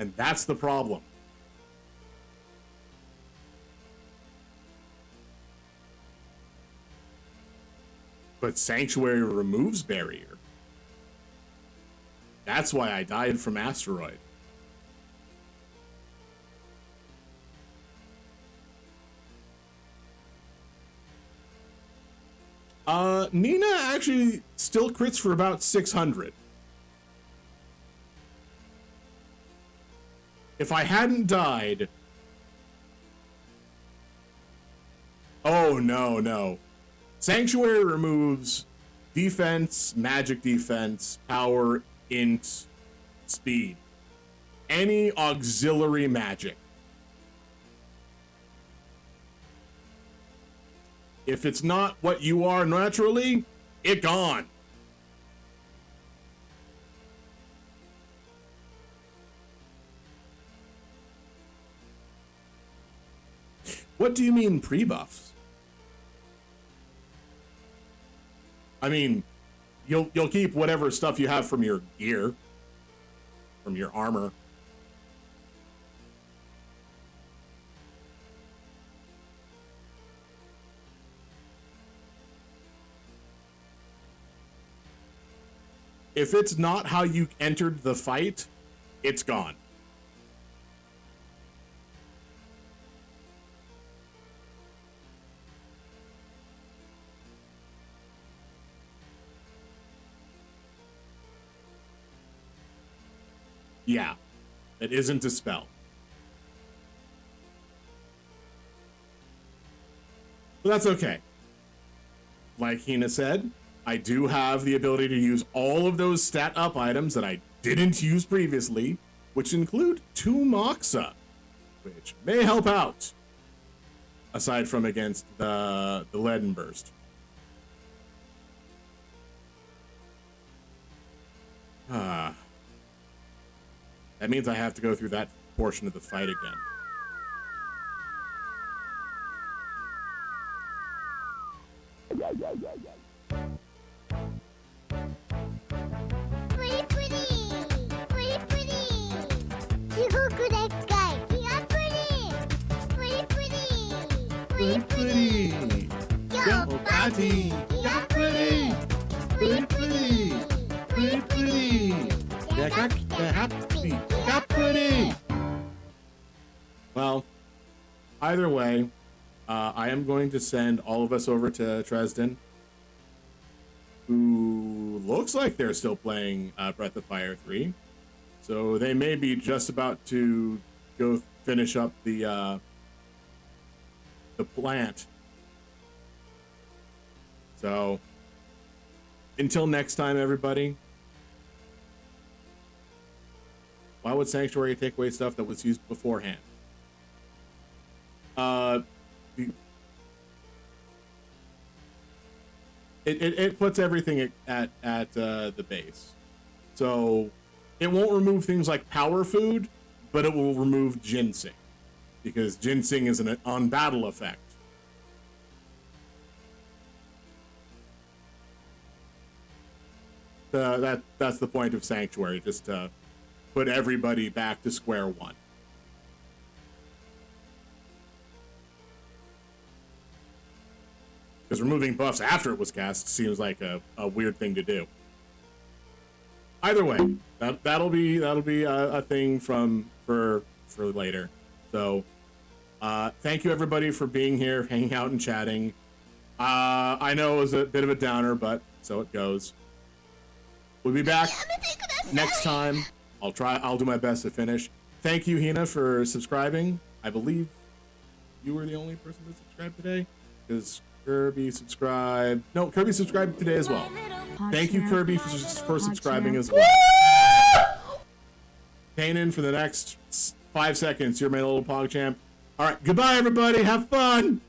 And that's the problem. But Sanctuary removes barrier. That's why I died from Asteroid. Nina actually still crits for about 600. If I hadn't died... Oh, no. Sanctuary removes defense, magic defense, power, int, speed. Any auxiliary magic. If it's not what you are naturally, it gone. What do you mean pre-buffs? I mean, you'll keep whatever stuff you have from your gear, from your armor. If it's not how you entered the fight, it's gone. Yeah, it isn't a spell. But that's okay. Like Hina said, I do have the ability to use all of those stat up items that I didn't use previously, which include 2 Moxa, which may help out, aside from against the Leaden Burst. That means I have to go through that portion of the fight again. Pretty, pretty. You look good at guy. Yeah, pretty. Pretty. Yo, Patty. Yeah, Pretty. Pretty. Pretty. Well, either way, I am going to send all of us over to Dresden, who looks like they're still playing Breath of Fire 3. So they may be just about to go finish up the plant. So until next time, everybody. Why would Sanctuary take away stuff that was used beforehand? It puts everything at the base. So it won't remove things like power food, but it will remove ginseng, because ginseng is an on-battle effect. That's the point of Sanctuary, just to put everybody back to square one. Because removing buffs after it was cast seems like a weird thing to do. Either way, that'll be a thing for later. So thank you everybody for being here, hanging out and chatting. I know it was a bit of a downer, but so it goes. We'll be back next time. I'll do my best to finish. Thank you, Hina, for subscribing. I believe you were the only person to subscribe today, because Kirby subscribed. No, Kirby subscribed today as well. Thank you, Kirby, for subscribing as well. Kanan, for the next 5 seconds, you're my little PoaG champ. All right, goodbye, everybody. Have fun.